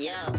Yo.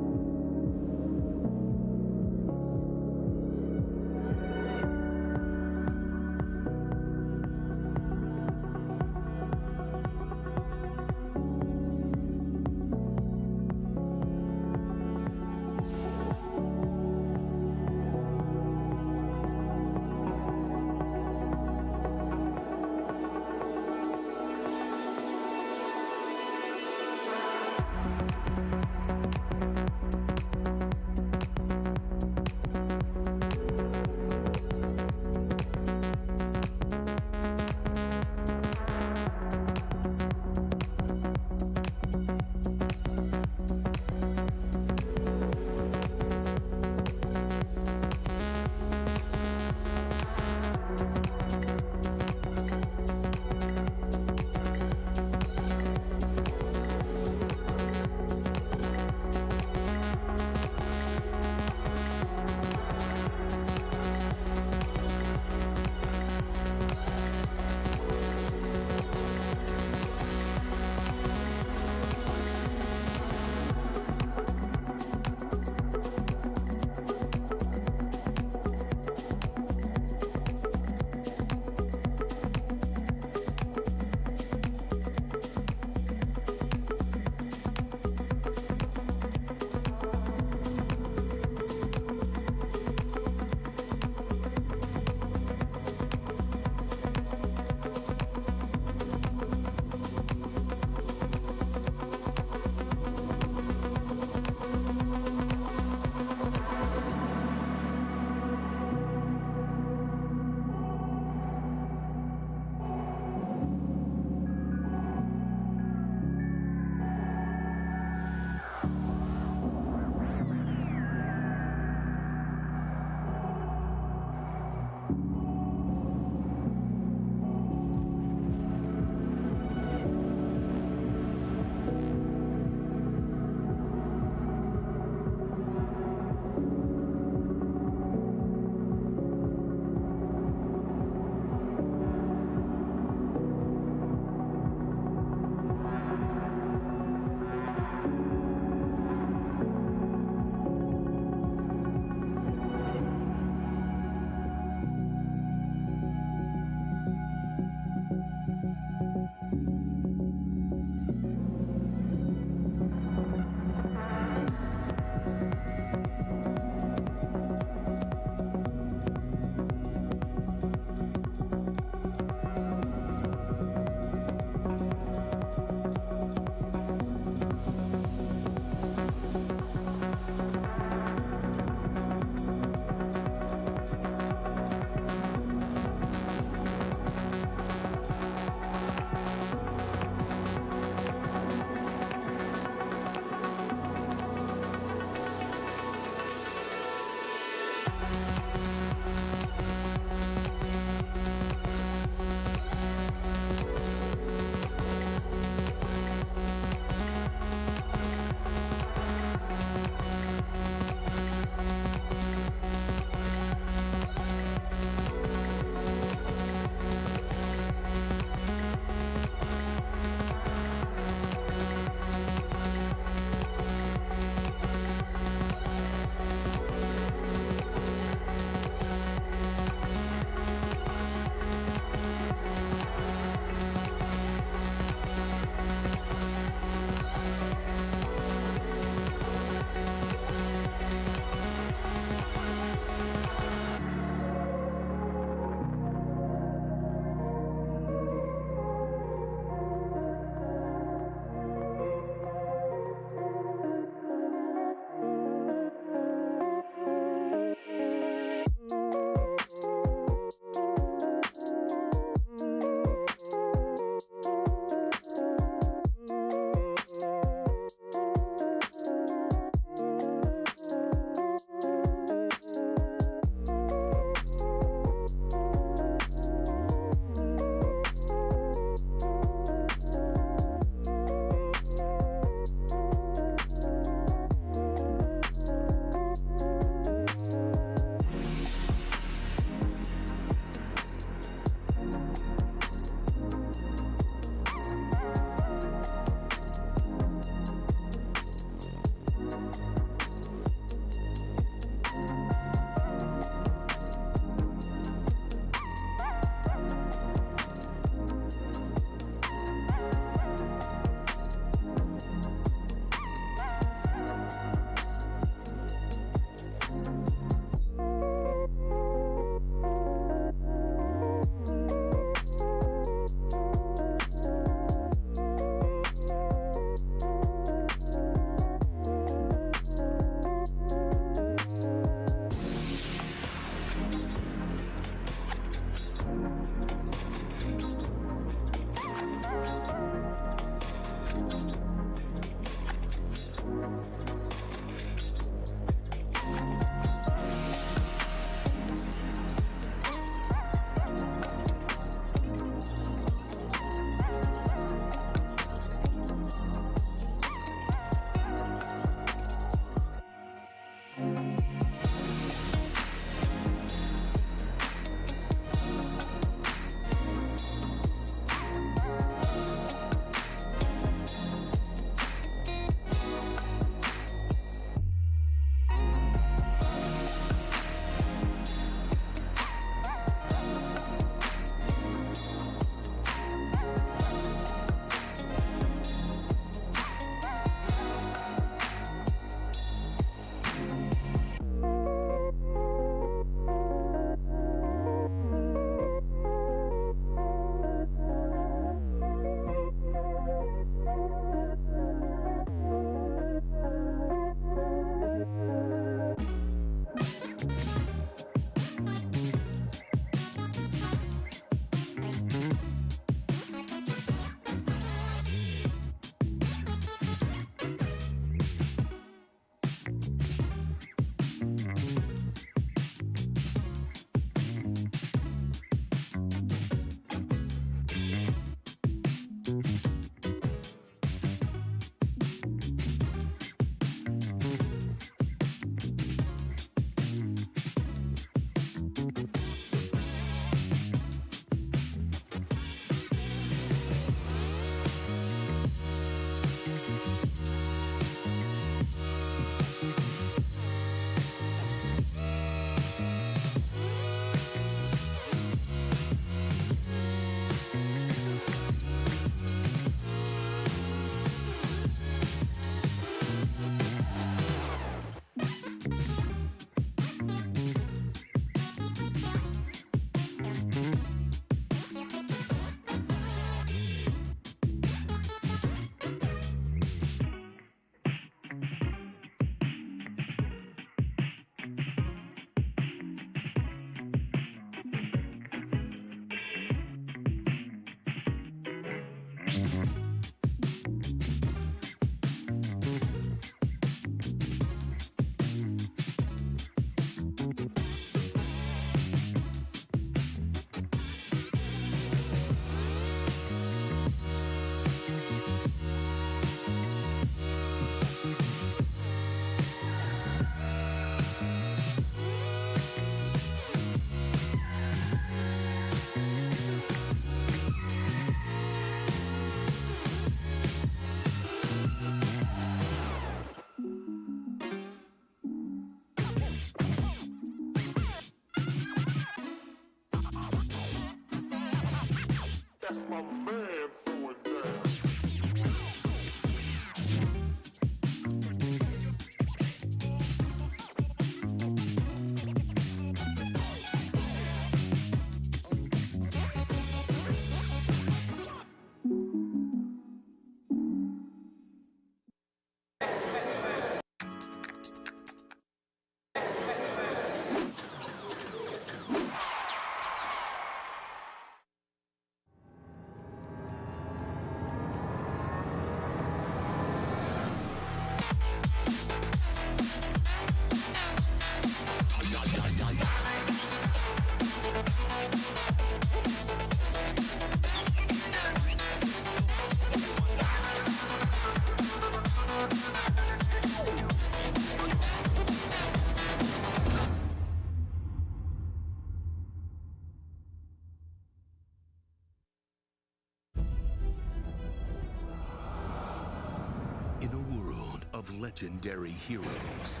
Of legendary heroes,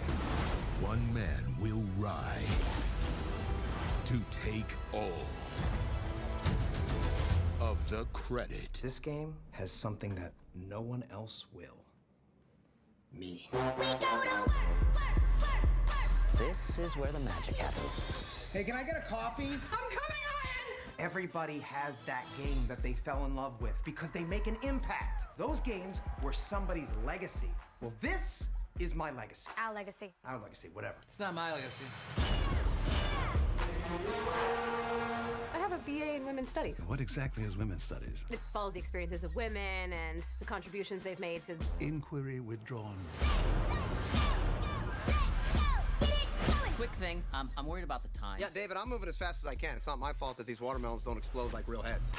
one man will rise to take all of the credit. This game has something that no one else will. Me. This is where the magic happens. Hey, can I get a coffee? I'm coming on! Everybody has that game that they fell in love with because they make an impact. Those games were somebody's legacy. Well, this is my legacy. Our legacy. Our legacy, whatever. It's not my legacy. I have a BA in Women's Studies. What exactly is Women's Studies? It follows the experiences of women and the contributions they've made to... Inquiry withdrawn. Quick thing, I'm worried about the time. Yeah, David, I'm moving as fast as I can. It's not my fault that these watermelons don't explode like real heads.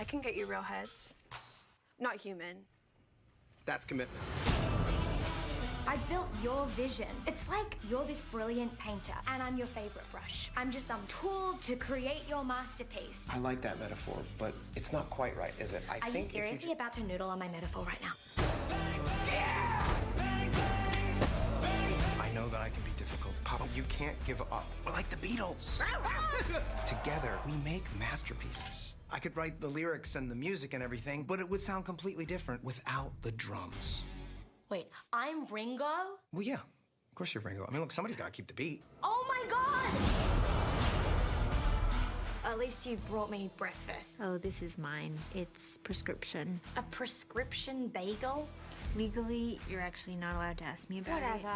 I can get you real heads. Not human. That's commitment. I built your vision. It's like you're this brilliant painter, and I'm your favorite brush. I'm just some tool to create your masterpiece. I like that metaphor, but it's not quite right, is it? Are you seriously about to noodle on my metaphor right now? I know that I can be difficult. Papa, you can't give up. We're like the Beatles. Together, we make masterpieces. I could write the lyrics and the music and everything, but it would sound completely different without the drums. Wait, I'm Ringo? Well, yeah. Of course you're Ringo. I mean, look, somebody's got to keep the beat. Oh my God! At least you brought me breakfast. Oh, this is mine. It's prescription. A prescription bagel? Legally, you're actually not allowed to ask me about Whatever.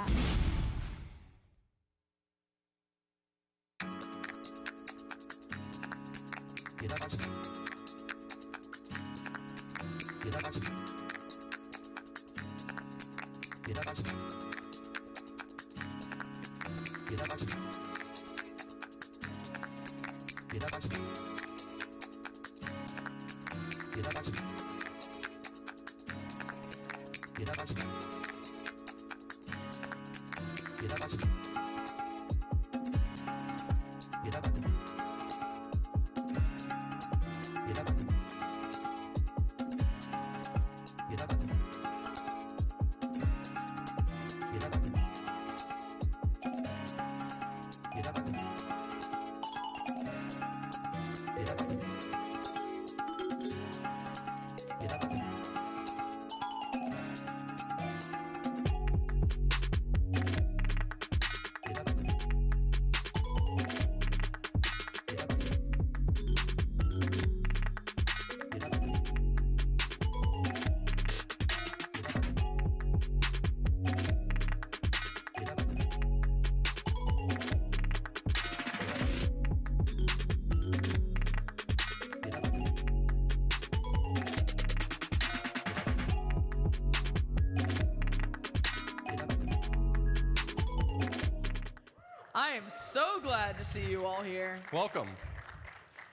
am so glad to see you all here. Welcome.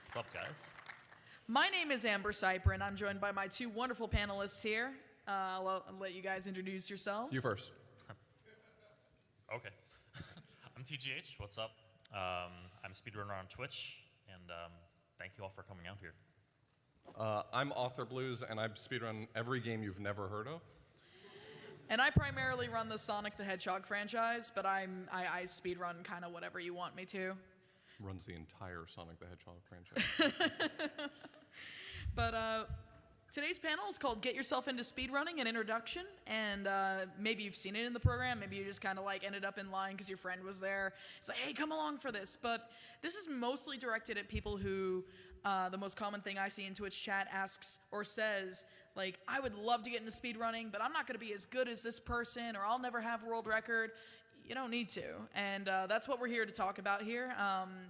What's up, guys? My name is Amber Cyper, and I'm joined by my two wonderful panelists here. I'll let you guys introduce yourselves. You first. Okay. I'm TGH. What's up? I'm a speedrunner on Twitch, and thank you all for coming out here. I'm Author Blues, and I speedrun every game you've never heard of. And I primarily run the Sonic the Hedgehog franchise, but I speedrun kind of whatever you want me to. Runs the entire Sonic the Hedgehog franchise. But today's panel is called Get Yourself into Speedrunning, an Introduction. And maybe you've seen it in the program. Maybe you just kind of like ended up in line because your friend was there. It's like, hey, come along for this. But this is mostly directed at people who, the most common thing I see in Twitch chat asks or says, like, I would love to get into speedrunning, but I'm not going to be as good as this person, or I'll never have a world record. You don't need to. And that's what we're here to talk about here.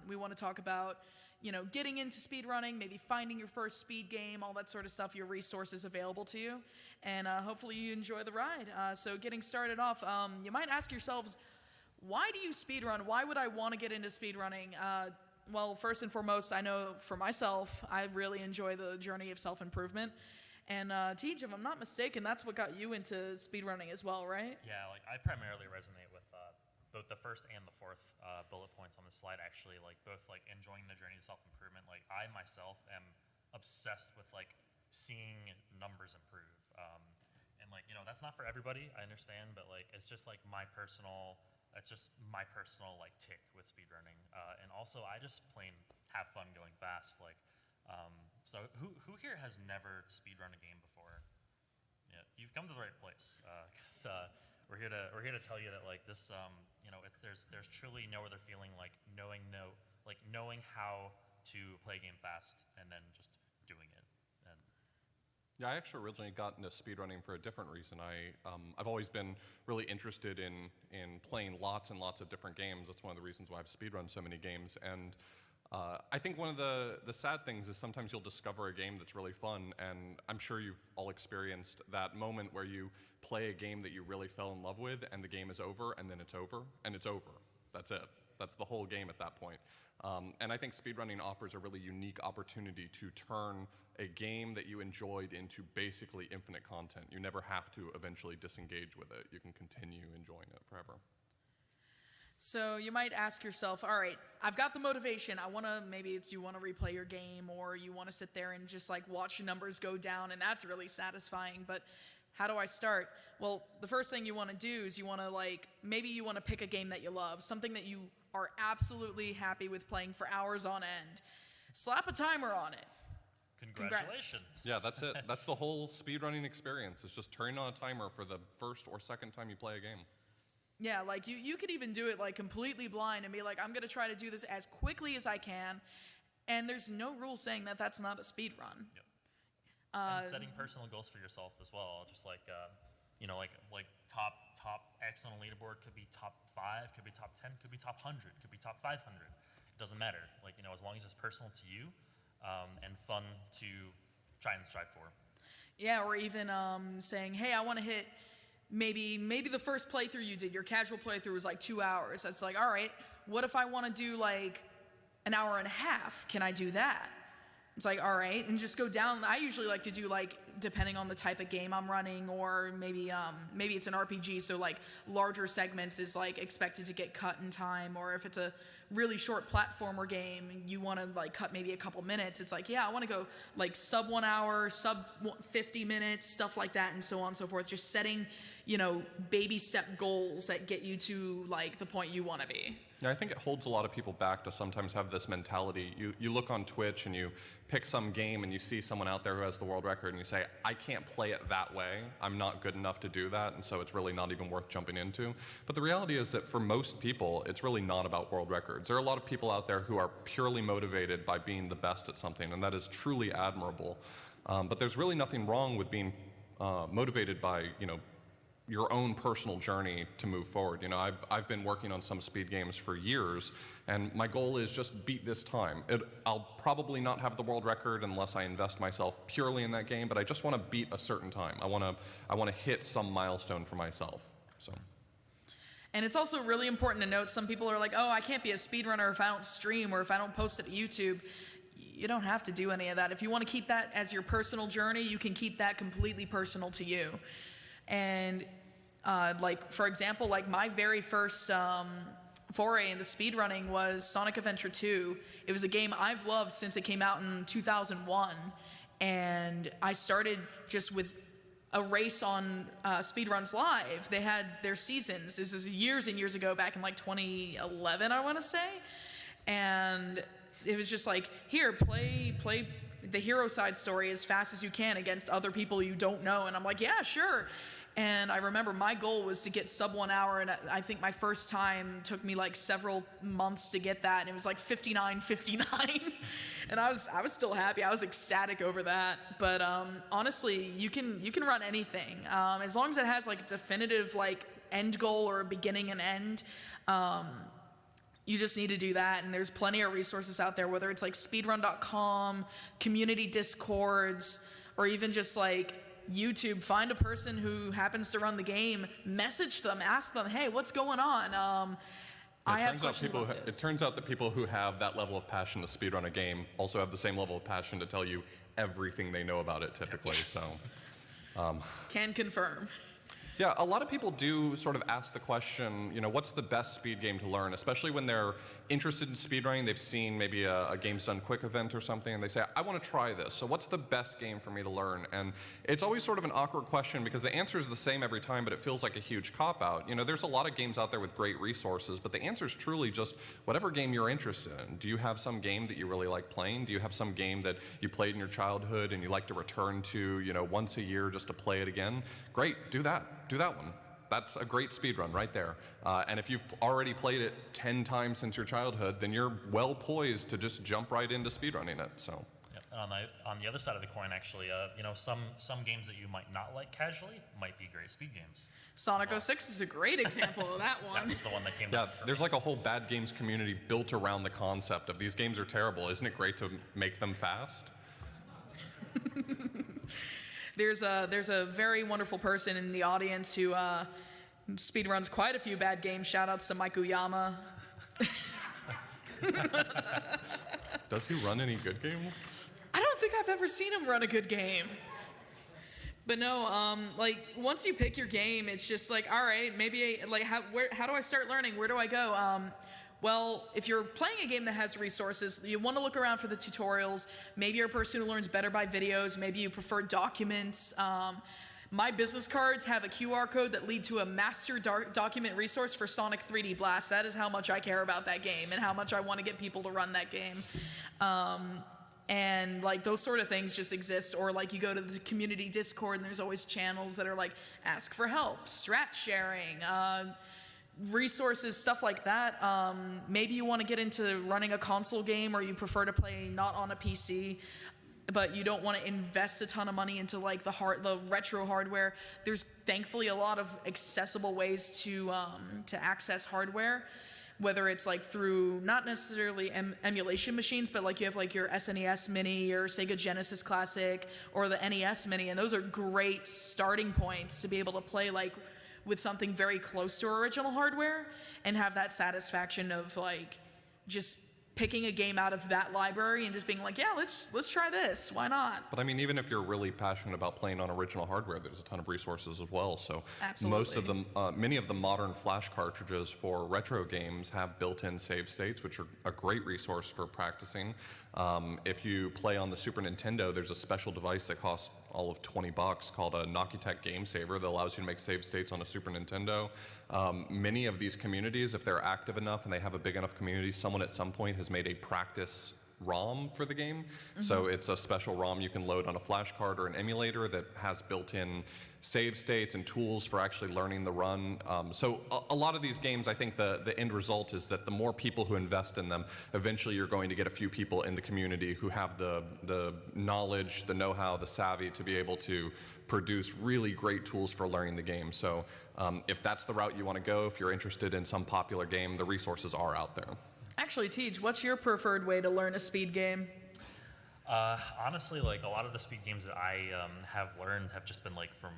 We want to talk about, you know, getting into speedrunning, maybe finding your first speed game, all that sort of stuff, your resources available to you. And hopefully you enjoy the ride. So getting started off, you might ask yourselves, why do you speedrun? Why would I want to get into speedrunning? Well, first and foremost, I know for myself, I really enjoy the journey of self-improvement. And Tej, if I'm not mistaken, that's what got you into speedrunning as well, right? Yeah, like I primarily resonate with both the first and the fourth bullet points on the slide. Actually, like both like enjoying the journey of self-improvement. Like I myself am obsessed with like seeing numbers improve. And like, you know, that's not for everybody, I understand, but like it's just like my personal like tick with speedrunning. And also I just plain have fun going fast. Like so who here has never speedrun a game before? Yeah, you've come to the right place. 'Cause we're here to tell you that like this you know, there's truly no other feeling like knowing how to play a game fast and then just doing it. And Yeah, I actually originally got into speedrunning for a different reason. I've always been really interested in playing lots and lots of different games. That's one of the reasons why I've speedrun so many games. And I think one of the sad things is sometimes you'll discover a game that's really fun, and I'm sure you've all experienced that moment where you play a game that you really fell in love with, and the game is over, and then it's over, and it's over. That's it. That's the whole game at that point. And I think speedrunning offers a really unique opportunity to turn a game that you enjoyed into basically infinite content. You never have to eventually disengage with it. You can continue enjoying it forever. So you might ask yourself, all right, I've got the motivation. Maybe it's you want to replay your game, or you want to sit there and just like watch numbers go down, and that's really satisfying. But how do I start? Well, the first thing you want to do is you want to pick a game that you love, something that you are absolutely happy with playing for hours on end. Slap a timer on it. congratulations. Congrats. Yeah, that's it. That's the whole speedrunning experience. It's just turning on a timer for the first or second time you play a game. Yeah, like you could even do it like completely blind and be like, I'm gonna try to do this as quickly as I can, and there's no rule saying that that's not a speed run. Yep. And setting personal goals for yourself as well, just like you know, like top X on a leaderboard could be top 5, could be top 10, could be top 100, could be top 500. It doesn't matter. Like, you know, as long as it's personal to you and fun to try and strive for. Yeah, or even saying, hey, I want to hit. Maybe the first playthrough you did, your casual playthrough was like 2 hours. That's like, all right, what if I want to do like an hour and a half? Can I do that? It's like, all right, and just go down. I usually like to do like, depending on the type of game I'm running, or maybe it's an RPG, so like larger segments is like expected to get cut in time, or if it's a really short platformer game, you want to like cut maybe a couple minutes. It's like, yeah, I want to go like sub 1 hour, sub 50 minutes, stuff like that, and so on and so forth. Just setting, you know, baby step goals that get you to like the point you want to be. Yeah, I think it holds a lot of people back to sometimes have this mentality. You look on Twitch and you pick some game and you see someone out there who has the world record and you say, I can't play it that way. I'm not good enough to do that, and so it's really not even worth jumping into. But the reality is that for most people, it's really not about world records. There are a lot of people out there who are purely motivated by being the best at something, and that is truly admirable. But there's really nothing wrong with being motivated by, you know, your own personal journey to move forward. You know, I've been working on some speed games for years, and my goal is just beat this time. I'll probably not have the world record unless I invest myself purely in that game, but I just want to beat a certain time. I want to hit some milestone for myself. So. And it's also really important to note, some people are like, oh, I can't be a speedrunner if I don't stream or if I don't post it to YouTube. You don't have to do any of that. If you want to keep that as your personal journey, you can keep that completely personal to you. And like, for example, like my very first foray into speedrunning was Sonic Adventure 2. It was a game I've loved since it came out in 2001. And I started just with a race on Speedruns Live. They had their seasons. This is years and years ago, back in like 2011, I want to say. And it was just like, here, play the hero side story as fast as you can against other people you don't know. And I'm like, yeah, sure. And I remember my goal was to get sub 1 hour, and I think my first time took me like several months to get that, and it was like 59.59. And I was still happy. I was ecstatic over that. But honestly, you can run anything as long as it has like a definitive like end goal or a beginning and end. You just need to do that, and there's plenty of resources out there, whether it's like speedrun.com, community discords, or even just like YouTube. Find a person who happens to run the game, message them, ask them, hey, what's going on? I have questions about this. It turns out that people who have that level of passion to speedrun a game also have the same level of passion to tell you everything they know about it typically. Yes. So, can confirm. Yeah, a lot of people do sort of ask the question, you know, what's the best speed game to learn, especially when they're interested in speedrunning. They've seen maybe a Games Done Quick event or something, and they say, I want to try this. So what's the best game for me to learn? And it's always sort of an awkward question because the answer is the same every time, but it feels like a huge cop-out. You know, there's a lot of games out there with great resources, but the answer is truly just whatever game you're interested in. Do you have some game that you really like playing? Do you have some game that you played in your childhood and you like to return to, you know, once a year just to play it again? Great, do that. Do that one. That's a great speedrun right there. And if you've already played it 10 times since your childhood, then you're well poised to just jump right into speedrunning it. So. Yeah. On the other side of the coin, actually, you know, some games that you might not like casually might be great speed games. Sonic 06 is a great example of that one. That was the one that came Yeah, out for there's me. like a whole bad games community built around the concept of these games are terrible. Isn't it great to make them fast? There's a very wonderful person in the audience who speedruns quite a few bad games. Shoutouts to Mike Uyama. Does he run any good games? I don't think I've ever seen him run a good game. But no, like once you pick your game, it's just like, all right, maybe like how do I start learning? Where do I go? Well, if you're playing a game that has resources, you want to look around for the tutorials. Maybe you're a person who learns better by videos. Maybe you prefer documents. My business cards have a QR code that lead to a master document resource for Sonic 3D Blast. That is how much I care about that game and how much I want to get people to run that game. And like those sort of things just exist. Or like you go to the community Discord and there's always channels that are like ask for help, strat sharing, resources, stuff like that. Maybe you want to get into running a console game, or you prefer to play not on a PC, but you don't want to invest a ton of money into like the retro hardware. There's thankfully a lot of accessible ways to access hardware, whether it's like through not necessarily emulation machines, but like you have like your SNES Mini or Sega Genesis Classic or the NES Mini, and those are great starting points to be able to play like with something very close to original hardware and have that satisfaction of like just picking a game out of that library and just being like, yeah, let's try this. Why not? But I mean, even if you're really passionate about playing on original hardware, there's a ton of resources as well. So Absolutely. most of them, many of the modern flash cartridges for retro games have built-in save states, which are a great resource for practicing. If you play on the Super Nintendo, there's a special device that costs all of $20 called a Nokitech Game Saver that allows you to make save states on a Super Nintendo. Many of these communities, if they're active enough and they have a big enough community, someone at some point has made a practice ROM for the game. Mm-hmm. So it's a special ROM you can load on a flash card or an emulator that has built-in save states and tools for actually learning the run. So a lot of these games, I think the end result is that the more people who invest in them, eventually you're going to get a few people in the community who have the knowledge, the know-how, the savvy to be able to produce really great tools for learning the game. So if that's the route you want to go, if you're interested in some popular game, the resources are out there. Actually, Tej, what's your preferred way to learn a speed game? Honestly, like a lot of the speed games that I have learned have just been like from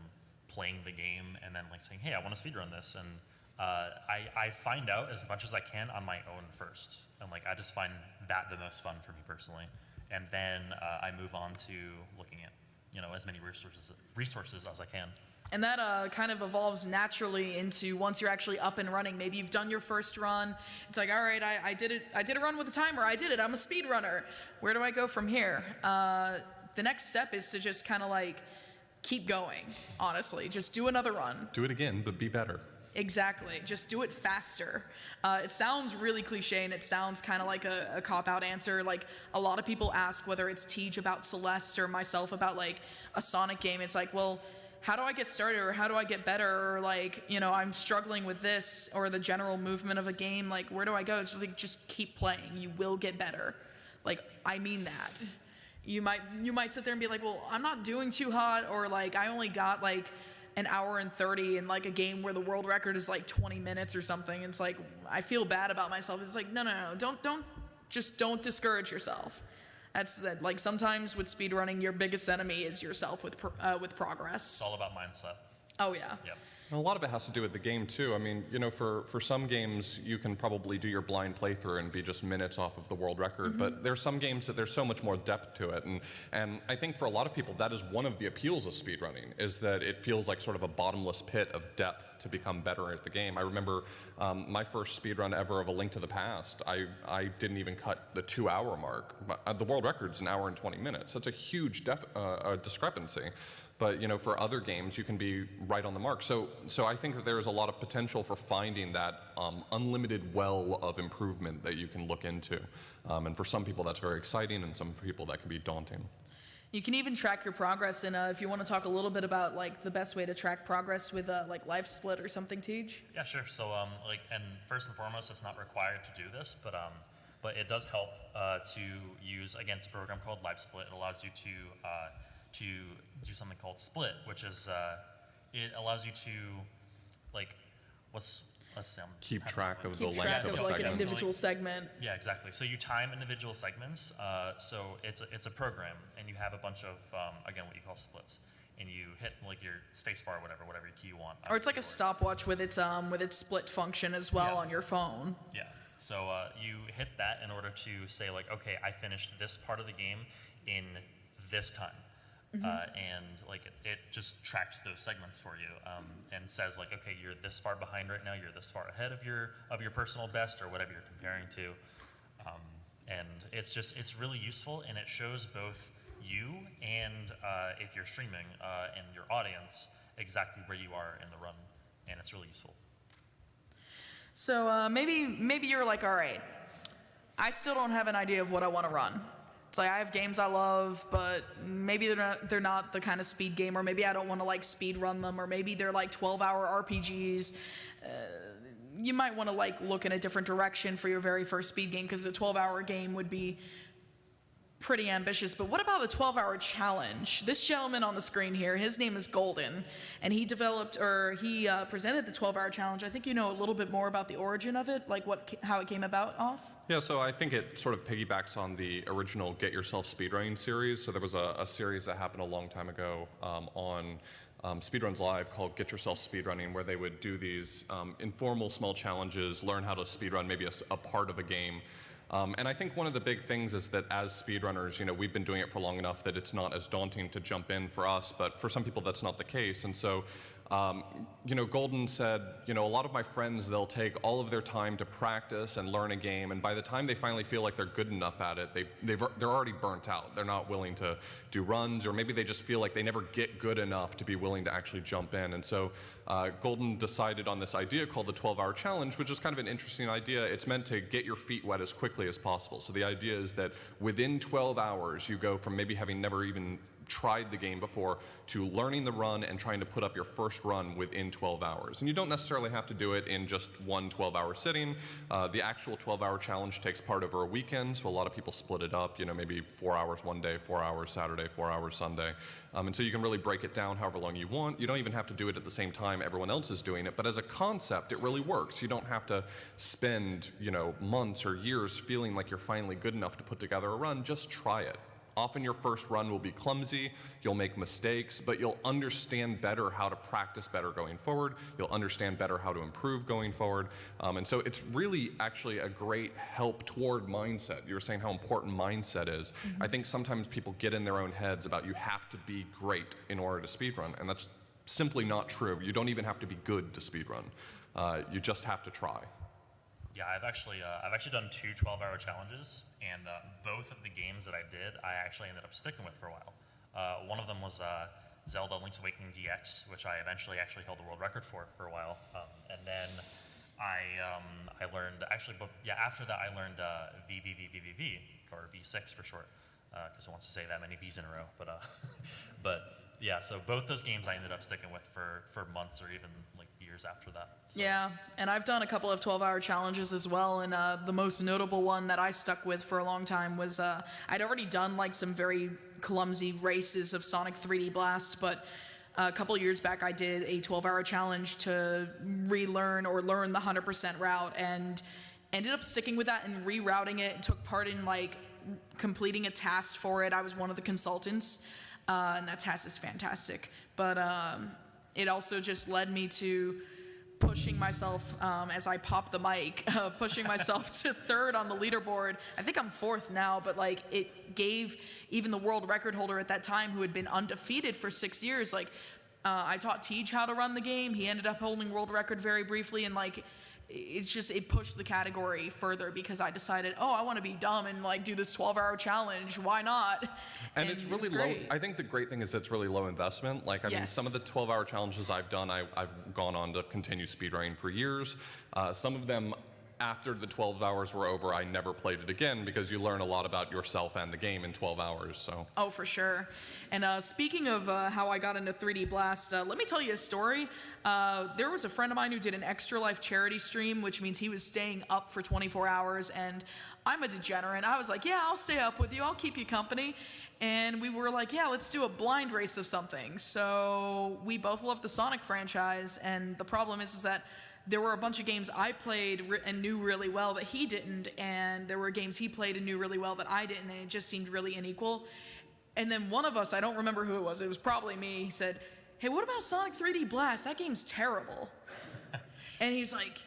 playing the game and then like saying, hey, I want to speedrun this. And I find out as much as I can on my own first, and like I just find that the most fun for me personally, and then I move on to looking at as many resources as I can. And that kind of evolves naturally into once you're actually up and running. Maybe you've done your first run. It's like, all right, I did it. I did a run with a timer. I did it. I'm a speedrunner. Where do I go from here? The next step is to just kind of like keep going, honestly. Just do another run. Do it again, but be better. Exactly. Just do it faster. It sounds really cliche, and it sounds kind of like a cop-out answer. Like, a lot of people ask whether it's Tej about Celeste or myself about, like, a Sonic game. It's like, well, how do I get started, or how do I get better, or like, I'm struggling with this, or the general movement of a game, like, where do I go? It's just like, just keep playing. You will get better. Like, I mean that. You might sit there and be like, well, I'm not doing too hot, or like, I only got like an hour and 30 in like a game where the world record is like 20 minutes or something. It's like, I feel bad about myself. It's like, no, don't discourage yourself. That's that. Like, sometimes with speedrunning, your biggest enemy is yourself with progress. It's all about mindset. Oh yeah. Yep. And a lot of it has to do with the game too. I mean, for some games you can probably do your blind playthrough and be just minutes off of the world record, but there's some games that there's so much more depth to it, and I think for a lot of people that is one of the appeals of speedrunning, is that it feels like sort of a bottomless pit of depth to become better at the game. I remember my first speedrun ever of A Link to the Past, I didn't even cut the 2-hour mark. The world record's an hour and 20 minutes. That's a huge discrepancy. But for other games, you can be right on the mark. So I think that there is a lot of potential for finding that unlimited well of improvement that you can look into. And for some people, that's very exciting, and some people that can be daunting. You can even track your progress, and if you want to talk a little bit about like the best way to track progress with like Live Split or something, Tej? Yeah, sure. So and first and foremost, it's not required to do this, but it does help to use against a program called Live Split. It allows you to do something called split, which is it allows you to keep track of the length of like segments. an individual segment. Yeah, exactly. So you time individual segments. So it's a program, and you have a bunch of again what you call splits, and you hit like your space bar, whatever key you want. Or it's like a stopwatch with its split function as well on your phone. Yeah. So you hit that in order to say like, okay, I finished this part of the game in this time. And like it just tracks those segments for you and says like, okay, you're this far behind right now, you're this far ahead of your personal best or whatever you're comparing to, and it's really useful, and it shows both you and if you're streaming and your audience exactly where you are in the run, and it's really useful. So maybe you're like, all right, I still don't have an idea of what I want to run. It's like I have games I love, but maybe they're not the kind of speed game, or maybe I don't want to like speed run them, or maybe they're like 12-hour RPGs. You might want to like look in a different direction for your very first speed game, because a 12-hour game would be pretty ambitious. But what about a 12-hour challenge? This gentleman on the screen here, his name is Golden, and he presented the 12-hour challenge. I think you know a little bit more about the origin of it, like how it came about off. Yeah, so I think it sort of piggybacks on the original Get Yourself Speedrunning series. So there was a series that happened a long time ago on Speedruns Live called Get Yourself Speedrunning, where they would do these informal small challenges, learn how to speedrun maybe a part of a game. And I think one of the big things is that as speedrunners, we've been doing it for long enough that it's not as daunting to jump in for us, but for some people that's not the case. And so, Golden said, a lot of my friends, they'll take all of their time to practice and learn a game, and by the time they finally feel like they're good enough at it, they're already burnt out. They're not willing to do runs, or maybe they just feel like they never get good enough to be willing to actually jump in. And so Golden decided on this idea called the 12-hour challenge, which is kind of an interesting idea. It's meant to get your feet wet as quickly as possible. So the idea is that within 12 hours, you go from maybe having never even tried the game before to learning the run and trying to put up your first run within 12 hours. And you don't necessarily have to do it in just one 12-hour sitting. The actual 12-hour challenge takes part over a weekend, so a lot of people split it up, maybe 4 hours one day, 4 hours Saturday, 4 hours Sunday. And so you can really break it down however long you want. You don't even have to do it at the same time everyone else is doing it, but as a concept, it really works. You don't have to spend, months or years feeling like you're finally good enough to put together a run. Just try it. Often your first run will be clumsy, you'll make mistakes, but you'll understand better how to practice better going forward, you'll understand better how to improve going forward, and so it's really actually a great help toward mindset. You were saying how important mindset is. I think sometimes people get in their own heads about you have to be great in order to speedrun, and that's simply not true. You don't even have to be good to speedrun. You just have to try. Yeah, I've actually done 2 12-hour challenges, and both of the games that I did, I actually ended up sticking with for a while. One of them was Zelda Link's Awakening DX, which I eventually actually held the world record for a while. And then I learned, actually, but yeah, after that I learned VVVVVV, or V6 for short, because who wants to say that many V's in a row, but yeah, so both those games I ended up sticking with for months or even like years after that. So. Yeah, and I've done a couple of 12-hour challenges as well, and the most notable one that I stuck with for a long time was I'd already done like some very clumsy races of Sonic 3D Blast, but a couple years back I did a 12-hour challenge to relearn or learn the 100% route, and ended up sticking with that and rerouting it, and took part in like completing a task for it. I was one of the consultants. And that task is fantastic, but it also just led me to pushing myself, as I pop the mic, pushing myself to 3rd on the leaderboard. I think I'm 4th now, but like it gave even the world record holder at that time, who had been undefeated for 6 years, like I taught Tej how to run the game. He ended up holding world record very briefly, and like it pushed the category further, because I decided, oh, I want to be dumb and like do this 12-hour challenge. Why not? And it's really low. I think the great thing is it's really low investment. Like, I mean, some of the 12-hour challenges I've done, I've gone on to continue speedrunning for years. Some of them, after the 12 hours were over, I never played it again, because you learn a lot about yourself and the game in 12 hours. So. Oh, for sure. And speaking of how I got into 3D Blast, let me tell you a story. There was a friend of mine who did an Extra Life charity stream, which means he was staying up for 24 hours, and I'm a degenerate. I was like, yeah, I'll stay up with you. I'll keep you company. And we were like, yeah, let's do a blind race of something. So we both love the Sonic franchise, and the problem is that there were a bunch of games I played and knew really well that he didn't, and there were games he played and knew really well that I didn't, and it just seemed really unequal. And then one of us, I don't remember who it was probably me, he said, hey, what about Sonic 3D Blast? That game's terrible. And he's like,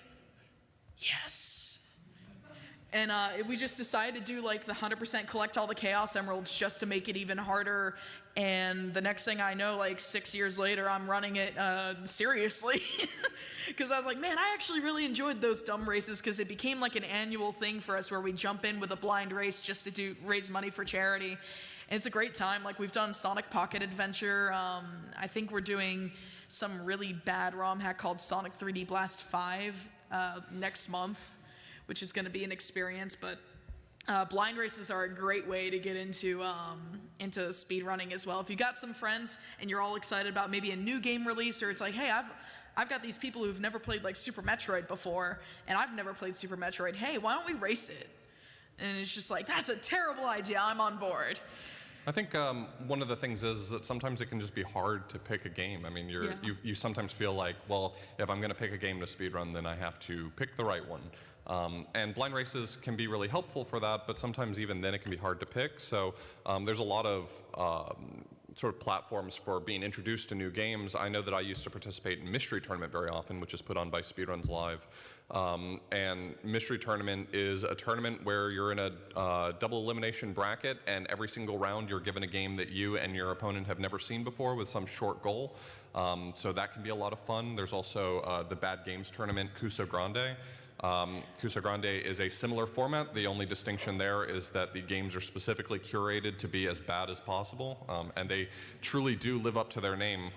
yes. And we just decided to do like the 100% collect all the Chaos Emeralds just to make it even harder. And the next thing I know, like 6 years later, I'm running it seriously. Because I was like, man, I actually really enjoyed those dumb races, because it became like an annual thing for us where we jump in with a blind race just to raise money for charity. And it's a great time. Like, we've done Sonic Pocket Adventure. I think we're doing some really bad ROM hack called Sonic 3D Blast 5 next month, which is going to be an experience. But blind races are a great way to get into speedrunning as well. If you got some friends and you're all excited about maybe a new game release, or it's like, hey, I've got these people who've never played like Super Metroid before, and I've never played Super Metroid. Hey, why don't we race it? And it's just like, that's a terrible idea. I'm on board. I think one of the things is that sometimes it can just be hard to pick a game. I mean, you sometimes feel like, well, if I'm going to pick a game to speedrun, then I have to pick the right one. And blind races can be really helpful for that, but sometimes even then it can be hard to pick. So there's a lot of sort of platforms for being introduced to new games. I know that I used to participate in Mystery Tournament very often, which is put on by Speedruns Live. And Mystery Tournament is a tournament where you're in a double elimination bracket, and every single round you're given a game that you and your opponent have never seen before with some short goal. So that can be a lot of fun. There's also the Bad Games Tournament, Cuso Grande. Cuso Grande is a similar format. The only distinction there is that the games are specifically curated to be as bad as possible, and they truly do live up to their name.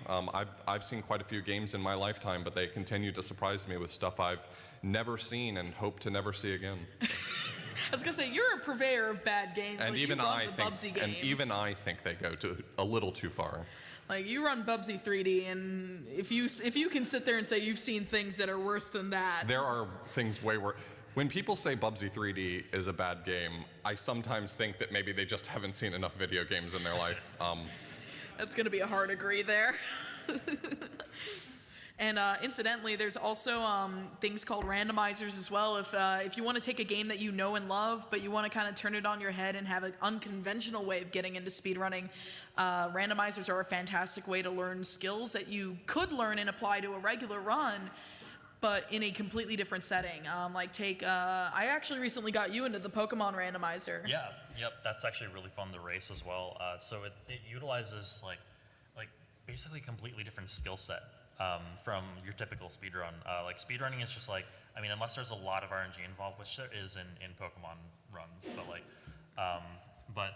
I've seen quite a few games in my lifetime, but they continue to surprise me with stuff I've never seen and hope to never see again. I was gonna say, you're a purveyor of bad games. And like, even games. I think they go to a little too far. Like, you run Bubsy 3D, and if you can sit there and say you've seen things that are worse than that. There are things way worse. When people say Bubsy 3D is a bad game, I sometimes think that maybe they just haven't seen enough video games in their life. That's going to be a hard agree there. And incidentally, there's also things called randomizers as well. If you want to take a game that you know and love, but you want to kind of turn it on your head and have an unconventional way of getting into speedrunning, randomizers are a fantastic way to learn skills that you could learn and apply to a regular run, but in a completely different setting. I actually recently got you into the Pokemon randomizer. Yeah, yep, that's actually really fun to race as well. So it utilizes like basically a completely different skill set from your typical speedrun. Like speedrunning is just like, I mean, unless there's a lot of RNG involved, which there is in Pokemon runs, but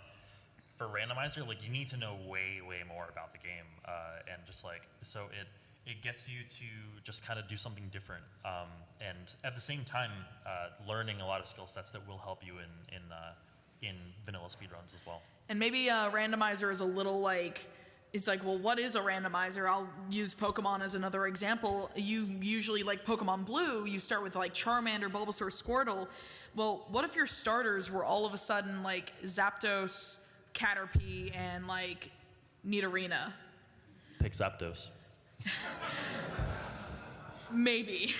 for randomizer, like you need to know way more about the game, and just like, so it gets you to just kind of do something different, and at the same time, learning a lot of skill sets that will help you in vanilla speedruns as well. And maybe randomizer is a little like, it's like, well, what is a randomizer? I'll use Pokemon as another example. You usually, like Pokemon Blue, you start with like Charmander, Bulbasaur, Squirtle. Well, what if your starters were all of a sudden like Zapdos, Caterpie, and like Nidorina? Pick Zapdos. Maybe.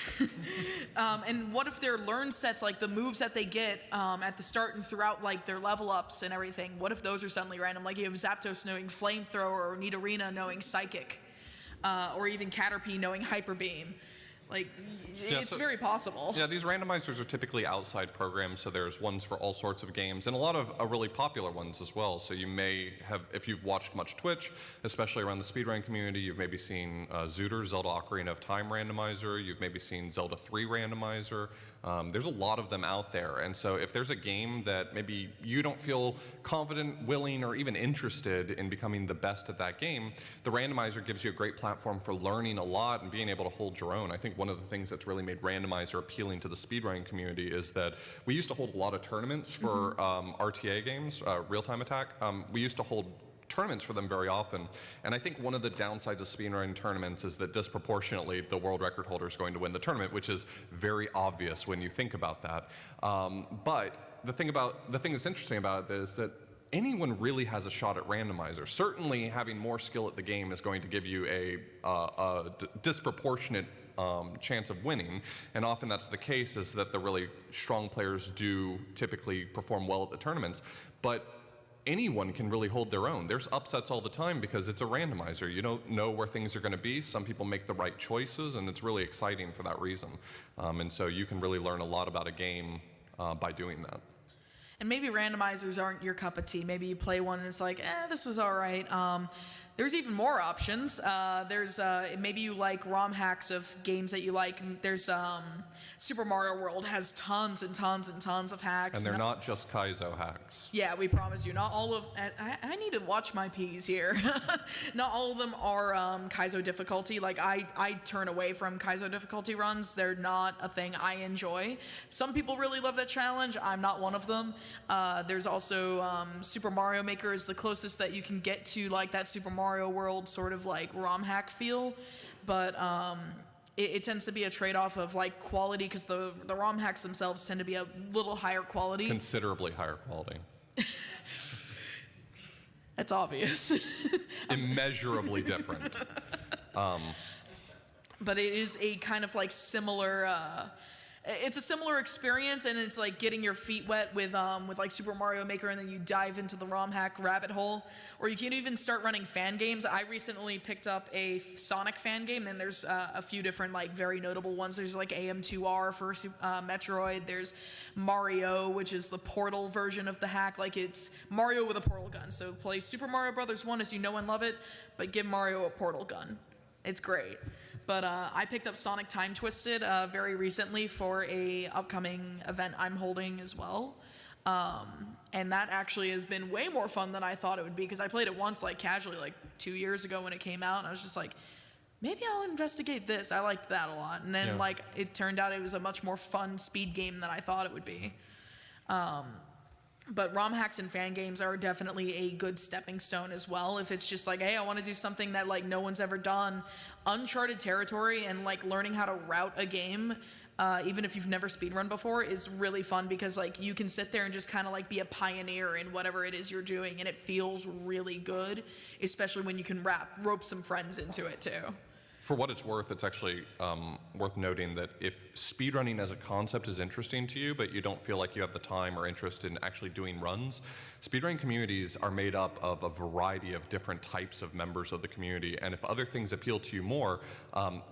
And what if their learn sets, like the moves that they get at the start and throughout like their level ups and everything, what if those are suddenly random? Like you have Zapdos knowing Flamethrower, or Nidorina knowing Psychic, or even Caterpie knowing Hyper Beam. Like, it's very possible. Yeah, these randomizers are typically outside programs, so there's ones for all sorts of games, and a lot of really popular ones as well. So you may have, if you've watched much Twitch, especially around the speedrun community, you've maybe seen Zooter, Zelda Ocarina of Time randomizer, you've maybe seen Zelda 3 randomizer. There's a lot of them out there, and so if there's a game that maybe you don't feel confident, willing, or even interested in becoming the best at that game, the randomizer gives you a great platform for learning a lot and being able to hold your own. I think one of the things that's really made randomizer appealing to the speedrunning community is that we used to hold a lot of tournaments for RTA games, real-time attack. We used to hold tournaments for them very often, and I think one of the downsides of speedrunning tournaments is that disproportionately the world record holder is going to win the tournament, which is very obvious when you think about that. But the thing that's interesting about it is that anyone really has a shot at randomizer. Certainly having more skill at the game is going to give you a disproportionate chance of winning, and often that's the case, is that the really strong players do typically perform well at the tournaments, but anyone can really hold their own. There's upsets all the time because it's a randomizer. You don't know where things are going to be. Some people make the right choices, and it's really exciting for that reason. And so you can really learn a lot about a game by doing that. And maybe randomizers aren't your cup of tea. Maybe you play one and it's like, this was all right. There's even more options. There's maybe you like ROM hacks of games that you like. There's Super Mario World has tons and tons and tons of hacks. And they're not just Kaizo hacks. Yeah, we promise you. Not all of... I need to watch my P's here. Not all of them are Kaizo difficulty. Like, I turn away from Kaizo difficulty runs. They're not a thing I enjoy. Some people really love that challenge. I'm not one of them. There's also Super Mario Maker is the closest that you can get to, like, that Super Mario World sort of, like, ROM hack feel. But... It tends to be a trade-off of like quality, because the ROM hacks themselves tend to be a little higher quality. Considerably higher quality. That's obvious. Immeasurably different. But it is a kind of like similar. It's a similar experience, and it's like getting your feet wet with like Super Mario Maker, and then you dive into the ROM hack rabbit hole. Or you can even start running fan games. I recently picked up a Sonic fan game, and there's a few different like very notable ones. There's like AM2R for Metroid. There's Mario, which is the Portal version of the hack. Like it's Mario with a portal gun. So play Super Mario Brothers 1 as you know and love it, but give Mario a portal gun. It's great. But I picked up Sonic Time Twisted very recently for a upcoming event I'm holding as well. And that actually has been way more fun than I thought it would be, because I played it once like casually like 2 years ago when it came out, and I was just like, maybe I'll investigate this. I liked that a lot. And then like it turned out it was a much more fun speed game than I thought it would be. But ROM hacks and fan games are definitely a good stepping stone as well. If it's just like, hey, I want to do something that like no one's ever done, uncharted territory, and like learning how to route a game, even if you've never speedrun before, is really fun, because like you can sit there and just kind of like be a pioneer in whatever it is you're doing, and it feels really good, especially when you can rope some friends into it too. For what it's worth, it's actually worth noting that if speedrunning as a concept is interesting to you, but you don't feel like you have the time or interest in actually doing runs, speedrunning communities are made up of a variety of different types of members of the community. And if other things appeal to you more,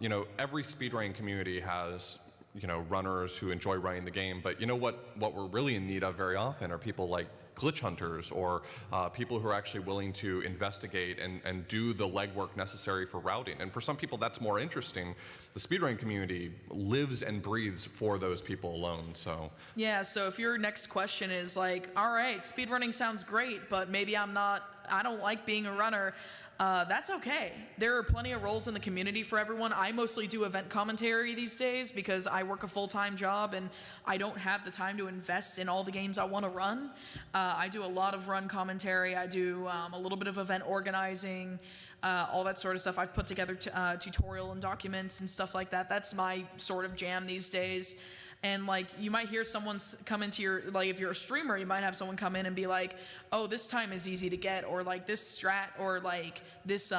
you know, every speedrunning community has, you know, runners who enjoy running the game. But you know what we're really in need of very often are people like glitch hunters or people who are actually willing to investigate and do the legwork necessary for routing. And for some people that's more interesting. The speedrunning community lives and breathes for those people alone, so. Yeah, so if your next question is like, all right, speedrunning sounds great, but maybe I don't like being a runner, that's okay. There are plenty of roles in the community for everyone. I mostly do event commentary these days because I work a full-time job and I don't have the time to invest in all the games I want to run. I do a lot of run commentary. I do a little bit of event organizing, all that sort of stuff. I've put together tutorial and documents and stuff like that. That's my sort of jam these days. And like, you might hear someone come into your, like if you're a streamer, you might have someone come in and be like, oh, this time is easy to get, or like this strat, or like this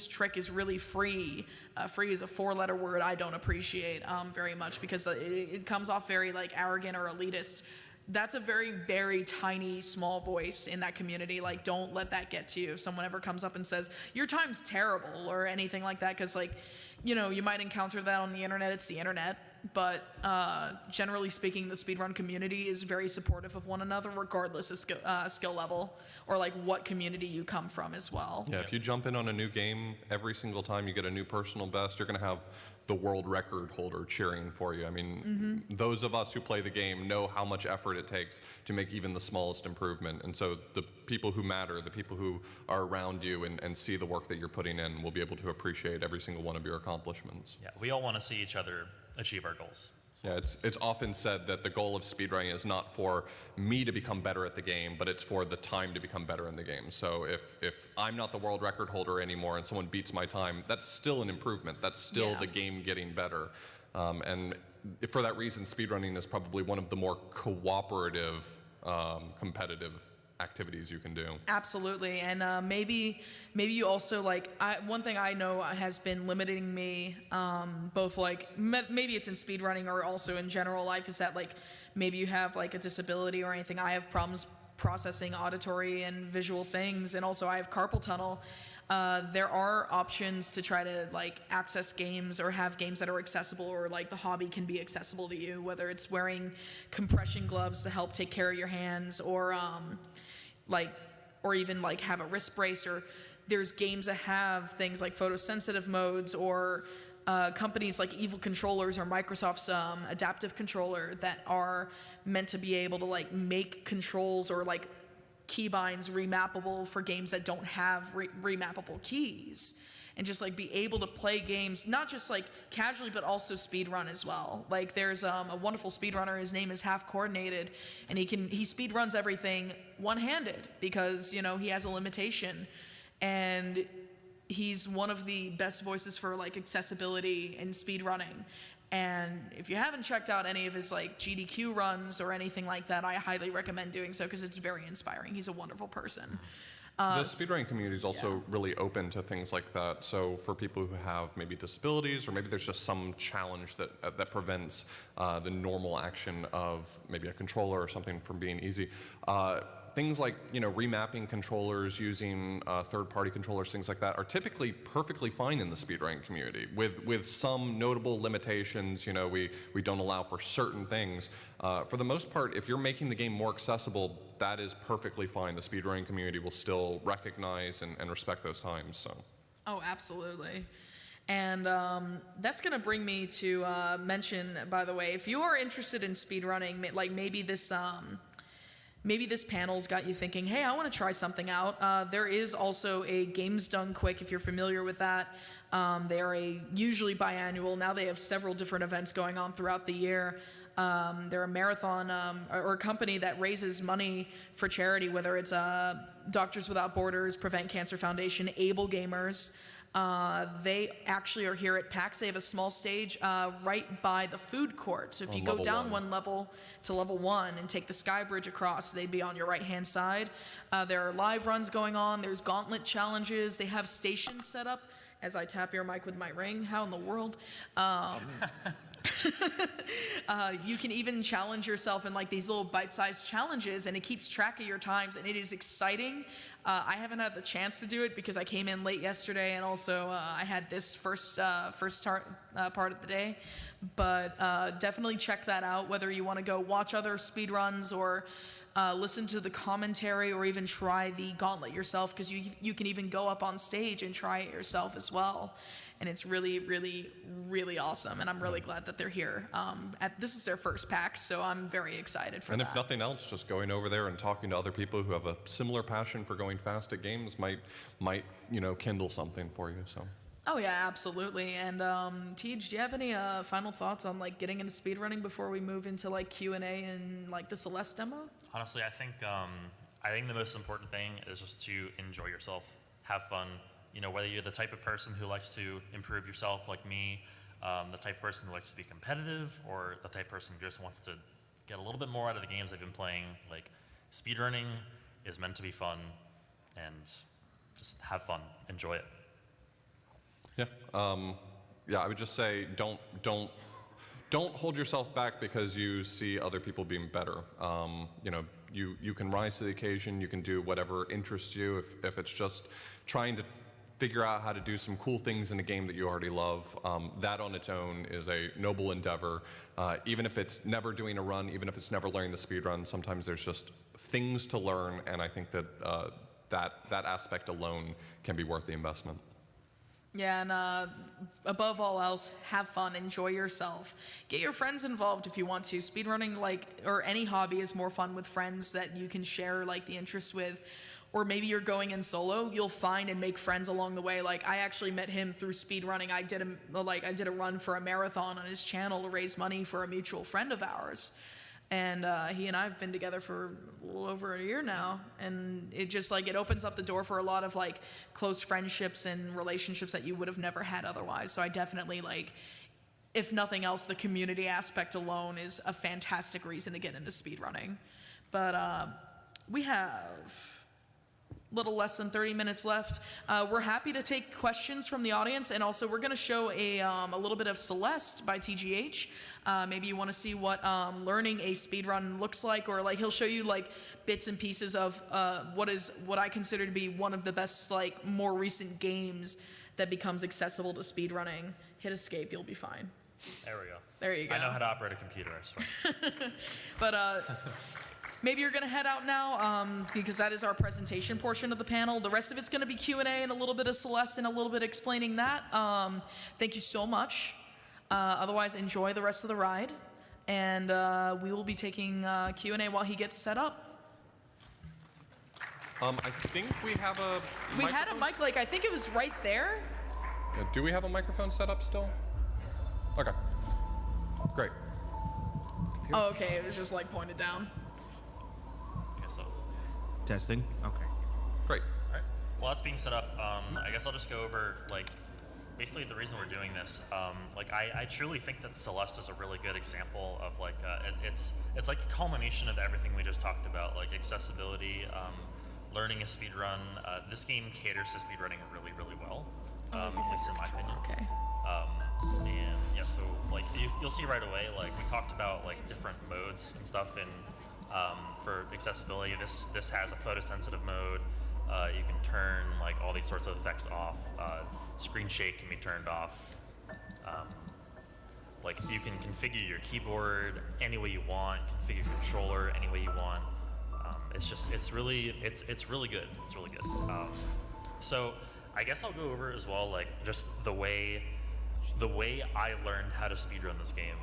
trick is really free. Free is a 4-letter word I don't appreciate very much because it comes off very like arrogant or elitist. That's a very, very tiny, small voice in that community. Like, don't let that get to you. If someone ever comes up and says, your time's terrible, or anything like that, because like, you know, you might encounter that on the internet. It's the internet. But generally speaking, the speedrun community is very supportive of one another, regardless of skill level or like what community you come from as well. Yeah, if you jump in on a new game, every single time you get a new personal best, you're going to have the world record holder cheering for you. I mean, those of us who play the game know how much effort it takes to make even the smallest improvement. And so the people who matter, the people who are around you and see the work that you're putting in will be able to appreciate every single one of your accomplishments. Yeah, we all want to see each other achieve our goals. Yeah, it's often said that the goal of speedrunning is not for me to become better at the game, but it's for the time to become better in the game. So if I'm not the world record holder anymore and someone beats my time, that's still an improvement. That's still the game getting better. And for that reason, speedrunning is probably one of the more cooperative, competitive activities you can do. Absolutely. And maybe you also like, one thing I know has been limiting me, both like maybe it's in speedrunning or also in general life, is that like maybe you have like a disability or anything. I have problems processing auditory and visual things, and also I have carpal tunnel. There are options to try to like access games or have games that are accessible, or like the hobby can be accessible to you, whether it's wearing compression gloves to help take care of your hands, or even like have a wrist brace, or there's games that have things like photosensitive modes, or companies like Evil Controllers or Microsoft's adaptive controller that are meant to be able to like make controls or like keybinds remappable for games that don't have remappable keys, and just like be able to play games not just like casually but also speedrun as well. Like there's a wonderful speedrunner, his name is Half Coordinated, and he speedruns everything one-handed because, you know, he has a limitation, and he's one of the best voices for like accessibility in speedrunning. And if you haven't checked out any of his like GDQ runs or anything like that, I highly recommend doing so because it's very inspiring. He's a wonderful person. The speedrunning community is also really open to things like that. So for people who have maybe disabilities, or maybe there's just some challenge that prevents the normal action of maybe a controller or something from being easy. Things like, you know, remapping controllers, using third-party controllers, things like that are typically perfectly fine in the speedrunning community, with some notable limitations. You know, we don't allow for certain things. For the most part, if you're making the game more accessible, that is perfectly fine. The speedrunning community will still recognize and respect those times. So. Oh, absolutely. And that's going to bring me to mention, by the way, if you are interested in speedrunning, like maybe this panel's got you thinking, hey, I want to try something out. There is also a Games Done Quick, if you're familiar with that. They are usually biannual. Now they have several different events going on throughout the year. They're a marathon or a company that raises money for charity, whether it's Doctors Without Borders, Prevent Cancer Foundation, Able Gamers. They actually are here at PAX. They have a small stage right by the food court. So if you go down one level to level 1 and take the sky bridge across, they'd be on your right-hand side. There are live runs going on. There's gauntlet challenges. They have stations set up as I tap your mic with my ring. How in the world? You can even challenge yourself in like these little bite-sized challenges, and it keeps track of your times, and it is exciting. I haven't had the chance to do it because I came in late yesterday, and also I had this first part of the day. But definitely check that out, whether you want to go watch other speedruns or listen to the commentary, or even try the gauntlet yourself, because you can even go up on stage and try it yourself as well. And it's really, really, really awesome, and I'm really glad that they're here. This is their first PAX, so I'm very excited for that. And if nothing else, just going over there and talking to other people who have a similar passion for going fast at games might kindle something for you. So. Oh yeah, absolutely. And Tej, do you have any final thoughts on like getting into speedrunning before we move into like Q&A and like the Celeste demo? Honestly, I think the most important thing is just to enjoy yourself, have fun. You know, whether you're the type of person who likes to improve yourself like me, the type of person who likes to be competitive, or the type of person who just wants to get a little bit more out of the games they've been playing, like speedrunning is meant to be fun, and just have fun, enjoy it. Yeah, I would just say don't hold yourself back because you see other people being better. You can rise to the occasion, you can do whatever interests you. If it's just trying to figure out how to do some cool things in a game that you already love, that on its own is a noble endeavor. Even if it's never doing a run, even if it's never learning the speed run, sometimes there's just things to learn, and I think that that aspect alone can be worth the investment. Yeah, and above all else, have fun, enjoy yourself. Get your friends involved if you want to. Speedrunning, or any hobby, is more fun with friends that you can share the interests with. Or maybe you're going in solo, you'll find and make friends along the way. Like, I actually met him through speedrunning. I did a run for a marathon on his channel to raise money for a mutual friend of ours. And he and I have been together for a little over a year now, and it just it opens up the door for a lot of close friendships and relationships that you would have never had otherwise. So I definitely if nothing else, the community aspect alone is a fantastic reason to get into speedrunning. But we have little less than 30 minutes left. We're happy to take questions from the audience, and also we're going to show a little bit of Celeste by TGH. Maybe you want to see what learning a speedrun looks like, or he'll show you bits and pieces of what I consider to be one of the best more recent games that becomes accessible to speedrunning. Hit escape, you'll be fine. There we go. There you go. I know how to operate a computer, I swear. But maybe you're going to head out now, because that is our presentation portion of the panel. The rest of it's going to be Q&A and a little bit of Celeste and a little bit explaining that. Thank you so much. Otherwise, enjoy the rest of the ride. And we will be taking Q&A while he gets set up. I think we have a We had a mic, I think it was right there. Yeah, do we have a microphone set up still? Okay. Great. Oh, okay. It was just pointed down. So. Testing. Okay. Great. All right. While that's being set up, I guess I'll just go over basically the reason we're doing this. I truly think that Celeste is a really good example of it's like a culmination of everything we just talked about, accessibility, learning a speedrun. This game caters to speedrunning really, really well, at least in my opinion. Okay. And yeah, so you'll see right away, we talked about different modes and stuff in. For accessibility, this has a photosensitive mode. You can turn all these sorts of effects off. Screen shake can be turned off. You can configure your keyboard any way you want. Configure your controller any way you want. It's really good. It's really good. So I guess I'll go over as well just the way I learned how to speedrun this game,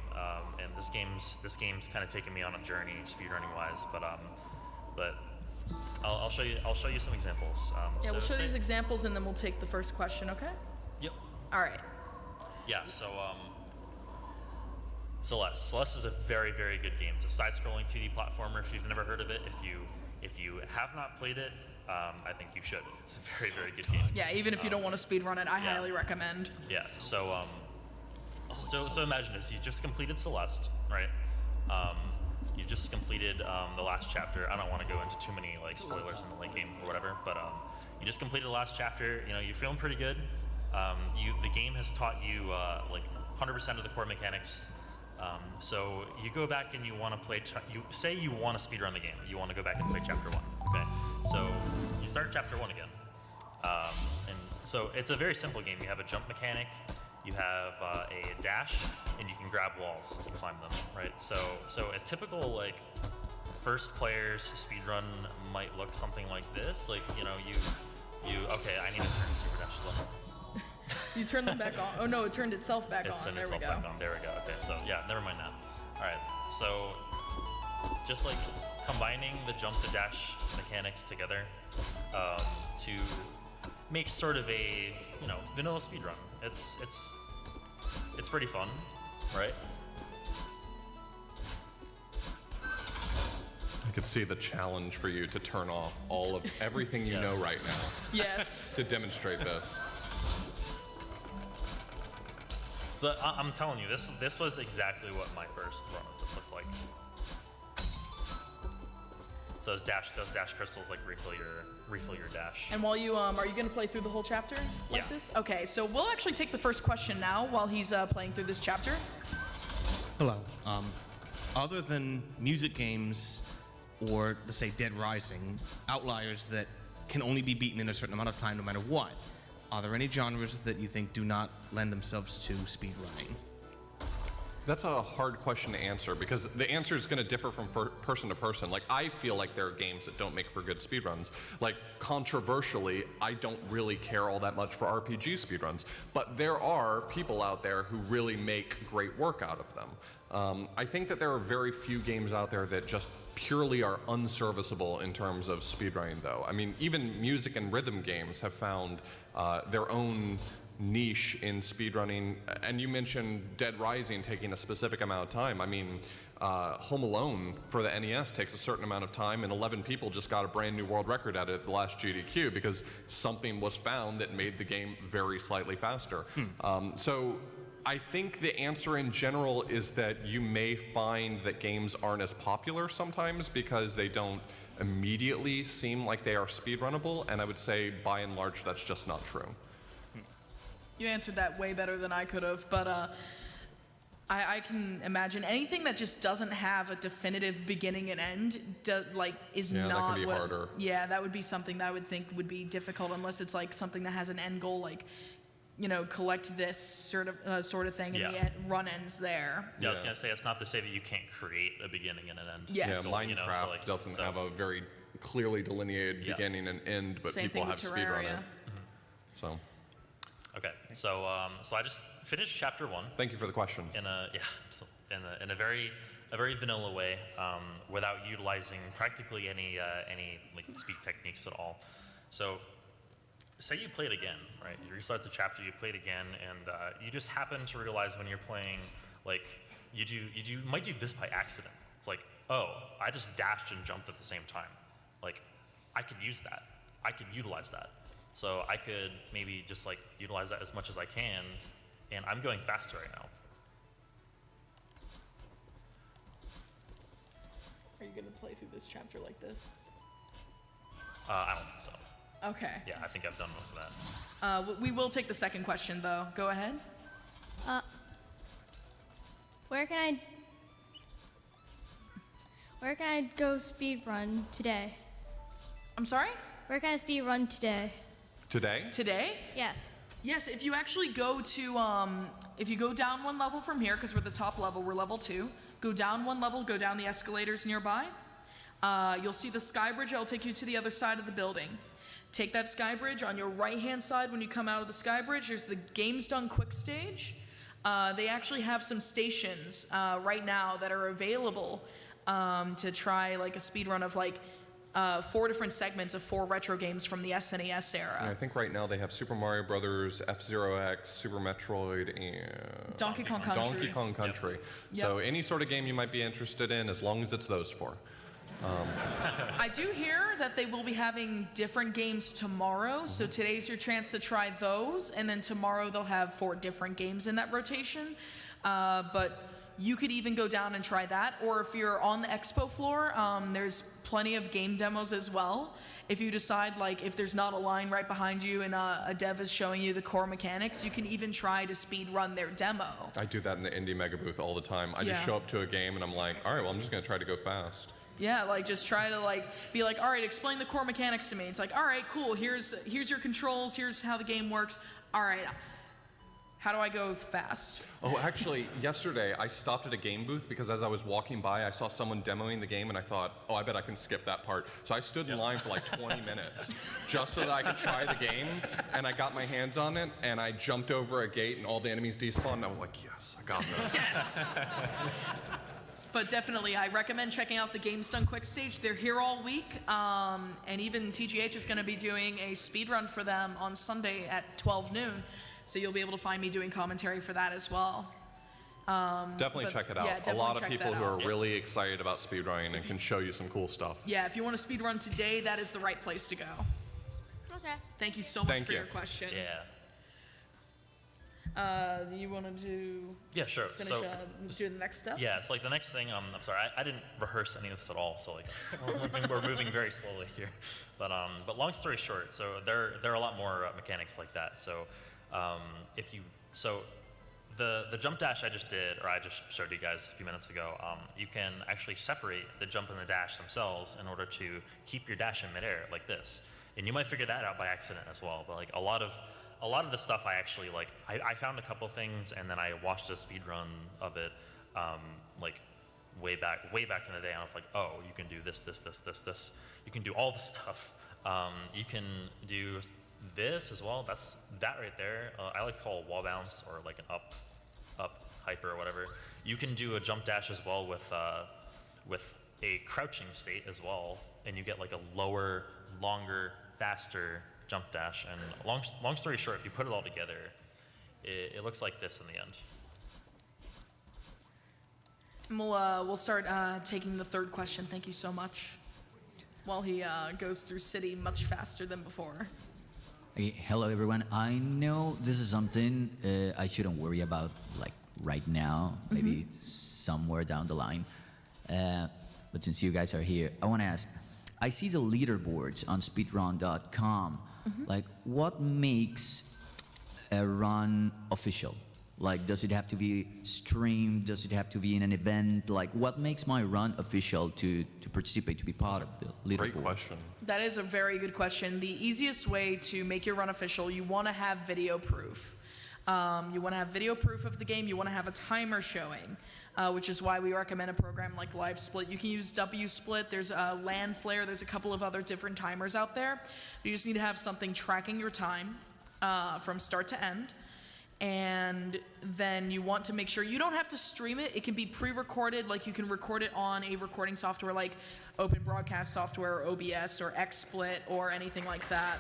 and this game's kind of taken me on a journey speedrunning wise, but I'll show you some examples. We'll show these examples, and then we'll take the first question. Okay? Yep. All right. Yeah. So Celeste is a very, very good game. It's a side-scrolling 2D platformer. If you've never heard of it, if you have not played it, I think you should. It's a very, very good game. Yeah, even if you don't want to speedrun it, I highly recommend. Yeah. So imagine this: you just completed Celeste, right? You just completed the last chapter. I don't want to go into too many spoilers in the late game or whatever, but you just completed the last chapter. You're feeling pretty good. The game has taught you like 100% of the core mechanics. So you go back and you want to play. You say you want to speedrun the game. You want to go back and play chapter 1. Okay. So you start chapter 1 again. And so it's a very simple game. You have a jump mechanic. You have a dash, and you can grab walls and climb them, right? So a typical like first player's speedrun might look something like this. Like, you know, okay, I need to turn super dashes on. You turned them back on. Oh no, it turned itself back on. Turned There we itself go. back on. There we go. Okay, so yeah, never mind that. All right, so just like combining the jump to dash mechanics together to make sort of a, you know, vanilla speedrun. It's pretty fun, right? I could see the challenge for you to turn off all of everything you know right now. Yes. To demonstrate this. So I'm telling you, this was exactly what my first run of this looked like. So those dash crystals like refill your dash. And while you are you going to play through the whole chapter like this? Okay, so we'll actually take the first question now while he's playing through this chapter. Hello. Other than music games or, let's say, Dead Rising, outliers that can only be beaten in a certain amount of time no matter what, are there any genres that you think do not lend themselves to speedrunning? That's a hard question to answer because the answer is going to differ from person to person. Like, I feel like there are games that don't make for good speedruns. Like, controversially, I don't really care all that much for RPG speedruns, but there are people out there who really make great work out of them. I think that there are very few games out there that just purely are unserviceable in terms of speedrunning, though. I mean, even music and rhythm games have found their own niche in speedrunning, and you mentioned Dead Rising taking a specific amount of time. I mean, Home Alone for the NES takes a certain amount of time, and 11 people just got a brand new world record at it at the last GDQ because something was found that made the game very slightly faster. So I think the answer in general is that you may find that games aren't as popular sometimes because they don't immediately seem like they are speedrunnable, and I would say by and large that's just not true. You answered that way better than I could have, but I can imagine anything that just doesn't have a definitive beginning and end, is not that can be harder. Yeah, that would be something that I would think would be difficult unless it's like something that has an end goal, like, you know, collect this sort of thing, and the run ends there. Yeah, I was gonna say, it's not to say that you can't create a beginning and an end. Yes. Yeah, Minecraft doesn't have a very clearly delineated beginning and end, but Same people thing have with speedrun it. Terraria. So. Okay, so I just finished chapter 1. Thank you for the question. In a very vanilla way, without utilizing practically any like speed techniques at all. So, say you play it again, right? You restart the chapter, you play it again, and you just happen to realize when you're playing, like you might do this by accident. It's like, oh, I just dashed and jumped at the same time. Like, I could use that. I could utilize that. So I could maybe just like utilize that as much as I can, and I'm going faster right now. Are you going to play through this chapter like this? I don't think so. Okay. Yeah, I think I've done most of that. We will take the second question, though. Go ahead. Where can I go speedrun today? I'm sorry? Where can I speedrun today? Today? Today? Yes. Yes, if you actually go to, if you go down one level from here, because we're the top level, we're level 2, go down one level, go down the escalators nearby, you'll see the sky bridge. It'll take you to the other side of the building. Take that sky bridge. On your right-hand side, when you come out of the sky bridge, there's the Games Done Quick stage. They actually have some stations right now that are available to try like a speed run of like 4 different segments of 4 retro games from the SNES era. And I think right now they have Super Mario Brothers, F-Zero X, Super Metroid, and Donkey Kong Country. Donkey Kong Country. Yep. So any sort of game you might be interested in, as long as it's those 4. I do hear that they will be having different games tomorrow, so today's your chance to try those, and then tomorrow they'll have 4 different games in that rotation. But you could even go down and try that. Or if you're on the expo floor, there's plenty of game demos as well. If you decide, like, if there's not a line right behind you and a dev is showing you the core mechanics, you can even try to speed run their demo. I do that in the indie mega booth all the time. I just show up to a game and I'm like, all right, well, I'm just gonna try to go fast. Yeah, like just try to like be like, all right, explain the core mechanics to me. It's like, all right, cool. Here's your controls. Here's how the game works. All right, how do I go fast? Oh, actually, yesterday I stopped at a game booth because as I was walking by, I saw someone demoing the game and I thought, oh, I bet I can skip that part. So I stood in line for like 20 minutes just so that I could try the game, and I got my hands on it, and I jumped over a gate and all the enemies despawned, and I was like, yes, I got this. Yes! But definitely, I recommend checking out the Games Done Quick stage. They're here all week, and even TGH is going to be doing a speed run for them on Sunday at 12 noon. So you'll be able to find me doing commentary for that as well. Definitely check it out. Yeah, a lot of people who are really excited about speedrunning and can show you some cool stuff. Yeah, if you want to speed run today, that is the right place to go. Okay. Thank you so much for your question. Yeah. You want to do? Yeah, sure. Finish So, do the next step. Yeah, so like the next thing, I'm sorry, I didn't rehearse any of this at all. So like we're moving very slowly here. But long story short, so there are a lot more mechanics like that. So the jump dash I just did, or I just showed you guys a few minutes ago, you can actually separate the jump and the dash themselves in order to keep your dash in midair like this. And you might figure that out by accident as well. But like a lot of the stuff I actually like, I found a couple things and then I watched a speed run of it, like way back in the day. And I was like, oh, you can do this. You can do all the stuff. You can do this as well. That's that right there. I like to call it wall bounce or like an up hyper or whatever. You can do a jump dash as well with a crouching state as well, and you get like a lower, longer, faster jump dash. And long story short, if you put it all together, it looks like this in the end. And we'll start taking the third question. Thank you so much. While he goes through city much faster than before. Hey, hello everyone. I know this is something I shouldn't worry about like right now, maybe somewhere down the line. But since you guys are here, I want to ask, I see the leaderboards on speedrun.com. Like, what makes a run official? Like, does it have to be streamed? Does it have to be in an event? Like, what makes my run official to participate, to be part of the leaderboard? Great question. That is a very good question. The easiest way to make your run official, you want to have video proof. You want to have video proof of the game. You want to have a timer showing, which is why we recommend a program like LiveSplit. You can use WSplit. There's LAN Flare. There's a couple of other different timers out there. You just need to have something tracking your time from start to end. And then you want to make sure you don't have to stream it. It can be pre-recorded, like you can record it on a recording software like Open Broadcast Software or OBS or XSplit or anything like that.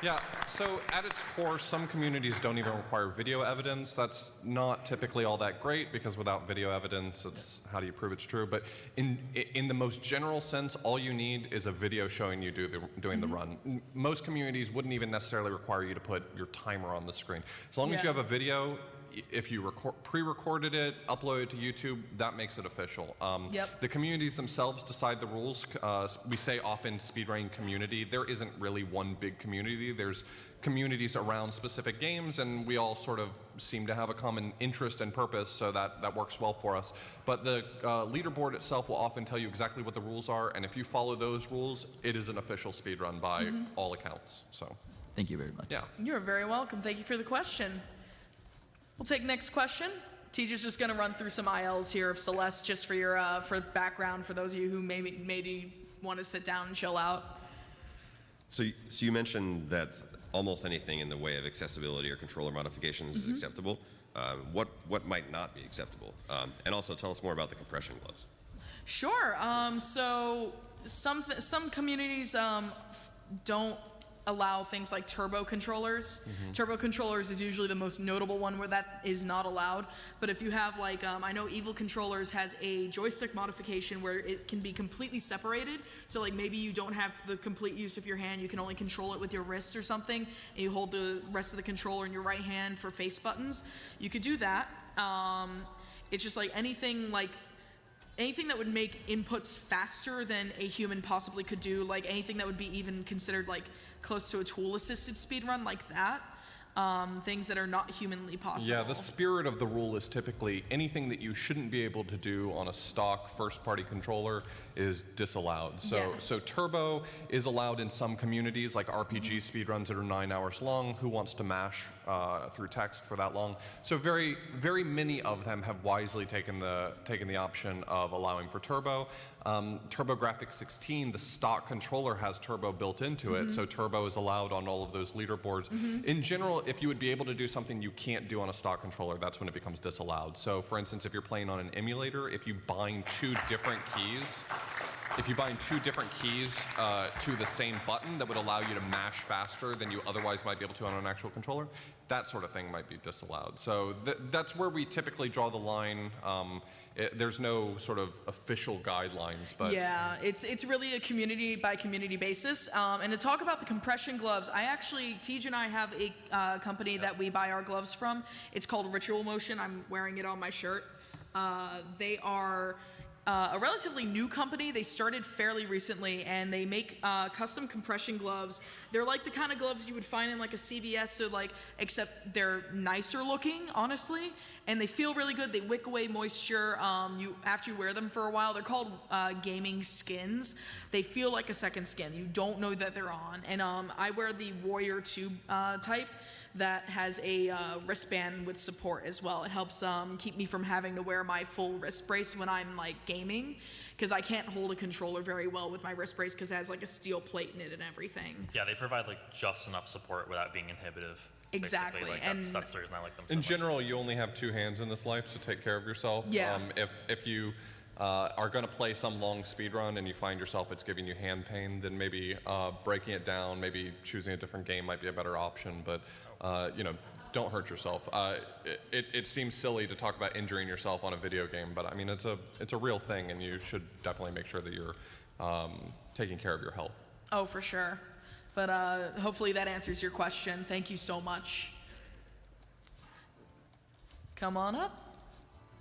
Yeah, so at its core, some communities don't even require video evidence. That's not typically all that great because without video evidence, it's how do you prove it's true? But in the most general sense, all you need is a video showing you doing the run. Most communities wouldn't even necessarily require you to put your timer on the screen. As long as you have a video, if you pre-recorded it, upload it to YouTube, that makes it official. The communities themselves decide the rules. We say often speedrunning community. There isn't really one big community. There's communities around specific games, and we all sort of seem to have a common interest and purpose, so that works well for us. But the leaderboard itself will often tell you exactly what the rules are, and if you follow those rules, it is an official speedrun by all accounts. So, thank you very much. Yeah. You're very welcome. Thank you for the question. We'll take next question. Teacher's just going to run through some ILs here of Celeste just for your for background for those of you who maybe want to sit down and chill out. So you mentioned that almost anything in the way of accessibility or controller modifications is acceptable. What might not be acceptable? And also tell us more about the compression gloves. Sure. So some communities don't allow things like turbo controllers. Turbo controllers is usually the most notable one where that is not allowed. But if you have like, I know Evil Controllers has a joystick modification where it can be completely separated. So like maybe you don't have the complete use of your hand, you can only control it with your wrist or something, and you hold the rest of the controller in your right hand for face buttons. You could do that. It's just like anything that would make inputs faster than a human possibly could do, like anything that would be even considered like close to a tool-assisted speedrun like that. Things that are not humanly possible. Yeah, the spirit of the rule is typically anything that you shouldn't be able to do on a stock first-party controller is disallowed. So turbo is allowed in some communities, like RPG speedruns that are 9 hours long. Who wants to mash through text for that long? So very, very many of them have wisely taken the option of allowing for turbo. TurboGrafx 16, the stock controller has turbo built into it, so turbo is allowed on all of those leaderboards. In general, if you would be able to do something you can't do on a stock controller, that's when it becomes disallowed. So for instance, if you're playing on an emulator, if you bind two different keys to the same button that would allow you to mash faster than you otherwise might be able to on an actual controller, that sort of thing might be disallowed. So that's where we typically draw the line. There's no sort of official guidelines, but yeah, it's really a community by community basis. And to talk about the compression gloves, Tej and I have a company that we buy our gloves from. It's called Ritual Motion. I'm wearing it on my shirt. They are a relatively new company. They started fairly recently, and they make custom compression gloves. They're like the kind of gloves you would find in like a CVS, so like, except they're nicer looking, honestly, and they feel really good. They wick away moisture after you wear them for a while. They're called gaming skins. They feel like a second skin. You don't know that they're on. And I wear the Warrior 2 type that has a wristband with support as well. It helps keep me from having to wear my full wrist brace when I'm like gaming, because I can't hold a controller very well with my wrist brace because it has like a steel plate in it and everything. Yeah, they provide like just enough support without being inhibitive. Exactly. Like, that's the reason I like them so in much. general, you only have two hands in this life, so take care of yourself. Yeah. If you are going to play some long speedrun and you find yourself it's giving you hand pain, then maybe breaking it down, maybe choosing a different game might be a better option. But don't hurt yourself. It seems silly to talk about injuring yourself on a video game, but I mean it's a real thing, and you should definitely make sure that you're taking care of your health. Oh, for sure. But hopefully that answers your question. Thank you so much. Come on up.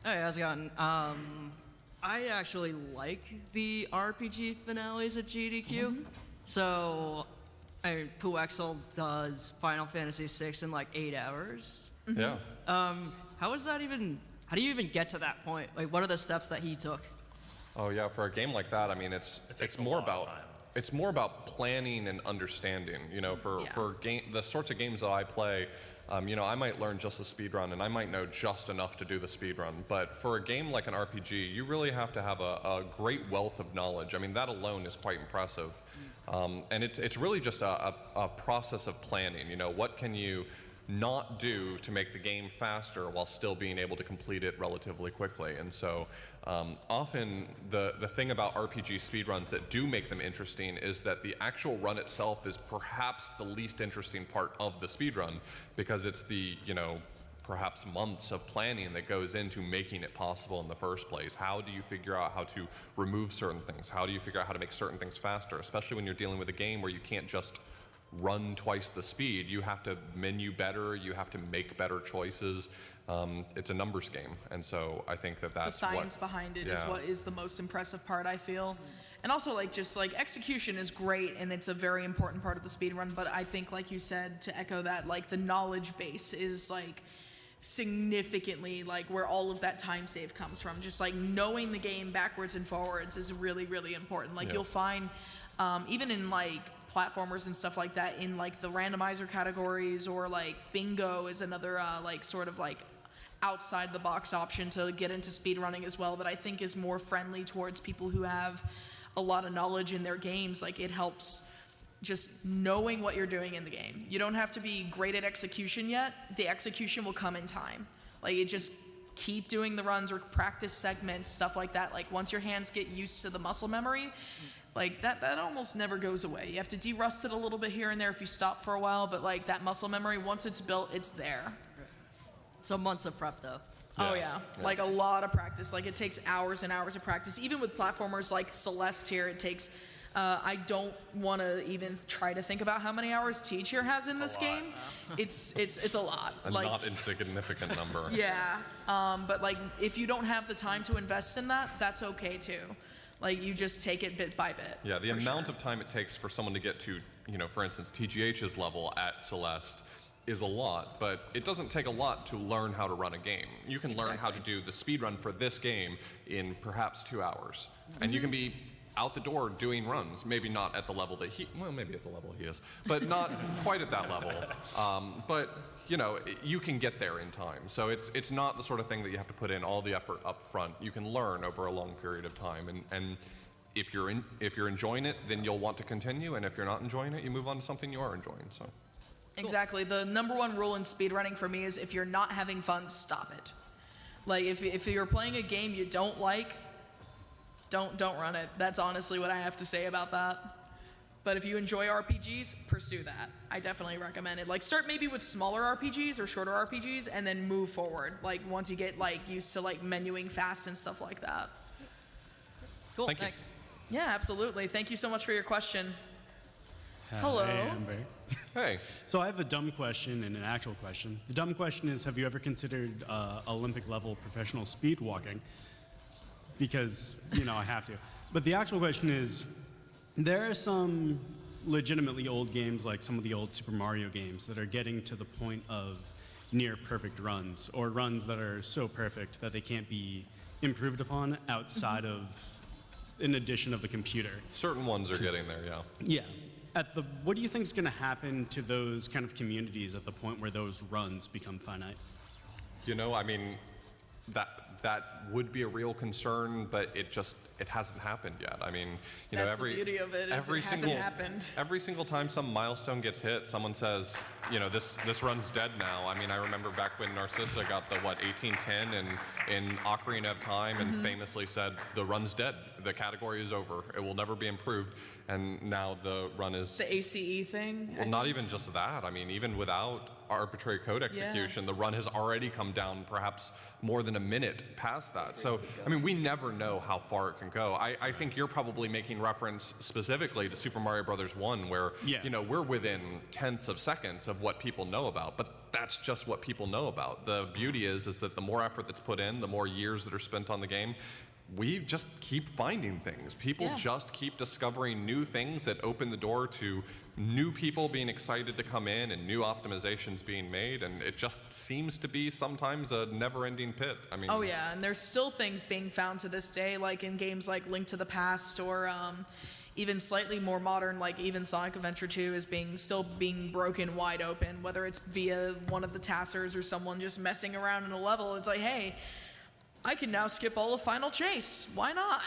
Hey, how's it going? I actually like the RPG finales at GDQ. So, Puexel does Final Fantasy VI in like 8 hours. Yeah. How do you even get to that point? Like, what are the steps that he took? Oh yeah, for a game like that, I mean, it's more about planning and understanding. For the sorts of games that I play, I might learn just the speedrun, and I might know just enough to do the speedrun. But for a game like an RPG, you really have to have a great wealth of knowledge. I mean, that alone is quite impressive. And it's really just a process of planning. What can you not do to make the game faster while still being able to complete it relatively quickly? And so often the thing about RPG speedruns that do make them interesting is that the actual run itself is perhaps the least interesting part of the speedrun, because it's the perhaps months of planning that goes into making it possible in the first place. How do you figure out how to remove certain things? How do you figure out how to make certain things faster, especially when you're dealing with a game where you can't just run twice the speed. You have to menu better, you have to make better choices. It's a numbers game, and so I think that's the science behind it is what is the most impressive part, I feel. And also, execution is great, and it's a very important part of the speedrun, but I think, like you said, to echo that, the knowledge base is, significantly, where all of that time save comes from. Just, knowing the game backwards and forwards is really, really important. You'll find, even in, platformers and stuff like that, in, the randomizer categories, or, bingo is another, outside the box option to get into speedrunning as well, that I think is more friendly towards people who have a lot of knowledge in their games. It helps just knowing what you're doing in the game. You don't have to be great at execution yet. The execution will come in time. It just keep doing the runs or practice segments, stuff like that. Once your hands get used to the muscle memory, that almost never goes away. You have to de-rust it a little bit here and there if you stop for a while, but that muscle memory, once it's built, it's there. So months of prep, though. Oh yeah, a lot of practice. It takes hours and hours of practice. Even with platformers like Celeste here, it takes I don't want to even try to think about how many hours Teacher has in this game. It's a lot. A not insignificant number. Yeah, but like if you don't have the time to invest in that, that's okay too. Like you just take it bit by bit. Yeah, the amount of time it takes for someone to get to, for instance, TGH's level at Celeste is a lot, but it doesn't take a lot to learn how to run a game. You can learn how to do the speed run for this game in perhaps 2 hours. And you can be out the door doing runs, maybe not at the level that maybe at the level he is, but not quite at that level. But you can get there in time. So it's not the sort of thing that you have to put in all the effort up front. You can learn over a long period of time, and if you're enjoying it, then you'll want to continue, and if you're not enjoying it, you move on to something you are enjoying. So. Exactly. The number one rule in speedrunning for me is if you're not having fun, stop it. Like if you're playing a game you don't like, don't run it. That's honestly what I have to say about that. But if you enjoy RPGs, pursue that. I definitely recommend it. Like start maybe with smaller RPGs or shorter RPGs and then move forward. Like once you get like used to like menuing fast and stuff like that. Cool, thanks. Yeah, absolutely. Thank you so much for your question. Hello. Hey, Amber. Hey. So I have a dumb question and an actual question. The dumb question is, have you ever considered Olympic level professional speed walking? Because, I have to. But the actual question is, there are some legitimately old games, like some of the old Super Mario games, that are getting to the point of near perfect runs, or runs that are so perfect that they can't be improved upon outside of an addition of a computer. Certain ones are getting there, yeah. Yeah. What do you think is going to happen to those kind of communities at the point where those runs become finite? That would be a real concern, but it hasn't happened yet. That's the beauty of it, is it hasn't happened. Every single time some milestone gets hit, someone says, this run's dead now. I remember back when Narcissa got the 1810 in Ocarina of Time and famously said, the run's dead. The category is over. It will never be improved. And now the run is... The ACE thing? Well, not even just that. Even without arbitrary code execution, the run has already come down perhaps more than a minute past that. So, we never know how far it can go. I think you're probably making reference specifically to Super Mario Bros. 1, where, we're within tenths of seconds of what people know about, but that's just what people know about. The beauty is that the more effort that's put in, the more years that are spent on the game, we just keep finding things. People just keep discovering new things that open the door to new people being excited to come in and new optimizations being made, and it just seems to be sometimes a never-ending pit. Oh yeah, and there's still things being found to this day, like in games like Link to the Past, or even slightly more modern, like even Sonic Adventure 2 is still being broken wide open, whether it's via one of the taskers or someone just messing around in a level. It's like, hey, I can now skip all of Final Chase. Why not?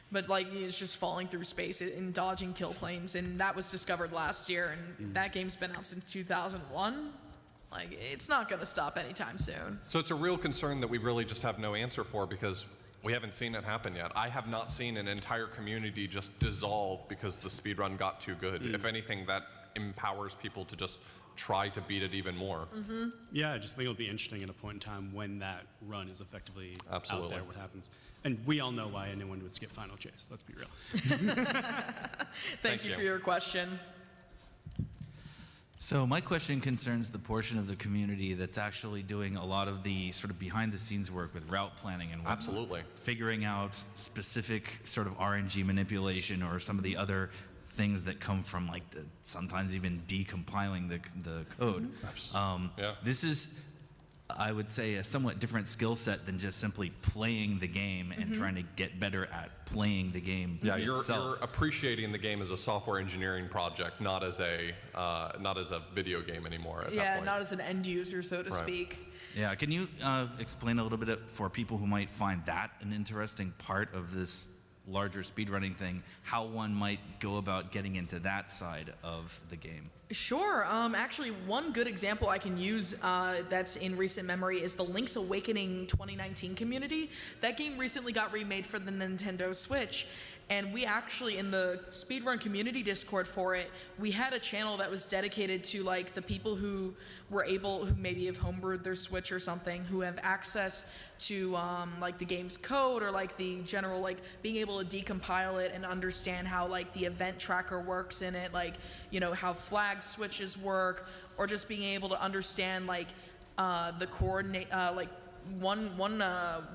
But it's just falling through space and dodging kill planes, and that was discovered last year, and that game's been out since 2001. It's not gonna stop anytime soon. So it's a real concern that we really just have no answer for, because we haven't seen it happen yet. I have not seen an entire community just dissolve because the speedrun got too good. If anything, that empowers people to just try to beat it even more. Yeah, I just think it'll be interesting at a point in time when that run is effectively out Absolutely. there, what happens. And we all know why anyone would skip Final Chase, let's be real. Thank you for your question. So my question concerns the portion of the community that's actually doing a lot of the sort of behind the scenes work with route planning and whatnot. Absolutely. Figuring out specific sort of RNG manipulation or some of the other things that come from sometimes even decompiling the code. This is, I would say, a somewhat different skill set than just simply playing the game and trying to get better at playing the game itself. You're appreciating the game as a software engineering project, not as a video game anymore at that point. Not as an end user, so to speak. Yeah, can you explain a little bit for people who might find that an interesting part of this larger speedrunning thing, how one might go about getting into that side of the game? Sure. Actually, one good example I can use that's in recent memory is the Link's Awakening 2019 community. That game recently got remade for the Nintendo Switch. And we actually, in the speedrun community Discord for it, we had a channel that was dedicated to like the people who were able, who maybe have homebrewed their Switch or something, who have access to like the game's code or like the general, like being able to decompile it and understand how like the event tracker works in it, like, you know, how flag switches work, or just being able to understand like the coordinate, like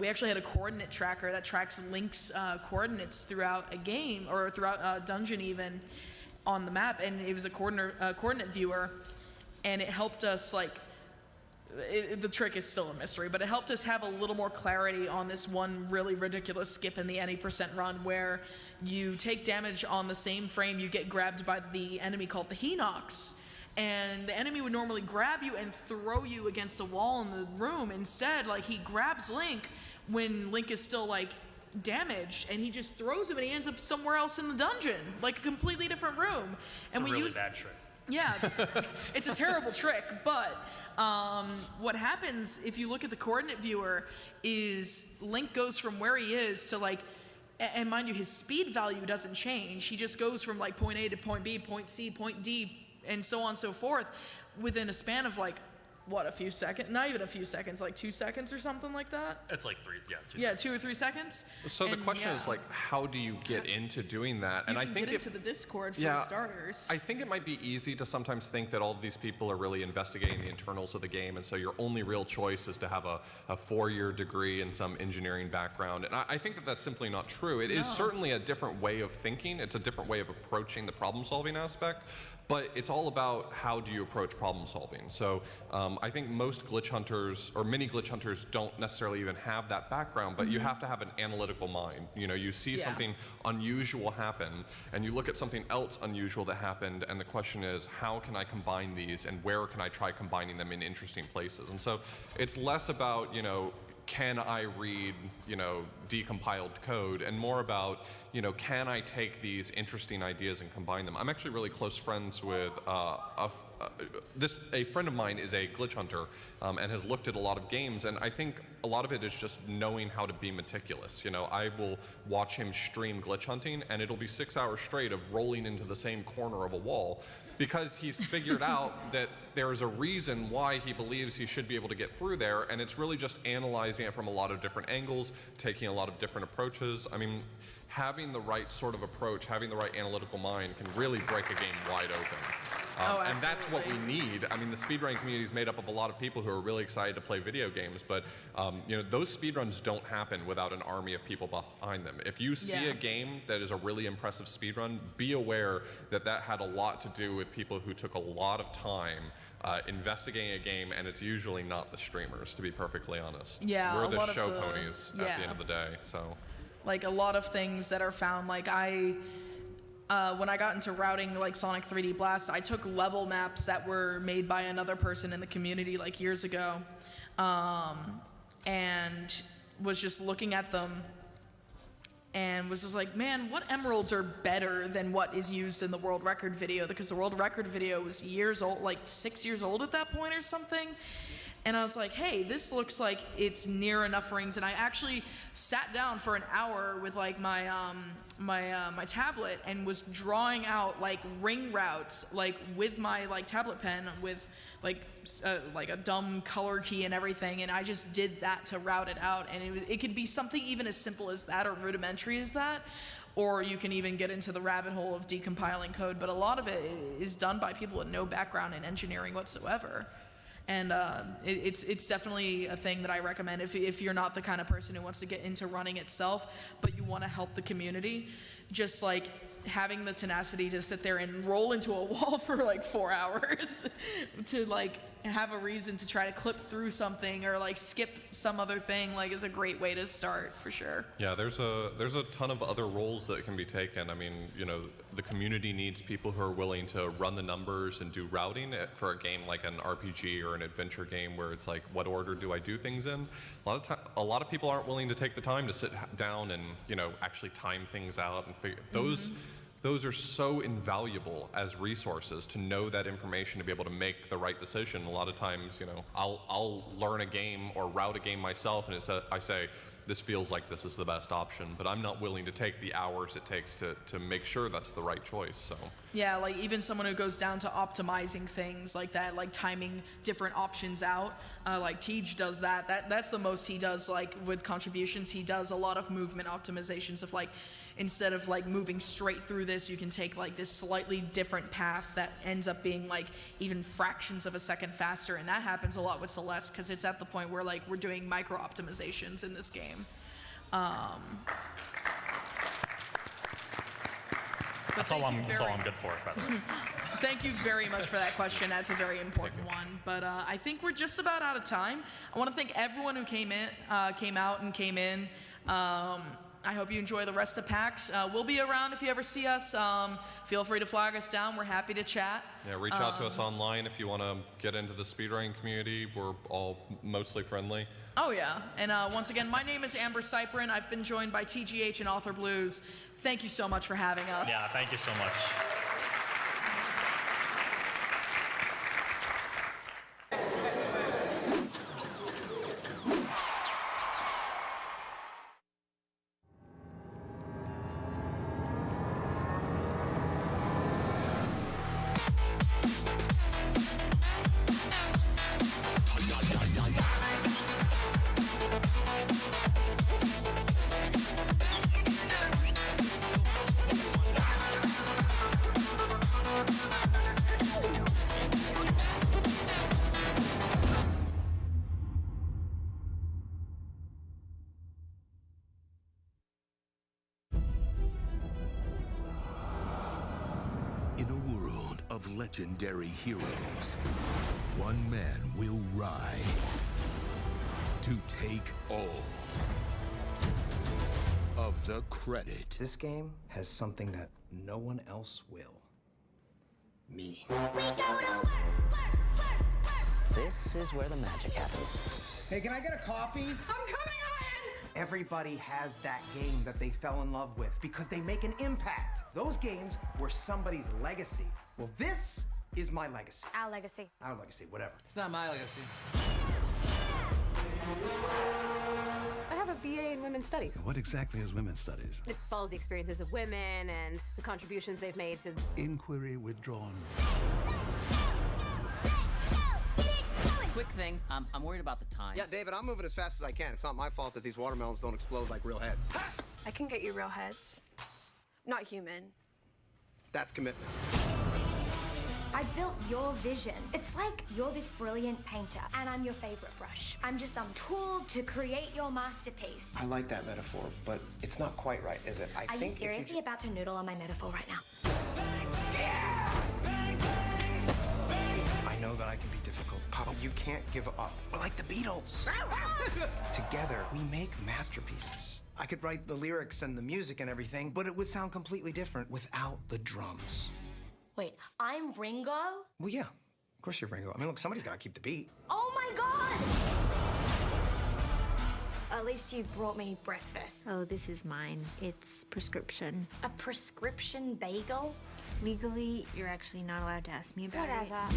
we actually had a coordinate tracker that tracks Link's coordinates throughout a game or throughout a dungeon even on the map, and it was a coordinate viewer, and it helped us like, the trick is still a mystery, but it helped us have a little more clarity on this one really ridiculous skip in the any percent run where you take damage on the same frame you get grabbed by the enemy called the Hinox. And the enemy would normally grab you and throw you against a wall in the room. Instead, like, he grabs Link when Link is still like damaged, and he just throws him and he ends up somewhere else in the dungeon, like a completely different room. It's a really bad trick. Yeah, it's a terrible trick, but what happens if you look at the coordinate viewer is Link goes from where he is to like, and mind you, his speed value doesn't change. He just goes from like point A to point B, point C, point D, and so on and so forth within a span of like, what, a few seconds? Not even a few seconds, like 2 seconds or something like that? It's like 3, yeah. 2 Yeah, 2 or 3 seconds. So the question is like, how do you get into doing that? And I think get into the Discord for starters. I think it might be easy to sometimes think that all of these people are really investigating the internals of the game, and so your only real choice is to have a 4-year degree in some engineering background. And I think that that's simply not true. It is certainly a different way of thinking. It's a different way of approaching the problem-solving aspect. But it's all about how do you approach problem solving. So I think most glitch hunters, or many glitch hunters, don't necessarily even have that background, but you have to have an analytical mind. You know, you see something unusual happen, and you look at something else unusual that happened, and the question is, how can I combine these, and where can I try combining them in interesting places? And so it's less about, you know, can I read, you know, decompiled code, and more about, you know, can I take these interesting ideas and combine them? I'm actually really close friends with a friend of mine is a glitch hunter and has looked at a lot of games, and I think a lot of it is just knowing how to be meticulous. You know, I will watch him stream glitch hunting, and it'll be 6 hours straight of rolling into the same corner of a wall, because he's figured out that there's a reason why he believes he should be able to get through there, and it's really just analyzing it from a lot of different angles, taking a lot of different approaches. I mean, having the right sort of approach, having the right analytical mind can really break a game wide open. And that's what we need. I mean, the speedrunning community is made up of a lot of people who are really excited to play video games, but you know, those speedruns don't happen without an army of people behind them. If you see a game that is a really impressive speedrun, be aware that that had a lot to do with people who took a lot of time investigating a game, and it's usually not the streamers, to be perfectly honest. Yeah, we're the show ponies at the end of the day. So, like, a lot of things that are found, like when I got into routing like Sonic 3D Blast, I took level maps that were made by another person in the community like years ago, and was just looking at them and was just like, man, what emeralds are better than what is used in the world record video? Because the world record video was years old, like 6 years old at that point or something. And I was like, hey, this looks like it's near enough rings. And I actually sat down for an hour with like my my tablet and was drawing out like ring routes, like with my like tablet pen with like a dumb color key and everything. And I just did that to route it out. And it could be something even as simple as that or rudimentary as that. Or you can even get into the rabbit hole of decompiling code. But a lot of it is done by people with no background in engineering whatsoever. And it's definitely a thing that I recommend if you're not the kind of person who wants to get into running itself, but you want to help the community. Just like having the tenacity to sit there and roll into a wall for like 4 hours to like have a reason to try to clip through something or like skip some other thing, like, is a great way to start for sure. Yeah, there's a ton of other roles that can be taken. I mean, you know, the community needs people who are willing to run the numbers and do routing for a game like an RPG or an adventure game where it's like, what order do I do things in? A lot of people aren't willing to take the time to sit down and, you know, actually time things out and figure those are so invaluable as resources to know that information, to be able to make the right decision. A lot of times, you know, I'll learn a game or route a game myself, and I say, this feels like this is the best option, but I'm not willing to take the hours it takes to make sure that's the right choice. So Yeah, like even someone who goes down to optimizing things like that, like timing different options out, like Tej does that. That's the most he does, like with contributions. He does a lot of movement optimizations of like, instead of like moving straight through this, you can take like this slightly different path that ends up being like even fractions of a second faster. And that happens a lot with Celeste because it's at the point where like we're doing micro optimizations in this game. That's all I'm good for, by the way. Thank you very much for that question. That's a very important one. But I think we're just about out of time. I want to thank everyone who came out and came in. I hope you enjoy the rest of PAX. We'll be around if you ever see us. Feel free to flag us down. We're happy to chat. yeah, reach out to us online if you want to get into the speedrunning community. We're all mostly friendly. Oh yeah, and once again, my name is Amber Cyprin. I've been joined by TGH and Author Blues. Thank you so much for having us. Yeah, thank you so much. In a world of legendary heroes, one man will rise to take all of the credit. This game has something that no one else will. Me. This is where the magic happens. Hey, can I get a coffee? I'm coming, Ian! Everybody has that game that they fell in love with because they make an impact. Those games were somebody's legacy. Well, this is my legacy. Our legacy. Our legacy, whatever. It's not my legacy. I have a BA in Women's Studies. What exactly is women's studies? It follows the experiences of women and the contributions they've made to... Inquiry withdrawn. Quick thing, I'm worried about the time. Yeah, David, I'm moving as fast as I can. It's not my fault that these watermelons don't explode like real heads. I can get you real heads. Not human. That's commitment. I built your vision. It's like you're this brilliant painter, and I'm your favorite brush. I'm just some tool to create your masterpiece. I like that metaphor, but it's not quite right, is it? Are you seriously about to noodle on my metaphor right now? I know that I can be difficult, Papa. You can't give up. We're like the Beatles. Together, we make masterpieces. I could write the lyrics and the music and everything, but it would sound completely different without the drums. Wait, I'm Ringo? Well, yeah. Of course you're Ringo. I mean, look, somebody's got to keep the beat. Oh my God! At least you brought me breakfast. Oh, this is mine. It's prescription. A prescription bagel? Legally, you're actually not allowed to ask me about Whatever. it.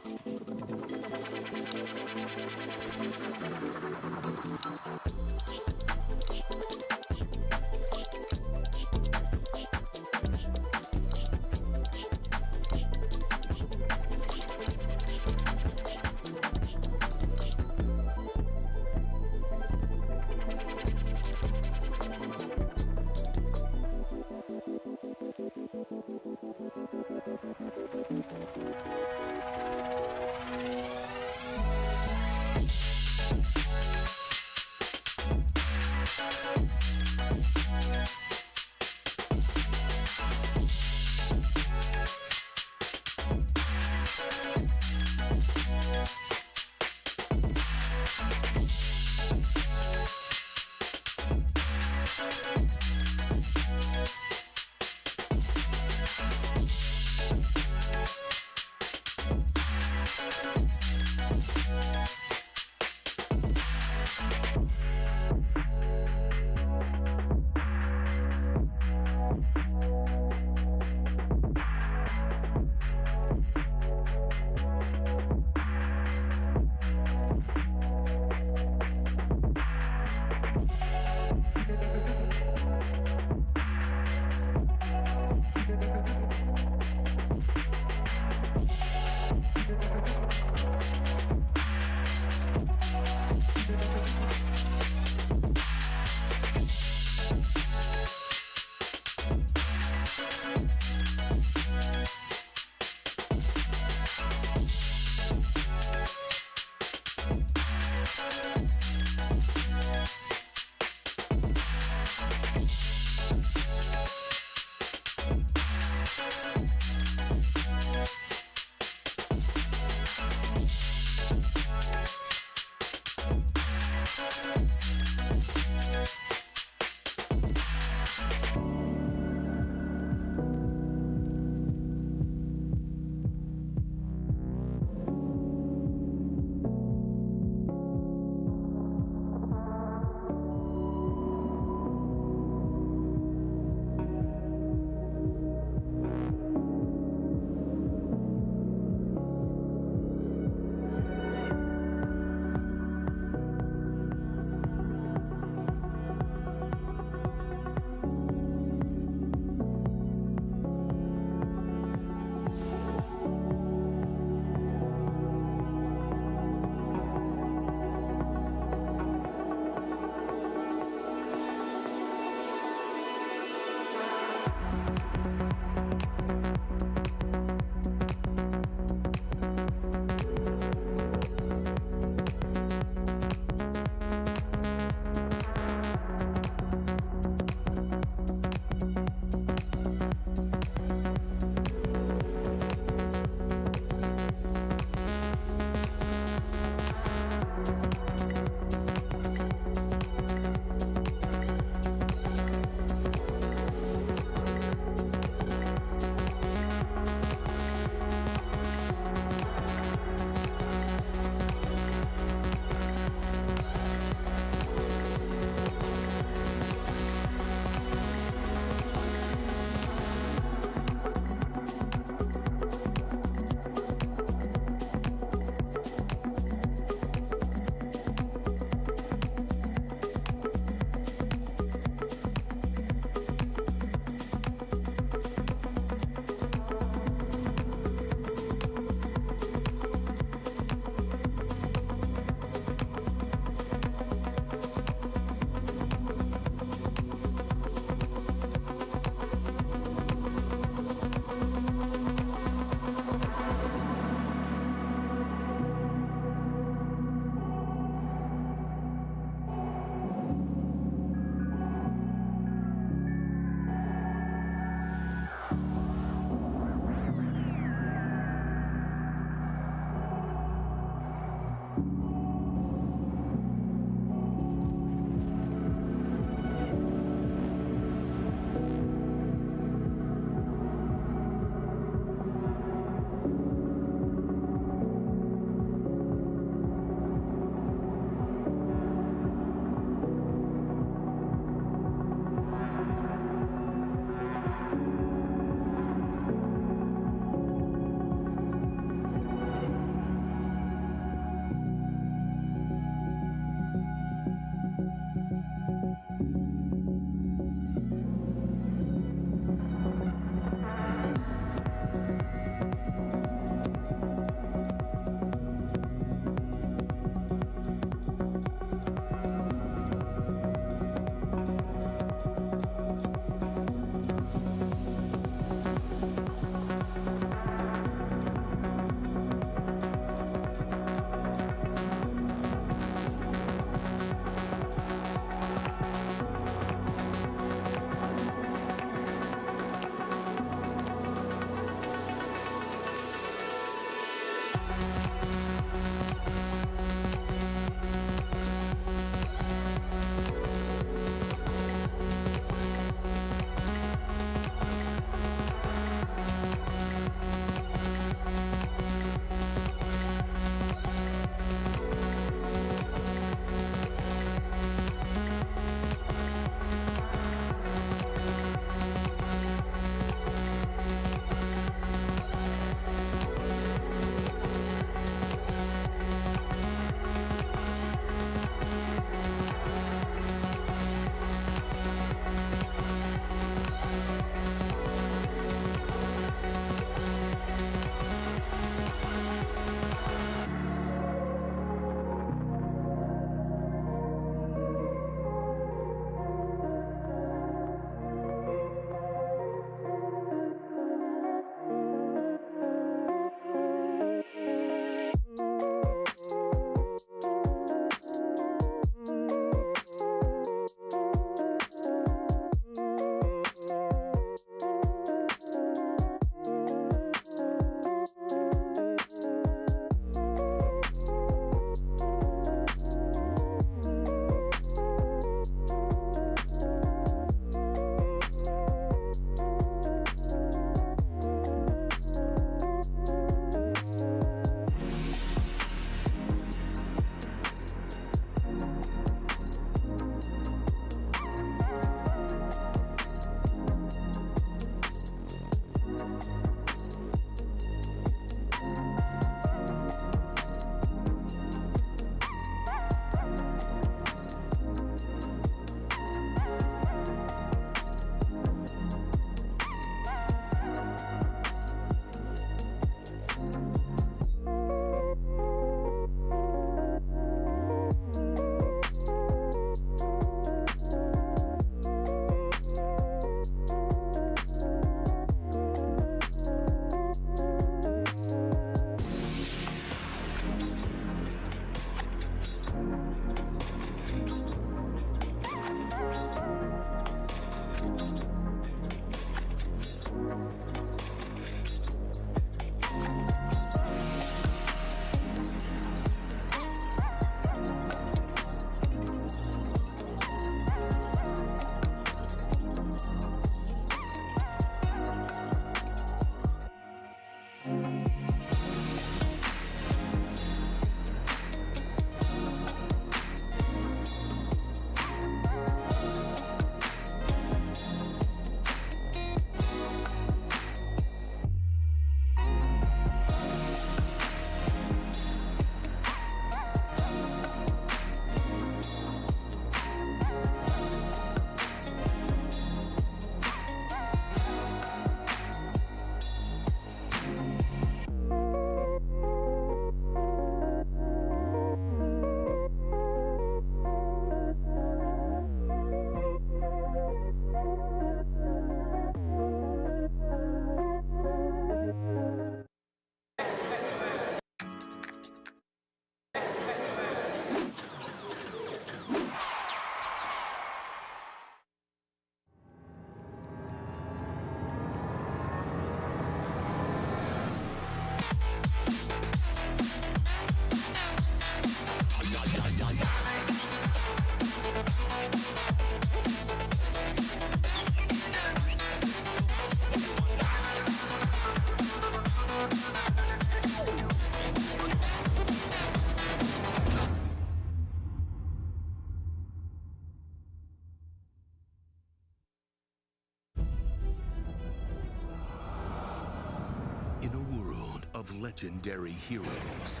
In a world of legendary heroes,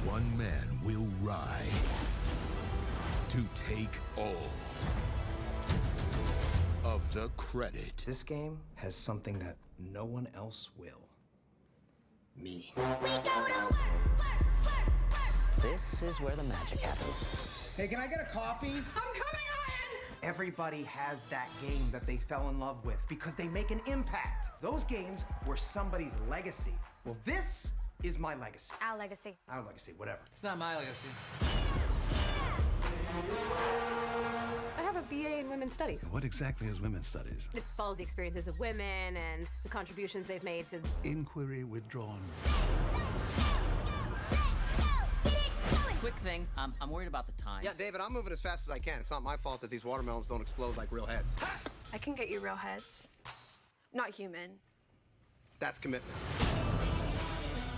one man will rise to take all of the credit. This game has something that no one else will. Me. This is where the magic happens. Hey, can I get a coffee? I'm coming on! Everybody has that game that they fell in love with because they make an impact. Those games were somebody's legacy. Well, this is my legacy. Our legacy. Our legacy, whatever. It's not my legacy. I have a BA in Women's Studies. What exactly is women's studies? It follows the experiences of women and the contributions they've made to... Inquiry withdrawn. Quick thing, I'm worried about the time. Yeah, David, I'm moving as fast as I can. It's not my fault that these watermelons don't explode like real heads. I can get you real heads. Not human. That's commitment.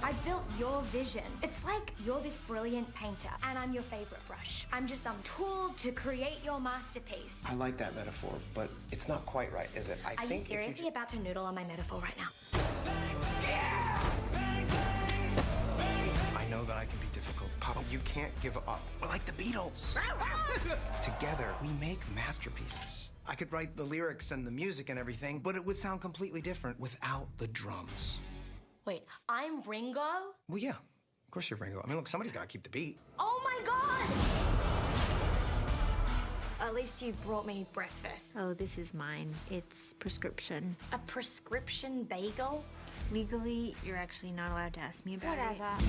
I built your vision. It's like you're this brilliant painter, and I'm your favorite brush. I'm just some tool to create your masterpiece. I like that metaphor, but it's not quite right, is it? Are you seriously about to noodle on my metaphor right now? I know that I can be difficult. Papa, you can't give up. We're like the Beatles. Together, we make masterpieces. I could write the lyrics and the music and everything, but it would sound completely different without the drums. Wait, I'm Ringo? Well, yeah. Of course you're Ringo. I mean, look, somebody's got to keep the beat. Oh my God! At least you brought me breakfast. Oh, this is mine. It's prescription. A prescription bagel? Legally, you're actually not allowed to ask me about it. Whatever.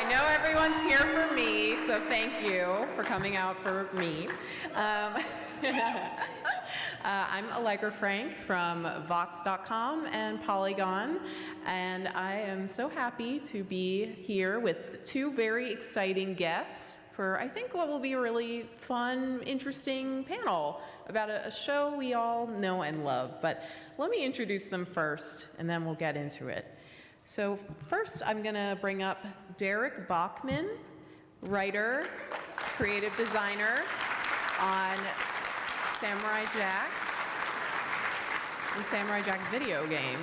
I know everyone's here for me, so thank you for coming out for me. I'm Allegra Frank from Vox.com and Polygon, and I am so happy to be here with two very exciting guests for, I think, what will be a really fun, interesting panel about a show we all know and love. But let me introduce them first, and then we'll get into it. So first, I'm going to bring up Derek Bachman, writer, creative designer on Samurai Jack, the Samurai Jack video game.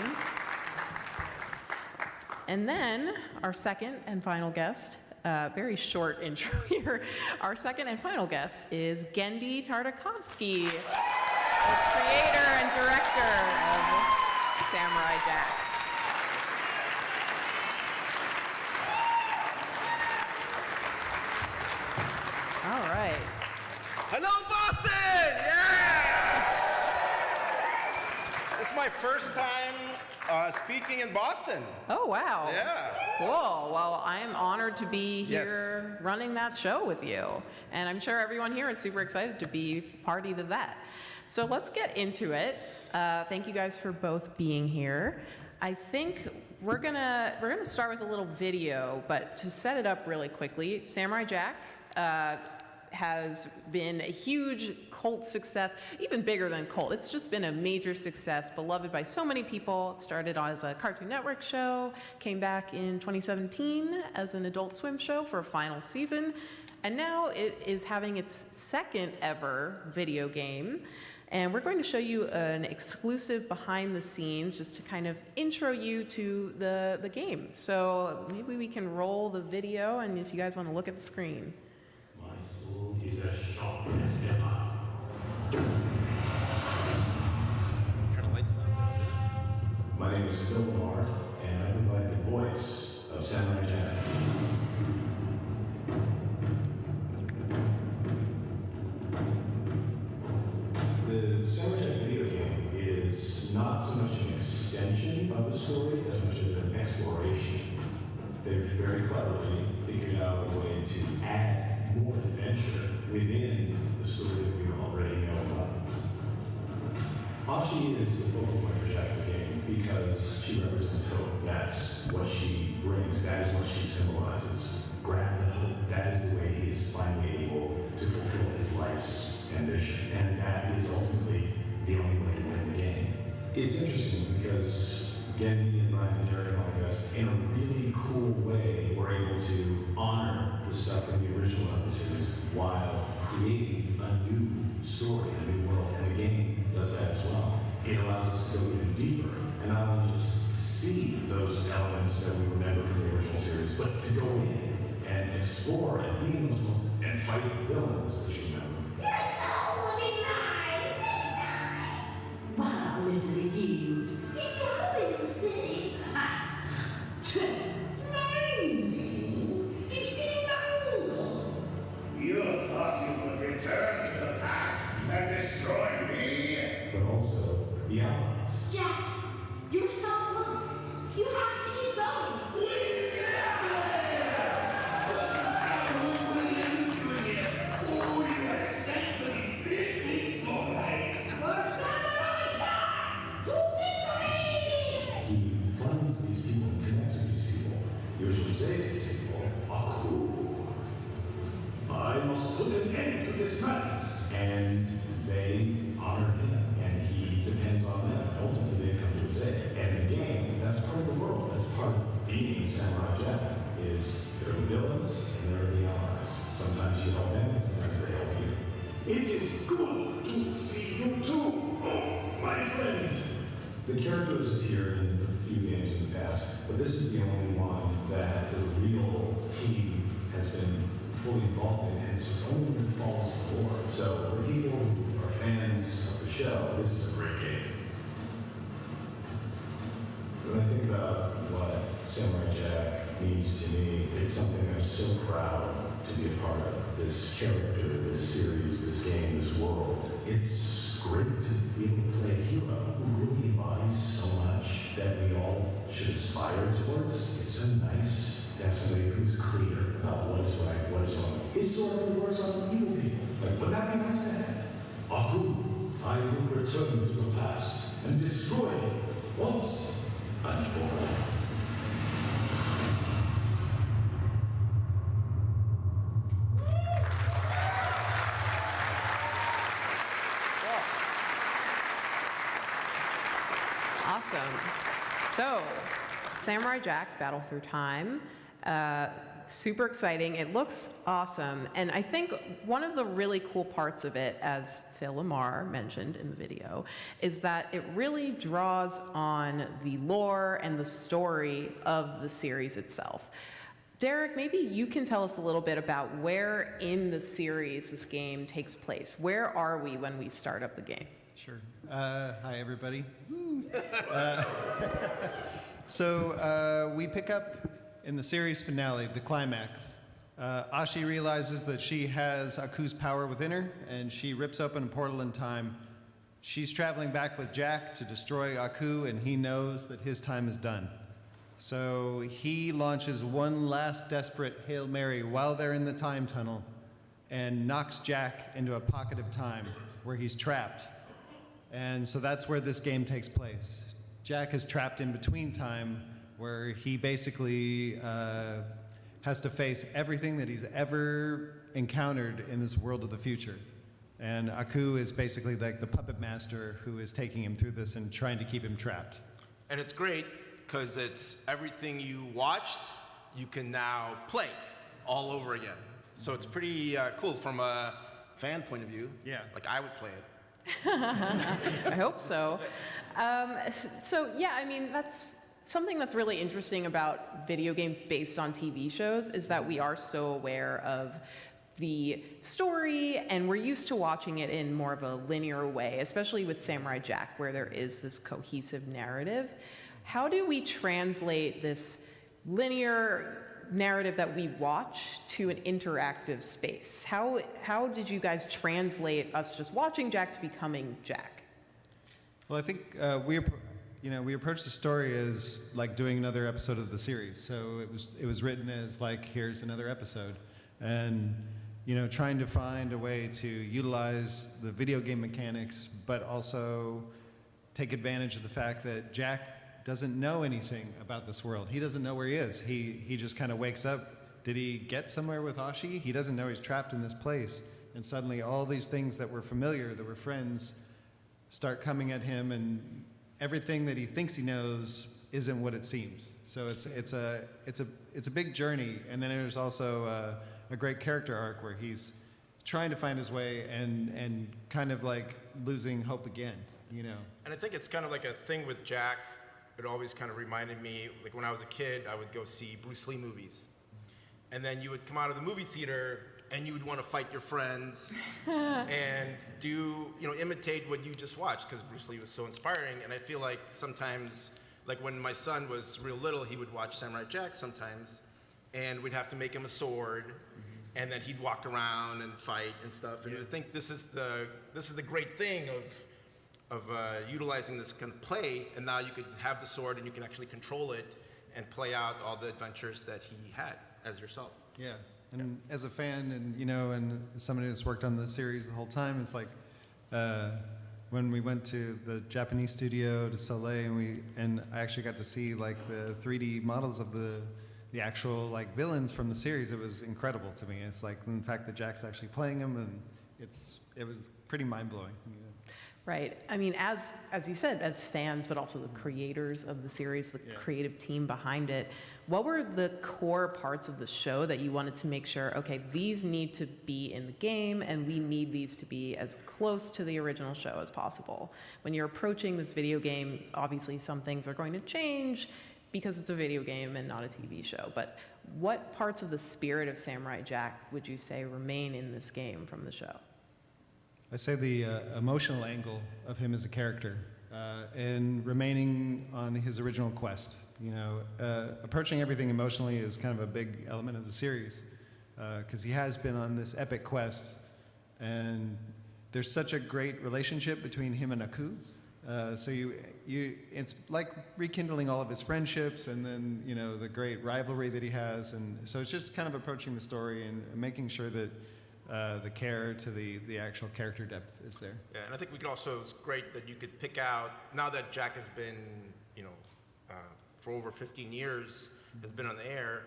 And then our second and final guest, very short intro here. Our second and final guest is Gendy Tartakovsky, the creator and director of Samurai Jack. All right. Hello, Boston! Yeah! This is my first time speaking in Boston. Oh, wow. Yeah. Cool. Well, I am honored to be here running that show with you. And I'm sure everyone here is super excited to be party to that. So let's get into it. Thank you guys for both being here. I think we're gonna start with a little video, but to set it up really quickly, Samurai Jack has been a huge cult success, even bigger than cult. It's just been a major success, beloved by so many people. It started as a Cartoon Network show, came back in 2017 as an Adult Swim show for a final season, and now it is having its second ever video game. And we're going to show you an exclusive behind the scenes just to kind of intro you to the game. So maybe we can roll the video, and if you guys want to look at the screen. Is as sharp as ever. Turn the lights down. My name is Phil Lamar, and I provide the voice of Samurai Jack. The Samurai Jack video game is not so much an extension of the story as much as an exploration. They've very cleverly figured out a way to add more adventure within the story that we already know about. Ashi is the focal point for Jack in the game because she represents hope. That's what she brings. That is what she symbolizes. Grab the hope. That is the way he is finally able to fulfill his life's ambition. And that is ultimately the only way to win the game. It's interesting because Gendy and Ryan and Derek and all the guys, in a really cool way, were able to honor the stuff from the original episodes while creating a new story, a new world, and the game does that as well. It allows us to go even deeper and not only just see those elements that we remember from the original series, but to go in and explore and be in those worlds and fight the villains that you remember. You're so looking nice and nice. While I listen to you, he's got a little city. He's getting old. You thought you would return to the past and destroy me? But also the allies. Jack, you're so close. You have to keep going. He funds these people and connects with these people. Usually saves these people. I must put an end to this madness. And they honor him, and he depends on them. Ultimately, they come to his aid. And in the game, that's part of the world. That's part of being Samurai Jack. Is there are the villains and there are the allies. Sometimes you help them, and sometimes they help you. It is good to see you too, my friend. The characters appear in a few games in the past, but this is the only one that the real team has been fully involved in, and it's only when it falls to war. So for people who are fans of the show, this is a great game. When I think about what Samurai Jack means to me, it's something I'm so proud to be a part of. This character, this series, this game, this world. It's great to be able to play a hero who really embodies so much that we all should aspire towards. It's so nice to have somebody who's clear about what is right, what is wrong. It sort of works on evil people, but that be nice to have. Aku, I will return to the past and destroy it once and for all. Awesome. So, Samurai Jack, Battle Through Time. Super exciting. It looks awesome. And I think one of the really cool parts of it, as Phil Lamar mentioned in the video, is that it really draws on the lore and the story of the series itself. Derek, maybe you can tell us a little bit about where in the series this game takes place. Where are we when we start up the game? Sure. Hi, everybody. So we pick up in the series finale, the climax. Ashi realizes that she has Aku's power within her, and she rips open a portal in time. She's traveling back with Jack to destroy Aku, and he knows that his time is done. So he launches one last desperate Hail Mary while they're in the time tunnel and knocks Jack into a pocket of time where he's trapped. And so that's where this game takes place. Jack is trapped in between time, where he basically has to face everything that he's ever encountered in this world of the future. And Aku is basically like the puppet master who is taking him through this and trying to keep him trapped. And it's great because it's everything you watched, you can now play all over again. So it's pretty cool from a fan point of view. Yeah. Like I would play it. I hope so. So yeah, I mean, that's something that's really interesting about video games based on TV shows is that we are so aware of the story and we're used to watching it in more of a linear way, especially with Samurai Jack, where there is this cohesive narrative. How do we translate this linear narrative that we watch to an interactive space? How did you guys translate us just watching Jack to becoming Jack? Well, I think we approached the story as like doing another episode of the series. So it was written as like, here's another episode, and trying to find a way to utilize the video game mechanics, but also take advantage of the fact that Jack doesn't know anything about this world. He doesn't know where he is. He just kind of wakes up. Did he get somewhere with Ashi? He doesn't know he's trapped in this place. And suddenly all these things that were familiar, that were friends, start coming at him, and everything that he thinks he knows isn't what it seems. So it's a big journey. And then there's also a great character arc where he's trying to find his way and kind of like losing hope again, And I think it's kind of like a thing with Jack. It always kind of reminded me, like when I was a kid, I would go see Bruce Lee movies. And then you would come out of the movie theater and you would want to fight your friends and imitate what you just watched because Bruce Lee was so inspiring. And I feel like sometimes, like when my son was real little, he would watch Samurai Jack sometimes, and we'd have to make him a sword, and then he'd walk around and fight and stuff. And I think this is the great thing of utilizing this kind of play, and now you could have the sword and you can actually control it and play out all the adventures that he had as yourself. Yeah, and as a fan and somebody who's worked on the series the whole time, it's like when we went to the Japanese studio to Soleil and I actually got to see like the 3D models of the actual like villains from the series. It was incredible to me. It's like the fact that Jack's actually playing them, and it was pretty mind-blowing. Right. I mean, as you said, as fans, but also the creators of the series, the creative team behind it, what were the core parts of the show that you wanted to make sure, okay, these need to be in the game, and we need these to be as close to the original show as possible? When you're approaching this video game, obviously some things are going to change because it's a video game and not a TV show, but what parts of the spirit of Samurai Jack would you say remain in this game from the show? I say the emotional angle of him as a character and remaining on his original quest. Approaching everything emotionally is kind of a big element of the series because he has been on this epic quest, and there's such a great relationship between him and Aku So it's like rekindling all of his friendships, and then the great rivalry that he has, and so it's just kind of approaching the story and making sure that the care to the actual character depth is there. Yeah, and I think we could also, it's great that you could pick out, now that Jack has been, for over 15 years, has been on the air,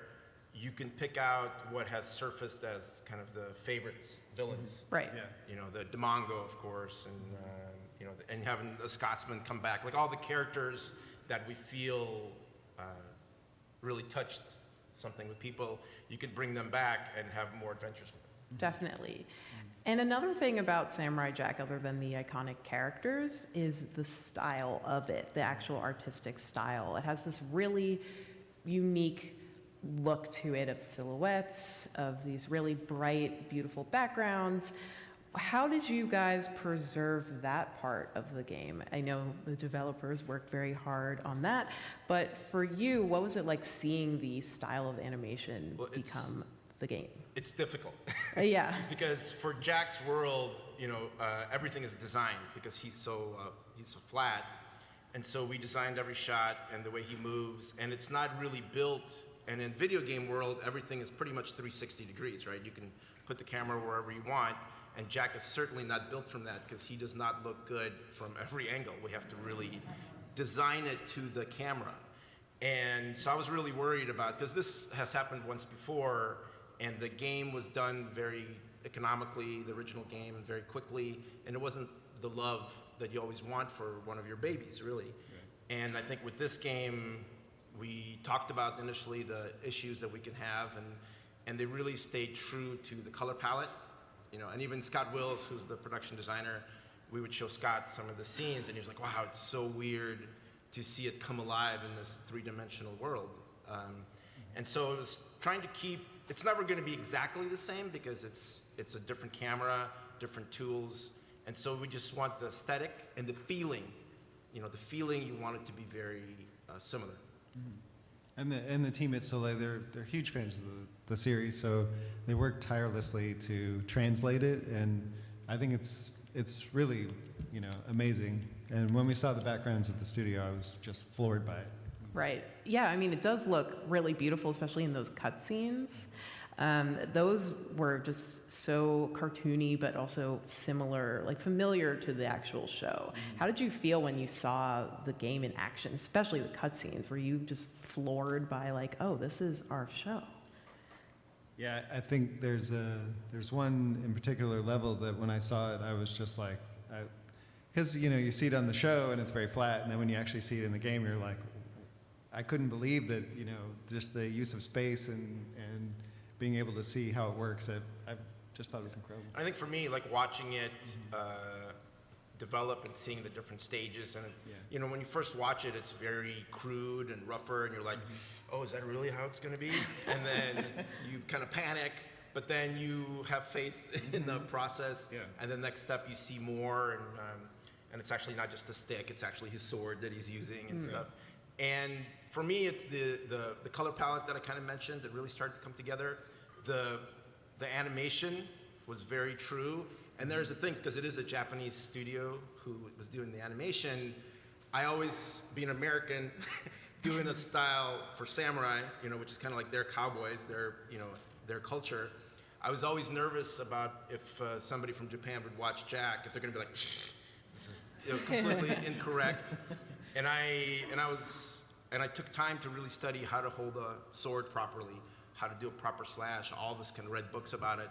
you can pick out what has surfaced as kind of the favorites, villains. Right. Yeah. The Demongo, of course, and and having the Scotsman come back, like all the characters that we feel really touched something with people, you can bring them back and have more adventures with them. Definitely. And another thing about Samurai Jack, other than the iconic characters, is the style of it, the actual artistic style. It has this really unique look to it of silhouettes, of these really bright, beautiful backgrounds. How did you guys preserve that part of the game? I know the developers worked very hard on that, but for you, what was it like seeing the style of animation become the game? It's difficult. Yeah. Because for Jack's world, everything is designed because he's so flat, and so we designed every shot and the way he moves, and it's not really built. And in video game world, everything is pretty much 360 degrees, right? You can put the camera wherever you want. And Jack is certainly not built from that because he does not look good from every angle. We have to really design it to the camera. And so I was really worried about, because this has happened once before, and the game was done very economically, the original game, very quickly, and it wasn't the love that you always want for one of your babies, really. Right. And I think with this game, we talked about initially the issues that we can have, and they really stayed true to the color palette. And even Scott Wills, who's the production designer, we would show Scott some of the scenes, and he was like, wow, it's so weird to see it come alive in this three-dimensional world. And so it was trying to keep, it's never going to be exactly the same because it's a different camera, different tools, and so we just want the aesthetic and the feeling. The feeling, you want it to be very similar. And the team at Soleil, they're huge fans of the series, so they work tirelessly to translate it, and I think it's really amazing. And when we saw the backgrounds at the studio, I was just floored by it. Right. Yeah, I mean, it does look really beautiful, especially in those cutscenes. Those were just so cartoony, but also similar, like familiar to the actual show. How did you feel when you saw the game in action, especially the cutscenes? Were you just floored by like, oh, this is our show? Yeah, I think there's one in particular level that when I saw it, I was just like, because you see it on the show and it's very flat, and then when you actually see it in the game, you're like, I couldn't believe that just the use of space and being able to see how it works. I just thought it was incredible. I think for me, like watching it develop and seeing the different stages, and when you first watch it, it's very crude and rougher, and you're like, oh, is that really how it's going to be? And then you kind of panic, but then you have faith in the process, and the next step you see more, and it's actually not just the stick, it's actually his sword that he's using and stuff. And for me, it's the color palette that I kind of mentioned that really started to come together. The animation was very true. And there's the thing, because it is a Japanese studio who was doing the animation, I always, being American, doing a style for samurai, which is kind of like their cowboys, their culture, I was always nervous about if somebody from Japan would watch Jack, if they're going to be like, this is completely incorrect. And I took time to really study how to hold a sword properly, how to do a proper slash, all this kind of read books about it.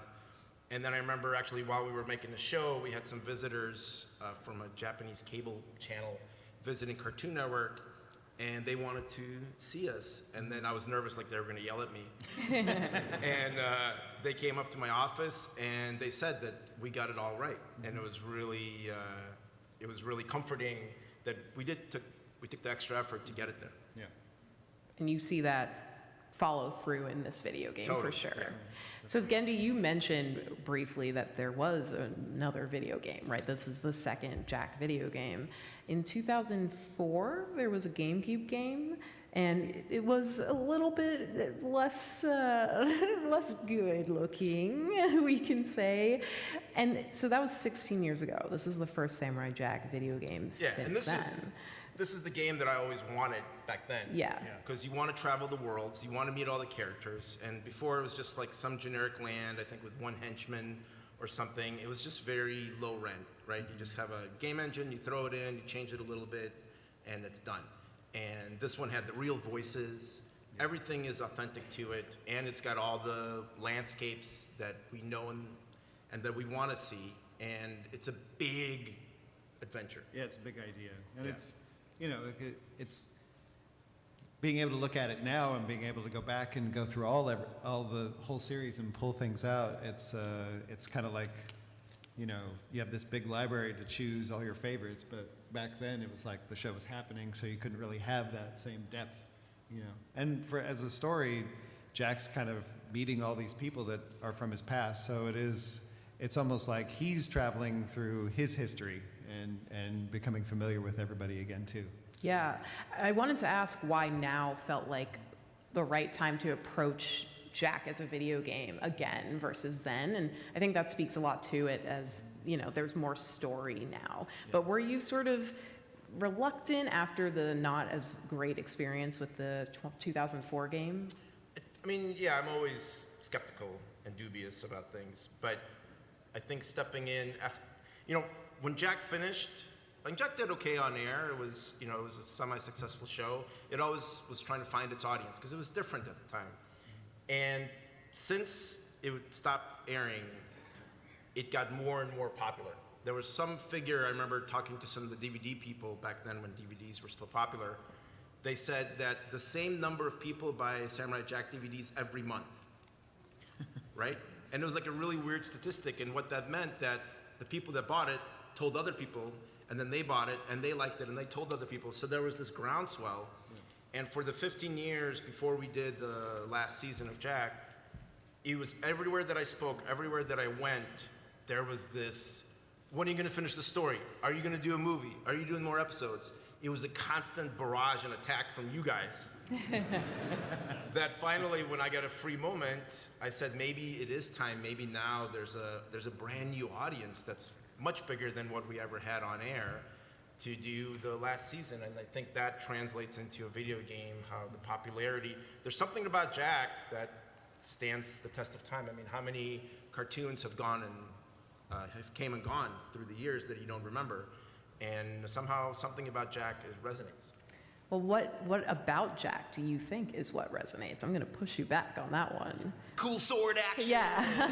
And then I remember actually while we were making the show, we had some visitors from a Japanese cable channel visiting Cartoon Network, and they wanted to see us. And then I was nervous, like they were going to yell at me. And they came up to my office and they said that we got it all right. And it was really comforting that we took the extra effort to get it there. Yeah. And you see that follow through in this video game Totally, for sure. yeah. So Gendy, you mentioned briefly that there was another video game, right? This is the second Jack video game. In 2004, there was a GameCube game, and it was a little bit less less good looking, we can say. And so that was 16 years ago. This is the first Samurai Jack video game since and this then. this is the game that I always wanted back then. Yeah. Because you want to travel the worlds, you want to meet all the characters, and before it was just like some generic land, I think with one henchman or something. It was just very low rent, right? You just have a game engine, you throw it in, you change it a little bit, and it's done. And this one had the real voices. Everything is authentic to it, and it's got all the landscapes that we know and that we want to see. And it's a big adventure. Yeah, it's a big idea, and it's, you know, it's being able to look at it now and being able to go back and go through all the whole series and pull things out. It's kind of like, you know, you have this big library to choose all your favorites, but back then it was like the show was happening, so you couldn't really have that same depth, you know. And as a story, Jack's kind of meeting all these people that are from his past, so it's almost like he's traveling through his history and becoming familiar with everybody again too. Yeah, I wanted to ask why now felt like the right time to approach Jack as a video game again versus then, and I think that speaks a lot to it, as, you know, there's more story now. But were you sort of reluctant after the not as great experience with the 2004 game? I mean, yeah, I'm always skeptical and dubious about things, but I think stepping in after, you know, when Jack finished, like, Jack did okay on air. It was, you know, it was a semi-successful show. It always was trying to find its audience because it was different at the time. And since it stopped airing, it got more and more popular. There was some figure, I remember talking to some of the DVD people back then when DVDs were still popular. They said that the same number of people buy Samurai Jack DVDs every month, right? And it was like a really weird statistic, and what that meant that the people that bought it told other people, and then they bought it, and they liked it, and they told other people. So there was this groundswell. And for the 15 years before we did the last season of Jack, it was everywhere that I spoke, everywhere that I went, there was this, when are you going to finish the story? Are you going to do a movie? Are you doing more episodes? It was a constant barrage and attack from you guys. That finally, when I got a free moment, I said, maybe it is time. Maybe now there's a brand new audience that's much bigger than what we ever had on air to do the last season. And I think that translates into a video game, how the popularity, there's something about Jack that stands the test of time. I mean, how many cartoons have gone and have came and gone through the years that you don't remember? And somehow something about Jack resonates. Well, what about Jack do you think is what resonates? I'm going to push you back on that one. Cool sword action. Yeah.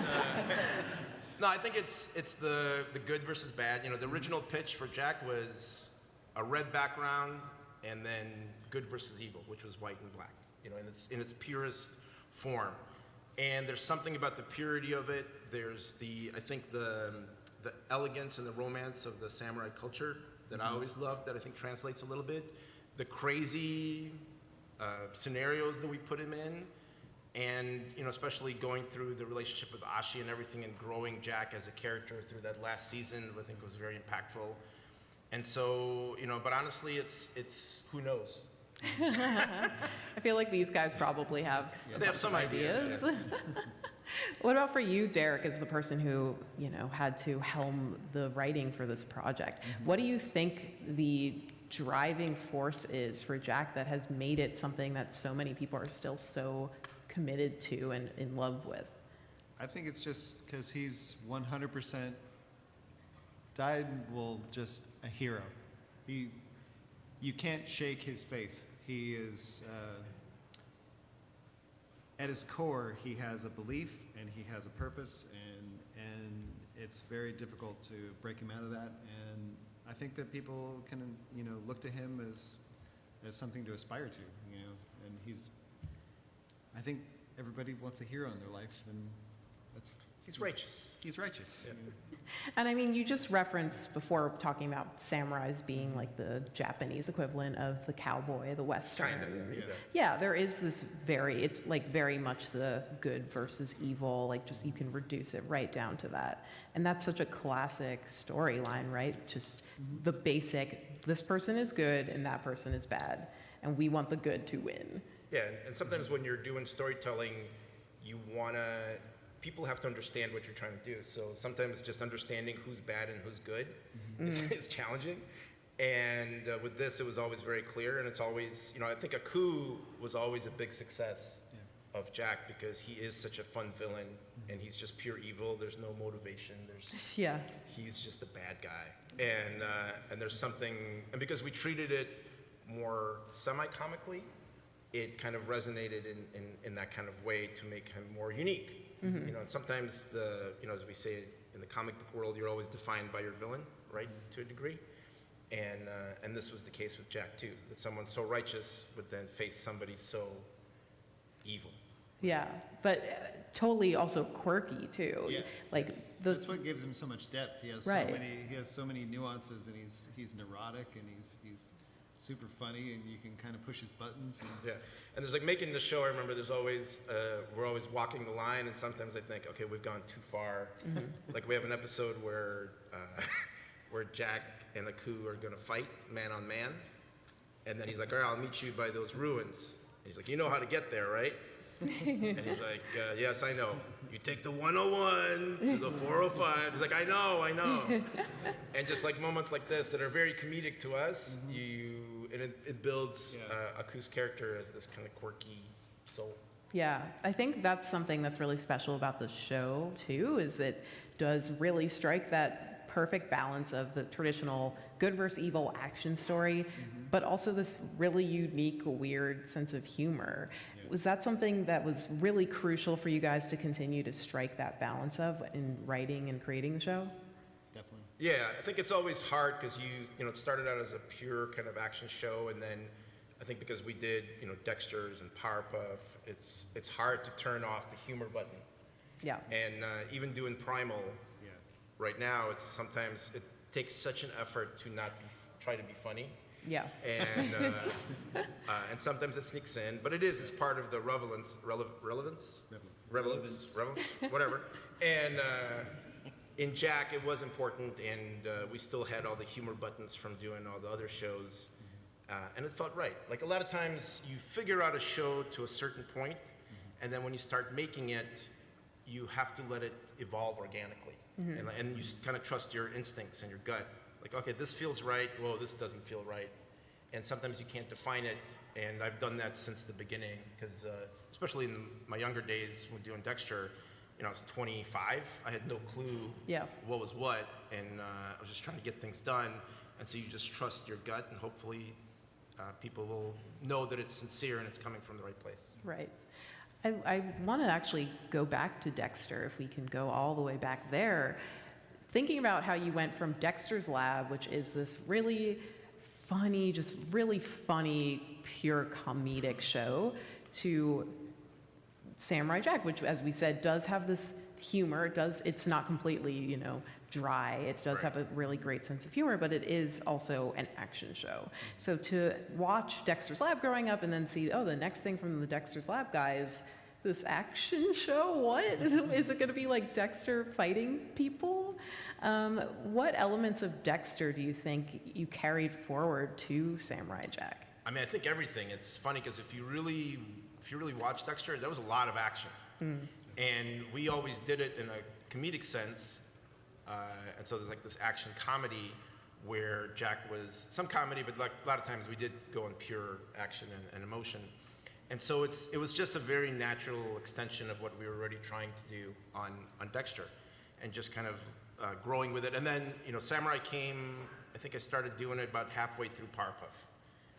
No, I think it's the good versus bad. You know, the original pitch for Jack was a red background and then good versus evil, which was white and black. You know, in its purest form. And there's something about the purity of it. There's I think the elegance and the romance of the samurai culture that I always loved, that I think translates a little bit. The crazy scenarios that we put him in, and, you know, especially going through the relationship with Ashi and everything, and growing Jack as a character through that last season, I think was very impactful. And so, you know, but honestly, it's who knows. I feel like these guys probably have they have some ideas. Yeah. What about for you, Derek, as the person who, you know, had to helm the writing for this project? Mm-hmm. What do you think the driving force is for Jack that has made it something that so many people are still so committed to and in love with? I think it's just because he's 100% just a hero. You can't shake his faith. He is, at his core, he has a belief and he has a purpose, and it's very difficult to break him out of that. And I think that people can, you know, look to him as something to aspire to, you know. And I think everybody wants a hero in their life, and he's righteous. He's righteous. Yeah. And I mean, you just referenced before talking about samurais being like the Japanese equivalent of the cowboy, the Western. Kind of, yeah. Yeah, there is this it's like very much the good versus evil, like just you can reduce it right down to that. And that's such a classic storyline, right? Just the basic, this person is good and that person is bad. and we want the good to win. Yeah, and sometimes when you're doing storytelling, people have to understand what you're trying to do. So sometimes just understanding who's bad and who's good is challenging. And with this, it was always very clear, and it's always, I think Aku was always a big success of Jack because he is such a fun villain, and he's just pure evil. There's no motivation. He's just a bad guy, and there's something, and because we treated it more semi-comically, it kind of resonated in that kind of way to make him more unique. And sometimes as we say in the comic book world, you're always defined by your villain, right, to a degree. And this was the case with Jack too, that someone so righteous would then face somebody so evil. Yeah, but totally also quirky too. Yeah, that's what gives him so much depth. He has so many nuances, and he's neurotic, and he's super funny, and you can kind of push his buttons. And there's making the show. I remember there's always we're always walking the line, and sometimes I think, okay, we've gone too far. Like we have an episode where Jack and Aku are gonna fight man on man, and then he's like, all right, I'll meet you by those ruins. And he's like, you know how to get there, right? And he's like, yes, I know. You take the 101 to the 405. He's like, I know. And just moments like this that are very comedic to us, it builds Aku's character as this kind of quirky soul. Yeah, I think that's something that's really special about the show too, is it does really strike that perfect balance of the traditional good versus evil action story, but also this really unique, weird sense of humor. Was that something that was really crucial for you guys to continue to strike that balance of in writing and creating the show? Definitely. Yeah, I think it's always hard because it started out as a pure kind of action show, and then I think because we did, Dexter's and Powerpuff, it's hard to turn off the humor button. Yeah. And even doing Primal, right now, sometimes it takes such an effort to not try to be funny. Yeah. And sometimes it sneaks in, but it's part of the relevance, whatever. And in Jack, it was important, and we still had all the humor buttons from doing all the other shows, and it felt right. A lot of times, you figure out a show to a certain point, and then when you start making it, you have to let it evolve organically, and you kind of trust your instincts and your gut. Okay, this feels right, whoa, this doesn't feel right. And sometimes you can't define it, and I've done that since the beginning, because especially in my younger days when doing Dexter, I was 25, I had no clue what was what, and I was just trying to get things done, and so you just trust your gut, and hopefully people will know that it's sincere and it's coming from the right place. Right. I want to actually go back to Dexter, if we can go all the way back there. Thinking about how you went from Dexter's Lab, which is this really funny, pure comedic show, to Samurai Jack, which, as we said, does have this humor. It's not completely, dry. It does have a really great sense of humor, but it is also an action show. So to watch Dexter's Lab growing up and then see, the next thing from the Dexter's Lab guys, this action show, what? Is it going to be like Dexter fighting people? What elements of Dexter do you think you carried forward to Samurai Jack? I mean, I think everything. It's funny because if you really watch Dexter, there was a lot of action. And we always did it in a comedic sense. And so there's this action comedy where Jack was some comedy, but a lot of times we did go in pure action and emotion. And so it was just a very natural extension of what we were already trying to do on Dexter, and just kind of growing with it. And then, Samurai came, I think I started doing it about halfway through Powerpuff.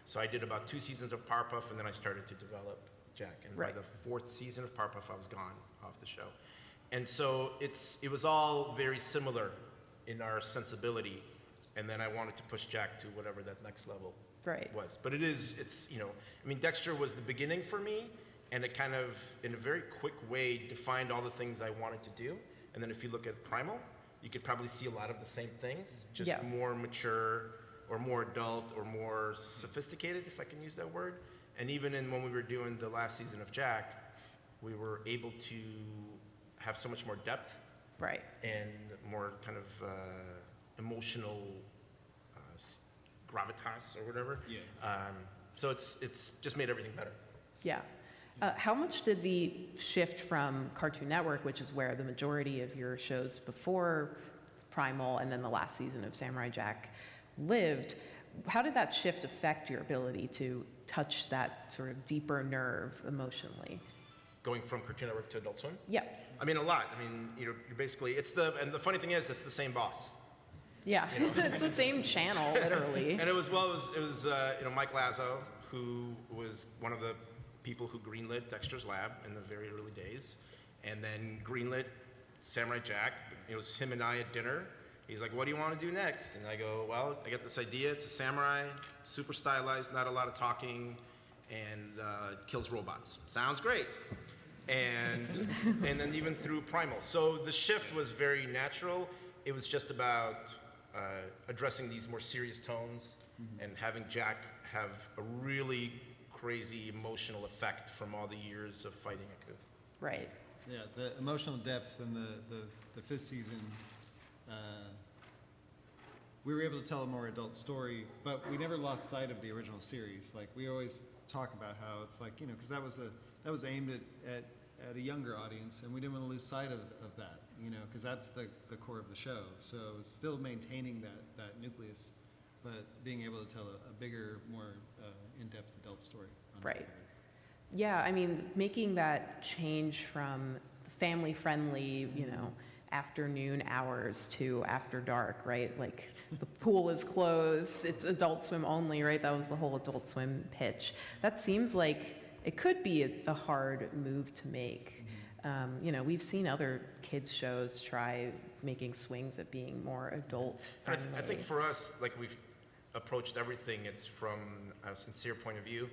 So I did about 2 seasons of Powerpuff, and then I started to develop Jack. And by the 4th season of Powerpuff, I was gone off the show. And so it was all very similar in our sensibility. And then I wanted to push Jack to whatever that next level was. But Dexter was the beginning for me, and it kind of, in a very quick way, defined all the things I wanted to do. And then if you look at Primal, you could probably see a lot of the same things, just more mature, or more adult, or more sophisticated, if I can use that word. And even when we were doing the last season of Jack, we were able to have so much more depth, and more kind of emotional gravitas or whatever. So it's just made everything better. Yeah. How much did the shift from Cartoon Network, which is where the majority of your shows before Primal and then the last season of Samurai Jack lived, how did that shift affect your ability to touch that sort of deeper nerve emotionally? Going from Cartoon Network to Adult Swim? Yeah. I mean, a lot. I mean, you're basically, and the funny thing is, it's the same boss. Yeah, it's the same channel, literally. And it was Mike Lazo, who was one of the people who greenlit Dexter's Lab in the very early days, and then greenlit Samurai Jack. It was him and I at dinner. He's like, what do you want to do next? And I go, well, I got this idea. It's a samurai, super stylized, not a lot of talking, and kills robots. Sounds great. And then even through Primal. So the shift was very natural. It was just about addressing these more serious tones and having Jack have a really crazy emotional effect from all the years of fighting Aku. Right. Yeah, the emotional depth in the fifth season, we were able to tell a more adult story, but we never lost sight of the original series. Like, we always talk about how it's like, you know, because that was aimed at a younger audience, and we didn't want to lose sight of that, you know, because that's the core of the show. So it's still maintaining that nucleus, but being able to tell a bigger, more in-depth adult story. Right. Yeah, I mean, making that change from family-friendly, you know, afternoon hours to after dark, right? Like, the pool is closed, it's Adult Swim only, right? That was the whole Adult Swim pitch. That seems like it could be a hard move to make. You know, we've seen other kids shows try making swings at being more adult friendly. I think for us, like, we've approached everything, it's from a sincere point of view.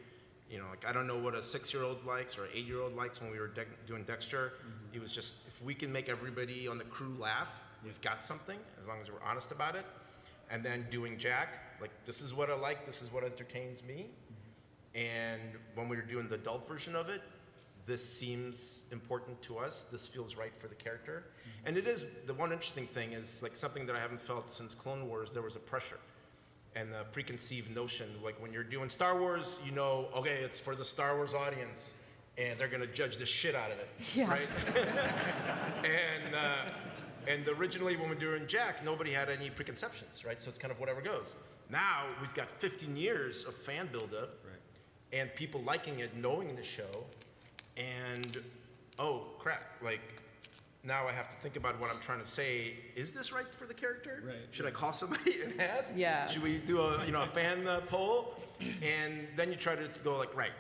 You know, like, I don't know what a 6-year-old likes or an 8-year-old likes when we were doing Dexter. It was just, if we can make everybody on the crew laugh, we've got something, as long as we're honest about it. And then doing Jack, like, this is what I like, this is what entertains me. And when we were doing the adult version of it, this seems important to us, this feels right for the character. And it is, the one interesting thing is, like, something that I haven't felt since Clone Wars, there was a pressure. And the preconceived notion, like, when you're doing Star Wars, you know, okay, it's for the Star Wars audience, and they're gonna judge the shit out of it, right? And originally when we were doing Jack, nobody had any preconceptions, right? So it's kind of whatever goes. Now we've got 15 years of fan buildup, and people liking it, knowing the show, and oh crap, like, now I have to think about what I'm trying to say. Is this right for the character? Right. Should I call somebody and ask? Yeah. Should we do a fan poll? And then you try to go like, right,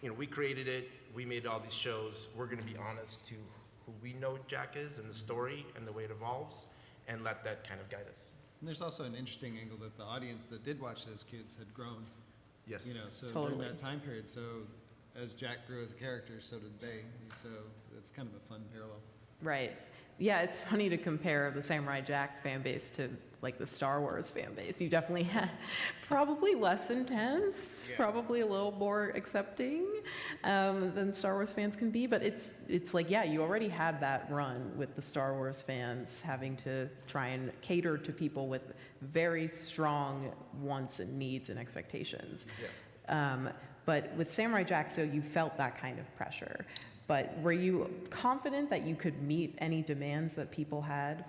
you know, we created it, we made all these shows, we're gonna be honest to who we know Jack is and the story and the way it evolves, and let that kind of guide us. And there's also an interesting angle that the audience that did watch it as kids had grown. Yes. You know, so Totally. during that time period, so as Jack grew as a character, so did they. So it's kind of a fun parallel. Right. Yeah, it's funny to compare the Samurai Jack fan base to, like, the Star Wars fan base. You definitely had probably less intense, probably a little more accepting than Star Wars fans can be. But it's like, yeah, you already had that run with the Star Wars fans having to try and cater to people with very strong wants and needs and expectations. Yeah. But with Samurai Jack, so you felt that kind of pressure. But were you confident that you could meet any demands that people had?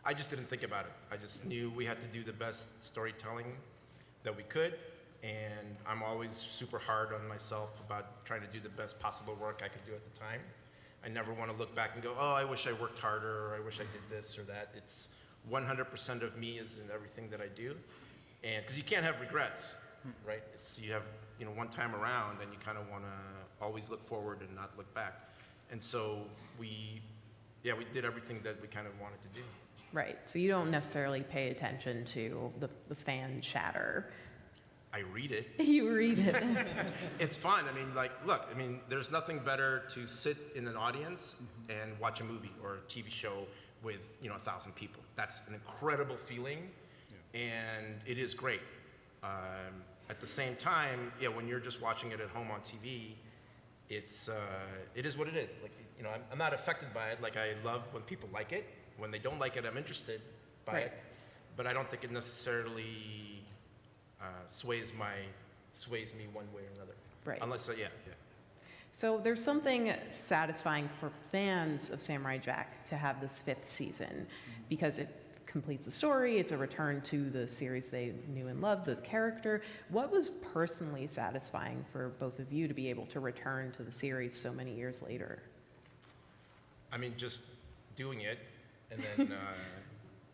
I just didn't think about it. I just knew we had to do the best storytelling that we could, and I'm always super hard on myself about trying to do the best possible work I could do at the time. I never want to look back and go, oh, I wish I worked harder, or I wish I did this or that. It's 100% of me is in everything that I do, and because you can't have regrets, right? It's, you have, you know, one time around, and you kind of want to always look forward and not look back. And so we did everything that we kind of wanted to do. Right, so you don't necessarily pay attention to the fan chatter. I read it. You read it. It's fun. I mean, like, look, I mean, there's nothing better to sit in an audience and watch a movie or a TV show with, you know, 1,000 people. That's an incredible feeling, and it is great. At the same time, yeah, when you're just watching it at home on TV, it is what it is. Like, you know, I'm not affected by it. Like, I love when people like it. When they don't like it, I'm interested by it. But I don't think it necessarily sways my sways me one way or another. Right. Unless, yeah. So there's something satisfying for fans of Samurai Jack to have this 5th season because it completes the story. It's a return to the series they knew and loved, the character. What was personally satisfying for both of you to be able to return to the series so many years later? I mean, just doing it, and then,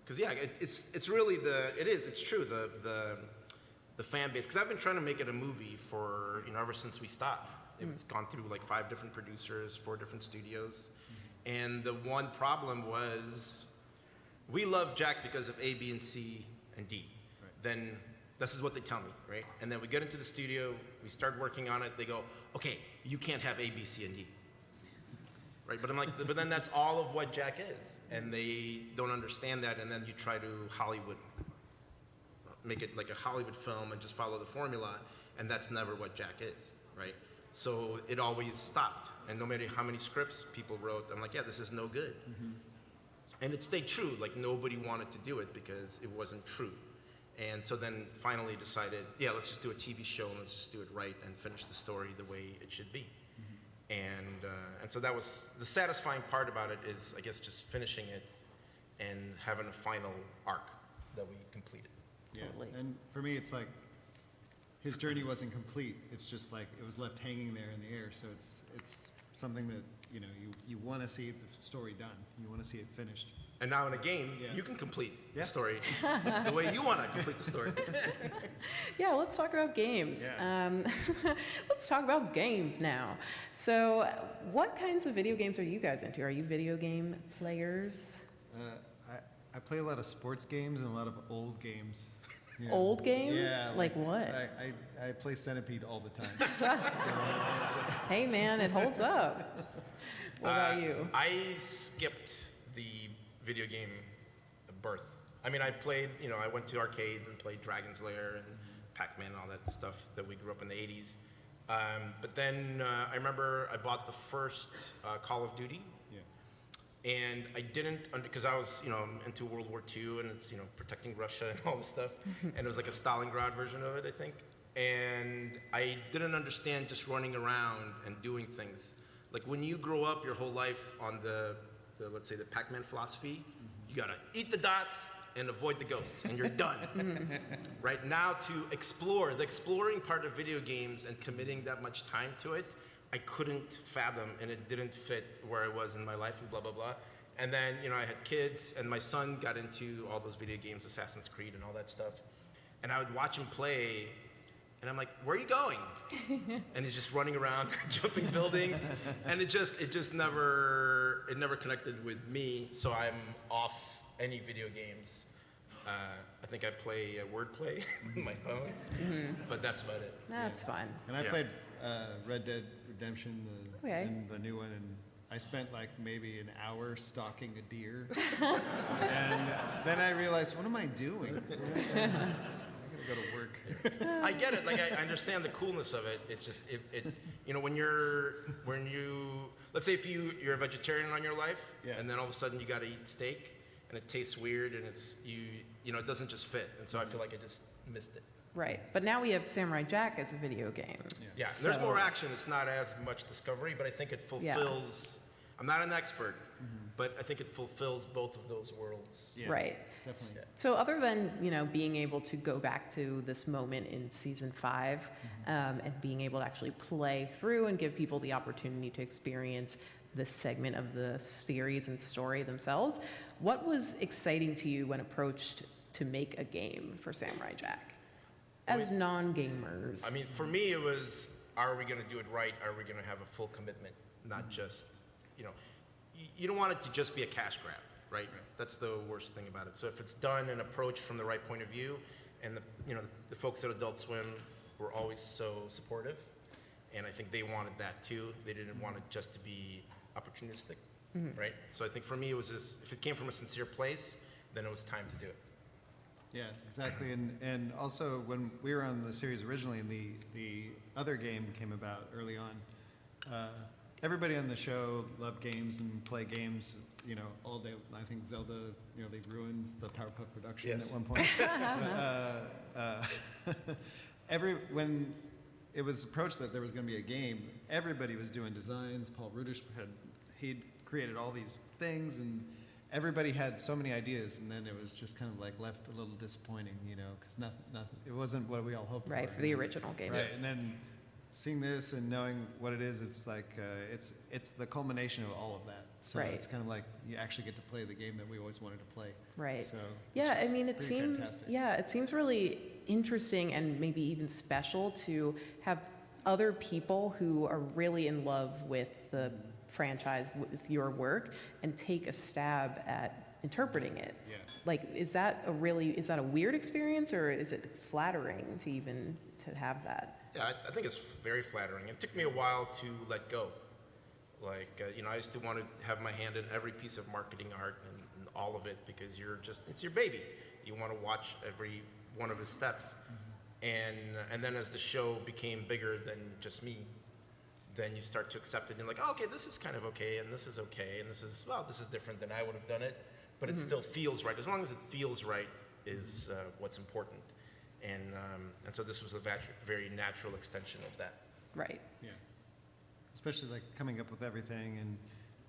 because yeah, it's really it's true, the fan base, because I've been trying to make it a movie for, ever since we stopped. It's gone through like 5 different producers, 4 different studios, and the one problem was, we love Jack because of A, B, and C, and D. Right. Then this is what they tell me, right? And then we get into the studio, we start working on it, they go, okay, you can't have A, B, C, and D. Right, but I'm like, but then that's all of what Jack is, and they don't understand that, and then you try to Hollywood, make it like a Hollywood film and just follow the formula, and that's never what Jack is, right? So it always stopped, and no matter how many scripts people wrote, I'm like, yeah, this is no good. And it stayed true, like nobody wanted to do it because it wasn't true. And so then finally decided, yeah, let's just do a TV show and let's just do it right and finish the story the way it should be. And so that was, the satisfying part about it is, I guess, just finishing it and having a final arc that we completed. Yeah, and for me, it's like, his journey wasn't complete. It's just like, it was left hanging there in the air. So it's something that, you want to see the story done. You want to see it finished. And now in a game, you can complete the story the way you want to complete the story. Yeah, let's talk about games. Yeah. Let's talk about games now. So what kinds of video games are you guys into? Are you video game players? I play a lot of sports games and a lot of old games. Yeah. Old games? Yeah. Like what? I play Centipede all the time. Hey man, it holds up. What about you? I skipped the video game birth. I mean, I played, I went to arcades and played Dragon's Lair and Pac-Man and all that stuff that we grew up in the 80s. But then I remember I bought the first Call of Duty. And I didn't, because I was, into World War II and it's, protecting Russia and all this stuff. And it was like a Stalingrad version of it, I think. And I didn't understand just running around and doing things. Like when you grow up your whole life on the let's say the Pac-Man philosophy, you gotta eat the dots and avoid the ghosts and you're done. Right now to explore, the exploring part of video games and committing that much time to it, I couldn't fathom, and it didn't fit where I was in my life and blah, blah, blah. And then, I had kids, and my son got into all those video games, Assassin's Creed and all that stuff. And I would watch him play, and I'm like, where are you going? And he's just running around, jumping buildings. And it just never connected with me, so I'm off any video games. I think I play Wordplay on my phone, but that's about it. That's fun. And I played Red Dead Redemption, the new one, and I spent like maybe an hour stalking a deer. And then I realized, what am I doing? I gotta go to work. I get it. Like I understand the coolness of it. It's just when you let's say if you're a vegetarian on your life, and then all of a sudden you got to eat steak, and it tastes weird, and it doesn't just fit. And so I feel like I just missed it. Right, but now we have Samurai Jack as a video game. Yeah, so there's more action. It's not as much discovery, but I think it fulfills. I'm not an expert, but I think it fulfills both of those worlds. Yeah, right. Definitely. So other than being able to go back to this moment in season 5, and being able to actually play through and give people the opportunity to experience this segment of the series and story themselves, what was exciting to you when approached to make a game for Samurai Jack? As non-gamers. I mean, for me, it was, are we going to do it right? Are we going to have a full commitment? Not just, you don't want it to just be a cash grab, right? That's the worst thing about it. So if it's done and approached from the right point of view, and the folks at Adult Swim were always so supportive, and I think they wanted that too. They didn't want it just to be opportunistic, right? So I think for me, it was just, if it came from a sincere place, then it was time to do it. Yeah, exactly. And also when we were on the series originally and the other game came about early on, everybody on the show loved games and play games, all day. I think Zelda, they ruined the Powerpuff production at one point. But, when it was approached that there was going to be a game. Everybody was doing designs. Paul Rudish he'd created all these things, and everybody had so many ideas, and then it was just kind of like left a little disappointing, you know, because nothing, it wasn't what we all hoped for. Right, for the original game. Right, and then seeing this and knowing what it is, it's like, it's the culmination of all of that. So Right. it's kind of like you actually get to play the game that we always wanted to play. Right. So, Yeah, which is I mean, it pretty seems fantastic. it seems really interesting and maybe even special to have other people who are really in love with the franchise, with your work, and take a stab at interpreting it. Yeah. Like, is that a weird experience, or is it flattering to even to have that? Yeah, I think it's very flattering. It took me a while to let go. Like, you know, I used to want to have my hand in every piece of marketing art and all of it because it's your baby. You want to watch every one of his steps. And then as the show became bigger than just me, then you start to accept it. And you're like, oh, okay, this is kind of okay, and this is okay, and this is different than I would have done it, but it still feels right. As long as it feels right is what's important. And so this was a very natural extension of that. Right. Yeah. Especially like coming up with everything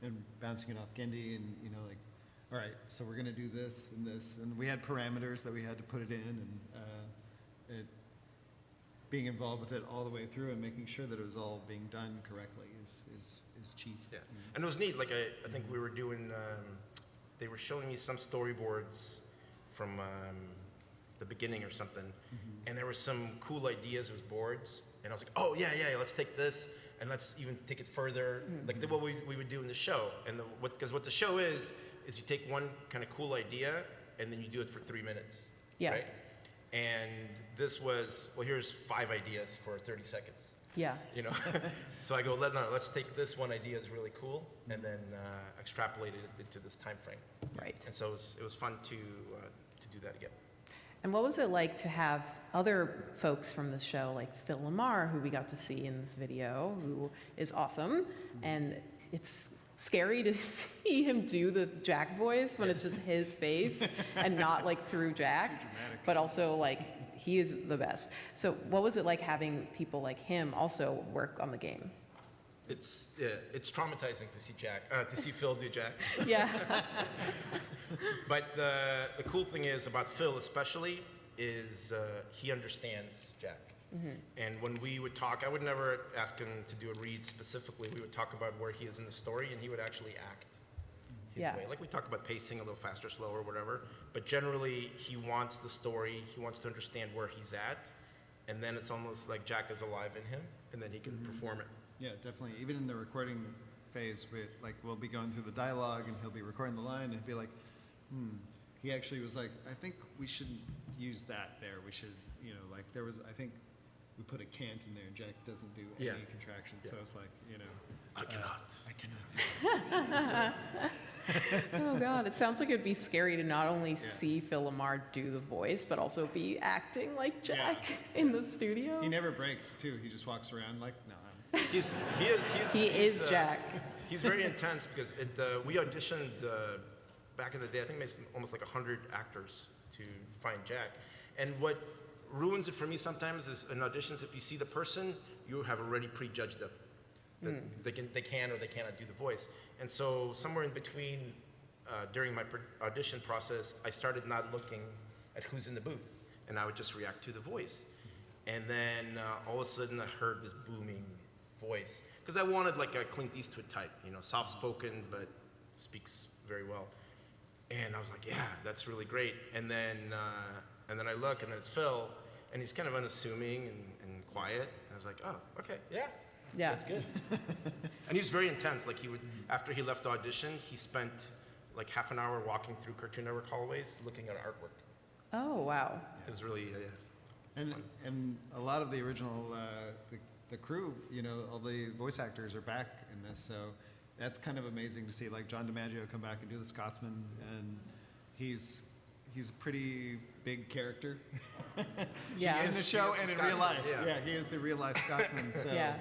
and bouncing it off Gendy, and you know, like, all right, so we're gonna do this, and we had parameters that we had to put it in, and being involved with it all the way through and making sure that it was all being done correctly is chief. Yeah, and it was neat. Like I think we were doing. They were showing me some storyboards from the beginning or something, and there were some cool ideas with boards, and I was like, oh yeah, let's take this and let's even take it further, like what we would do in the show. And because what the show is you take one kind of cool idea and then you do it for 3 minutes. Yeah. Right? And this was, well, here's 5 ideas for 30 seconds. Yeah. You know, so I go, let's take this one idea is really cool, and then extrapolate it into this time frame. Right. And so it was fun to do that again. And what was it like to have other folks from the show, like Phil Lamar, who we got to see in this video, who is awesome, and it's scary to see him do the Jack voice when it's just his face and not like through Jack, but also like he is the best. So what was it like having people like him also work on the game? It's traumatizing to see to see Phil do Jack. Yeah. But the cool thing is about Phil especially is he understands Jack. And when we would talk, I would never ask him to do a read specifically. We would talk about where he is in the story, and he would actually act his way. Like we talk about pacing a little faster, slower, whatever. But generally, he wants the story. He wants to understand where he's at. And then it's almost like Jack is alive in him, and then he can perform it. Yeah, definitely. Even in the recording phase, we'll be going through the dialogue, and he'll be recording the line, and he'll be like, He actually was like, I think we shouldn't use that there. We should, you know, like there was, I think we put a can't in there, and Jack doesn't do any contractions. So it's like, you know. I cannot. Oh God, it sounds like it'd be scary to not only see Phil Lamar do the voice, but also be acting like Jack in the studio. He never breaks too. He just walks around like, no. He is Jack. He's very intense because we auditioned back in the day. I think maybe almost like 100 actors to find Jack. And what ruins it for me sometimes is in auditions, if you see the person, you have already prejudged them. That they can or they cannot do the voice. And so somewhere in between, during my audition process, I started not looking at who's in the booth, and I would just react to the voice. And then all of a sudden I heard this booming voice, because I wanted like a Clint Eastwood type, you know, soft-spoken, but speaks very well. And I was like, yeah, that's really great. And then I look, and then it's Phil, and he's kind of unassuming and quiet. And I was like, oh, okay, yeah. That's good. And he was very intense. Like he would, after he left the audition, he spent like half an hour walking through Cartoon Network hallways looking at artwork. Oh, wow. It was really, And a lot of the original, the crew, you know, all the voice actors are back in this, so that's kind of amazing to see. Like John DiMaggio come back and do the Scotsman, and he's a pretty big character. Yeah. In the show and in real life. Yeah. He is the real life Scotsman. So, Yeah.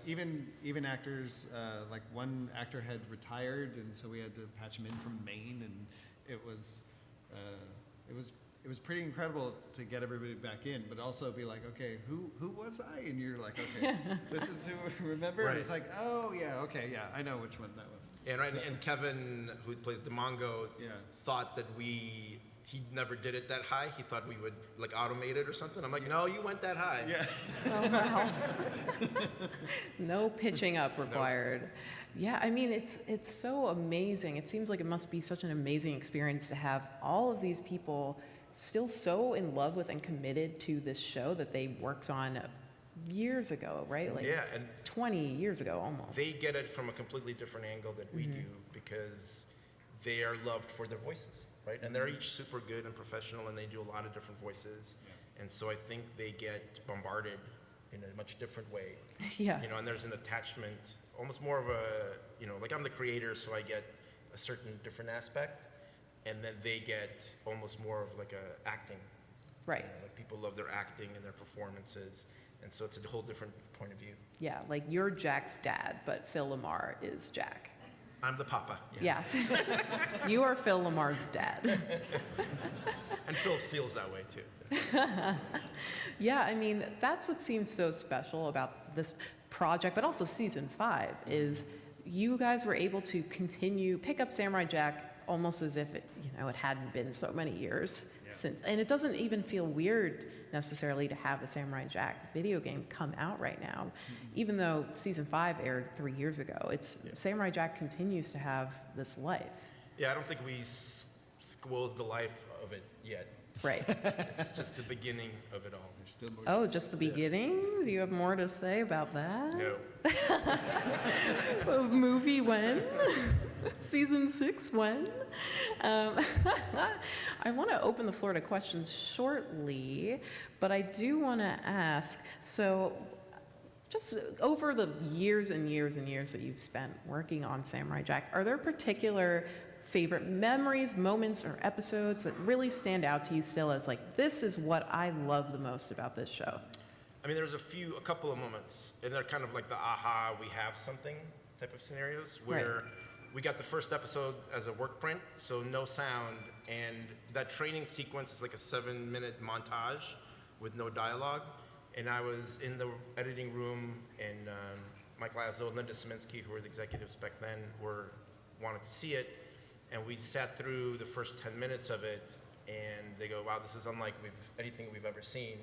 Even actors, like one actor had retired, and so we had to patch him in from Maine, and it was was pretty incredible to get everybody back in, but also be like, okay, who was I? And you're like, okay, this is who, remember? Right. And it's like, oh yeah, okay, yeah, I know which one that was. And right, So- and Kevin, who plays Demongo, thought that he never did it that high. He thought we would like automate it or something. I'm like, no, you went that high. Yeah. Oh, wow. No pitching up required. Yeah, I mean, it's so amazing. It seems like it must be such an amazing experience to have all of these people still so in love with and committed to this show that they worked on years ago, right? Like Yeah, and 20 years ago almost. they get it from a completely different angle than we do because they are loved for their voices, right? And they're each super good and professional, and they do a lot of different voices. And so I think they get bombarded in a much different way. Yeah. You know, and there's an attachment, almost more of a, you know, like I'm the creator, so I get a certain different aspect, and then they get almost more of like a acting. Right. You know, like people love their acting and their performances, and so it's a whole different point of view. Yeah, like you're Jack's dad, but Phil Lamar is Jack. I'm the papa. Yeah. You are Phil Lamar's dad. And Phil feels that way too. Yeah, I mean, that's what seems so special about this project, but also season 5, is you guys were able to pick up Samurai Jack almost as if it hadn't been so many years since. And it doesn't even feel weird necessarily to have a Samurai Jack video game come out right now, even though season 5 aired 3 years ago. Samurai Jack continues to have this life. Yeah, I don't think we squoze the life of it yet. Right. It's just the beginning of it all. There's still more. Oh, just the beginning? Do you have more to say about that? No. Movie when? Season 6 when? I want to open the floor to questions shortly, but I do want to ask, so just over the years and years and years that you've spent working on Samurai Jack, are there particular favorite memories, moments, or episodes that really stand out to you still as like, this is what I love the most about this show? I mean, there's a couple of moments, and they're kind of like the aha, we have something type of scenarios where we got the first episode as a work print, so no sound, and that training sequence is like a 7-minute montage with no dialogue. And I was in the editing room, and Mike Lazo and Linda Szymanski, who were the executives back then, wanted to see it. And we sat through the first 10 minutes of it, and they go, wow, this is unlike anything we've ever seen.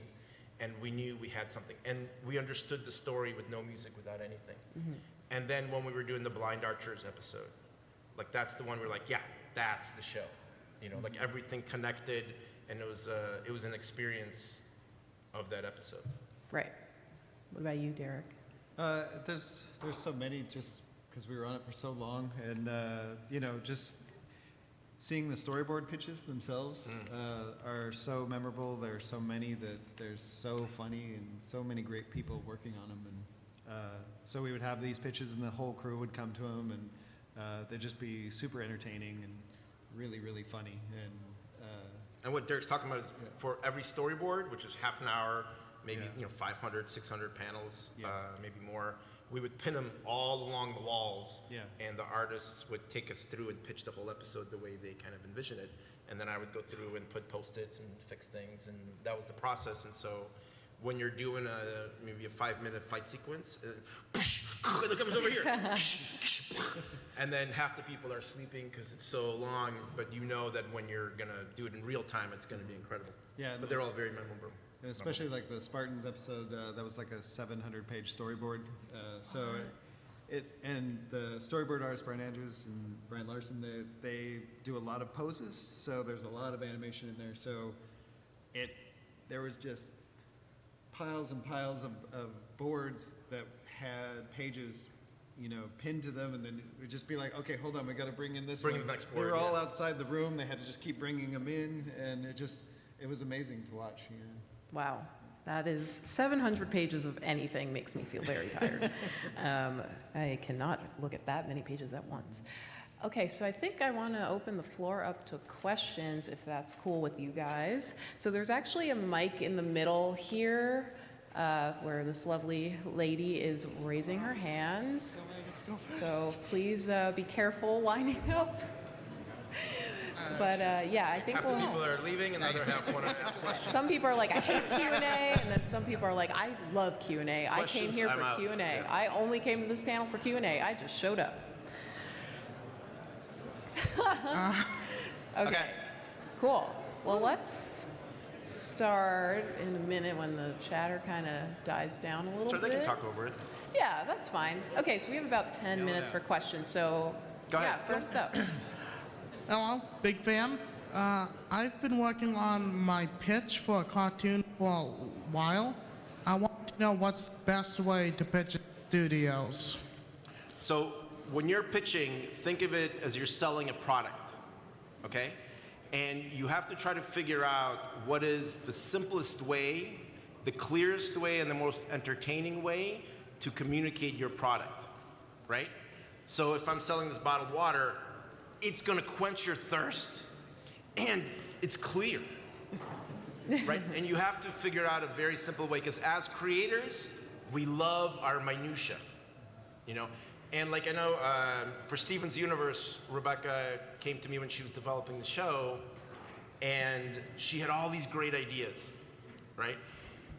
And we knew we had something. And we understood the story with no music, without anything. Mm-hmm. And then when we were doing the Blind Archers episode, like that's the one we're like, yeah, that's the show. You know, like everything connected, and it was an experience of that episode. Right. What about you, Derek? There's so many, just because we were on it for so long, and just seeing the storyboard pitches themselves are so memorable. There are so many that they're so funny, and so many great people working on them. And so we would have these pitches, and the whole crew would come to them, and they'd just be super entertaining and really, really funny. And what Derek's talking about is for every storyboard, which is half an hour, maybe 500, 600 panels, maybe more, we would pin them all along the walls, and the artists would take us through and pitch the whole episode the way they kind of envision it. And then I would go through and put Post-its and fix things, and that was the process. And so when you're doing maybe a 5-minute fight sequence, it comes over here. And then half the people are sleeping because it's so long, but you know that when you're going to do it in real time, it's going to be incredible. Yeah, but they're all very memorable. And especially like the Spartans episode, that was like a 700-page storyboard. And the storyboard artists, Brian Andrews and Brian Larson, they do a lot of poses, so there's a lot of animation in there. So there was just piles and piles of boards that had pages, pinned to them, and then it would just be like, okay, hold on, we got to bring in this one. The next They board, were all outside the room. They had to just keep bringing them in, and it was amazing to watch. Wow, that is 700 pages of anything makes me feel very tired. I cannot look at that many pages at once. Okay, so I think I want to open the floor up to questions, if that's cool with you guys. So there's actually a mic in the middle here, where this lovely lady is raising her hands. So please be careful lining up. But yeah, I think Half the people are leaving, and the other half want to ask questions. some people are like, I hate Q&A, and then some people are like, I love Q&A. I came Questions, here I'm for out. Q&A. Yeah. I only came to this panel for Q&A. I just showed up. Okay, cool. Well, let's start in a minute when the chatter kind of dies down a little Sure, bit. they can talk over it. Yeah, that's fine. Okay, so we have about 10 minutes for questions. So, Go ahead. yeah, first up. Hello, big fan. I've been working on my pitch for a cartoon for a while. I want to know what's the best way to pitch at studios. So when you're pitching, think of it as you're selling a product, okay? And you have to try to figure out what is the simplest way, the clearest way, and the most entertaining way to communicate your product, right? So if I'm selling this bottled water, it's gonna quench your thirst, and it's clear, right? And you have to figure out a very simple way, because as creators, we love our minutia, you know? And like I know for Steven's Universe, Rebecca came to me when she was developing the show, and she had all these great ideas, right?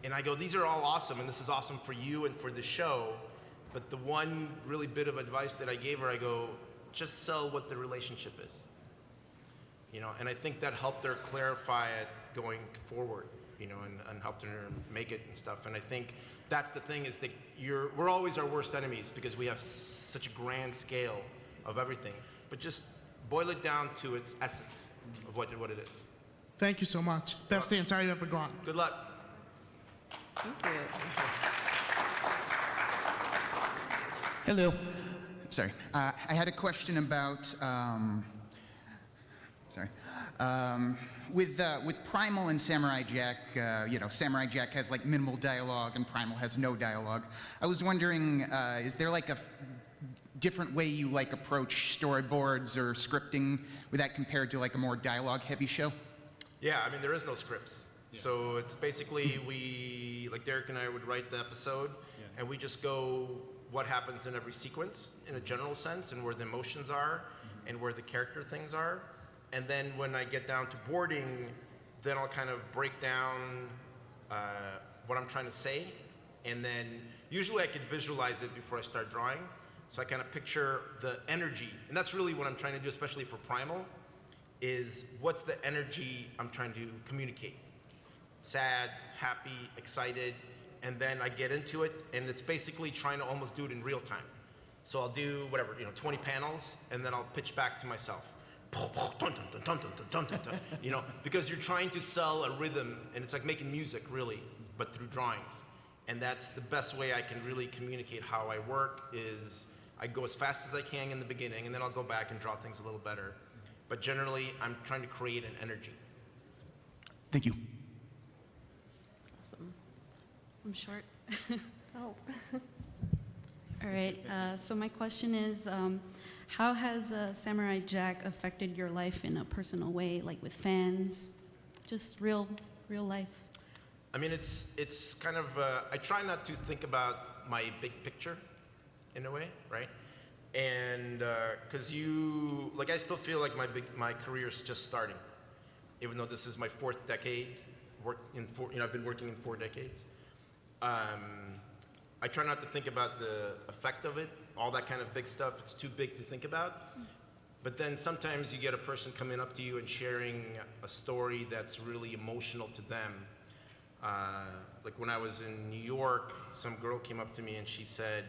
And I go, these are all awesome, and this is awesome for you and for the show, but the one really bit of advice that I gave her, I go, just sell what the relationship is. You know, and I think that helped her clarify it going forward, you know, and helped her make it and stuff. And I think that's the thing, is that we're always our worst enemies because we have such a grand scale of everything. But just boil it down to its essence of what it is. Thank you so much. Best answer I've ever gotten. Good luck. Thank you. Hello. Sorry. I had a question about, with Primal and Samurai Jack, you know, Samurai Jack has like minimal dialogue and Primal has no dialogue. I was wondering, is there like a different way you like approach storyboards or scripting with that compared to like a more dialogue-heavy show? Yeah, I mean, there is no scripts. Yeah. So it's basically, like Derek and I would write the episode, and we just go what happens in every sequence in a general sense, and where the emotions are, and where the character things are. And then when I get down to boarding, then I'll kind of break down what I'm trying to say. And then usually I could visualize it before I start drawing. So I kind of picture the energy. And that's really what I'm trying to do, especially for Primal, is what's the energy I'm trying to communicate? Sad, happy, excited. And then I get into it, and it's basically trying to almost do it in real time. So I'll do whatever, 20 panels, and then I'll pitch back to myself. Because you're trying to sell a rhythm, and it's like making music, really, but through drawings. And that's the best way I can really communicate how I work, is I go as fast as I can in the beginning, and then I'll go back and draw things a little better. But generally, I'm trying to create an energy. Thank you. Awesome. I'm short. Oh. All right, so my question is, how has Samurai Jack affected your life in a personal way, like with fans, just real life? I mean, it's kind of, I try not to think about my big picture in a way, right? And because I still feel like my career is just starting, even though this is my 4th decade. I've been working in 4 decades. I try not to think about the effect of it, all that kind of big stuff. It's too big to think about. But then sometimes you get a person coming up to you and sharing a story that's really emotional to them. Like when I was in New York, some girl came up to me and she said,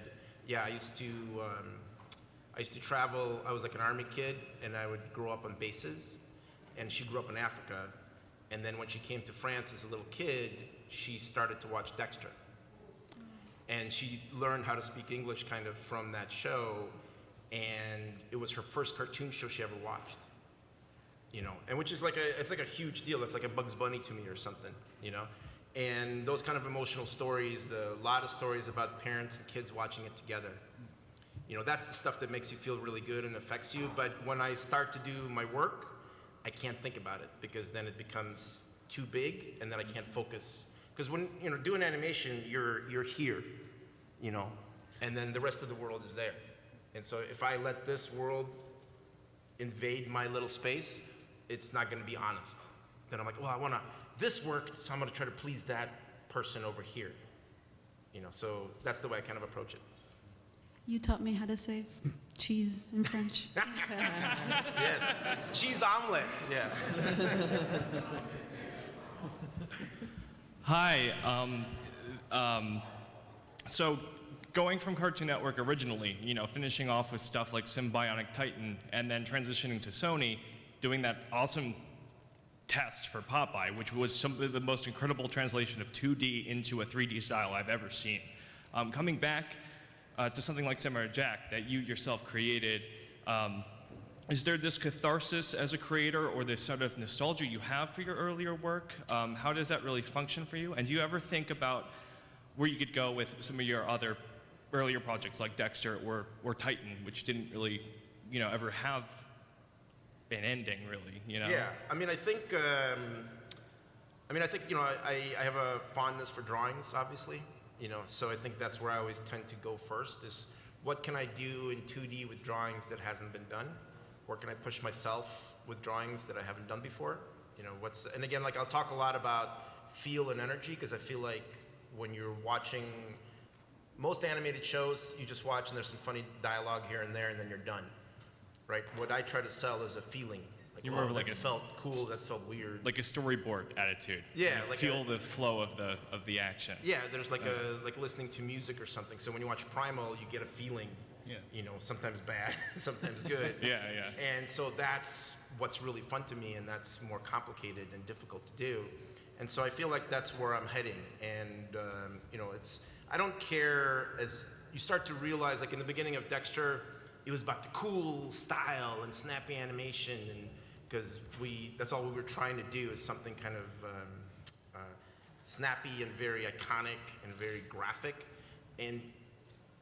yeah, I used to travel. I was like an army kid, and I would grow up on bases. And she grew up in Africa. And then when she came to France as a little kid, she started to watch Dexter. And she learned how to speak English kind of from that show, and it was her first cartoon show she ever watched, and which is it's like a huge deal. It's like a Bugs Bunny to me or something, and those kind of emotional stories, a lot of stories about parents and kids watching it together, that's the stuff that makes you feel really good and affects you. But when I start to do my work, I can't think about it, because then it becomes too big, and then I can't focus. Because when doing animation, you're here, and then the rest of the world is there. And so if I let this world invade my little space, it's not going to be honest. Then I'm like, well, this worked, so I'm going to try to please that person over here. So that's the way I kind of approach it. You taught me how to say cheese in French. Yes, cheese omelet, yeah. Hi, so going from Cartoon Network originally, finishing off with stuff like Symbionic Titan, and then transitioning to Sony, doing that awesome test for Popeye, which was some of the most incredible translation of 2D into a 3D style I've ever seen. Coming back to something like Samurai Jack that you yourself created, is there this catharsis as a creator or this sort of nostalgia you have for your earlier work? How does that really function for you? And do you ever think about where you could go with some of your other earlier projects like Dexter or Titan, which didn't really, ever have an ending, really, Yeah, I think I have a fondness for drawings, obviously, so I think that's where I always tend to go first is what can I do in 2D with drawings that hasn't been done? Where can I push myself with drawings that I haven't done before? And again, like I'll talk a lot about feel and energy because I feel like when you're watching most animated shows, you just watch and there's some funny dialogue here and there and then you're done, right? What I try to sell is a feeling. You're more of like that felt cool, that felt weird. Like a storyboard attitude. Yeah, like feel the flow of the action. Yeah, there's like listening to music or something. So when you watch Primal, you get a feeling. Yeah. Sometimes bad, sometimes good. Yeah. And so that's what's really fun to me, and that's more complicated and difficult to do. And so I feel like that's where I'm heading. And I don't care as you start to realize, like in the beginning of Dexter, it was about the cool style and snappy animation, and because that's all we were trying to do is something kind of snappy and very iconic and very graphic. And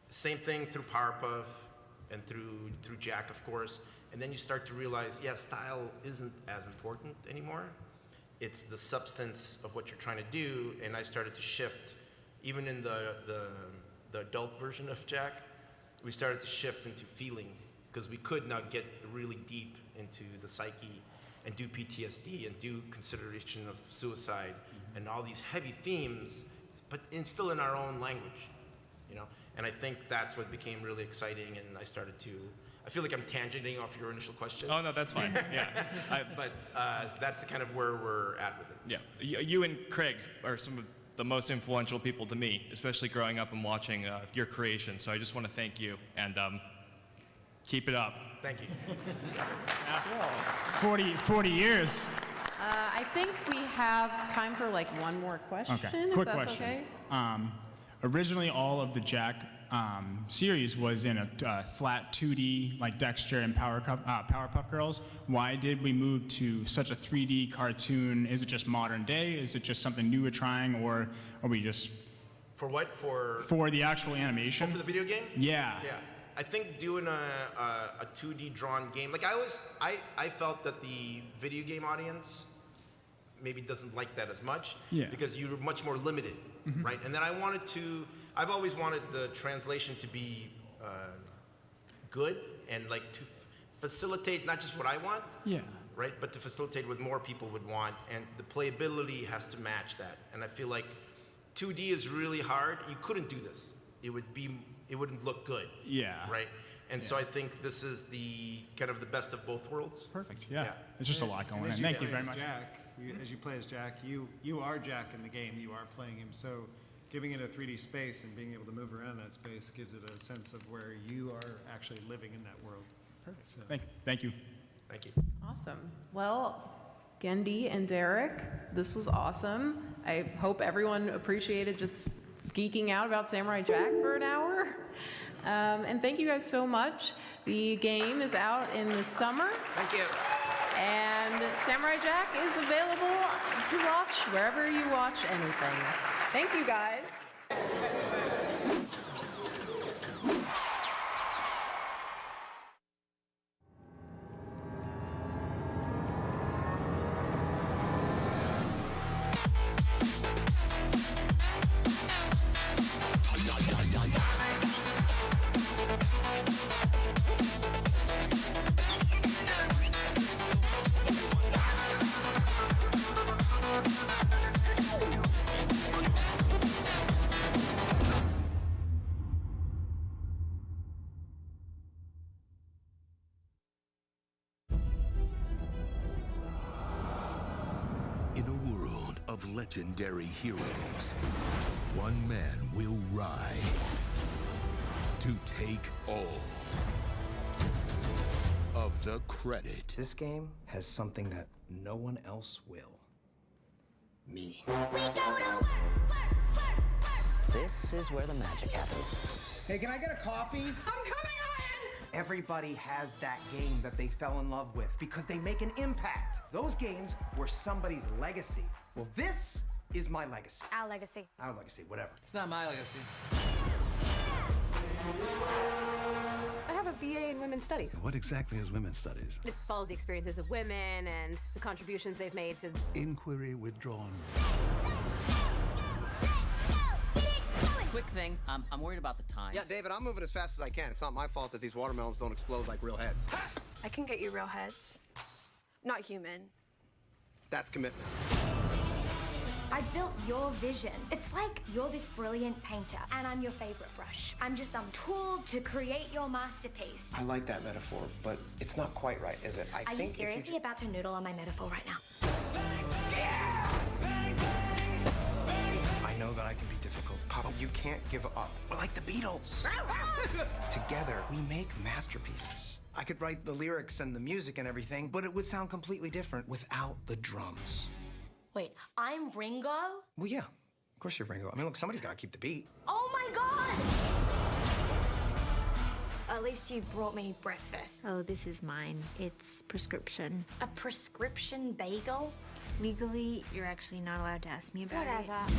same thing through Powerpuff and through Jack, of course. And then you start to realize, style isn't as important anymore. It's the substance of what you're trying to do. And I started to shift, even in the adult version of Jack, we started to shift into feeling because we could now get really deep into the psyche and do PTSD and do consideration of suicide and all these heavy themes, but still in our own language, And I think that's what became really exciting, and I feel like I'm tangenting off your initial question. Oh, no, that's fine, yeah. But that's the kind of where we're at with it. Yeah, you and Craig are some of the most influential people to me, especially growing up and watching your creation. So I just want to thank you, and keep it up. Thank you. 40 years. I think we have time for like one more question, Okay, if quick that's question. okay. Originally, all of the Jack series was in a flat 2D, like Dexter and Powerpuff Girls. Why did we move to such a 3D cartoon? Is it just modern day? Is it just something new we're trying, or are we just... For what? For the actual animation? Oh, for the video game? Yeah. Yeah. I think doing a 2D drawn game, like I felt that the video game audience maybe doesn't like that as much because you're much more limited, right? And then I've always wanted the translation to be good and like to facilitate not just what I want, right, but to facilitate what more people would want, and the playability has to match that. And I feel like 2D is really hard. You couldn't do this. It wouldn't look good. Yeah. Right? And so I think this is the kind of the best of both worlds. Perfect. Yeah. It's just a lot going on. Thank you very much. As you play as Jack, you are Jack in the game. You are playing him. So giving it a 3D space and being able to move around that space gives it a sense of where you are actually living in that world. Perfect. So. Thank you. Thank you. Awesome. Well, Gendy and Derek, this was awesome. I hope everyone appreciated just geeking out about Samurai Jack for an hour. And thank you guys so much. The game is out in the summer. Thank you. And Samurai Jack is available to watch wherever you watch anything. Thank you guys. In a world of legendary heroes, one man will rise to take all of the credit. This game has something that no one else will. Me. This is where the magic happens. Hey, can I get a coffee? I'm coming, Ian! Everybody has that game that they fell in love with because they make an impact. Those games were somebody's legacy. Well, this is my legacy. Our legacy. Our legacy, whatever. It's not my legacy. I have a BA in Women's Studies. What exactly is women's studies? It follows the experiences of women and the contributions they've made to... Inquiry withdrawn. Quick thing, I'm worried about the time. Yeah, David, I'm moving as fast as I can. It's not my fault that these watermelons don't explode like real heads. I can get you real heads. Not human. That's commitment. I built your vision. It's like you're this brilliant painter, and I'm your favorite brush. I'm just some tool to create your masterpiece. I like that metaphor, but it's not quite right, is it? Are you seriously about to noodle on my metaphor right now? I know that I can be difficult, Papa. You can't give up. We're like the Beatles. Together, we make masterpieces. I could write the lyrics and the music and everything, but it would sound completely different without the drums. Wait, I'm Ringo? Well, yeah. Of course you're Ringo. I mean, look, somebody's got to keep the beat. Oh my God! At least you brought me breakfast. Oh, this is mine. It's prescription. A prescription bagel? Legally, you're actually not allowed to ask me about Whatever. it.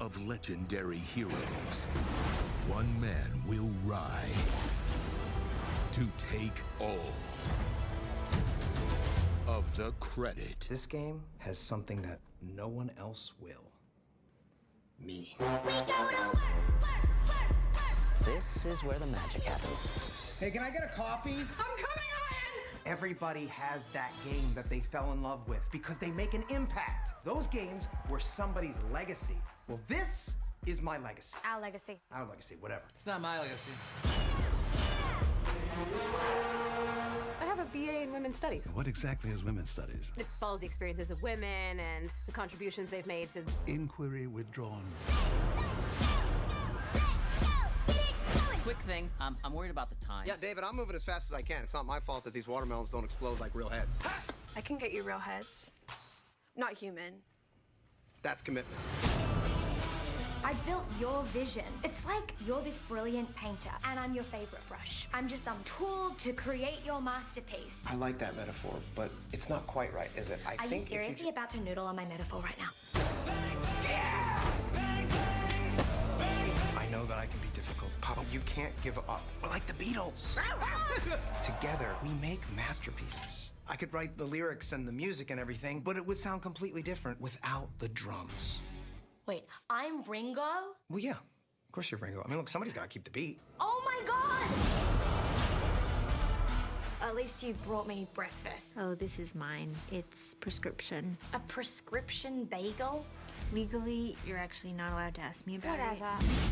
of legendary heroes. One man will rise to take all of the credit. This game has something that no one else will. Me. This is where the magic happens. Hey, can I get a coffee? I'm coming, Ian! Everybody has that game that they fell in love with because they make an impact. Those games were somebody's legacy. Well, this is my legacy. Our legacy. Our legacy, whatever. It's not my legacy. I have a BA in Women's Studies. What exactly is women's studies? It follows the experiences of women and the contributions they've made to... Inquiry withdrawn. Quick thing, I'm worried about the time. Yeah, David, I'm moving as fast as I can. It's not my fault that these watermelons don't explode like real heads. I can get you real heads. Not human. That's commitment. I built your vision. It's like you're this brilliant painter, and I'm your favorite brush. I'm just some tool to create your masterpiece. I like that metaphor, but it's not quite right, is it? Are you seriously about to noodle on my metaphor right now? I know that I can be difficult, Papa. You can't give up. We're like the Beatles. Together, we make masterpieces. I could write the lyrics and the music and everything, but it would sound completely different without the drums. Wait, I'm Ringo? Well, yeah. Of course you're Ringo. I mean, look, somebody's got to keep the beat. Oh my God! At least you brought me breakfast. Oh, this is mine. It's prescription. A prescription bagel? Legally, you're actually not allowed to ask me about Whatever. it.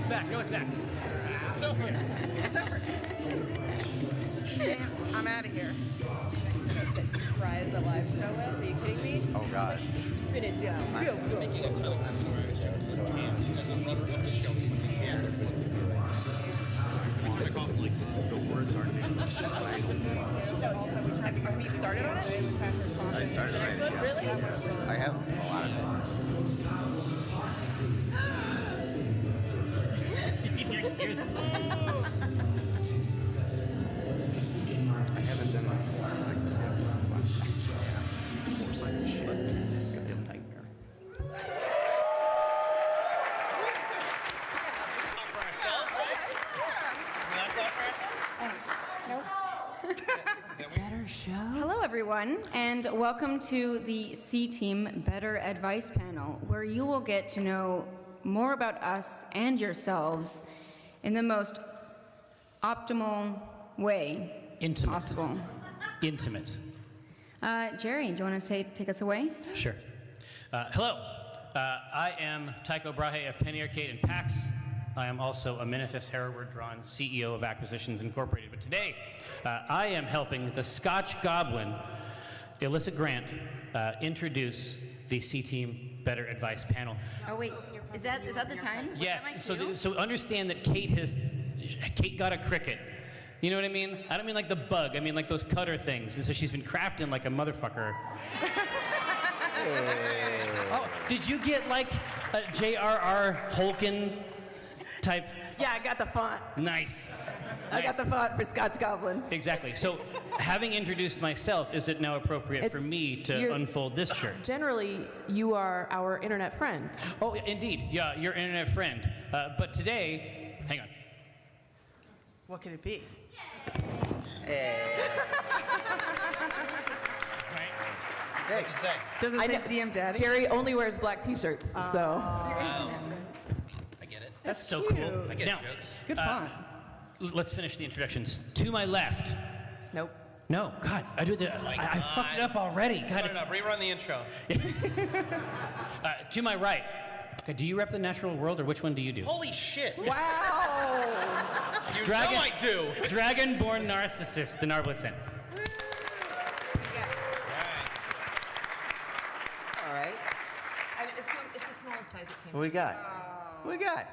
it's back. No, it's back. It's over. It's over. I'm out of here. Rise alive so well. Are you kidding me? Oh, God. Spin it down. Go, go. Making a ton of it's gonna call like the words aren't. Have we started on it? I started already. Really? I have a lot of I haven't done my shit. It's gonna be a nightmare. Better show. Hello, everyone, and welcome to the C-Team Better Advice Panel, where you will get to know more about us and yourselves in the most optimal way possible. Intimate. Jerry, do you want to take us away? Sure. Hello. I am Tycho Brahe of Penny Arcade and PAX. I am also a Manifest Hereward Drawn CEO of Acquisitions Incorporated. But today, I am helping the Scotch Goblin, Illicit Grant, introduce the C-Team Better Advice Panel. Oh, wait. Is that the time? Was Yes. that my So, cue? so understand that Kate got a cricket. You know what I mean? I don't mean like the bug. I mean like those cutter things. And so she's been crafting like a motherfucker. Oh, did you get like a J.R.R. Holken type? Yeah, I got the font. Nice. I got the font for Scotch Goblin. Exactly. So, having introduced myself, is it now appropriate for me to unfold this shirt? Generally, you are our internet friend. Oh, indeed. Yeah, your internet friend. But today, hang on. What could it be? Hey. Hey. Does it say DM Daddy? Jerry only wears black t-shirts, so. I get it. That's so cool. I get now, jokes. Good fun. Let's finish the introductions. To my left. Nope. No, God, I do that. I fucked it up already. God, Sorry, no, rerun the intro. To my right. Okay, do you rep the natural world, or which one do you do? Holy shit. Wow. You know I do. Dragon-born narcissist, Dinar Blitzen. All right. And it's the smallest size it came. What we got? What we got?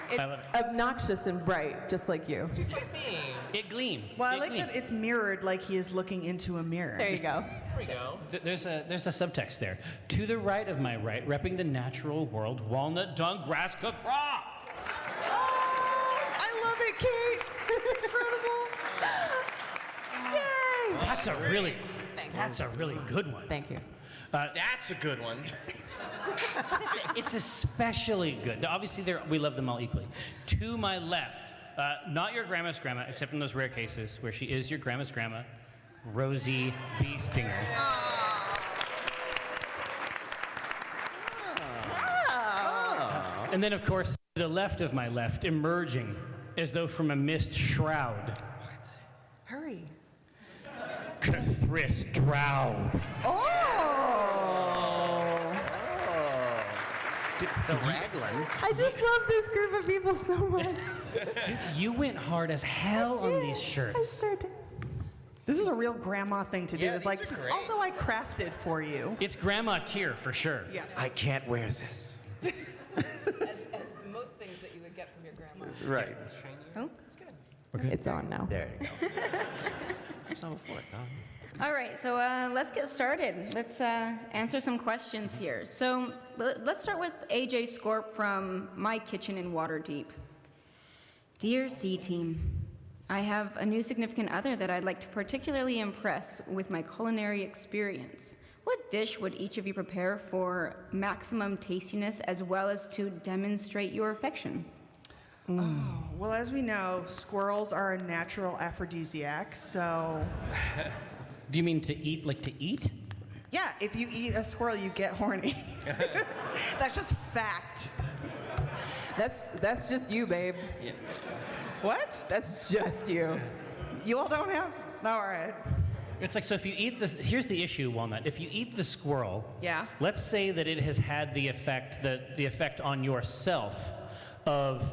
It's obnoxious and bright, just like you. Just like me. It gleamed. Well, I like that it's mirrored like he is looking into a mirror. There you go. There we go. There's a subtext there. To the right of my right, repping the natural world, walnut, dung, grass, cacra. Oh, I love it, Kate. It's incredible. Yay! That's a really good one. Thank you. That's a good one. It's especially good. Obviously, we love them all equally. To my left, not your grandma's grandma, except in those rare cases where she is your grandma's grandma, Rosie B. Stinger. And then, of course, to the left of my left, emerging as though from a mist shroud. What? Hurry. Cathris Drow. The Raglan. I just love this group of people so much. You went hard as hell on these I shirts. sure did. This is a real grandma thing to do. Yeah, It's these like, are great. also I crafted for you. It's grandma tier for sure. Yes. I can't wear this. As most things that you would get from your grandma. Right. Oh. It's on now. There you go. It's on before it, huh? All right, so let's get started. Let's answer some questions here. So let's start with AJ Scorp from My Kitchen in Waterdeep. Dear C-Team, I have a new significant other that I'd like to particularly impress with my culinary experience. What dish would each of you prepare for maximum tastiness as well as to demonstrate your affection? Oh, well, as we know, squirrels are a natural aphrodisiac, so... Do you mean to eat like to eat? Yeah, if you eat a squirrel, you get horny. That's just fact. That's just you, babe. What? That's just you. You all don't have? All right. It's like, so if you eat this, here's the issue, Walnut. If you eat the squirrel, Yeah. let's say that it has had the effect on yourself of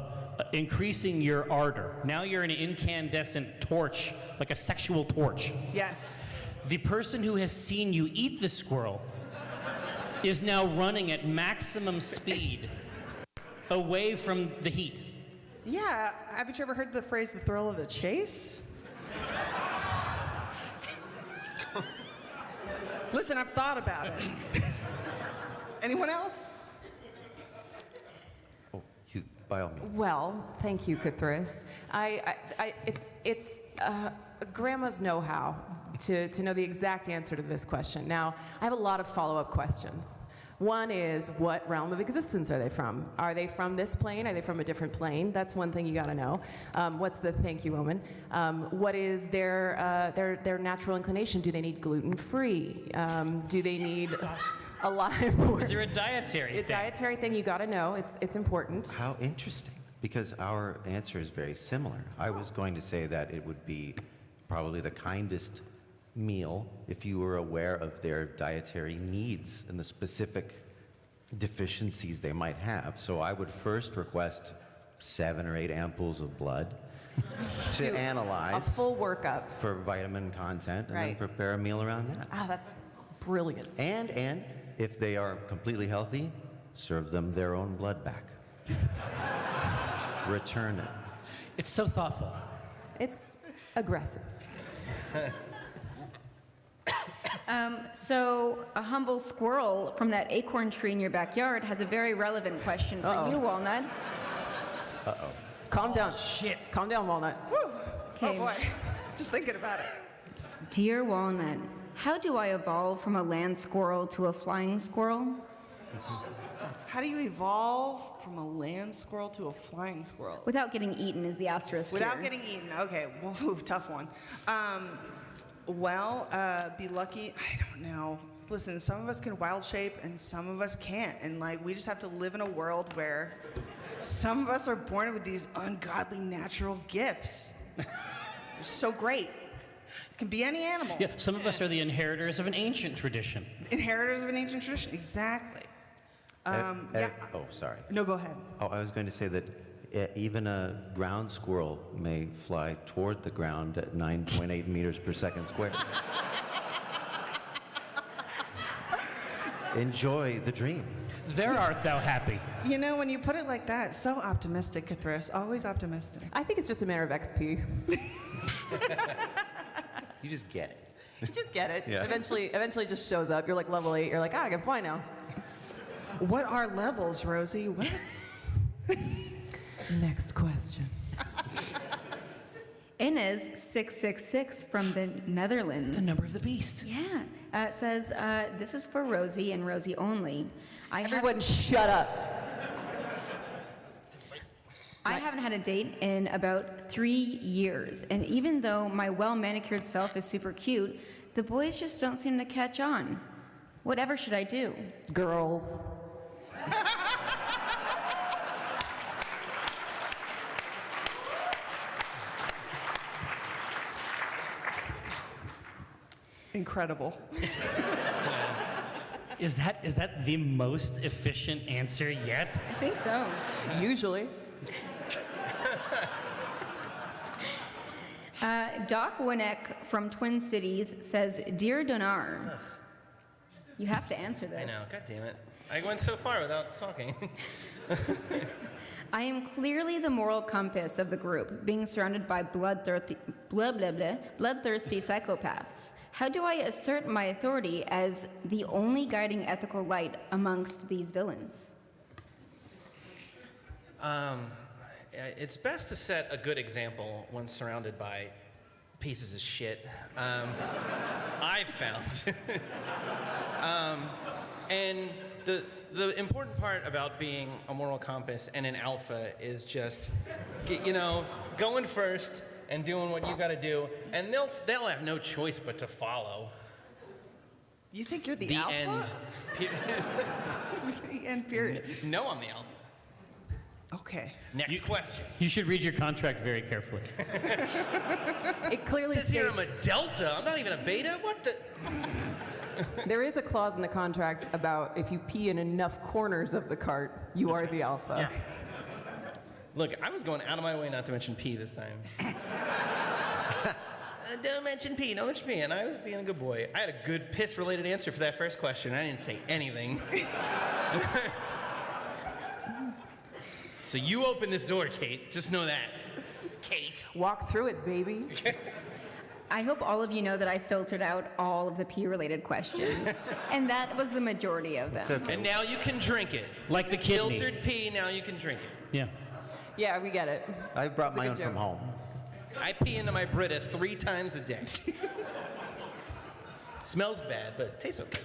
increasing your ardor. Now you're an incandescent torch, like a sexual torch. Yes. The person who has seen you eat the squirrel is now running at maximum speed away from the heat. Yeah. Haven't you ever heard the phrase "the thrill of the chase"? Listen, I've thought about it. Anyone else? By all means. Well, thank you, Cthulhu. It's grandma's know-how to know the exact answer to this question. Now, I have a lot of follow-up questions. One is, what realm of existence are they from? Are they from this plane? Are they from a different plane? That's one thing you got to know. What's the thank you, woman? What is their natural inclination? Do they need gluten-free? Do they need a live board? Is there a dietary thing? A dietary thing you got to know. It's important. How interesting, because our answer is very similar. I was going to say that it would be probably the kindest meal if you were aware of their dietary needs and the specific deficiencies they might have. So I would first request 7 or 8 ampules of blood to analyze a full workup for vitamin content, and then Right. prepare a meal around that. Ah, that's brilliant. And if they are completely healthy, serve them their own blood back. Return it. It's so thoughtful. It's aggressive. So a humble squirrel from that acorn tree in your backyard has a very relevant question for you, Walnut. Uh-oh. Calm down. Shit. Calm down, Walnut. Woo. Okay. Oh boy. Just thinking about it. Dear Walnut, how do I evolve from a land squirrel to a flying squirrel? How do you evolve from a land squirrel to a flying squirrel? Without getting eaten is the asterisk Without here. getting eaten. Okay. Whoa, tough one. Be lucky. I don't know. Listen, some of us can wild shape and some of us can't. And like, we just have to live in a world where some of us are born with these ungodly natural gifts. They're so great. It can be any animal. Yeah, some of us are the inheritors of an ancient tradition. Inheritors of an ancient tradition. Exactly. Oh, sorry. No, go ahead. Oh, I was going to say that even a ground squirrel may fly toward the ground at 9.8 meters per second squared. Enjoy the dream. There art thou happy. You know, when you put it like that, so optimistic, Cthulhu. Always optimistic. I think it's just a matter of XP. You just get it. You just get it. Yeah. Eventually it just shows up. You're like level 8. You're like, I can fly now. What are levels, Rosie? What? Next question. Inez 666 from the Netherlands. The number of the beast. Yeah. Says, this is for Rosie and Rosie only. Everyone shut up. I haven't had a date in about 3 years, and even though my well-manicured self is super cute, the boys just don't seem to catch on. Whatever should I do? Girls. Incredible. Is that the most efficient answer yet? I think so. Usually. Doc Winnick from Twin Cities says, Dear Donar, you have to answer this. I know, god damn it. I went so far without talking. I am clearly the moral compass of the group, being surrounded by bloodthirsty psychopaths. How do I assert my authority as the only guiding ethical light amongst these villains? It's best to set a good example when surrounded by pieces of shit. I've found. And the important part about being a moral compass and an alpha is just, going first and doing what you got to do, and they'll have no choice but to follow. You think you're the alpha? End. The end period. No, I'm the alpha. Okay. Next question. You should read your contract very carefully. It clearly Says here I'm a states delta. I'm not even a beta. What the? there is a clause in the contract about if you pee in enough corners of the cart, you are the alpha. Yeah. Look, I was going out of my way not to mention P this time. Don't mention P, don't mention P. And I was being a good boy. I had a good piss-related answer for that first question. I didn't say anything. So you open this door, Kate. Just know that. Kate. Walk through it, baby. I hope all of you know that I filtered out all of the pee-related questions, and that was the majority of them. It's okay. And now you can drink it. Like the kidney. Filtered pee, now you can drink it. Yeah. Yeah, we get it. I brought It's a my good own from joke. home. I pee into my Brita 3 times a day. Smells bad, but tastes okay.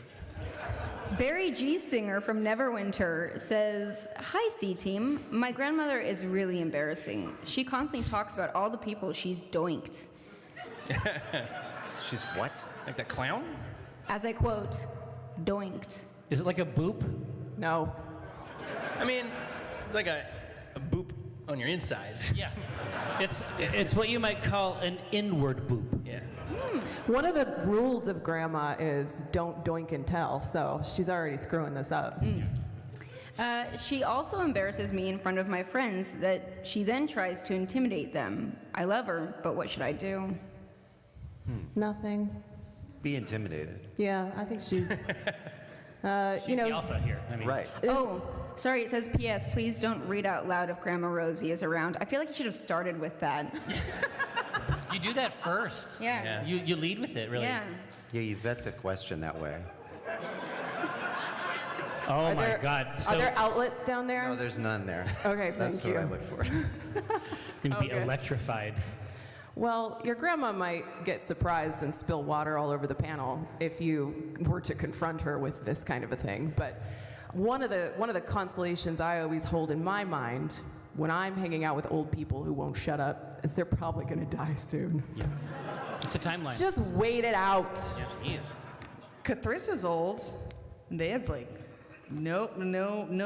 Barry G. Singer from Neverwinter says, "Hi, C-Team. My grandmother is really embarrassing. She constantly talks about all the people she's doinked." She's what? Like the clown? As I quote, doinked. Is it like a boop? No. I mean, it's like a boop on your inside. Yeah. It's what you might call an inward boop. Yeah. One of the rules of grandma is don't doink and tell, so she's already screwing this up. She also embarrasses me in front of my friends that she then tries to intimidate them. I love her, but what should I do? Nothing. Be intimidated. Yeah, I think she's. She's you know, the alpha here. I mean, Right. Oh, sorry, it says P.S. Please don't read out loud if Grandma Rosie is around. I feel like you should have started with that. You do that first. Yeah. You lead with it, really. Yeah. Yeah, you vet the question that way. Oh Are my there- God. Are there outlets down there? No, there's none there. Okay, That's thank what I you. look for. You'd be Okay. electrified. Well, your grandma might get surprised and spill water all over the panel if you were to confront her with this kind of a thing. But one of the consolations I always hold in my mind when I'm hanging out with old people who won't shut up is they're probably going to die soon. Yeah. It's a timeline. Just wait it out. Yeah, jeez. Cathrissa's old. They have like no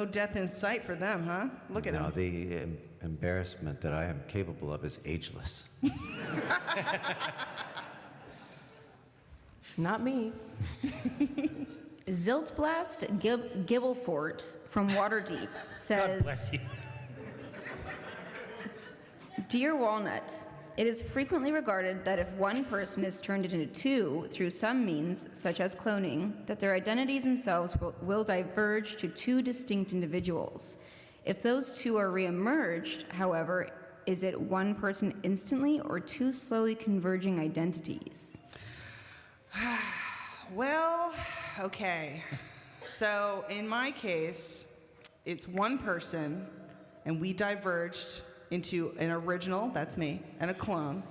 death in sight for them, huh? Look at No, them. the embarrassment that I am capable of is ageless. Not me. Ziltblast Gibblefort from Waterdeep says, God bless you. Dear Walnut, it is frequently regarded that if one person is turned into two through some means, such as cloning, that their identities and selves will diverge to two distinct individuals. If those two are re-emerged, however, is it one person instantly or two slowly converging identities? Well, okay. So in my case, it's one person, and we diverged into an original, that's me, and a clone.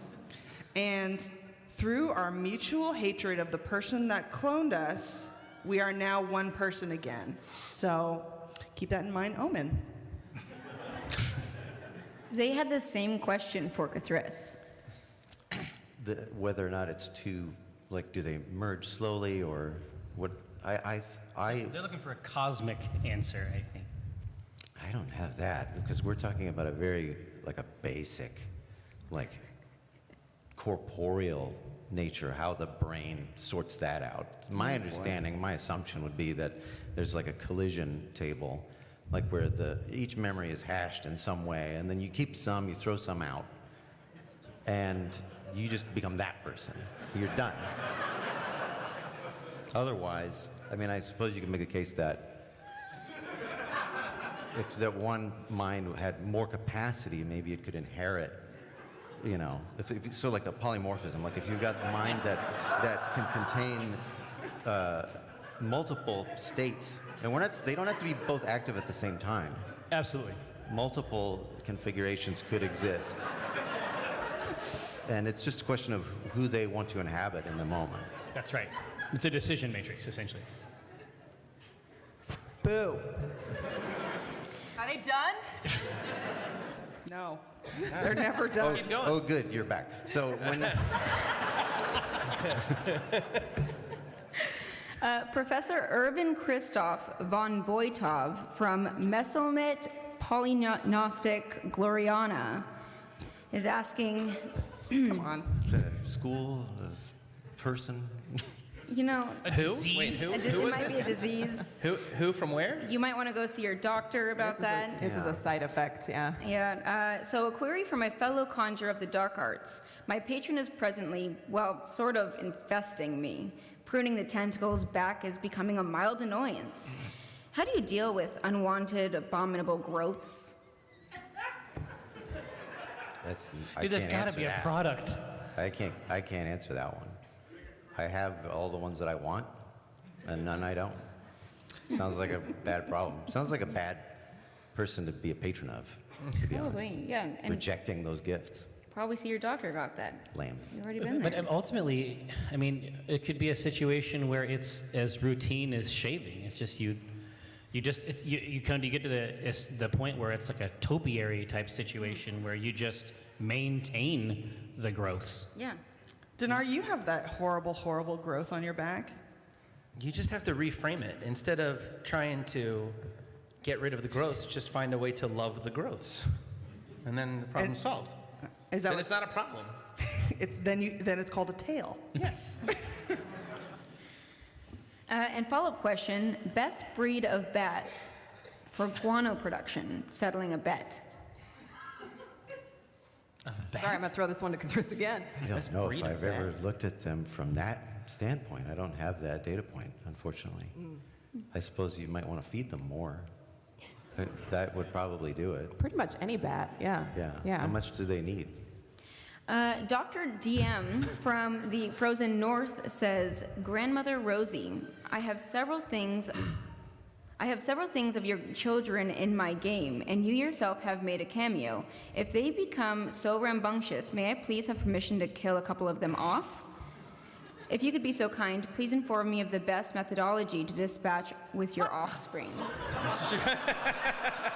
And through our mutual hatred of the person that cloned us, we are now one person again. So keep that in mind, Omen. They had the same question for Cathris. Whether or not it's two, like, do they merge slowly or what? They're looking for a cosmic answer, I think. I don't have that because we're talking about a very, like a basic, like corporeal nature, how the brain sorts that out. My understanding, my assumption would be that there's like a collision table, like where each memory is hashed in some way, and then you keep some, you throw some out, and you just become that person. You're done. Otherwise, I mean, I suppose you can make a case that if that one mind had more capacity, maybe it could inherit, you know, so like a polymorphism, like if you've got a mind that can contain multiple states, and they don't have to be both active at the same time. Absolutely. Multiple configurations could exist. And it's just a question of who they want to inhabit in the moment. That's right. It's a decision matrix, essentially. Boo. Are they done? No. They're never done. Oh, good, you're back. So when Professor Erwin Christoph von Boitov from Mesomet Polygnostic Gloriana is asking... Come on. Is it a school, a person? You know... Who? Wait, who? Who It is might be a it? disease. Who from where? You might want to go see your doctor about that. This is a side effect, yeah. Yeah, so a query from my fellow conjurer of the dark arts. My patron is presently, well, sort of infesting me. Pruning the tentacles back is becoming a mild annoyance. How do you deal with unwanted, abominable growths? I Dude, there's can't gotta answer be a that. product. I can't answer that one. I have all the ones that I want, and none I don't. Sounds like a bad problem. Sounds like a bad person to be a patron of, to be honest. Probably, yeah. And Rejecting those gifts. probably see your doctor about that. Lame. You've already been there. But ultimately, I mean, it could be a situation where it's as routine as shaving. It's just you get to the point where it's like a topiary type situation where you just maintain the growths. Yeah. Dinar, you have that horrible, horrible growth on your back. You just have to reframe it. Instead of trying to get rid of the growths, just find a way to love the growths. And then the problem's solved. Is that Then what- it's not a problem. Then it's called a tail. Yeah. And follow-up question, best breed of bat for guano production, settling a bet. Sorry, I'm going to throw this one to Chris again. I don't know if I've ever looked at them from that standpoint. I don't have that data point, unfortunately. I suppose you might want to feed them more. That would probably do it. Pretty much any bat, yeah. Yeah. How much do they need? Dr. DM from the Frozen North says, Grandmother Rosie, I have several things of your children in my game, and you yourself have made a cameo. If they become so rambunctious, may I please have permission to kill a couple of them off? If you could be so kind, please inform me of the best methodology to dispatch with your offspring.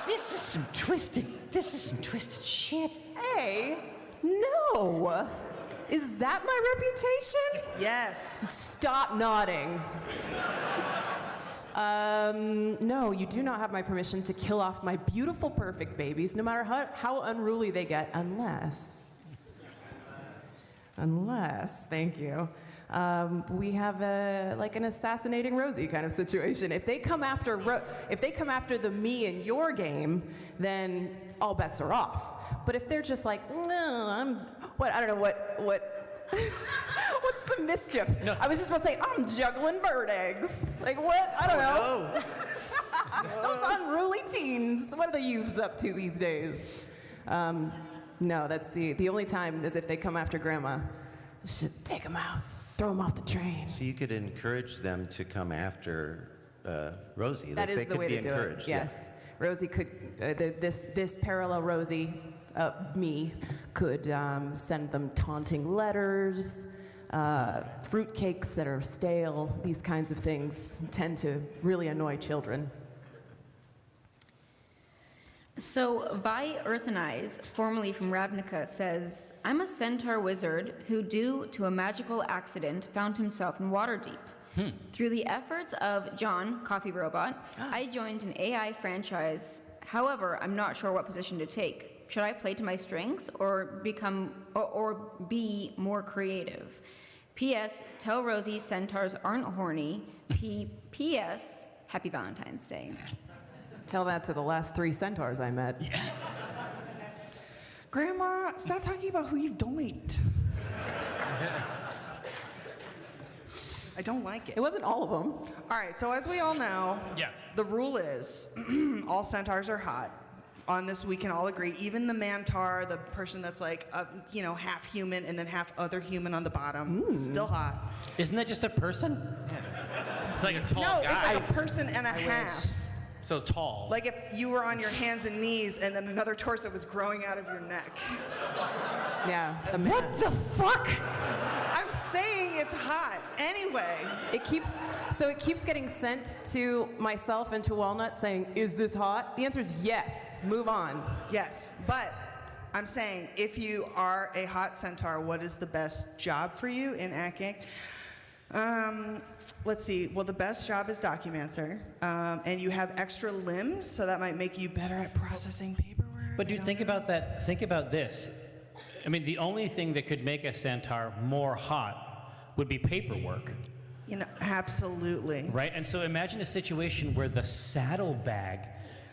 This is some twisted shit. Hey, no. Is that my reputation? Yes. Stop nodding. No, you do not have my permission to kill off my beautiful, perfect babies, no matter how unruly they get, unless, thank you, we have like an assassinating Rosie kind of situation. If they come after the me in your game, then all bets are off. But if they're just like, no, I don't know what. What's the mischief? No. I was just about to say, I'm juggling bird eggs. Like what? I don't know. No. Those unruly teens. What are the youths up to these days? No, that's the only time is if they come after Grandma. I should take them out, throw them off the train. So you could encourage them to come after Rosie. That is they the could way be to do encouraged. it. Yes, Rosie could. This parallel Rosie. Me could send them taunting letters, fruitcakes that are stale. These kinds of things tend to really annoy children. So, Vi Eartheneyes, formerly from Ravnica, says, I'm a centaur wizard who, due to a magical accident, found himself in Waterdeep. Through the efforts of John, Coffee Robot, I joined an AI franchise. However, I'm not sure what position to take. Should I play to my strengths or be more creative? P.S. Tell Rosie centaurs aren't horny. P.S. Happy Valentine's Day. Tell that to the last 3 centaurs I met. Yeah. Grandma, stop talking about who you don't. I don't like it. It wasn't all of them. All right, so as we all know, the rule is all centaurs are hot. On this, we can all agree. Even the mantar, the person that's like, half human and then half other human on the bottom, still hot. Isn't that just a person? It's like a tall No, guy. it's like a person and a half. So tall. Like if you were on your hands and knees and then another torso was growing out of your neck. Yeah. What the fuck? I'm saying it's hot. Anyway. It keeps getting sent to myself and to Walnut saying, is this hot? The answer is yes. Move on. Yes, but I'm saying if you are a hot centaur, what is the best job for you in acting? Let's see. Well, the best job is Documancer, and you have extra limbs, so that might make you better at processing paperwork. But dude, think about that. Think about this. I mean, the only thing that could make a centaur more hot would be paperwork. You know, absolutely. Right? And so imagine a situation where the saddlebag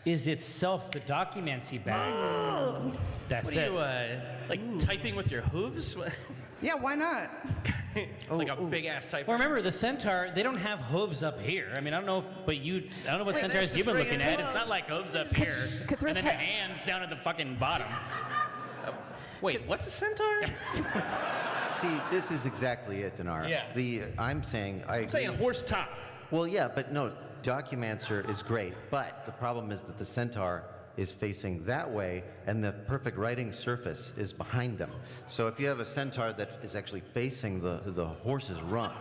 is itself the documency bag. That's What it. are you, typing with your hooves? Yeah, why not? Like a big-ass typer. Well, remember, the centaur, they don't have hooves up here. I mean, I don't know what Wait, centaurs this you've been is looking at. It's not like hooves up here. And then the hands down at the fucking bottom. Wait, what's a centaur? See, this is exactly it, Dinar. Yeah. I'm saying horse top. Well, yeah, but no, Documancer is great, but the problem is that the centaur is facing that way, and the perfect writing surface is behind them. So if you have a centaur that is actually facing the horse's rump,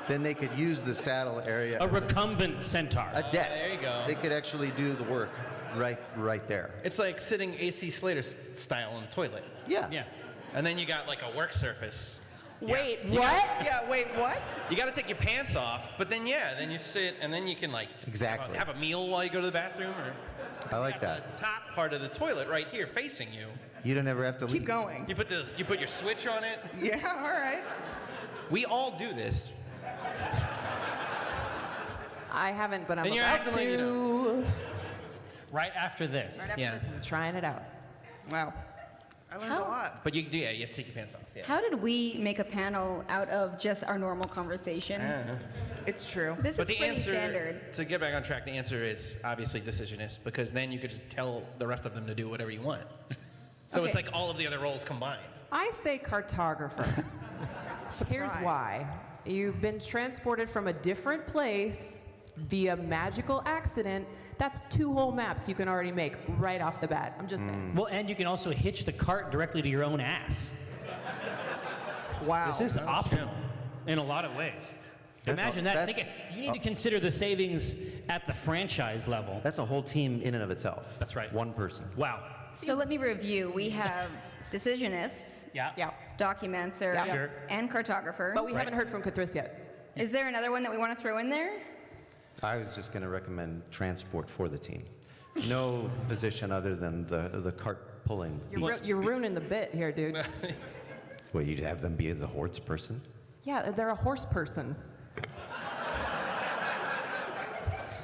then they could use the saddle area. A recumbent centaur. A desk. There you go. They could actually do the work right there. It's like sitting AC Slater style in the toilet. Yeah. Yeah. And then you got like a work surface. Wait, You what? got- Yeah, wait, what? You got to take your pants off, but then then you sit, and then you can like Exactly. have a meal while you go to the bathroom, or I like that. the top part of the toilet right here facing you. You don't ever have to leave. Keep going. You put your switch on it. Yeah, all right. We all do this. I haven't, but I'm Then you're about acting to. like you know. Right after this. Right after this, I'm trying it out. Wow. I learned a lot. But you have to take your pants off. Yeah. How did we make a panel out of just our normal conversation? It's true. This But is the pretty answer, standard. to get back on track, the answer is obviously decisionist, because then you could just tell the rest of them to do whatever you want. So it's Okay. like all of the other roles combined. I say cartographer. Here's why. You've been transported from a different place via magical accident. That's 2 whole maps you can already make right off the bat. I'm just saying. Well, and you can also hitch the cart directly to your own ass. Wow. This is optimal in a lot of ways. Imagine that. You need to consider the savings at the franchise level. That's a whole team in and of itself. That's right. One person. Wow. So let me review. We have decisionists, Yeah. documancer, Yeah. Sure. and cartographer. But we haven't heard from Catrice yet. Is there another one that we want to throw in there? I was just going to recommend transport for the team. No position other than the cart pulling. You're ruining the bit here, dude. Well, you'd have them be the horse person. Yeah, they're a horse person.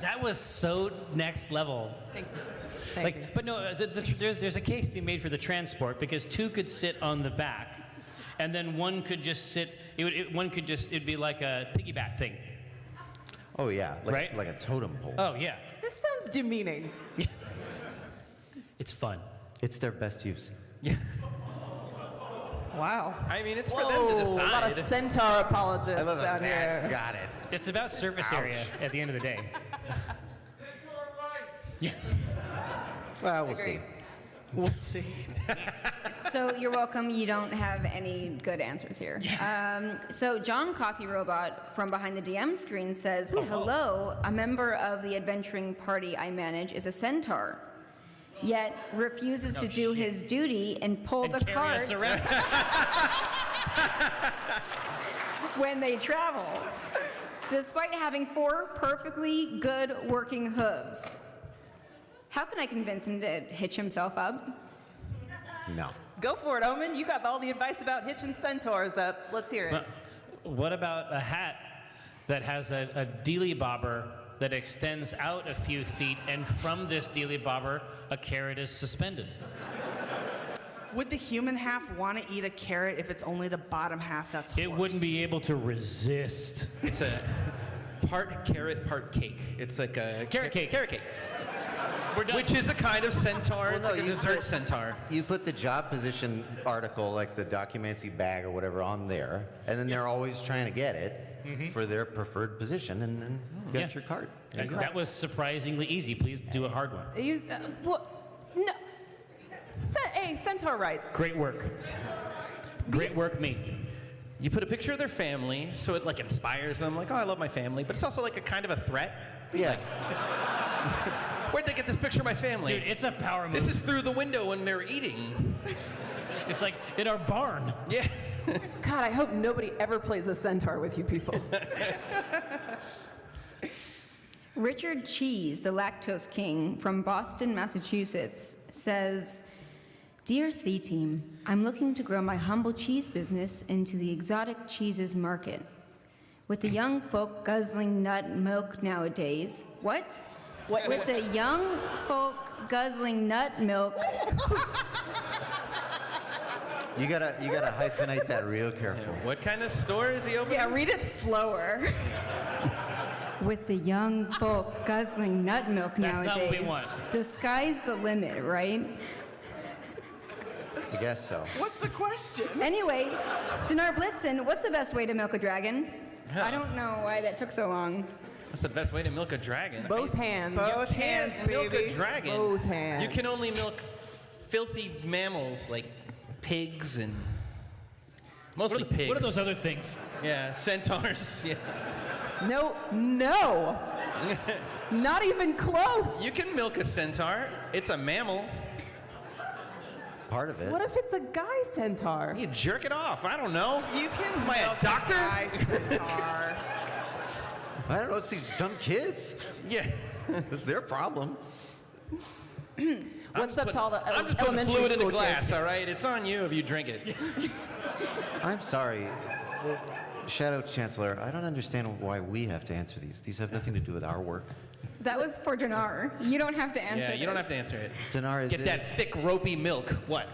That was so next level. Thank you. Thank you. But no, there's a case to be made for the transport, because 2 could sit on the back, and then one could just sit. It'd be like a piggyback thing. Oh yeah, Right? like a totem pole. Oh yeah. This sounds demeaning. It's fun. It's their best use. Yeah. Wow. I mean, it's for Whoa, them to decide. a lot of centaur apologists out here. Got it. It's about surface area at the end of the day. Yeah. Well, we'll see. We'll see. So you're welcome. You don't have any good answers here. So John Coffee Robot from behind the DM screen says, hello, a member of the adventuring party I manage is a centaur, yet refuses to do his duty and pull the carry cart us around. when they travel, despite having 4 perfectly good working hooves. How can I convince him to hitch himself up? No. Go for it, Omen. You got all the advice about hitching centaurs up. Let's hear it. What about a hat that has a dealy bobber that extends out a few feet, and from this dealy bobber, a carrot is suspended? Would the human half want to eat a carrot if it's only the bottom half that's horse? It wouldn't be able to resist. It's a part carrot, part cake. It's like a Carrot cake. Carrot cake. We're done. Which is a kind of centaur. Well, It's no, like a you dessert put- centaur. You put the job position article, like the documency bag or whatever, on there, and then they're always trying to get it for their preferred position, and then get your cart. That was surprisingly easy. Please do a hard one. Use, what? No. Hey, centaur rights. Great work. Great work, me. You put a picture of their family, so it like inspires them, like, oh, I love my family, but it's also like a kind of a threat. Yeah. Like, where'd they get this picture of my family? Dude, it's a power move. This is through the window when they're eating. It's like in our barn. Yeah. God, I hope nobody ever plays a centaur with you people. Richard Cheese, the lactose king from Boston, Massachusetts, says, Dear C-Team, I'm looking to grow my humble cheese business into the exotic cheeses market. With the young folk guzzling nut milk nowadays, what? With the young folk guzzling nut milk. You gotta hyphenate that real careful. What kind of store is he opening? Yeah, read it slower. With the young folk guzzling nut milk That's nowadays, not what we want. the sky's the limit, right? I guess so. What's the question? Anyway, Dinar Blitzen, what's the best way to milk a dragon? Huh. I don't know why that took so long. What's the best way to milk a dragon? Both hands. Both You can't hands, milk baby. a dragon. Both hands. You can only milk filthy mammals like pigs and mostly pigs. What are those other things? Yeah, centaurs. Yeah. No. Not even close. You can milk a centaur. It's a mammal. Part of it. What if it's a guy centaur? You jerk it off. I don't know. You can Am I a milk doctor? guy centaur. I don't know. It's these dumb kids. Yeah. It's their problem. What's up to all the I'm just putting elementary fluid in the school glass, kids? all right? It's on you if you drink it. I'm sorry. Shadow Chancellor, I don't understand why we have to answer these. These have nothing to do with our work. That was for Dinar. You don't have to answer Yeah, you don't this. have to answer it. Dinar, is Get it? that thick, ropey milk. What?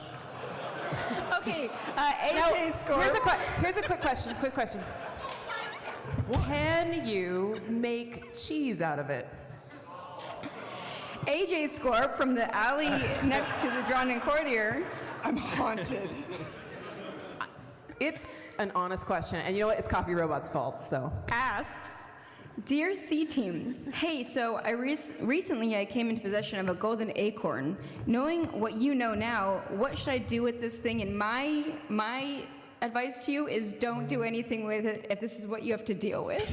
Okay, Now, AJ score. here's a quick question. Can you make cheese out of it? AJ Scorp from the alley next to the Drawn and Courtier. I'm haunted. It's an honest question, and you know what? It's Coffee Robot's fault. So Asks, Dear C-Team, hey, so I recently I came into possession of a golden acorn. Knowing what you know now, what should I do with this thing? And my advice to you is don't do anything with it if this is what you have to deal with.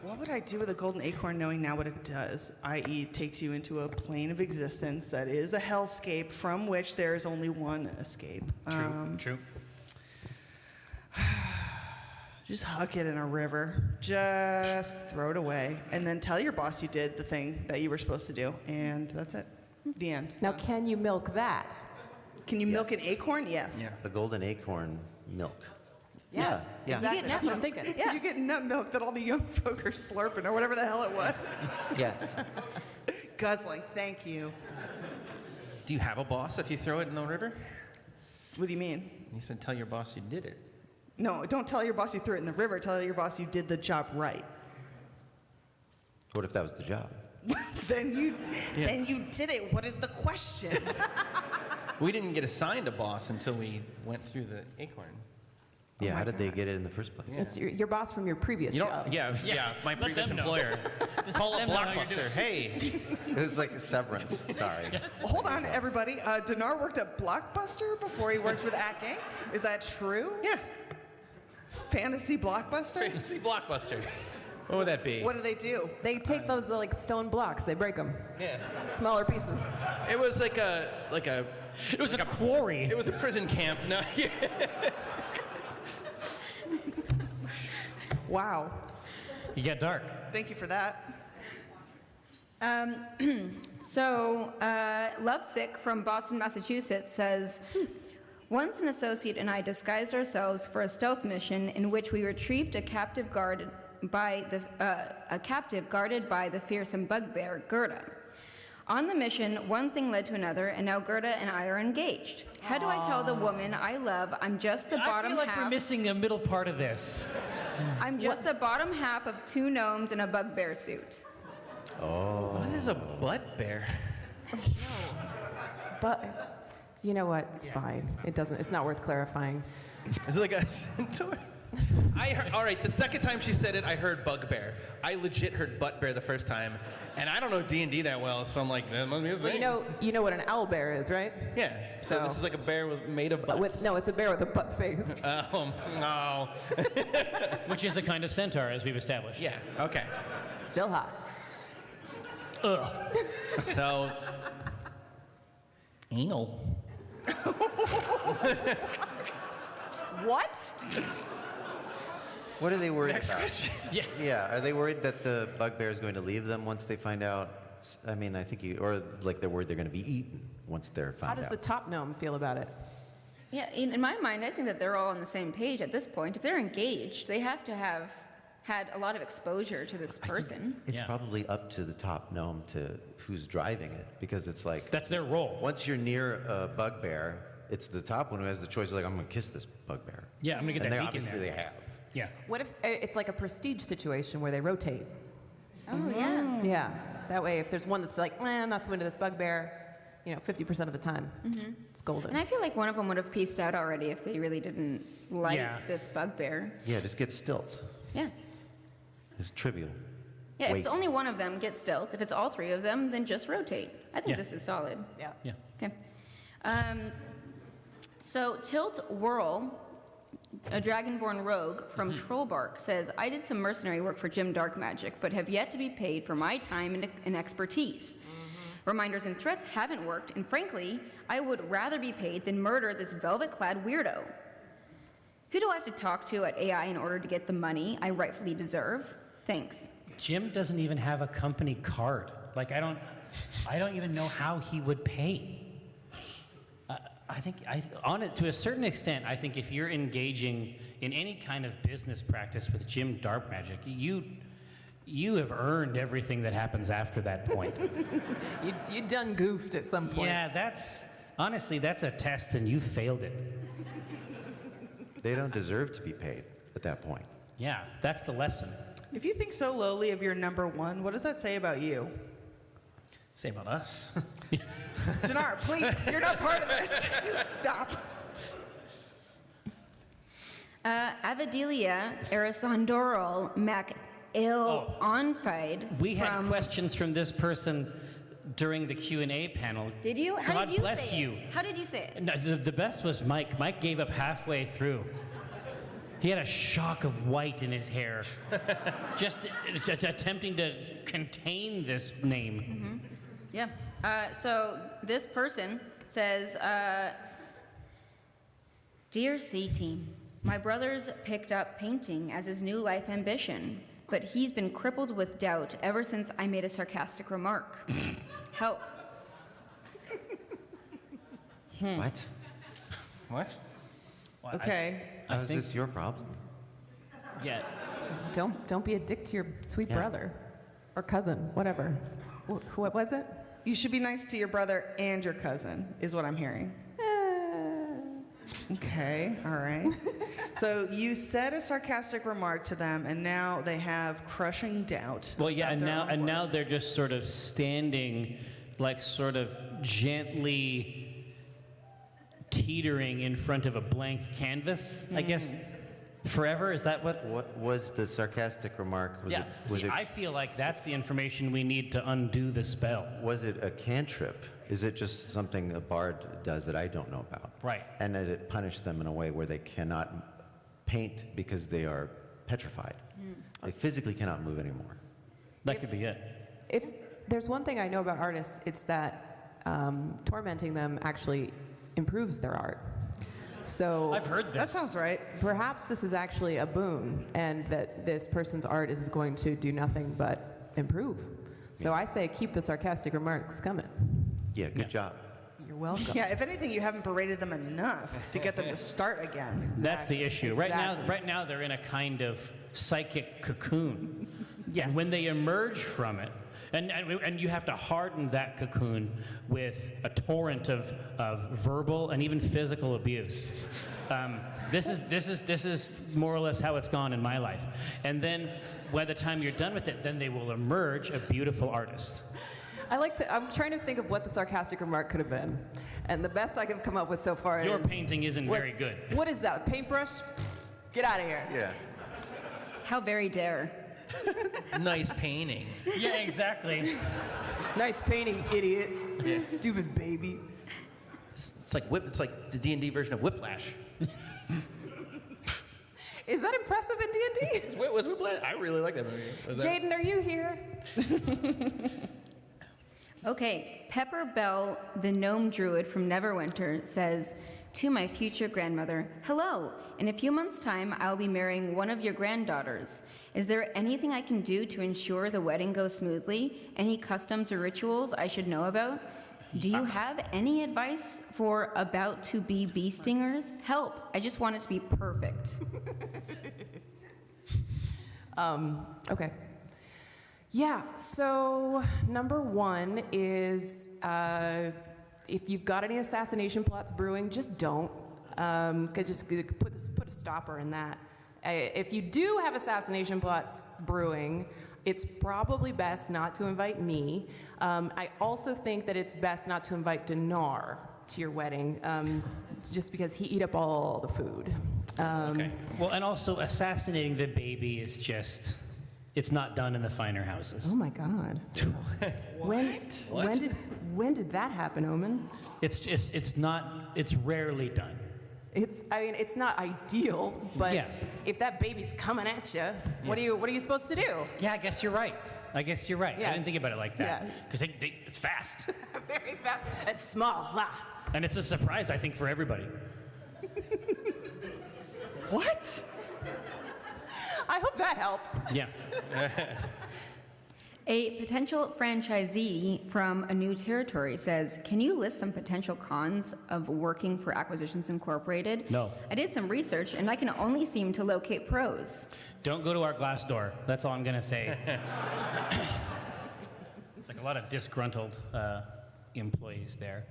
What would I do with a golden acorn knowing now what it does, i.e. takes you into a plane of existence that is a hellscape from which there is only one escape? True. Just huck it in a river. Just throw it away. And then tell your boss you did the thing that you were supposed to do. And that's it. The end. now, can you milk that? Can you milk an acorn? Yes. Yeah. The golden acorn milk. Yeah, Yeah. exactly. That's what I'm thinking. You get nut milk that all the young folk are slurping or whatever the hell it was. Yes. Guzzling. Thank you. Do you have a boss if you throw it in the river? What do you mean? You said tell your boss you did it. No, don't tell your boss you threw it in the river. Tell your boss you did the job right. What if that was the job? Then you did it. What is the question? We didn't get assigned a boss until we went through the acorn. Yeah, how did they get it in the first place? It's your boss from your previous You job. don't, yeah, my Let previous them know. employer. Just Call let it them know how you're Blockbuster. doing. Hey. It was like a severance. Sorry. Hold on, everybody. Dinar worked at Blockbuster before he worked with Ack Inc. Is that true? Yeah. Fantasy Blockbuster? Fancy Blockbuster. What would that be? What do they do? They take those like stone blocks. They break them. Yeah. Smaller pieces. It was like a. It was a quarry. It was a prison camp. No. Yeah. Wow. You get dark. Thank you for that. Lovesick from Boston, Massachusetts says, once an associate and I disguised ourselves for a stealth mission in which we retrieved a captive guarded by the fearsome bugbear, Gerda. On the mission, one thing led to another, and now Gerda and I are engaged. How do I tell the woman I love I'm just the bottom I feel like half? we're missing a middle part of this. I'm just the bottom half of two gnomes in a bugbear suit. Oh. What is a butt bear? But you know what? It's fine. It's not worth clarifying. Is it like a centaur? I heard, all right, the second time she said it, I heard bugbear. I legit heard butt bear the first time, and I don't know D&D that well, so I'm like, that must be a thing. Well, you know what an owl bear is, right? Yeah. So this is like a bear made of butts. No, it's a bear with a butt face. Oh no. Which is a kind of centaur, as we've established. Yeah. Okay. Still hot. Ugh. So. Anal. What? What are they worried Next about? question. Yeah, are they worried that the bugbear is going to leave them once they find out? I mean, I think or like they're worried they're going to be eaten once they're found out. How does the top gnome feel about it? Yeah, in my mind, I think that they're all on the same page at this point. If they're engaged, they have to have had a lot of exposure to this person. It's probably up to the top gnome to who's driving it, because it's like that's their role. Once you're near a bugbear, it's the top one who has the choice. Like, I'm going to kiss this bugbear. Yeah, I'm going to get and that they beak in obviously there. they have. Yeah. What if it's like a prestige situation where they rotate? Oh, yeah. Yeah. That way, if there's one that's like, I'm not so into this bugbear, 50% of the time, it's golden. And I feel like one of them would have pieced out already if they really didn't like this bugbear. Yeah, just get stilts. Yeah. It's trivial. Yeah, if Waste. it's only one of them, get stilts. If it's all three of them, then just rotate. I think this is solid. Yeah. Yeah. Okay. So Tilt Whirl, a Dragonborn rogue from Trollbark, says, I did some mercenary work for Jim Darkmagic, but have yet to be paid for my time and expertise. Reminders and threats haven't worked, and frankly, I would rather be paid than murder this velvet-clad weirdo. Who do I have to talk to at AI in order to get the money I rightfully deserve? Thanks. Jim doesn't even have a company card. Like, I don't even know how he would pay. I think, on it to a certain extent, I think if you're engaging in any kind of business practice with Jim Darkmagic, you have earned everything that happens after that point. You done goofed at some point. Yeah, honestly, that's a test and you failed it. They don't deserve to be paid at that point. Yeah, that's the lesson. If you think so lowly of your number one, what does that say about you? Say about us. Dinar, please, you're not part of this. Stop. Avadelia Erisondorol Mac Il Onfide. We had questions from this person during the Q&A panel. Did you? How God did you bless say you. it? How did you say it? No, the best was Mike. Mike gave up halfway through. He had a shock of white in his hair, just attempting to contain this name. Yeah. So this person says, Dear C-Team, my brother's picked up painting as his new life ambition, but he's been crippled with doubt ever since I made a sarcastic remark. Help. What? What? Okay. How is this your problem? Yeah. Don't be a dick to your sweet brother or cousin, whatever. What was it? You should be nice to your brother and your cousin, is what I'm hearing. Okay, all right. So you said a sarcastic remark to them, and now they have crushing doubt. Well, yeah, and now they're just sort of standing, like sort of gently teetering in front of a blank canvas, I guess. Forever? Is that what? What was the sarcastic remark? I feel like that's the information we need to undo the spell. Was it a cantrip? Is it just something a bard does that I don't know about? Right. And did it punish them in a way where they cannot paint because they are petrified? They physically cannot move anymore. That could be it. If there's one thing I know about artists, it's that tormenting them actually improves their art. So I've heard this. That sounds right. Perhaps this is actually a boon, and that this person's art is going to do nothing but improve. So I say keep the sarcastic remarks coming. Yeah, good job. You're welcome. Yeah, if anything, you haven't berated them enough to get them to start again. That's the issue. Right now they're in a kind of psychic cocoon. Yes. And when they emerge from it, and you have to harden that cocoon with a torrent of verbal and even physical abuse. This is more or less how it's gone in my life. And then by the time you're done with it, then they will emerge a beautiful artist. I'm trying to think of what the sarcastic remark could have been. And the best I can come up with so far is... Your painting isn't very good. What is that, a paintbrush? Get out of here. Yeah. How very dare. Nice painting. Yeah, exactly. Nice painting, idiot. Stupid baby. It's like the D&D version of Whiplash. Is that impressive in D&D? Was Whiplash? I really like that movie. Jaden, are you here? Okay, Pepper Bell, the gnome druid from Neverwinter, says, To my future grandmother, hello. In a few months' time, I'll be marrying one of your granddaughters. Is there anything I can do to ensure the wedding goes smoothly? Any customs or rituals I should know about? Do you have any advice for about-to-be bee stingers? Help, I just want it to be perfect. Okay. Yeah, so number one is if you've got any assassination plots brewing, just don't. Just put a stopper in that. If you do have assassination plots brewing, it's probably best not to invite me. I also think that it's best not to invite Dinar to your wedding, just because he eat up all the food. Okay. Well, and also assassinating the baby is just, it's not done in the finer houses. Oh my God. When did that happen, Omen? It's rarely done. It's not ideal, but if that baby's coming at you, what are you supposed to do? Yeah, I guess you're right. Yeah. I didn't think about it like that. Because it's fast. Very fast. It's small. Blah. And it's a surprise, I think, for everybody. What? I hope that helps. Yeah. A potential franchisee from a new territory says, can you list some potential cons of working for Acquisitions Incorporated? No. I did some research, and I can only seem to locate pros. Don't go to our glass door. That's all I'm going to say. It's like a lot of disgruntled employees there.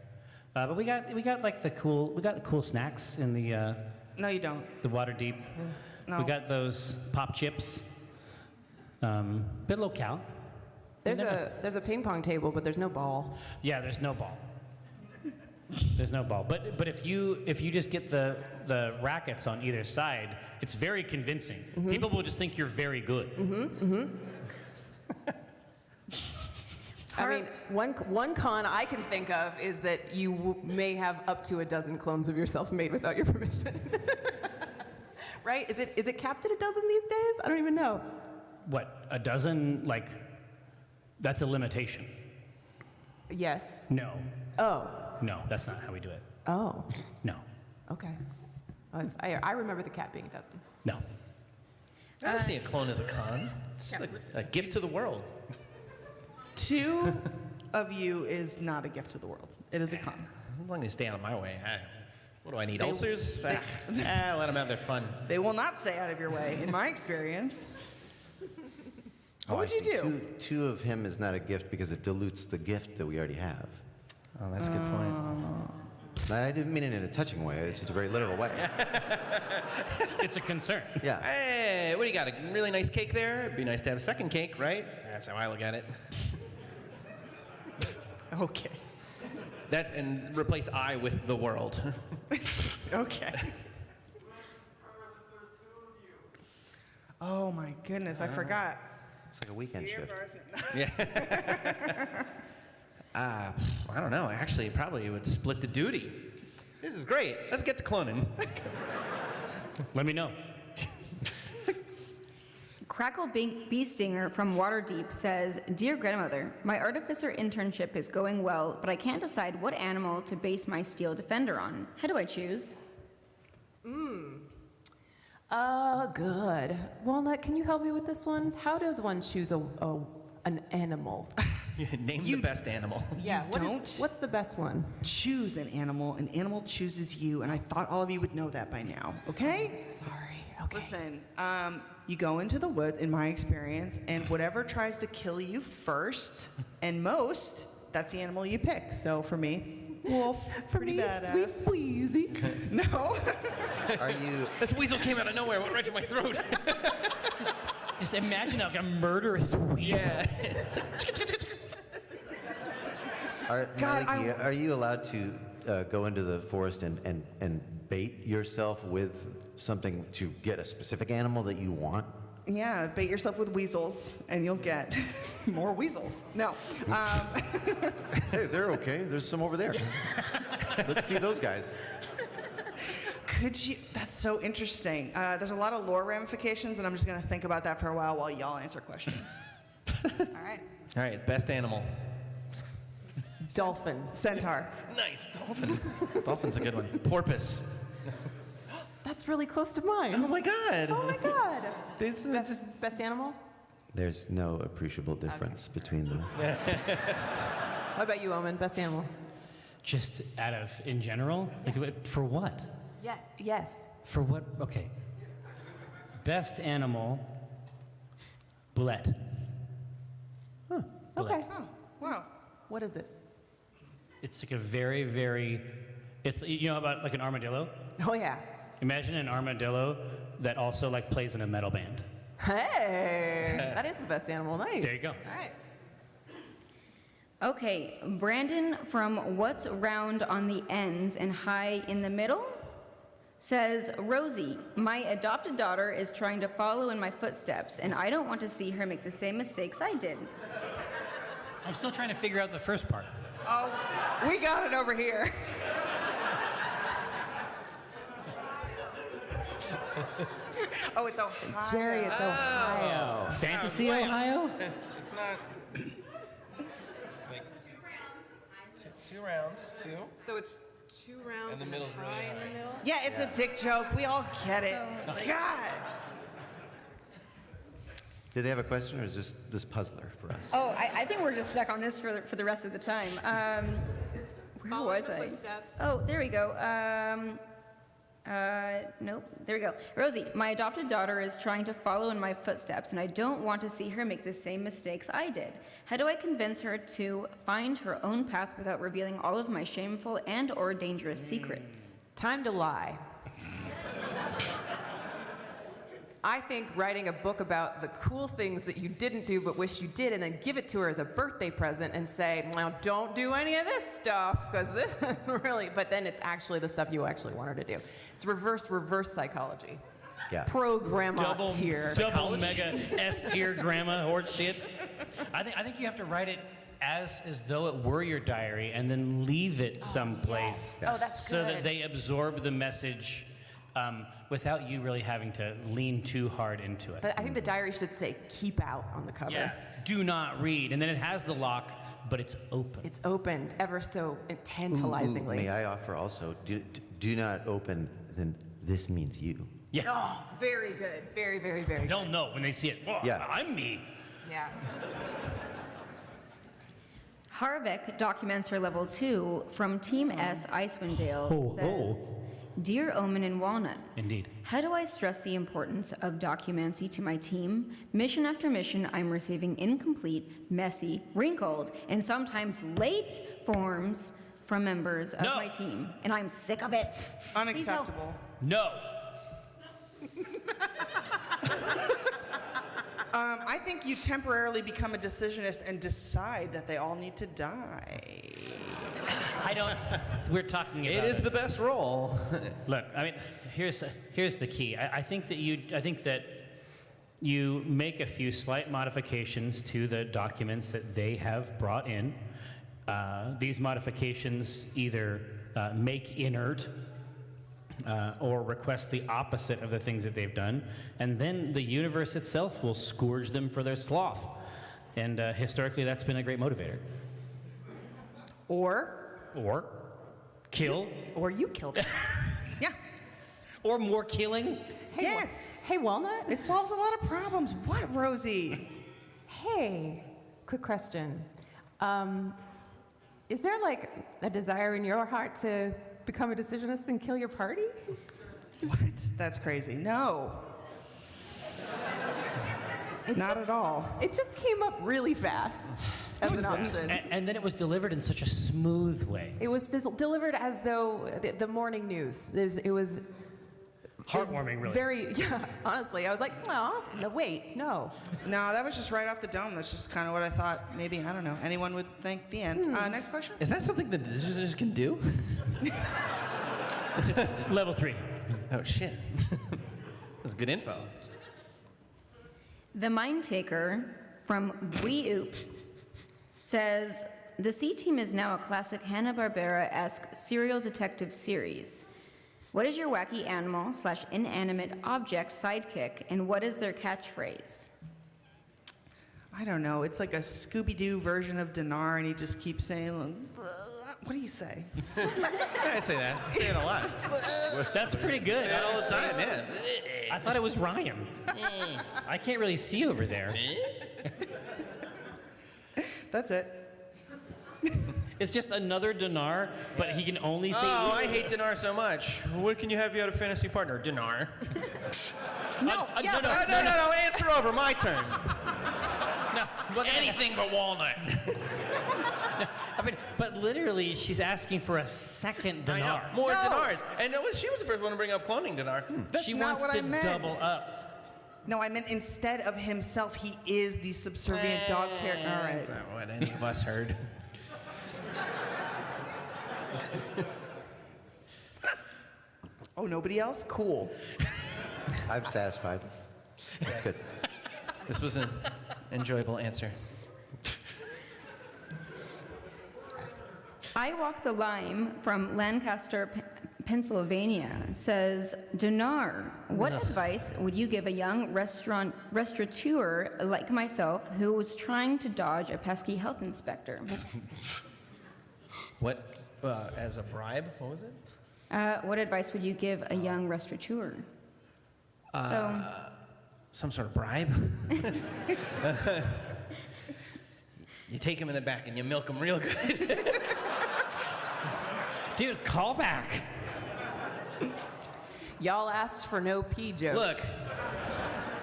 But we got like the cool snacks in the No, you don't. the Waterdeep. No. We got those pop chips. Bit locale. There's a ping pong table, but there's no ball. Yeah, there's no ball. There's no ball. But if you just get the rackets on either side, it's very convincing. Mm-hmm. People will just think you're very good. I mean, one con I can think of is that you may have up to a dozen clones of yourself made without your permission. Right? Is it capped at a dozen these days? I don't even know. What, a dozen? Like, that's a limitation. Yes. No. Oh. No, that's not how we do it. Oh. No. Okay. I remember the cat being a dozen. No. I don't see a clone as a con. It's like a gift to the world. 2 of you is not a gift to the world. It is a con. I'm going to stay out of my way. What do I need, ulcers? Let them have their fun. They will not stay out of your way, in my experience. What would you do? 2 of him is not a gift because it dilutes the gift that we already have. Oh, that's a good point. I didn't mean it in a touching way. It's just a very literal way. It's a concern. Yeah. Hey, what do you got? A really nice cake there? It'd be nice to have a second cake, right? That's how I look at it. Okay. And replace I with the world. Okay. Oh my goodness, I forgot. It's like a weekend shift. Yeah. I don't know. Actually, probably would split the duty. This is great. Let's get to cloning. Let me know. Crackle Bee Stinger from Waterdeep says, Dear Grandmother, my artificer internship is going well, but I can't decide what animal to base my steel defender on. How do I choose? Good. Walnut, can you help me with this one? How does one choose an animal? Name the best animal. Yeah, what's the best one? Choose an animal chooses you, and I thought all of you would know that by now, okay? Sorry, okay. Listen, you go into the woods, in my experience, and whatever tries to kill you first and most, that's the animal you pick. So for me, wolf, For pretty me, badass. Sweet Wheezy. No. Are you? This weasel came out of nowhere, went right for my throat. Just imagine like a murderous weasel. Yeah. Are you allowed to go into the forest and bait yourself with something to get a specific animal that you want? Yeah, bait yourself with weasels, and you'll get more weasels. No. Hey, they're okay. There's some over there. Let's see those guys. Could you? That's so interesting. There's a lot of lore ramifications, and I'm just going to think about that for a while y'all answer questions. All right. All right, best animal. Dolphin. Centaur. Nice, dolphin. Dolphin's a good one. Porpoise. That's really close to mine. Oh my God. Oh my God. This Best animal? There's no appreciable difference between them. What about you, Omen? Best animal? Just in general? Like, for what? Yes. Yes. For what? Okay. Best animal, bullet. Okay. Oh, wow. What is it? It's like a very, very, it's, you know about like an armadillo? Oh, yeah. Imagine an armadillo that also like plays in a metal band. Hey, that is the best animal. Nice. There you go. All right. Okay, Brandon from What's Round on the Ends and High in the Middle says, Rosie, my adopted daughter is trying to follow in my footsteps, and I don't want to see her make the same mistakes I did. I'm still trying to figure out the first part. Oh, we got it over here. Oh, it's Ohio. Jerry, it's Ohio. Fantasy Ohio? It's not. Like, two rounds, two. So it's 2 rounds And the middle's really high in high. the middle? Yeah, it's a dick joke. We all get it. God. Did they have a question, or is this puzzler for us? Oh, I think we're just stuck on this for the rest of the time. Where was I? Footsteps. Oh, there we go. Nope, there we go. Rosie, my adopted daughter is trying to follow in my footsteps, and I don't want to see her make the same mistakes I did. How do I convince her to find her own path without revealing all of my shameful and/or dangerous secrets? Time to lie. I think writing a book about the cool things that you didn't do but wish you did, and then give it to her as a birthday present and say, now don't do any of this stuff, because this is really, but then it's actually the stuff you actually want her to do. It's reverse psychology. Yeah. Pro grandma tier. Double mega S tier grandma horse shit. I think you have to write it as though it were your diary, and then leave it someplace. Yes. Oh, that's so good. that they absorb the message without you really having to lean too hard into it. But I think the diary should say "keep out" on the cover. Yeah. Do not read, and then it has the lock, but it's open. It's opened ever so tantalizingly. May I offer also, do not open, then this means you. Yeah. Oh, very good. Very, very, very They'll good. know when they see it. Oh, Yeah. I'm me. Yeah. Harbeck documents her level 2 from Team S Icewind Dale. Says, Dear Omen and Walnut, Indeed. how do I stress the importance of documancy to my team? Mission after mission, I'm receiving incomplete, messy, wrinkled, and sometimes late forms from members of my team, and I'm sick of it. Unacceptable. No. I think you temporarily become a decisionist and decide that they all need to die. I don't. We're talking about It is the best role. Look, I mean, here's the key. I think that you make a few slight modifications to the documents that they have brought in. These modifications either make inert or request the opposite of the things that they've done, and then the universe itself will scourge them for their sloth. And historically, that's been a great motivator. Or kill. Or you killed it. Yeah. Or more killing. Hey, yes. Hey, Walnut. It solves a lot of problems. What, Rosie? Hey, quick question. Is there like a desire in your heart to become a decisionist and kill your party? What? That's crazy. No. Not at all. It just came up really fast as an option. And then it was delivered in such a smooth way. It was delivered as though the morning news. It was heartwarming, really. Very, yeah, honestly. I was like, no, wait, no. No, that was just right off the dome. That's just kind of what I thought maybe, I don't know, anyone would think. The end. Next question? Is that something that decisioners can do? Level 3. Oh, shit. That's good info. The Mind Taker from Gui-Oop says, the C-Team is now a classic Hanna-Barbera-esque serial detective series. What is your wacky animal/inanimate object sidekick, and what is their catchphrase? I don't know. It's like a Scooby-Doo version of Dinar, and he just keeps saying, what do you say? I say that. I say it a lot. That's pretty good. Say it all the time, yeah. I thought it was Ryan. I can't really see over there. That's it. It's just another Dinar, but he can only say. Oh, I hate Dinar so much. What can you have you out a fantasy partner? Dinar. No, No, answer over. My turn. No, anything but walnut. I mean, but literally, she's asking for a second I know. Dinar. More Dinars. And she was the first one to bring up cloning Dinar. That's She not wants what to I meant. double up. No, I meant instead of himself, he is the subservient dog character. All right. That's not what any of us heard. Oh, nobody else? Cool. I'm satisfied. That's good. This was an enjoyable answer. I Walk the Lime from Lancaster, Pennsylvania says, Dinar, what advice would you give a young restaurateur like myself who was trying to dodge a pesky health inspector? What, as a bribe? What was it? What advice would you give a young restaurateur? Some sort of bribe? You take him in the back and you milk him real good. Dude, call back. Y'all asked for no pee jokes. Look,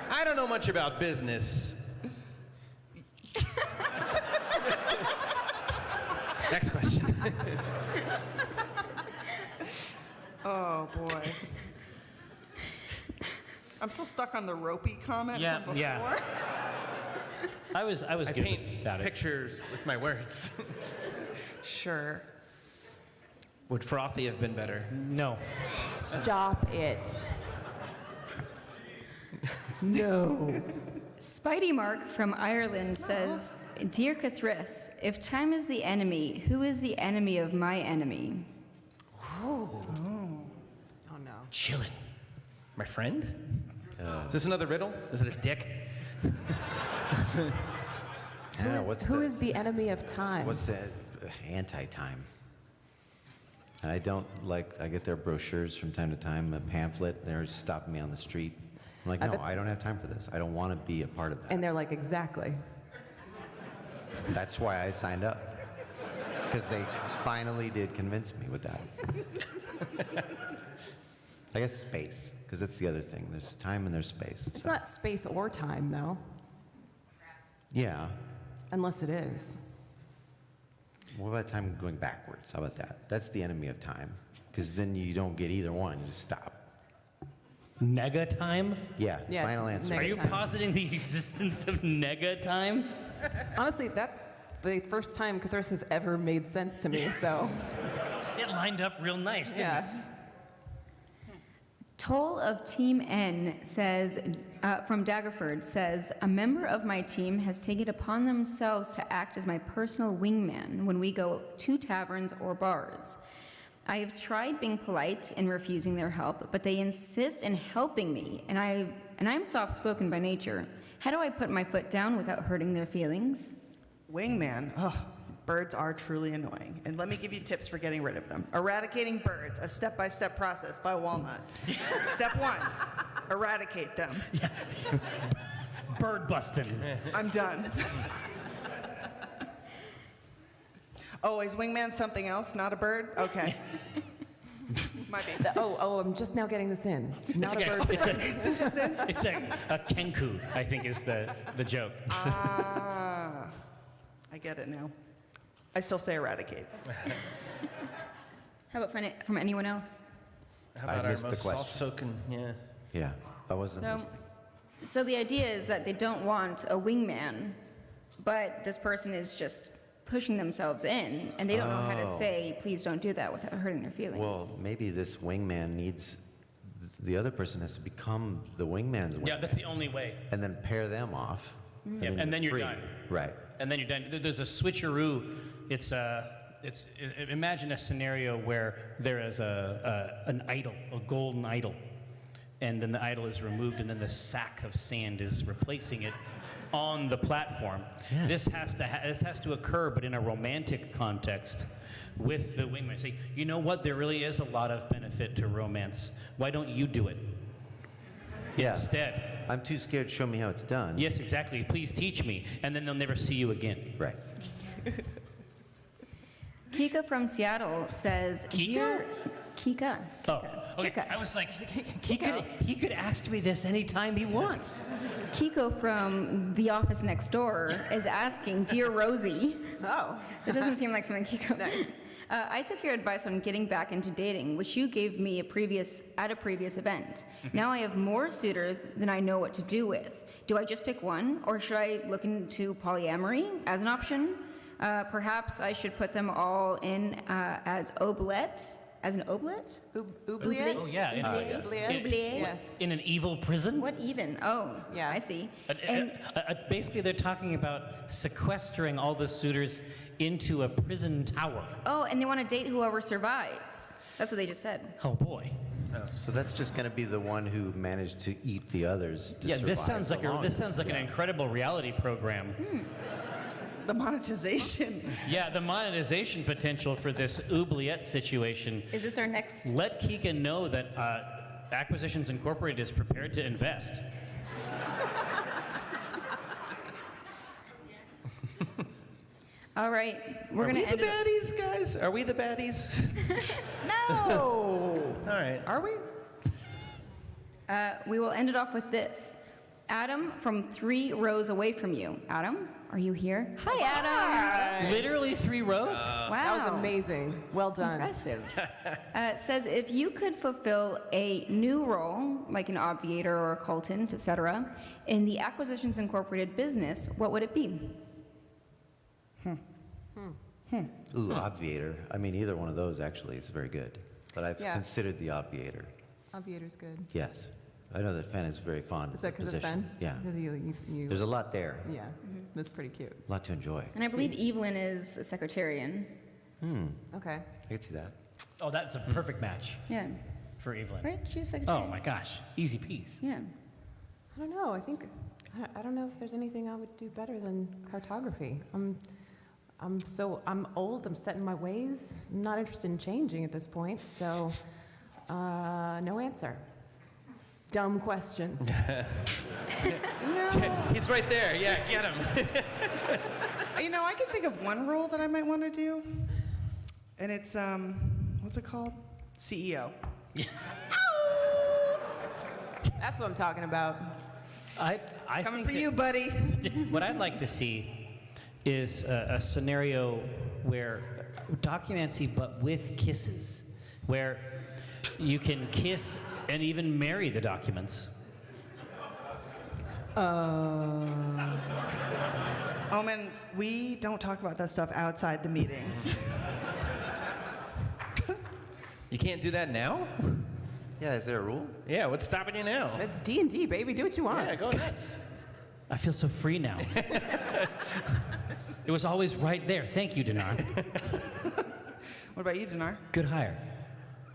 I don't know much about business. Next question. Oh, boy. I'm still stuck on the ropey comment from before. Yeah. I was I good paint without it. pictures with my words. Sure. Would frothy have been better? No. Stop it. No. Spidey Mark from Ireland says, Dear Cathris, if time is the enemy, who is the enemy of my enemy? Oh no. Chillin'. My friend? Is this another riddle? Is it a dick? Who is the enemy of time? What's the anti-time? I don't like, I get their brochures from time to time, a pamphlet, they're stopping me on the street. I'm like, no, I don't have time for this. I don't want to be a part of that. And they're like, exactly. That's why I signed up. Because they finally did convince me with that. I guess space, because that's the other thing. There's time and there's space. It's not space or time, though. Yeah. Unless it is. What about time going backwards? How about that? That's the enemy of time. Because then you don't get either one, you just stop. Nega time? Yeah, final answer. Are you positing the existence of nega time? Honestly, that's the first time Cathris has ever made sense to me, so. It lined up real nice, didn't it? Toll of Team N says, from Daggerford says, a member of my team has taken it upon themselves to act as my personal wingman when we go to taverns or bars. I have tried being polite and refusing their help, but they insist in helping me, and I'm soft-spoken by nature. How do I put my foot down without hurting their feelings? Wingman. Ugh, birds are truly annoying. And let me give you tips for getting rid of them. Eradicating birds, a step-by-step process by Walnut. Step 1, eradicate them. Yeah. Bird busting. I'm done. Oh, is wingman something else, not a bird? Okay. Might be. I'm just now getting this in. Not a bird. It's just in? It's a kenku, I think is the joke. Ah, I get it now. I still say eradicate. How about from anyone else? How about our missed the most question. soft-spoken? Yeah. Yeah, I wasn't listening. So the idea is that they don't want a wingman, but this person is just pushing themselves in, and they don't know how to say, please don't do that without hurting their feelings. Well, maybe this wingman needs, the other person has to become the wingman's wingman. Yeah, that's the only way. And then pair them off. Yeah, and then you're free. done. Right. And then you're done. There's a switcheroo. Imagine a scenario where there is an idol, a golden idol, and then the idol is removed, and then the sack of sand is replacing it, on the platform. This has to occur, but in a romantic context with the wingman. Say, you know what? There really is a lot of benefit to romance. Why don't you do it instead? I'm too scared. Show me how it's done. Yes, exactly. Please teach me, and then they'll never see you again. Right. Kika from Seattle says, Kika? Kika. Oh, okay. I was like, he could ask me this anytime he wants. Kiko from the office next door is asking, Dear Rosie. Oh. That doesn't seem like something Kiko. Nice. I took your advice on getting back into dating, which you gave me at a previous event. Now I have more suitors than I know what to do with. Do I just pick one, or should I look into polyamory as an option? Perhaps I should put them all in as oblette. As an oblette? Oubliette? Oh, yeah. Oubliette? Yes. In an evil prison? What even? Oh, yeah, I see. Basically, they're talking about sequestering all the suitors into a prison tower. Oh, and they want to date whoever survives. That's what they just said. Oh, boy. Oh, so that's just going to be the one who managed to eat the others to survive. This sounds like an incredible reality program. The monetization. Yeah, the monetization potential for this oubliette situation. Is this our next? Let Kika know that Acquisitions Incorporated is prepared to invest. All right, we're going to end the baddies, guys? Are we the baddies? No! All right. Are we? We will end it off with this. Adam from 3 rows away from you. Adam, are you here? Hi, Adam. Literally 3 rows? Wow. That was amazing. Well done. Impressive. Says, if you could fulfill a new role, like an obviator or a occultant, etc., in the Acquisitions Incorporated business, what would it be? Ooh, obviator. I mean, either one of those actually is very good. But I've considered the obviator. Obviator's good. Yes. I know that Fen is very fond Is of that the because of position. Fen? Yeah. Because you There's a lot there. Yeah, that's pretty cute. A lot to enjoy. And I believe Evelyn is a secretarian. Okay. I could see that. Oh, that's a perfect match Yeah. for Evelyn. Right? She's a secretarian. Oh my gosh, easy peas. Yeah. I don't know. I don't know if there's anything I would do better than cartography. I'm old. I'm set in my ways. I'm not interested in changing at this point. So, no answer. Dumb question. No. He's right there. Yeah, get him. I can think of one role that I might want to do. And it's, what's it called? CEO. That's what I'm talking about. I Coming think for you, buddy. What I'd like to see is a scenario where documentancy, but with kisses, where you can kiss and even marry the documents. Omen, we don't talk about that stuff outside the meetings. You can't do that now? Yeah, is there a rule? Yeah, what's stopping you now? It's D&D, baby. Do what you want. Yeah, go nuts. I feel so free now. It was always right there. Thank you, Dinar. What about you, Dinar? Good hire.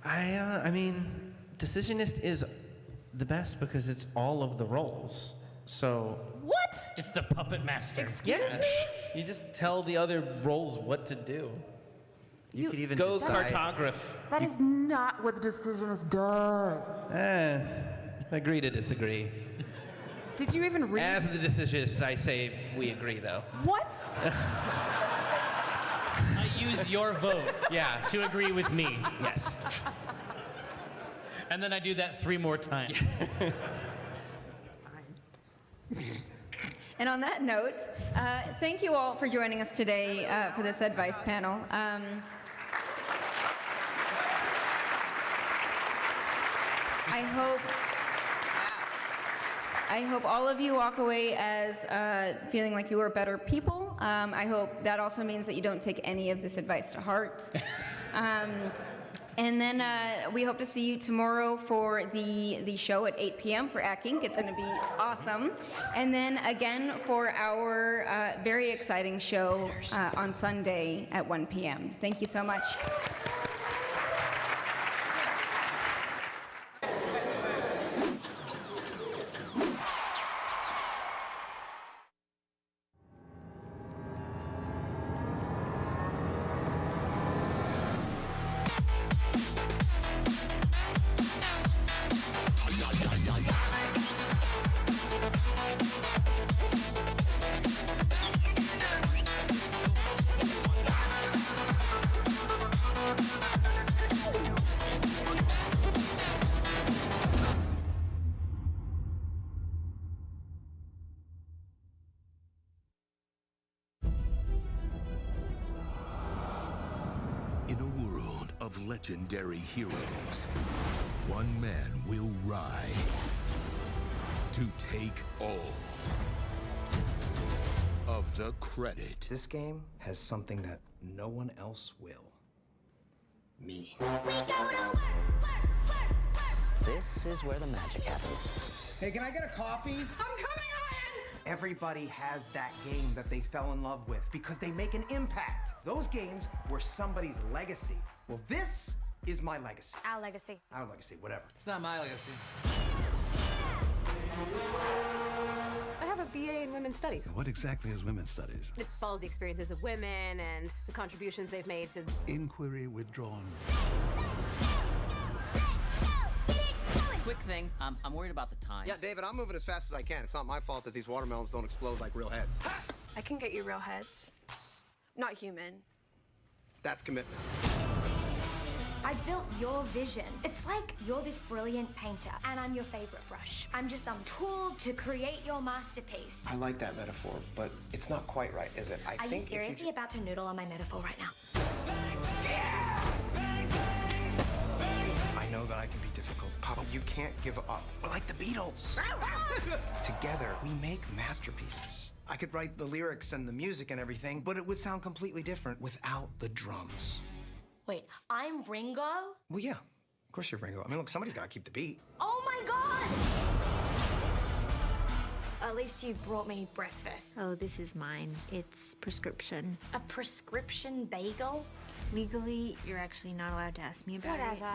I mean, Decisionist is the best because it's all of the roles. So. What? It's the puppet master. Excuse me? You just tell the other roles what to do. You could even Go decide. cartograph. That is not what the Decisionist does. Agree to disagree. Did you even read? As the Decisionist, I say we agree, though. What? I use your vote to agree with me. Yes. And then I do that 3 more times. And on that note, thank you all for joining us today for this advice panel. I hope all of you walk away as feeling like you are better people. I hope that also means that you don't take any of this advice to heart. And then we hope to see you tomorrow for the show at 8 p.m. for Ack Inc. It's going to be awesome. And then again for our very exciting show on Sunday at 1 p.m. Thank you so much. In a world of legendary heroes, one man will rise to take all of the credit. This game has something that no one else will. Me. This is where the magic happens. Hey, can I get a coffee? I'm coming on! Everybody has that game that they fell in love with because they make an impact. Those games were somebody's legacy. Well, this is my legacy. Our legacy. Our legacy, whatever. It's not my legacy. I have a BA in Women's Studies. What exactly is women's studies? It follows the experiences of women and the contributions they've made to... Inquiry withdrawn. Quick thing, I'm worried about the time. Yeah, David, I'm moving as fast as I can. It's not my fault that these watermelons don't explode like real heads. I can get you real heads. Not human. That's commitment. I built your vision. It's like you're this brilliant painter, and I'm your favorite brush. I'm just some tool to create your masterpiece. I like that metaphor, but it's not quite right, is it? Are you seriously about to noodle on my metaphor right now? I know that I can be difficult, Papa. You can't give up. We're like the Beatles. Together, we make masterpieces. I could write the lyrics and the music and everything, but it would sound completely different without the drums. Wait, I'm Ringo? Well, yeah. Of course you're Ringo. I mean, look, somebody's got to keep the beat. Oh my God! At least you brought me breakfast. Oh, this is mine. It's prescription. A prescription bagel? Legally, you're actually not allowed to ask me about it. Whatever.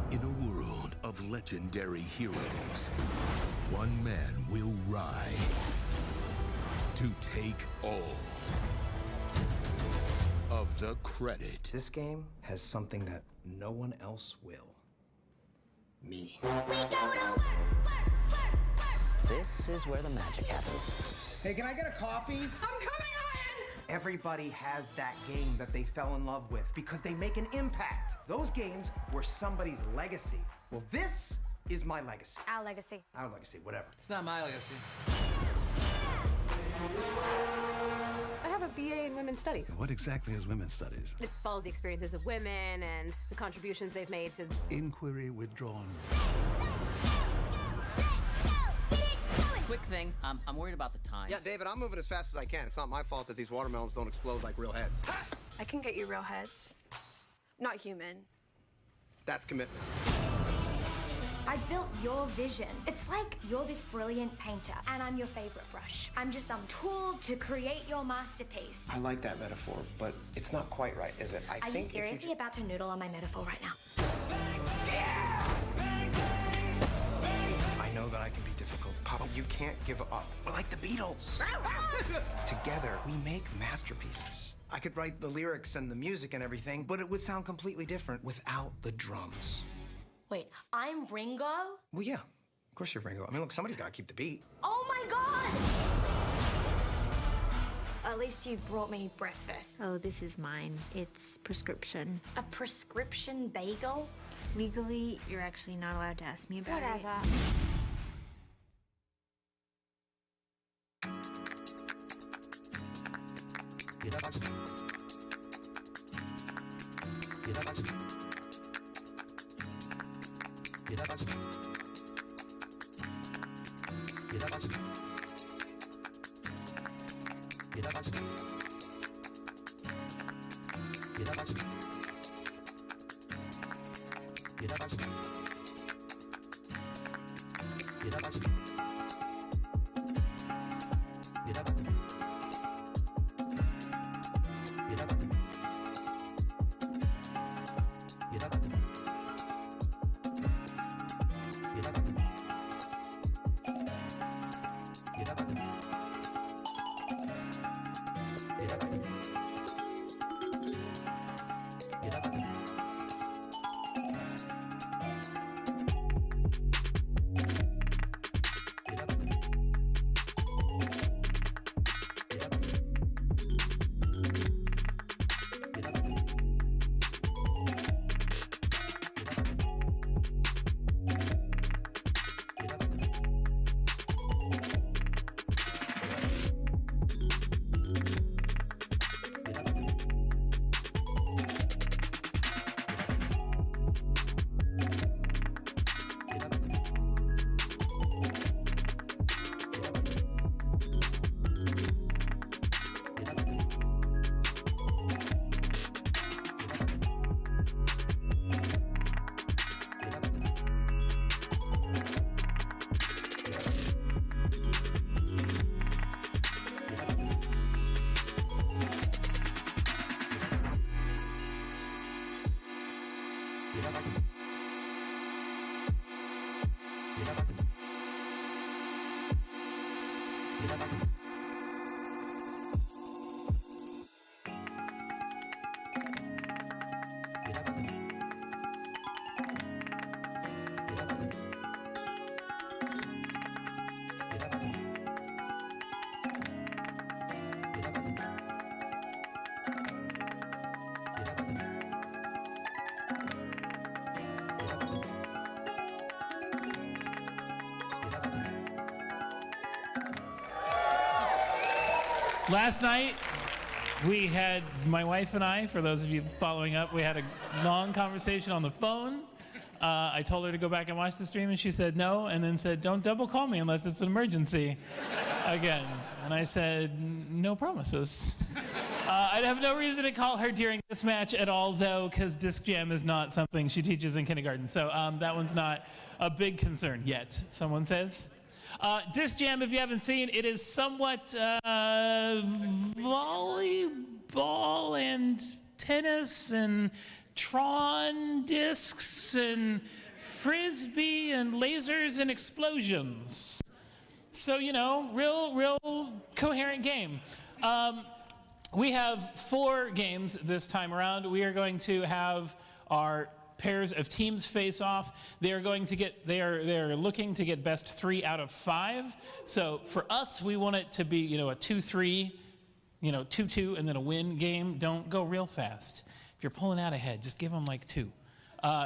In a world of legendary heroes, one man will rise to take all of the credit. This game has something that no one else will. Me. This is where the magic happens. Hey, can I get a coffee? I'm coming, Ian! Everybody has that game that they fell in love with because they make an impact. Those games were somebody's legacy. Well, this is my legacy. Our legacy. Our legacy, whatever. It's not my legacy. I have a BA in Women's Studies. What exactly is women's studies? It follows the experiences of women and the contributions they've made to... Inquiry withdrawn. Quick thing, I'm worried about the time. Yeah, David, I'm moving as fast as I can. It's not my fault that these watermelons don't explode like real heads. I can get you real heads. Not human. That's commitment. I built your vision. It's like you're this brilliant painter, and I'm your favorite brush. I'm just some tool to create your masterpiece. I like that metaphor, but it's not quite right, is it? Are you seriously about to noodle on my metaphor right now? I know that I can be difficult, Papa. You can't give up. We're like the Beatles. Together, we make masterpieces. I could write the lyrics and the music and everything, but it would sound completely different without the drums. Wait, I'm Ringo? Well, yeah. Of course you're Ringo. I mean, look, somebody's got to keep the beat. Oh my God! At least you brought me breakfast. Oh, this is mine. It's prescription. A prescription bagel? Legally, you're actually not allowed to ask me about Whatever. it. Last night, we had, my wife and I, for those of you following up, we had a long conversation on the phone. I told her to go back and watch the stream, and she said no, and then said, don't double call me unless it's an emergency again. And I said, no promises. I'd have no reason to call her during this match at all, though, because disc jam is not something she teaches in kindergarten. So that one's not a big concern yet, someone says. Disc jam, if you haven't seen, it is somewhat volleyball and tennis and Tron discs and frisbee and lasers and explosions. So, you know, real coherent game. We have 4 games this time around. We are going to have our pairs of teams face off. They are looking to get best 3 out of 5. So for us, we want it to be, you know, a 2-3, you know, 2-2, and then a win game. Don't go real fast. If you're pulling out ahead, just give them like 2,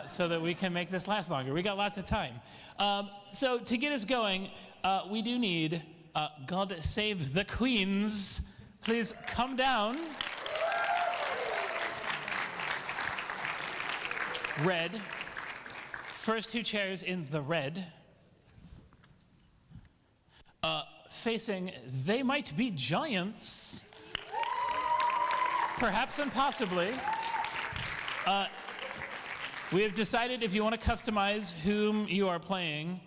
so that we can make this last longer. We got lots of time. So to get us going, we do need God Save the Queens. Please come down. Red. First 2 chairs in the red. Facing They Might Be Giants. Perhaps and possibly. We have decided if you want to customize whom you are playing,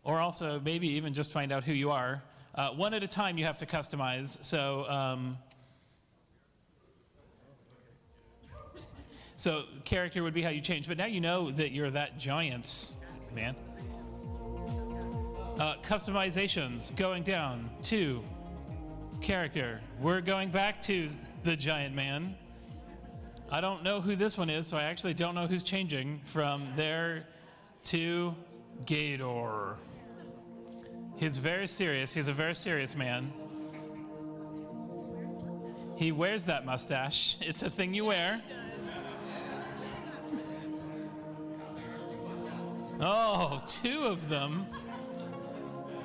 or also maybe even just find out who you are, one at a time you have to customize. So character would be how you change, but now you know that you're that giant, man. Customizations, going down to character. We're going back to the giant man. I don't know who this one is, so I actually don't know who's changing from there to Gator. He's very serious. He's a very serious man. He wears that mustache. It's a thing you wear. Oh, 2 of them.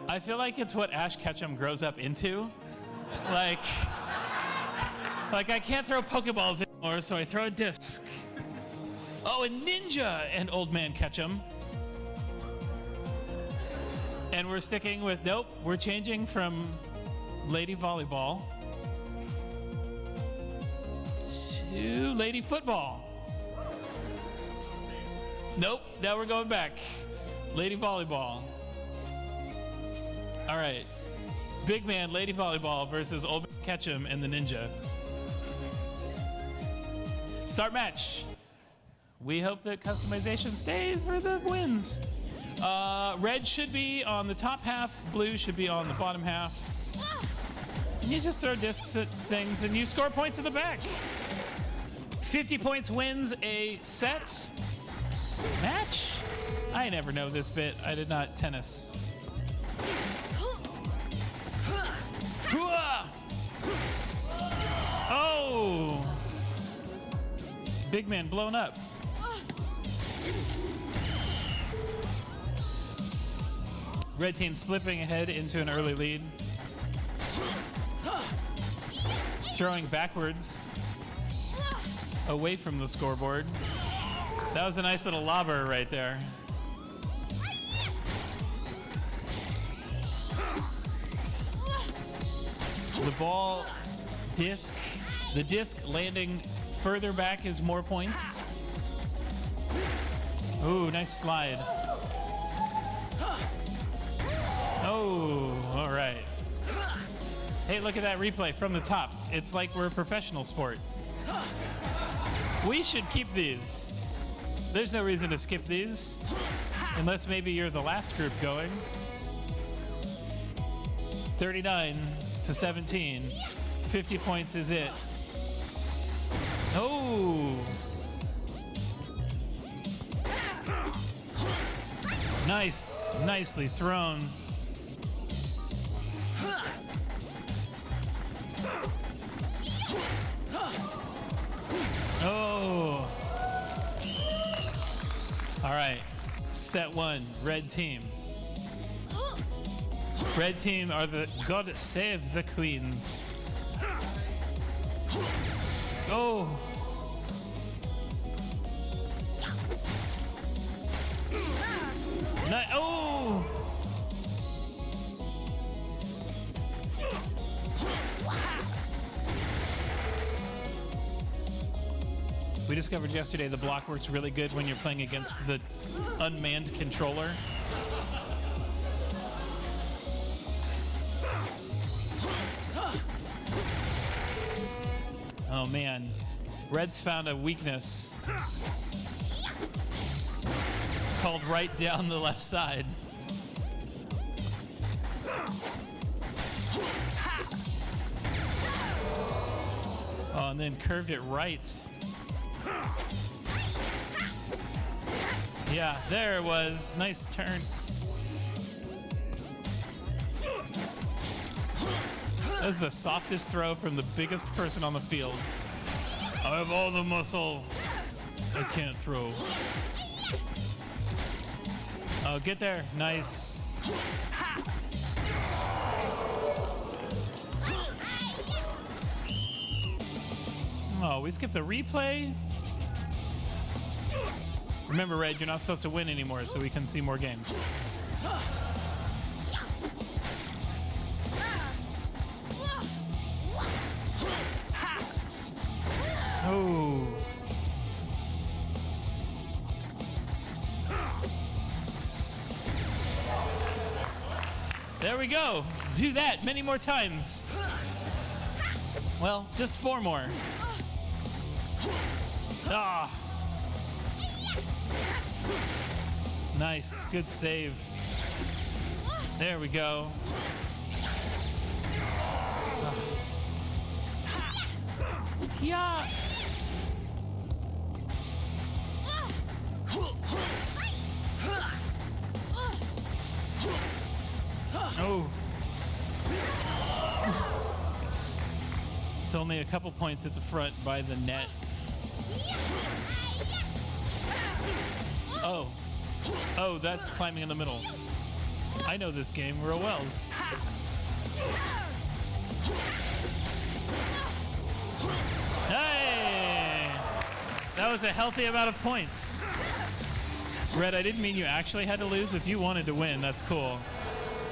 I feel like it's what Ash Ketchum grows up into. Like I can't throw Pokeballs anymore, so I throw a disc. Oh, a ninja and Old Man Ketchum. And we're sticking with, nope, we're changing from Lady Volleyball to Lady Football. Nope, now we're going back. Lady Volleyball. All right. Big Man Lady Volleyball versus Old Man Ketchum and the Ninja. Start match. We hope that customization stays for the wins. Red should be on the top half, blue should be on the bottom half. You just throw discs at things and you score points in the back. 50 points wins a set. Match? I never know this bit. I did not tennis. Oh! Big Man blown up. Red team slipping ahead into an early lead. Throwing backwards away from the scoreboard. That was a nice little lobber right there. The ball, disc, the disc landing further back is more points. Ooh, nice slide. Oh, all right. Hey, look at that replay from the top. It's like we're a professional sport. We should keep these. There's no reason to skip these, unless maybe you're the last group going. 39-17. 50 points is it. Oh! Nice. Nicely thrown. Oh! All right. Set one. Red team. Red team are the God Save the Queens. Oh! Oh! We discovered yesterday the block works really good when you're playing against the unmanned controller. Oh man, Red's found a weakness called right down the left side. Oh, and then curved it right. Yeah, there it was. Nice turn. That's the softest throw from the biggest person on the field. I have all the muscle. I can't throw. Oh, get there. Nice. Oh, we skipped the replay. Remember, Red, you're not supposed to win anymore, so we can see more games. Oh. There we go. Do that many more times. Well, just 4 more. Ah. Nice. Good save. There we go. Yeah. Oh. It's only a couple points at the front by the net. Oh. Oh, that's climbing in the middle. I know this game real well. Hey! That was a healthy amount of points. Red, I didn't mean you actually had to lose. If you wanted to win, that's cool.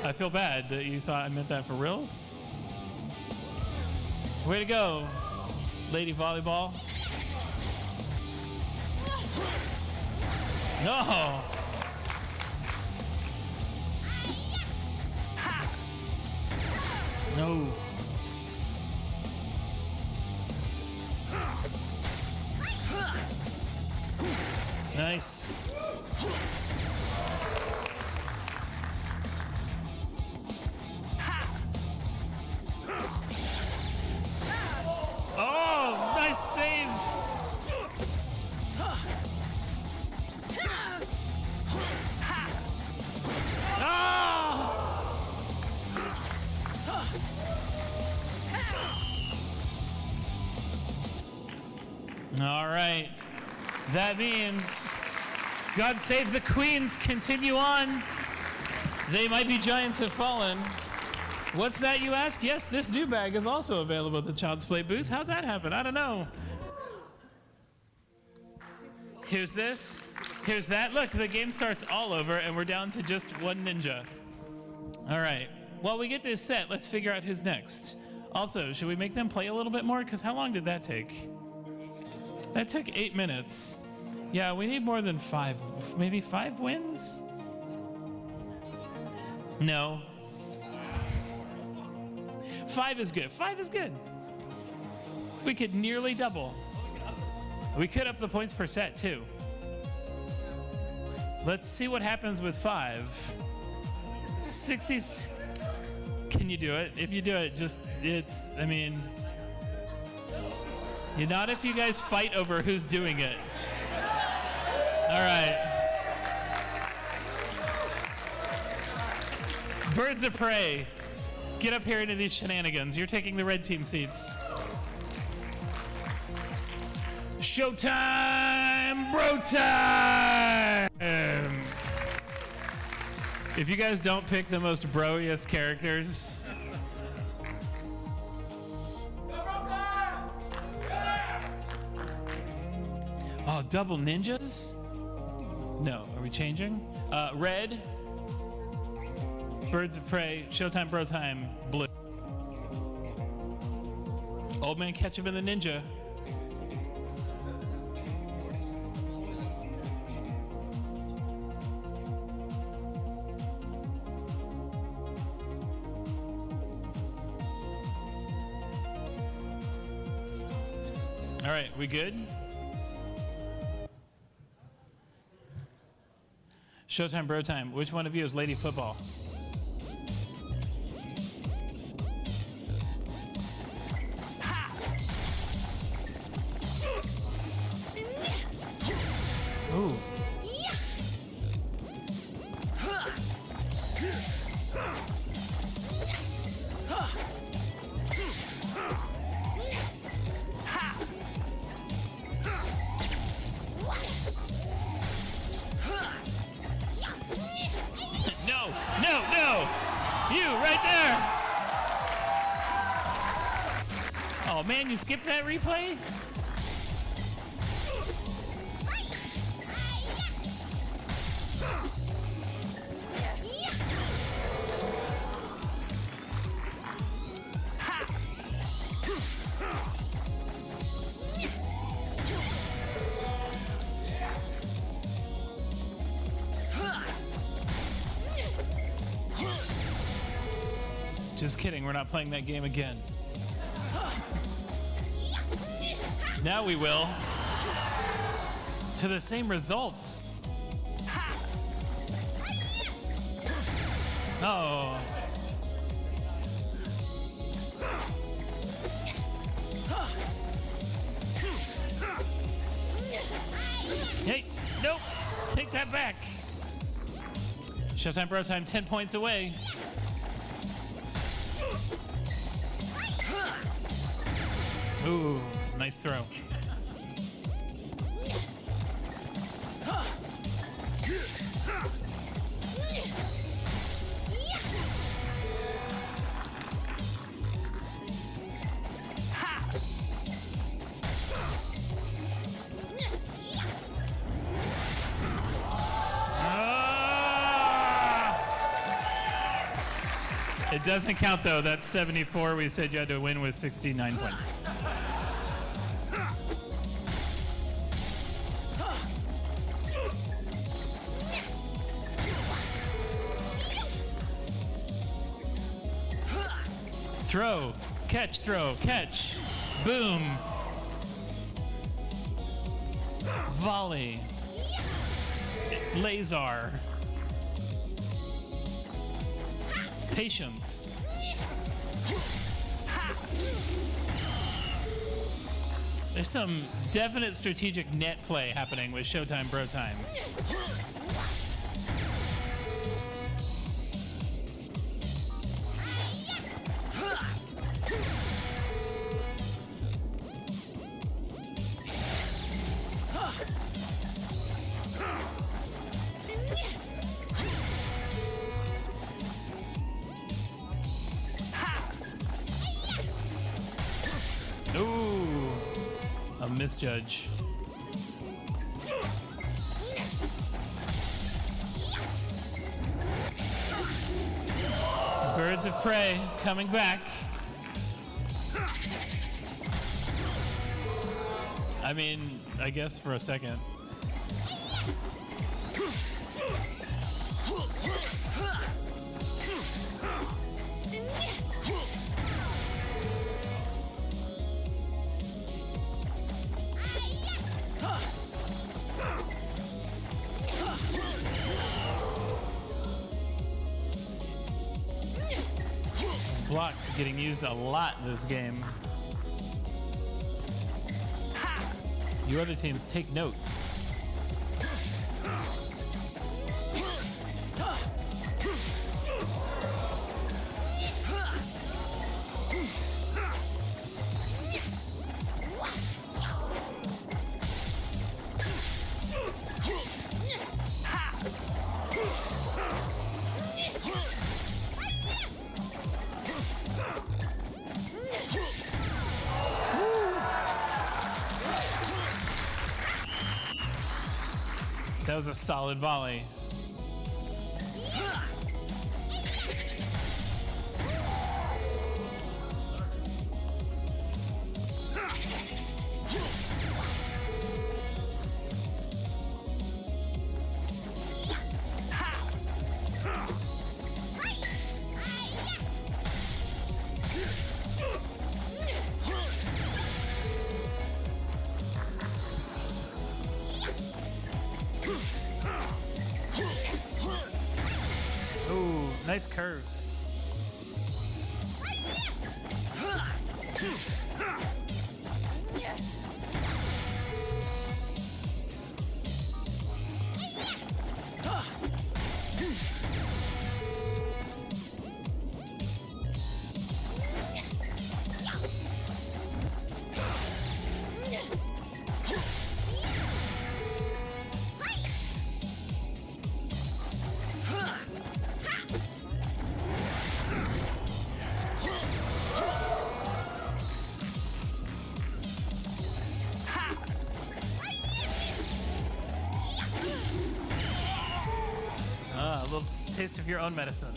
I feel bad that you thought I meant that for reals. Way to go, Lady Volleyball. No. No. Nice. Oh, nice save. All right. That means God Save the Queens continue on. They Might Be Giants have fallen. What's that, you ask? Yes, this new bag is also available at the Child's Play booth. How'd that happen? I don't know. Here's this. Here's that. Look, the game starts all over, and we're down to just one ninja. All right. While we get this set, let's figure out who's next. Also, should we make them play a little bit more? Because how long did that take? That took 8 minutes. Yeah, we need more than 5. Maybe 5 wins? No. 5 is good. 5 is good. We could nearly double. We could up the points per set, too. Let's see what happens with 5. 60. Can you do it? If you do it, I mean... Not if you guys fight over who's doing it. All right. Birds of Prey, get up here into these shenanigans. You're taking the red team seats. Showtime, bro time! If you guys don't pick the most broiest characters... Oh, double ninjas? No, are we changing? Red, Birds of Prey, Showtime, Bro Time, blue. Old Man Ketchup and the Ninja. All right, we good? Showtime, Bro Time. Which one of you is Lady Football? Ooh. No! You, right there! Oh man, you skipped that replay? Just kidding, we're not playing that game again. Now we will. To the same results. Oh. Hey, nope. Take that back. Showtime, Bro Time, 10 points away. Ooh, nice throw. It doesn't count though. That's 74. We said you had to win with 69 points. Throw, catch. Boom. Volley. Laser. Patience. There's some definite strategic net play happening with Showtime Bro Time. Ooh, a misjudge. Birds of Prey coming back. I mean, I guess for a second. Blocks getting used a lot this game. You other teams, take note. That was a solid volley. Ooh, nice curve. A little taste of your own medicine.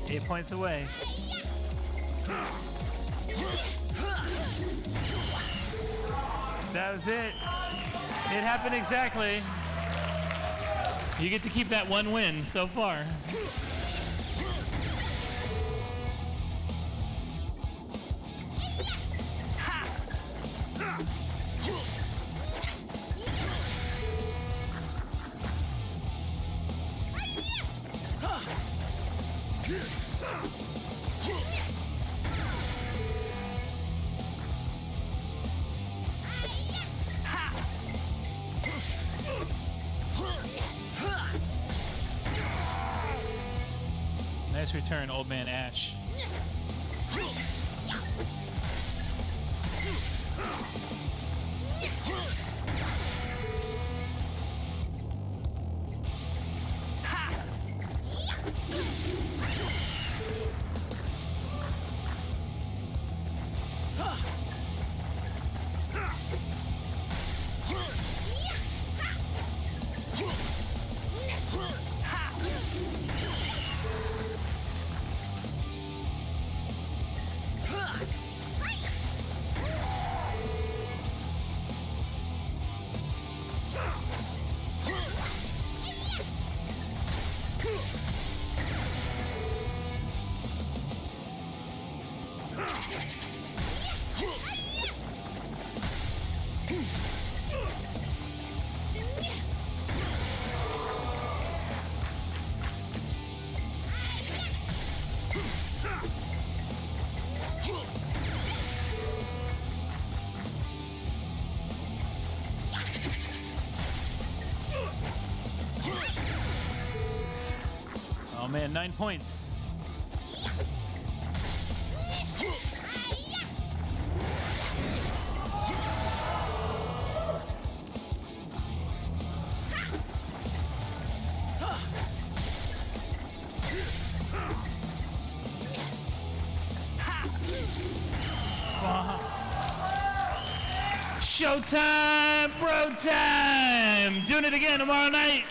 Eight points away. That was it. It happened exactly. You get to keep that one win so far. Nice return, old man Ash. Oh man, 9 points. Showtime, bro time! Doing it again tomorrow night.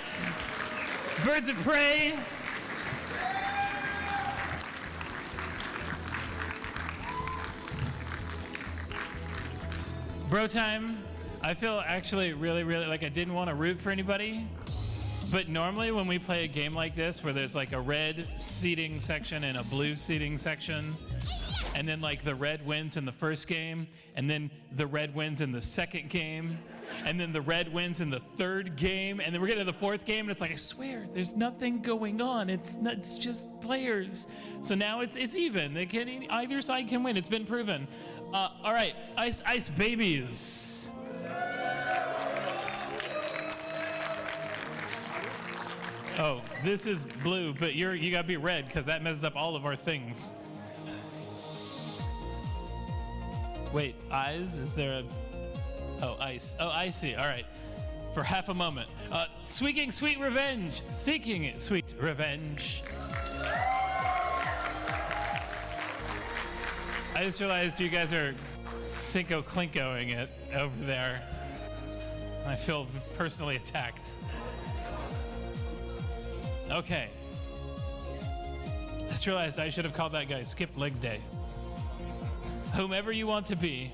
Birds of Prey. Bro time. I feel actually really like I didn't want to root for anybody. But normally when we play a game like this where there's like a red seating section and a blue seating section, and then like the red wins in the first game, and then the red wins in the second game, and then the red wins in the third game, and then we're getting to the fourth game, and it's like, I swear, there's nothing going on. It's just players. So now it's even. Either side can win. It's been proven. All right, Ice Babies. Oh, this is blue, but you gotta be red because that messes up all of our things. Wait, eyes? Is there a... Oh, ice. Oh, I see. All right. For half a moment. Seeking sweet revenge. Seeking it, sweet revenge. I just realized you guys are Cinco Clinkoing it over there. I feel personally attacked. Okay. I just realized I should have called that guy Skip Legs Day. Whomever you want to be.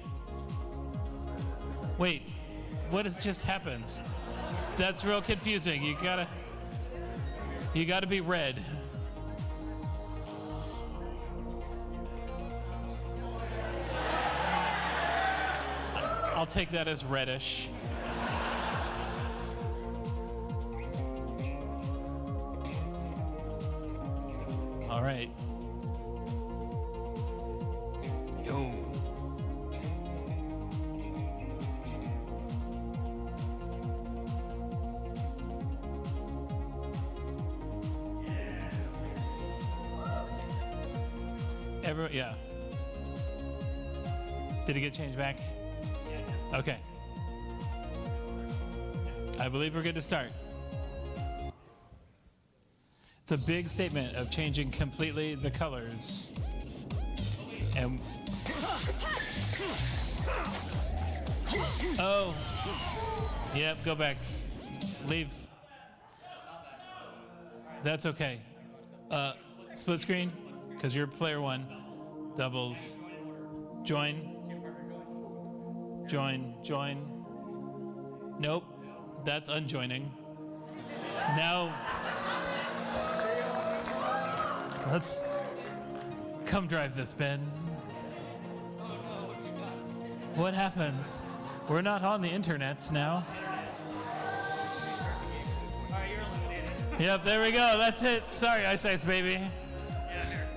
Wait, what has just happened? That's real confusing. You gotta be red. I'll take that as reddish. All right. Yo. Yeah. Did it get changed back? Okay. I believe we're good to start. It's a big statement of changing completely the colors. And oh, yep, go back, leave. That's okay. Split screen, because you're player one. Doubles. Join. Nope, that's unjoining. Now, let's come drive this, Ben. What happens? We're not on the internets now. Alright, you're eliminated. Yep, there we go. That's it. Sorry, Ice Ice Baby. Yeah, here.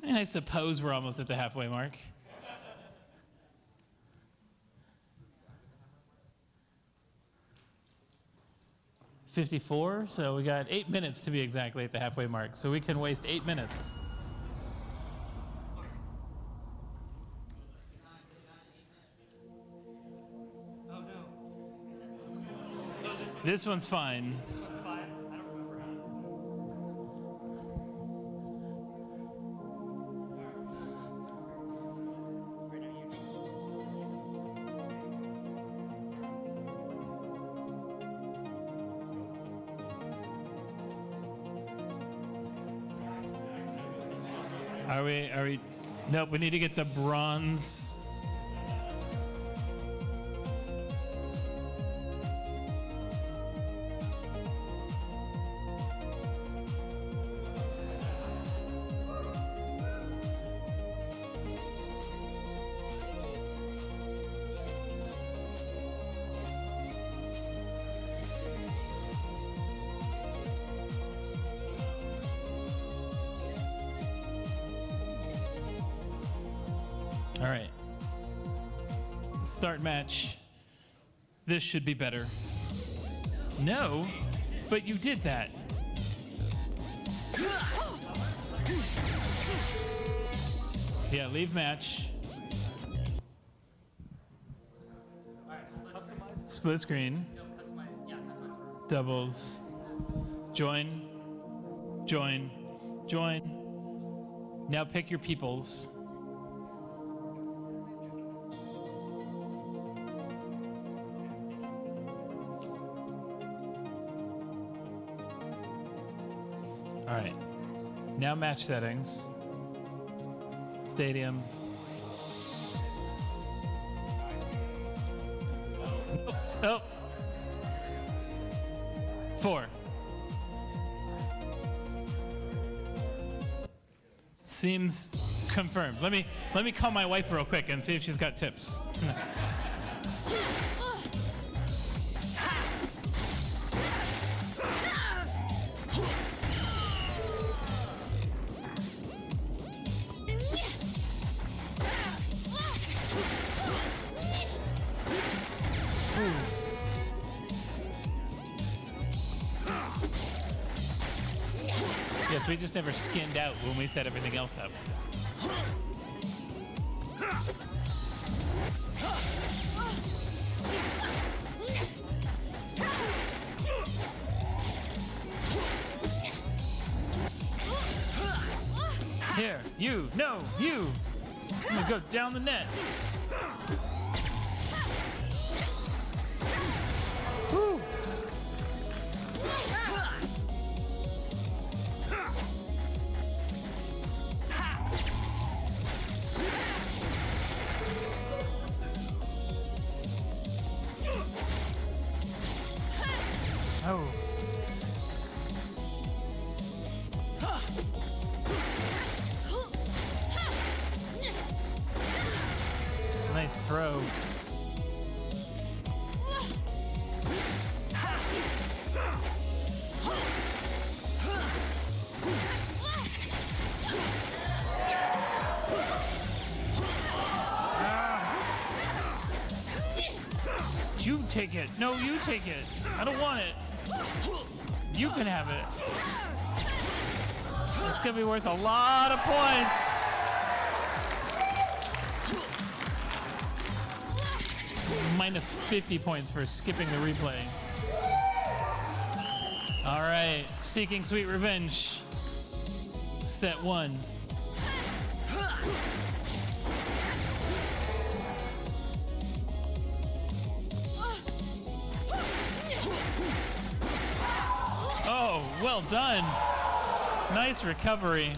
And I suppose we're almost at the halfway mark. $54, so we got 8 minutes to be exactly at the halfway mark, so we can waste 8 minutes. Oh no. This one's fine. This one's fine? I don't remember how. Are we, nope, we need to get the bronze. Start match. This should be better. No, but you did that. Yeah, leave match. Split screen. Doubles. Join. Join. Join. Now pick your peoples. All right. Now match settings. Stadium. Oh. 4. Seems confirmed. Let me call my wife real quick and see if she's got tips. Yes, we just never skinned out when we set everything else up. Here, you, no, you. I'm gonna go down the net. Woo. Oh. Nice throw. You take it. No, you take it. I don't want it. You can have it. It's gonna be worth a lot of points. Minus 50 points for skipping the replay. All right, seeking sweet revenge. Set 1. Oh, well done. Nice recovery.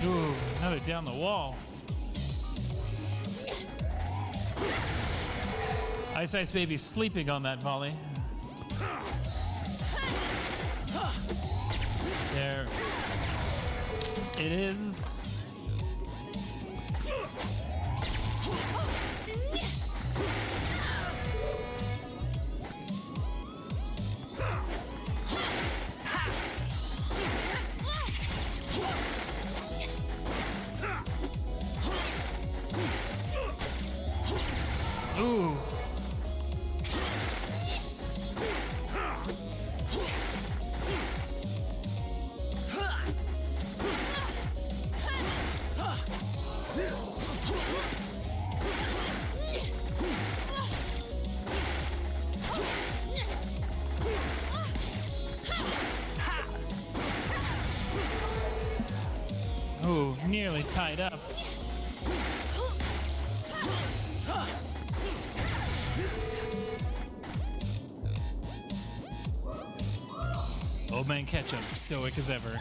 Ooh, another down the wall. Ice Ice Baby's sleeping on that volley. There it is. Ooh. Ooh, nearly tied up. Old Man Ketchup, stoic as ever.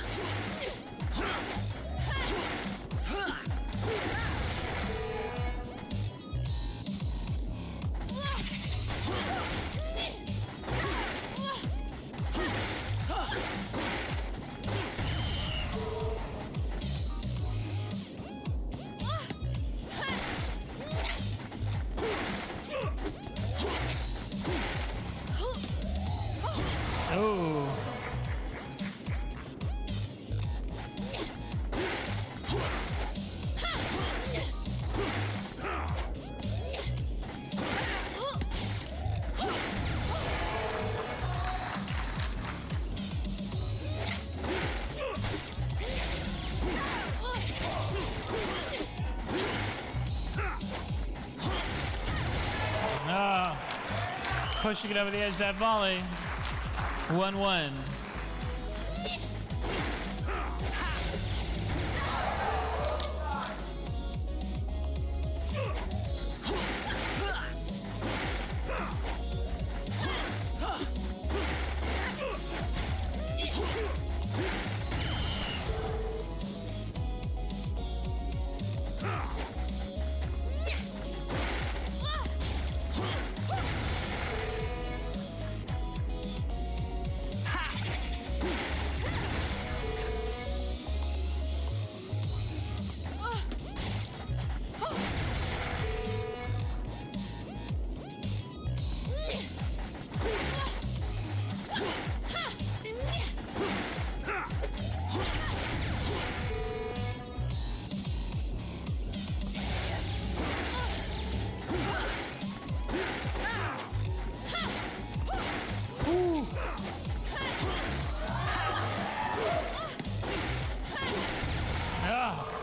Oh. Pushing it over the edge of that volley. 1-1.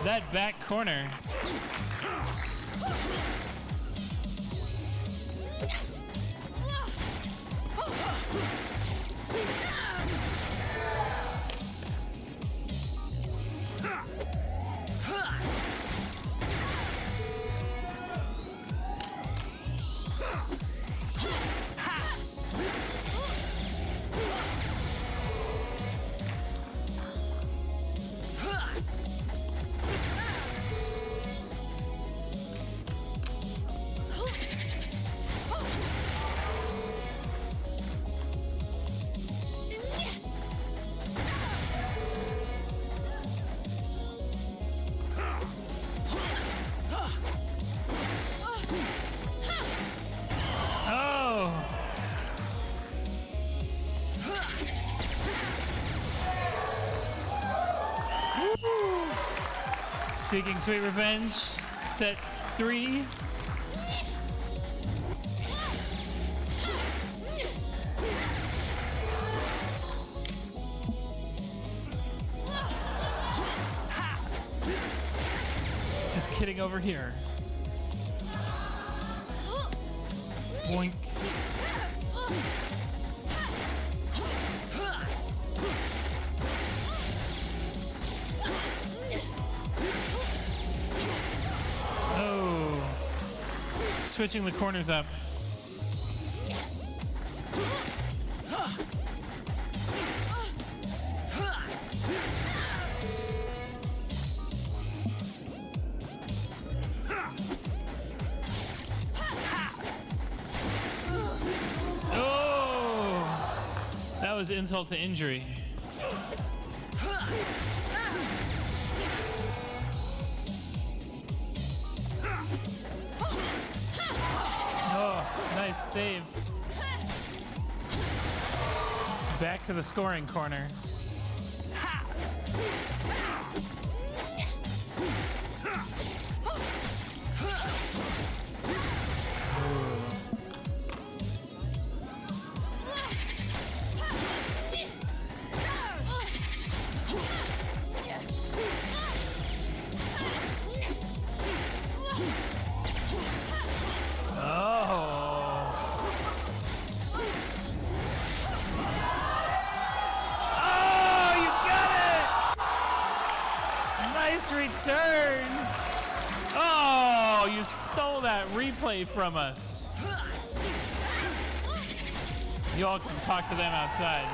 That back corner. Seeking sweet revenge, set 3. Just kidding over here. Boink. Switching the corners up. Oh! That was insult to injury. Nice save. Back to the scoring corner. Return! Oh, you stole that replay from us. You all can talk to them outside.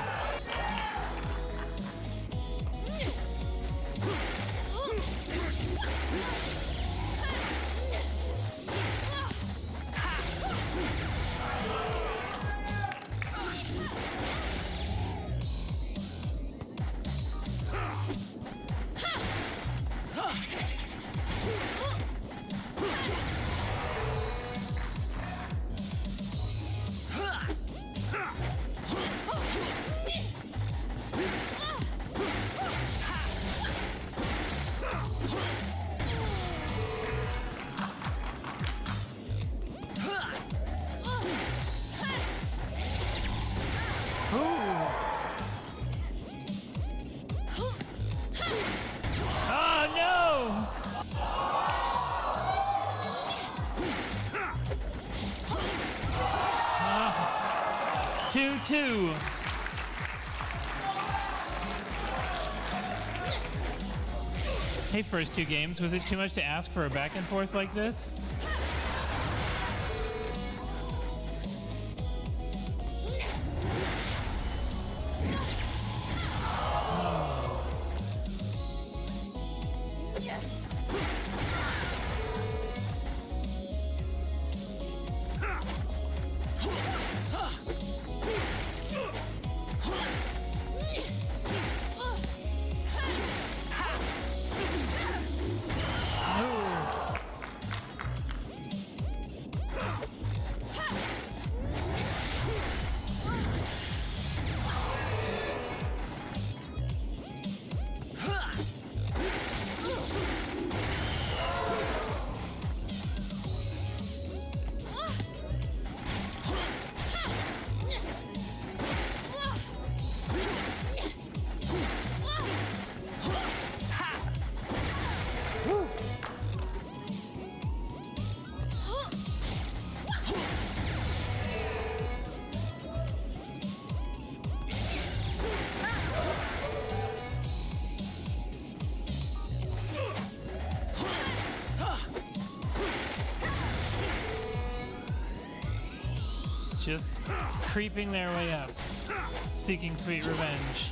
2-2. Hey, first two games, was it too much to ask for a back and forth like this? Just creeping their way up, seeking sweet revenge.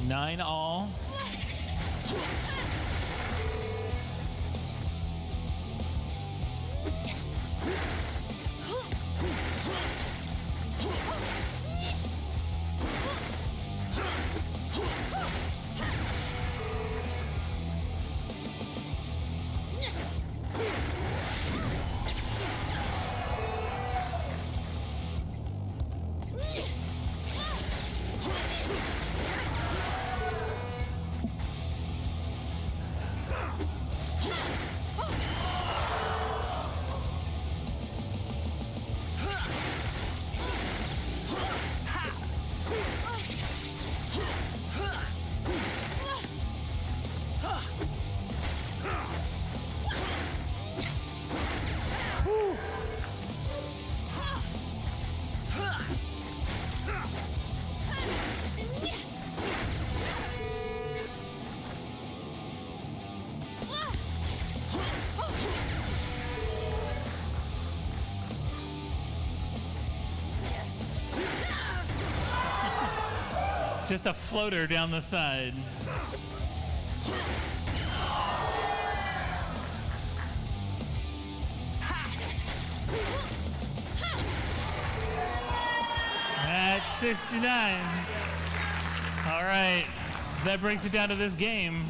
Nine all. Just a floater down the side. At 69. All right, that brings it down to this game.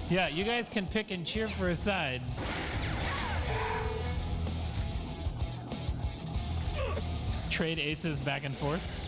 Yeah, you guys can pick and cheer for a side. Just trade aces back and forth.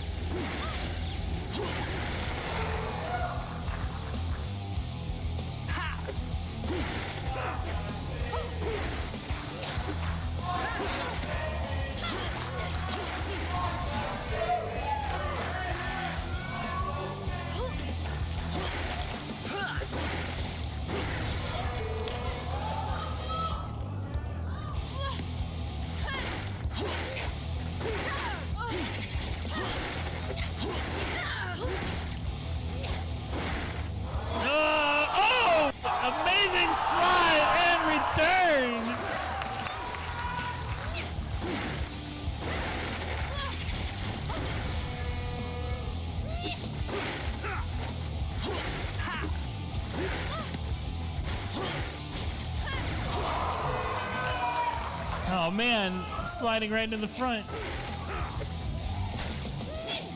Oh man, sliding right in the front.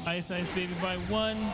Ice Ice Baby by 1.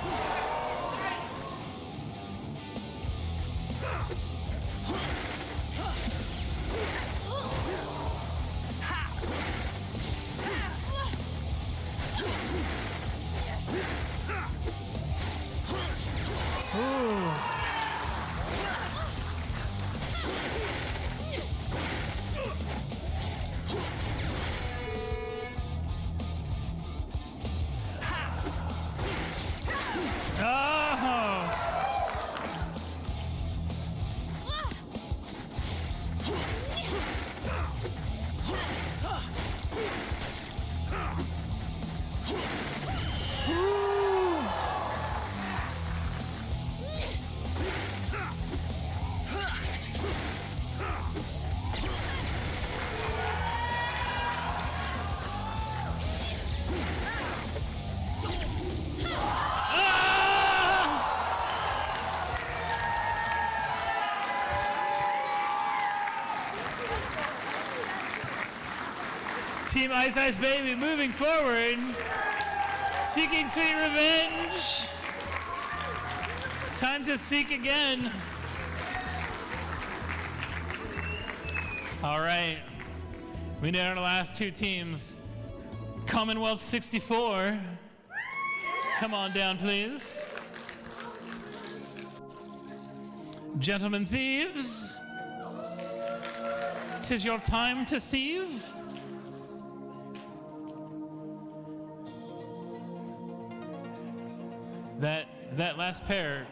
Team Ice Ice Baby moving forward, seeking sweet revenge. Time to seek again. All right, we need our last two teams. Commonwealth 64, come on down, please. Gentlemen Thieves, 'tis your time to thieve. That last pair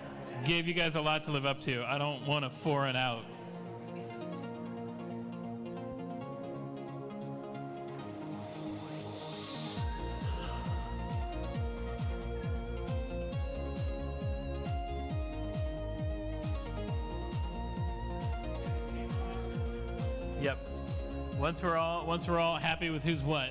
gave you guys a lot to live up to. I don't want to 4 and out. Yep. Once we're all happy with who's what.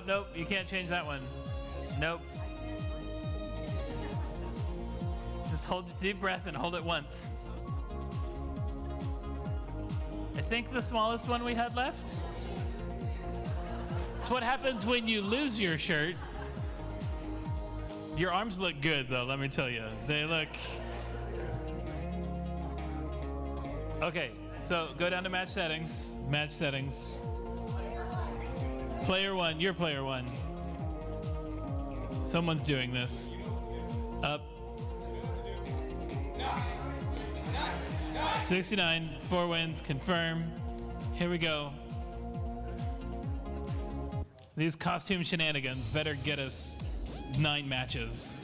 Nope, you can't change that one. Nope. Just hold your deep breath and hold it once. I think the smallest one we had left. It's what happens when you lose your shirt. Your arms look good though, let me tell you. They look... Okay, so go down to match settings. Match settings. Player 1, you're player 1. Someone's doing this. Up. 69, 4 wins, confirm. Here we go. These costume shenanigans better get us 9 matches.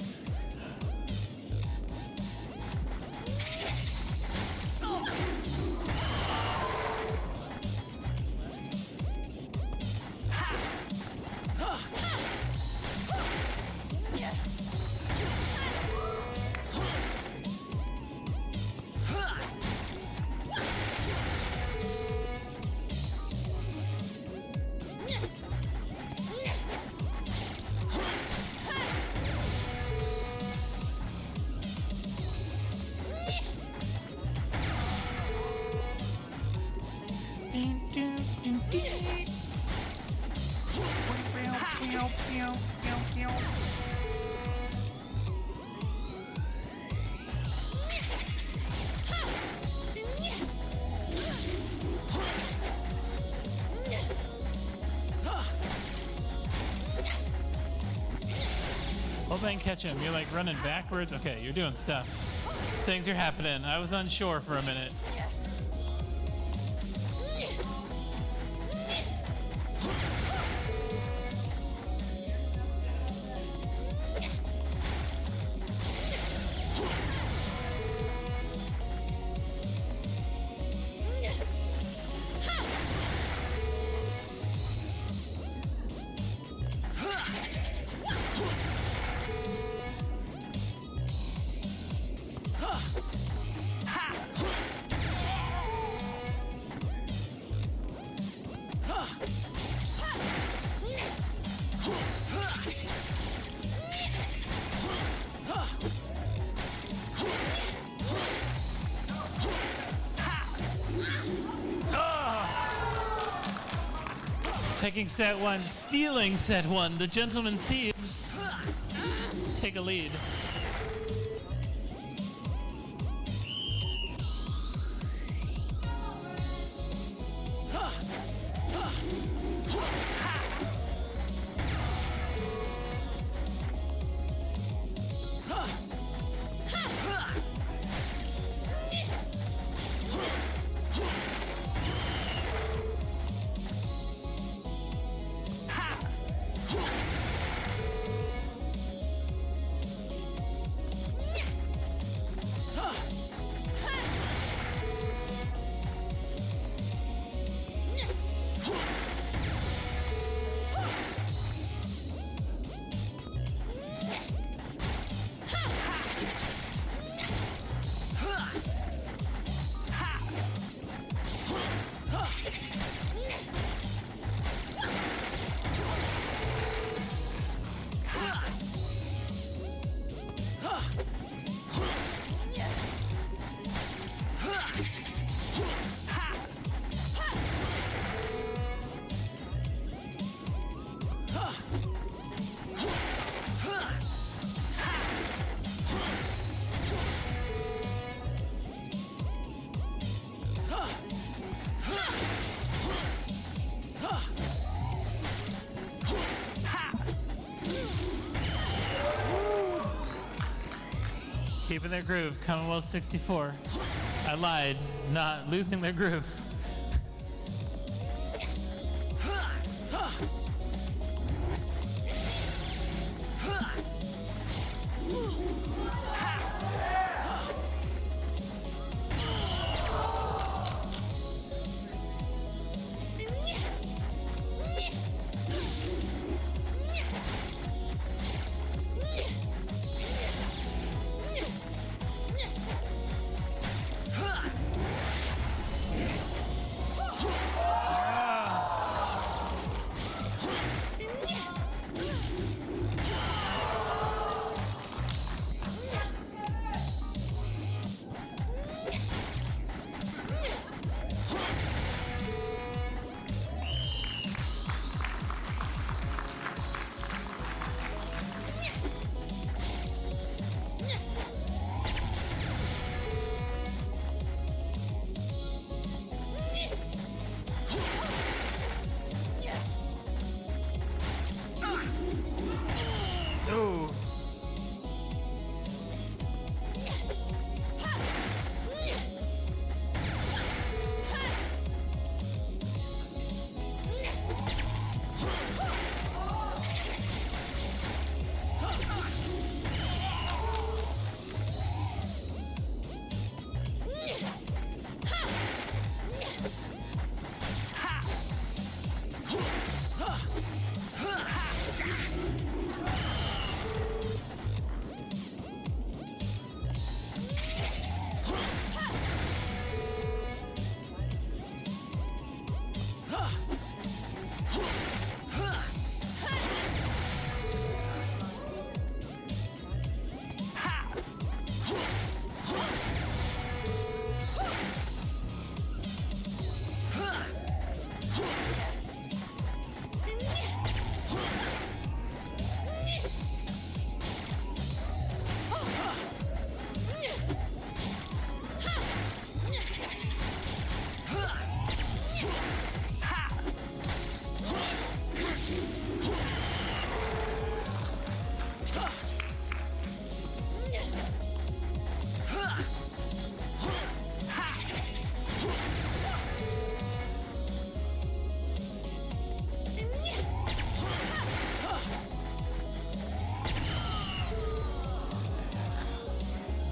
Hope I can catch him. You're like running backwards. Okay, you're doing stuff. Things are happening. I was unsure for a minute. taking set 1, stealing set 1. The gentlemen thieves take a lead. Keeping their groove, Commonwealth 64. I lied, not losing their groove.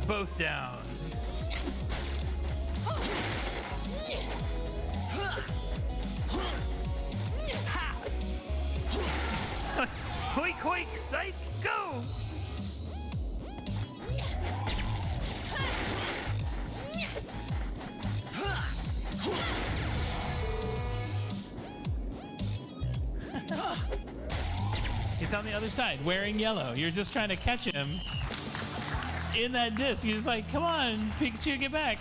Both down. Hoik, hoik, sight, go! He's on the other side, wearing yellow. You're just trying to catch him in that disc. You're just like, come on, Pikachu, get back.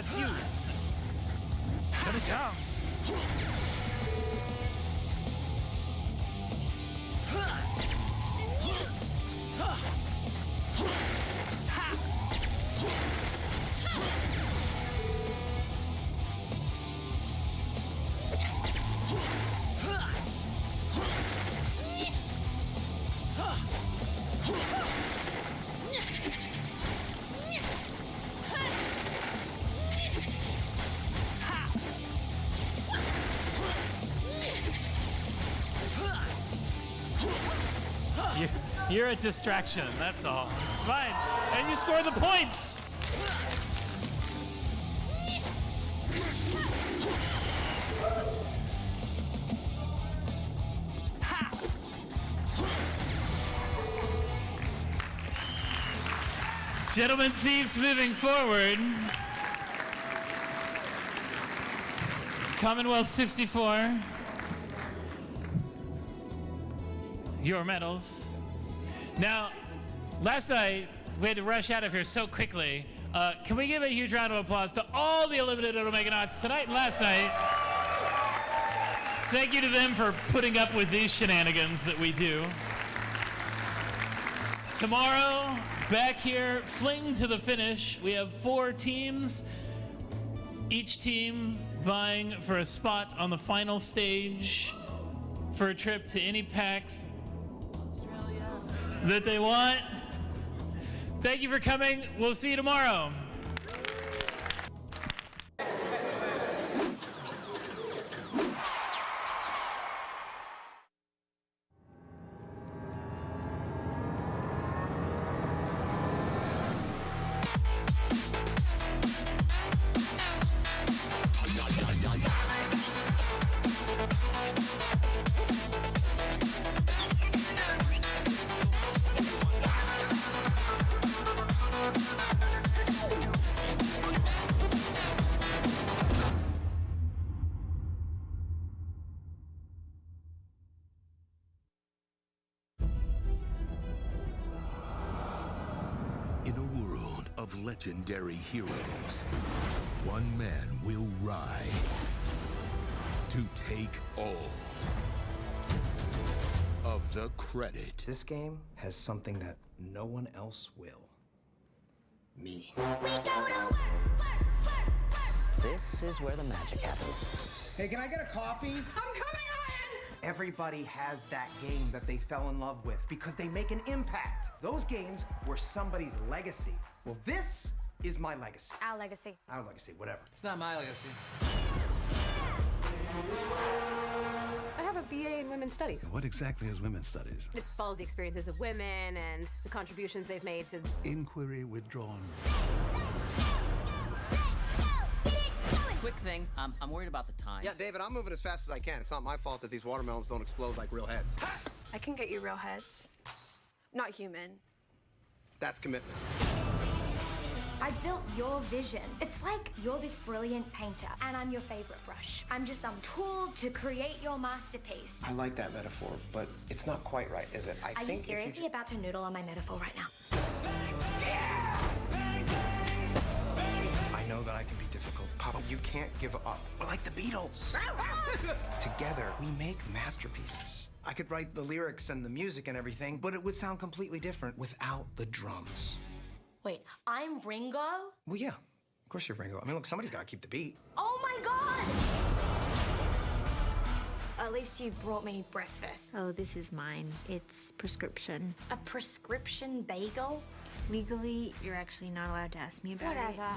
That's you. Shut it down. You're a distraction, that's all. It's fine. And you score the points! Gentlemen Thieves moving forward. Commonwealth 64. Your medals. Now, last night, we had to rush out of here so quickly. Can we give a huge round of applause to all the eliminated Omeganauts tonight and last night? Thank you to them for putting up with these shenanigans that we do. Tomorrow, back here, fling to the finish. We have 4 teams, each team vying for a spot on the final stage for a trip to any PAX that they want. Thank you for coming. We'll see you tomorrow. In a world of legendary heroes, one man will rise to take all of the credit. This game has something that no one else will. Me. This is where the magic happens. Hey, can I get a coffee? I'm coming on! Everybody has that game that they fell in love with because they make an impact. Those games were somebody's legacy. Well, this is my legacy. Our legacy. Our legacy, whatever. It's not my legacy. I have a BA in Women's Studies. What exactly is women's studies? It follows the experiences of women and the contributions they've made to... Inquiry withdrawn. Quick thing, I'm worried about the time. Yeah, David, I'm moving as fast as I can. It's not my fault that these watermelons don't explode like real heads. I can get you real heads. Not human. That's commitment. I built your vision. It's like you're this brilliant painter, and I'm your favorite brush. I'm just some tool to create your masterpiece. I like that metaphor, but it's not quite right, is it? Are you seriously about to noodle on my metaphor right now? I know that I can be difficult, Papa. You can't give up. We're like the Beatles. Together, we make masterpieces. I could write the lyrics and the music and everything, but it would sound completely different without the drums. Wait, I'm Ringo? Well, yeah. Of course you're Ringo. I mean, look, somebody's got to keep the beat. Oh my God! At least you brought me breakfast. Oh, this is mine. It's prescription. A prescription bagel? Legally, you're actually not allowed to ask me about it. Whatever.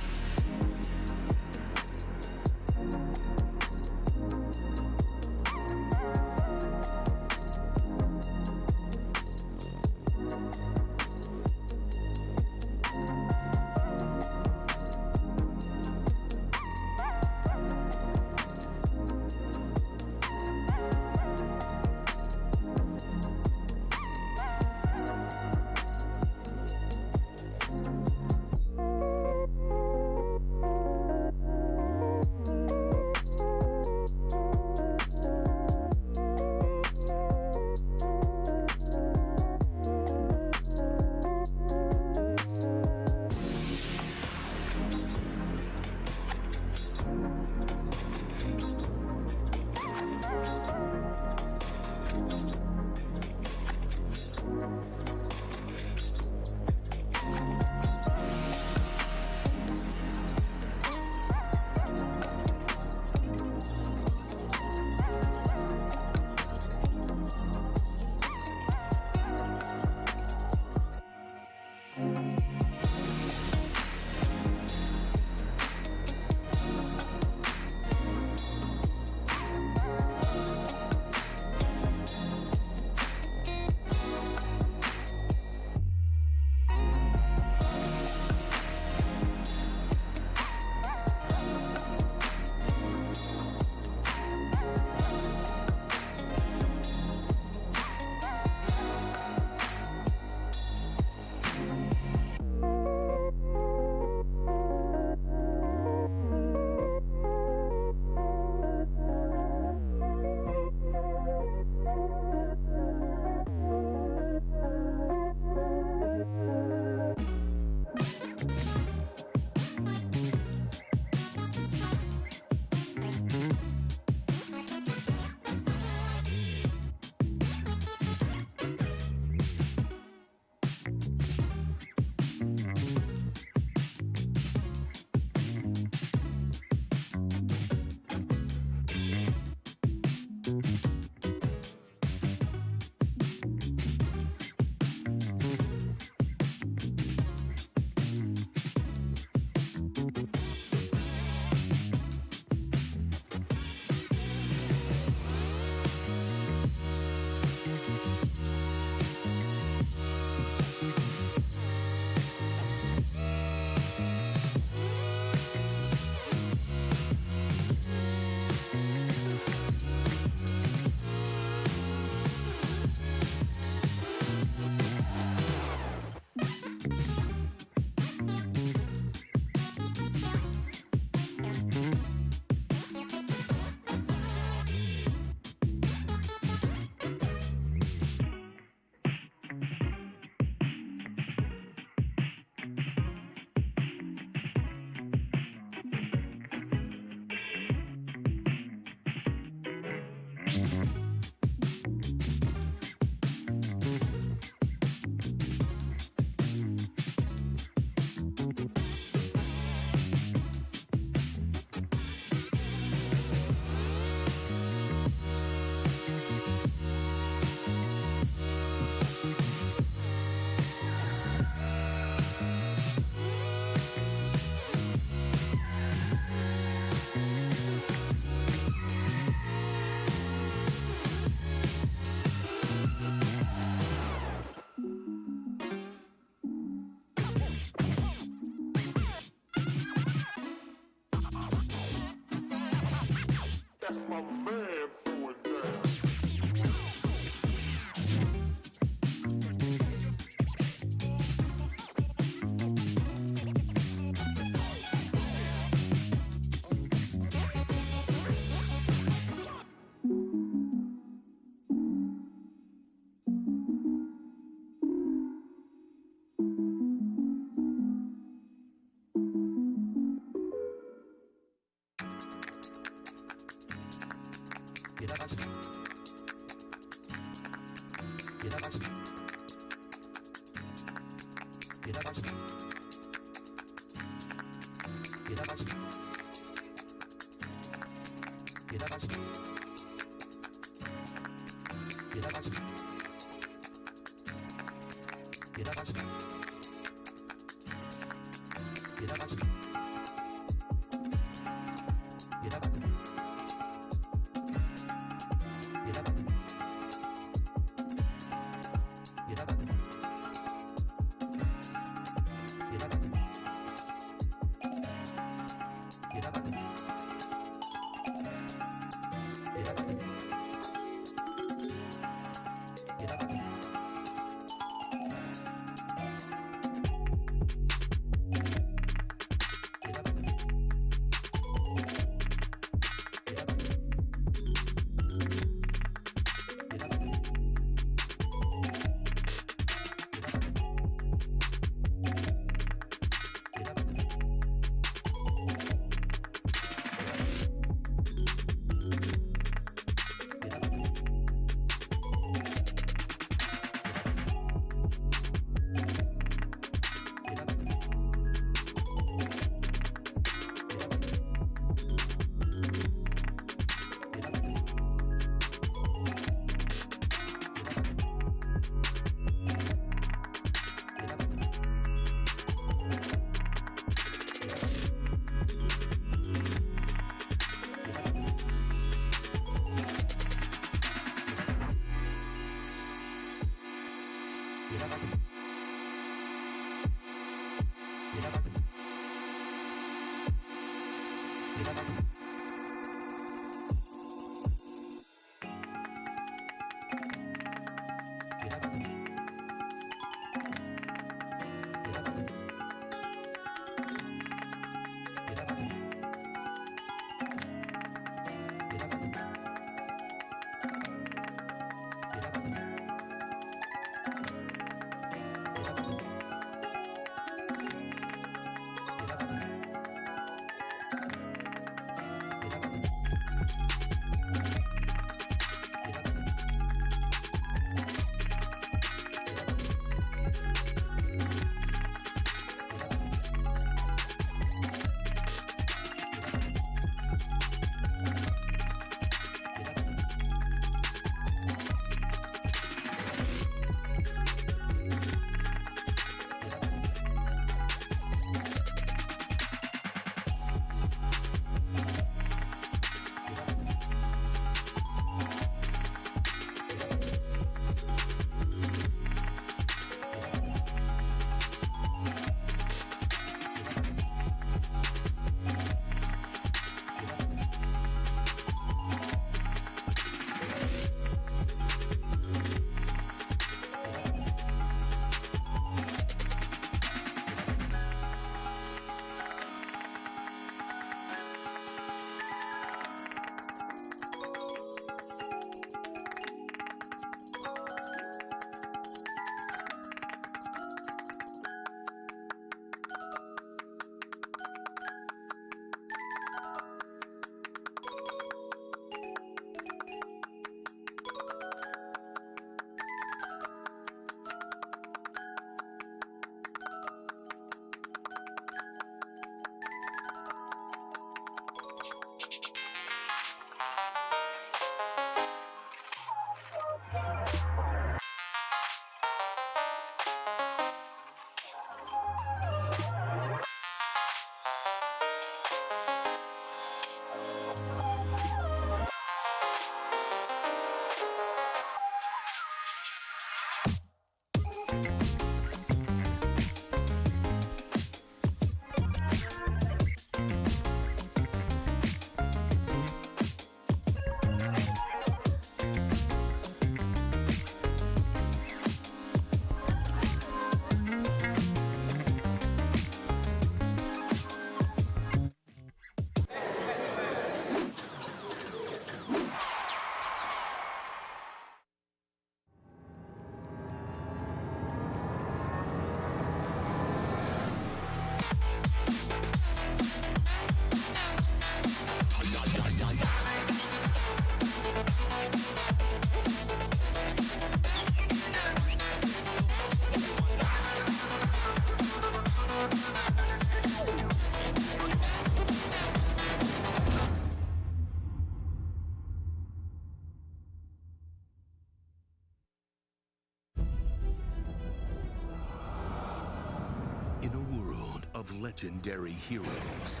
In a world of legendary heroes,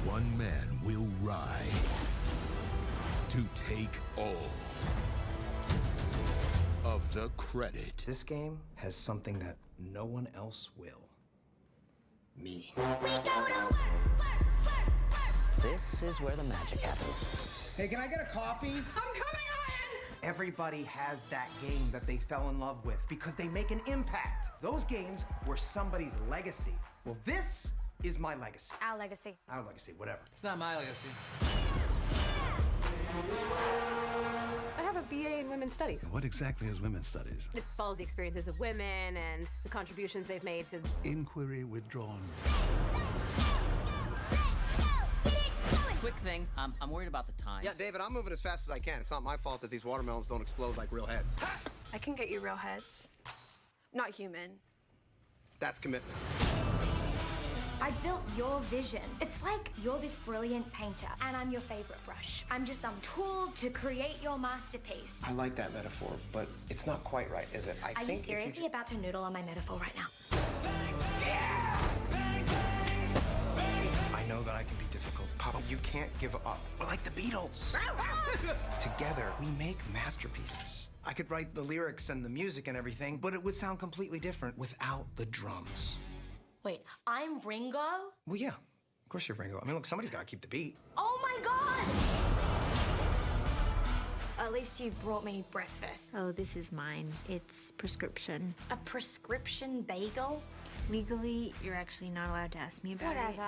one man will rise to take all of the credit. This game has something that no one else will. Me. This is where the magic happens. Hey, can I get a coffee? I'm coming, Ian! Everybody has that game that they fell in love with because they make an impact. Those games were somebody's legacy. Well, this is my legacy. Our legacy. Our legacy, whatever. It's not my legacy. I have a BA in Women's Studies. What exactly is women's studies? It follows the experiences of women and the contributions they've made to... Inquiry withdrawn. Quick thing, I'm worried about the time. Yeah, David, I'm moving as fast as I can. It's not my fault that these watermelons don't explode like real heads. I can get you real heads. Not human. That's commitment. I built your vision. It's like you're this brilliant painter, and I'm your favorite brush. I'm just some tool to create your masterpiece. I like that metaphor, but it's not quite right, is it? Are you seriously about to noodle on my metaphor right now? I know that I can be difficult, Papa. You can't give up. We're like the Beatles. Together, we make masterpieces. I could write the lyrics and the music and everything, but it would sound completely different without the drums. Wait, I'm Ringo? Well, yeah, of course you're Ringo. I mean, look, somebody's got to keep the beat. Oh my God! At least you brought me breakfast. Oh, this is mine. It's prescription. A prescription bagel? Legally, you're actually not allowed to ask me about Whatever.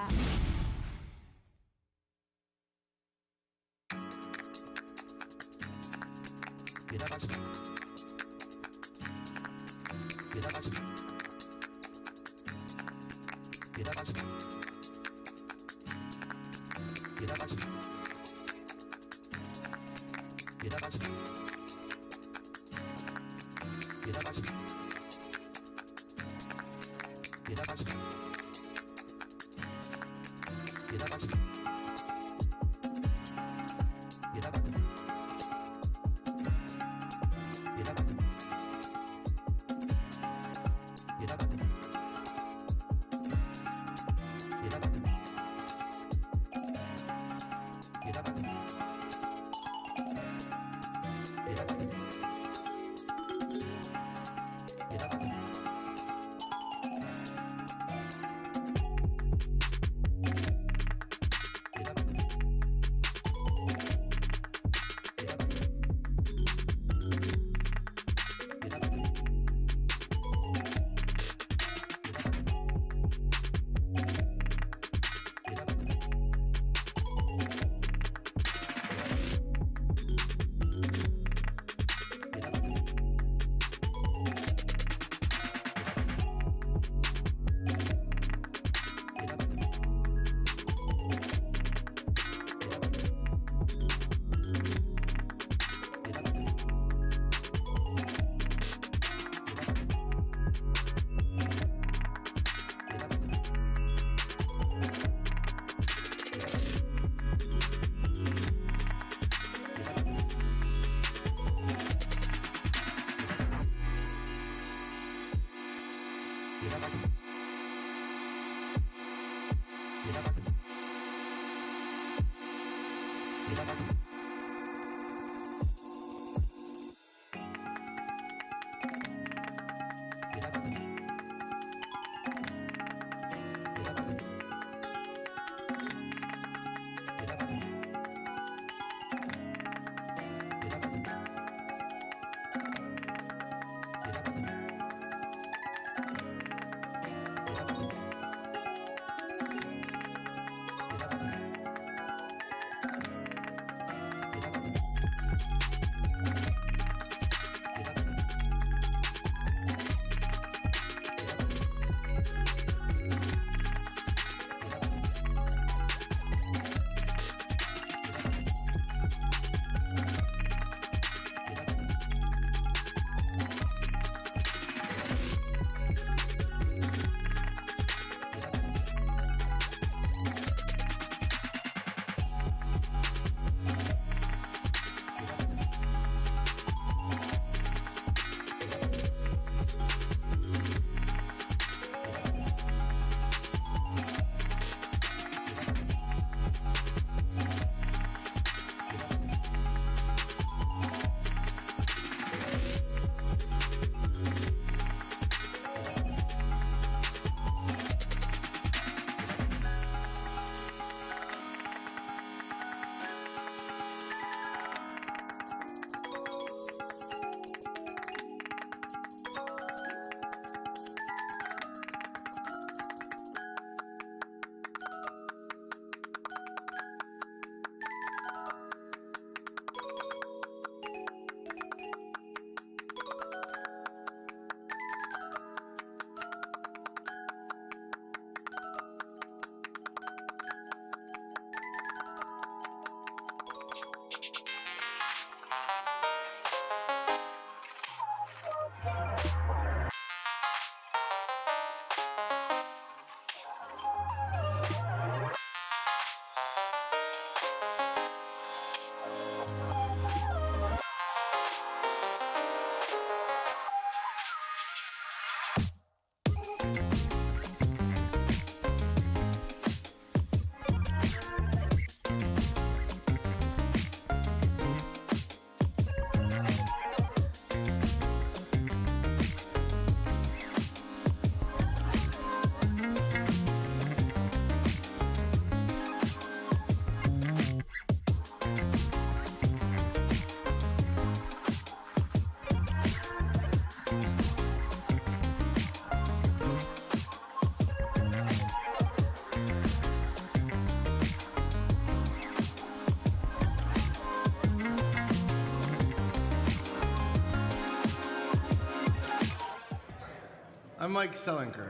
I'm Mike Selinker.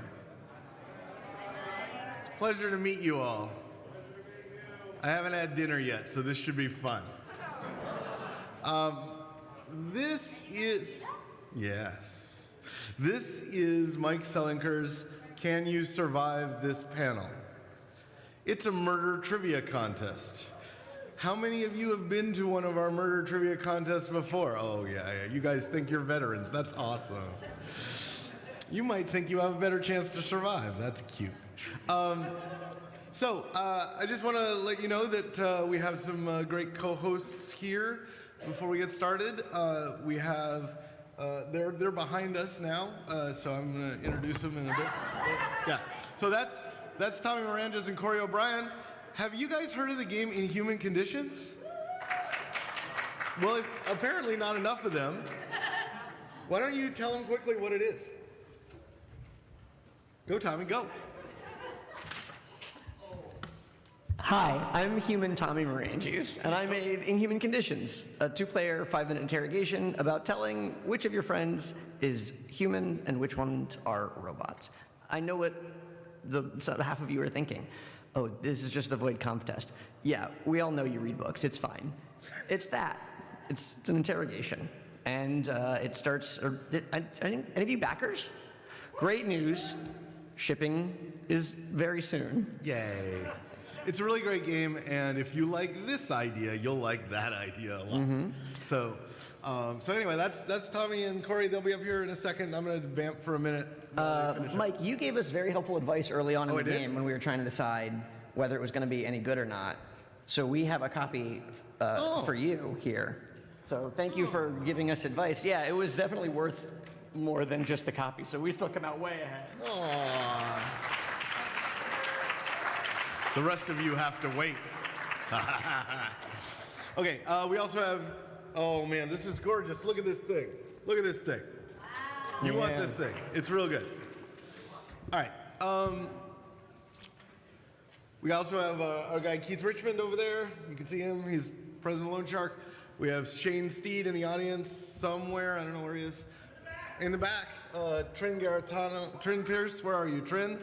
It's a pleasure to meet you all. I haven't had dinner yet, so this should be fun. This is Mike Selinker's Can You Survive This panel. It's a murder trivia contest. How many of you have been to one of our murder trivia contests before? Oh, yeah. You guys think you're veterans. That's awesome. You might think you have a better chance to survive. That's cute. I just want to let you know that we have some great co-hosts here. Before we get started, we have, they're behind us now, so I'm going to introduce them in a bit. Yeah, so that's Tommy Moranges and Corey O'Brien. Have you guys heard of the game Inhuman Conditions? Well, apparently not enough of them. Why don't you tell them quickly what it is? Go, Tommy, go. Hi, I'm Human Tommy Moranges, and I made Inhuman Conditions, a 2-player, 5-minute interrogation about telling which of your friends is human and which ones are robots. I know what half of you are thinking. Oh, this is just the Void Conf test. Yeah, we all know you read books. It's fine. It's that. It's an interrogation. And it starts... Any of you backers? Great news. Shipping is very soon. Yay. It's a really great game, and if you like this idea, you'll like that idea a lot. Mm-hmm. So anyway, that's Tommy and Corey. They'll be up here in a second. I'm going to vamp for a minute. Mike, you gave us very helpful advice early on in the game when we were trying to decide whether it was going to be any good or not. So we have a copy for you here. So thank you for giving us advice. Yeah, it was definitely worth more than just the copy, so we still come out way ahead. Aww. The rest of you have to wait. Okay, we also have, oh man, this is gorgeous. Look at this thing. Look at this thing. You want this thing. It's real good. All right. We also have our guy Keith Richmond over there. You can see him. He's President Lone Shark. We have Shane Steed in the audience somewhere. I don't know where he is. In the back, Trin Garatano. Trin Pierce, where are you, Trin?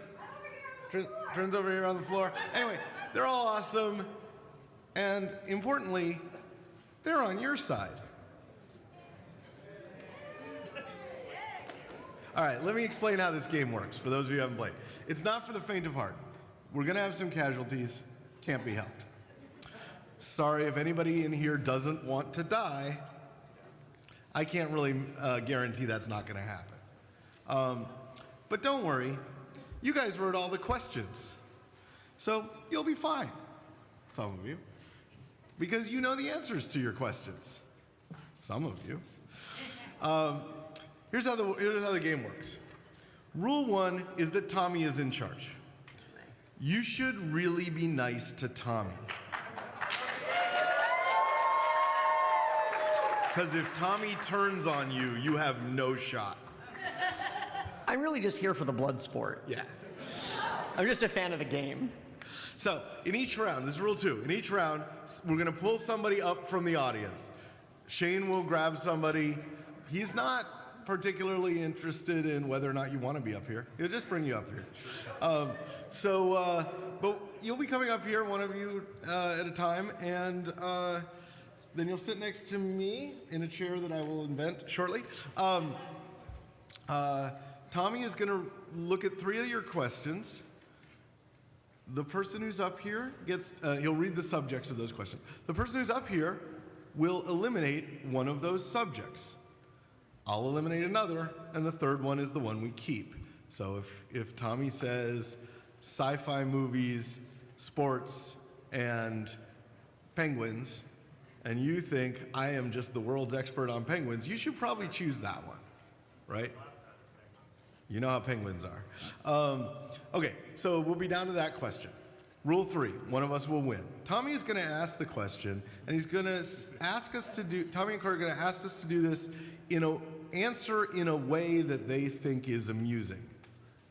Trin's over here on the floor. Anyway, they're all awesome. And importantly, they're on your side. All right, let me explain how this game works for those of you who haven't played. It's not for the faint of heart. We're going to have some casualties. Can't be helped. Sorry if anybody in here doesn't want to die. I can't really guarantee that's not going to happen. But don't worry. You guys wrote all the questions. So you'll be fine, some of you, because you know the answers to your questions. Some of you. Here's how the game works. Rule 1 is that Tommy is in charge. You should really be nice to Tommy. Because if Tommy turns on you, you have no shot. I'm really just here for the blood sport. Yeah. I'm just a fan of the game. So, in each round, this is rule 2. In each round, we're going to pull somebody up from the audience. Shane will grab somebody. He's not particularly interested in whether or not you want to be up here. He'll just bring you up here. But you'll be coming up here, one of you at a time, and then you'll sit next to me in a chair that I will invent shortly. Tommy is going to look at 3 of your questions. The person who's up here gets, he'll read the subjects of those questions. The person who's up here will eliminate one of those subjects. I'll eliminate another, and the third one is the one we keep. So if Tommy says sci-fi movies, sports, and penguins, and you think I am just the world's expert on penguins, you should probably choose that one, right? You know how penguins are. Okay, so we'll be down to that question. Rule 3, one of us will win. Tommy is going to ask the question, and he's going to ask us to do, Tommy and Corey are going to ask us to do this answer in a way that they think is amusing,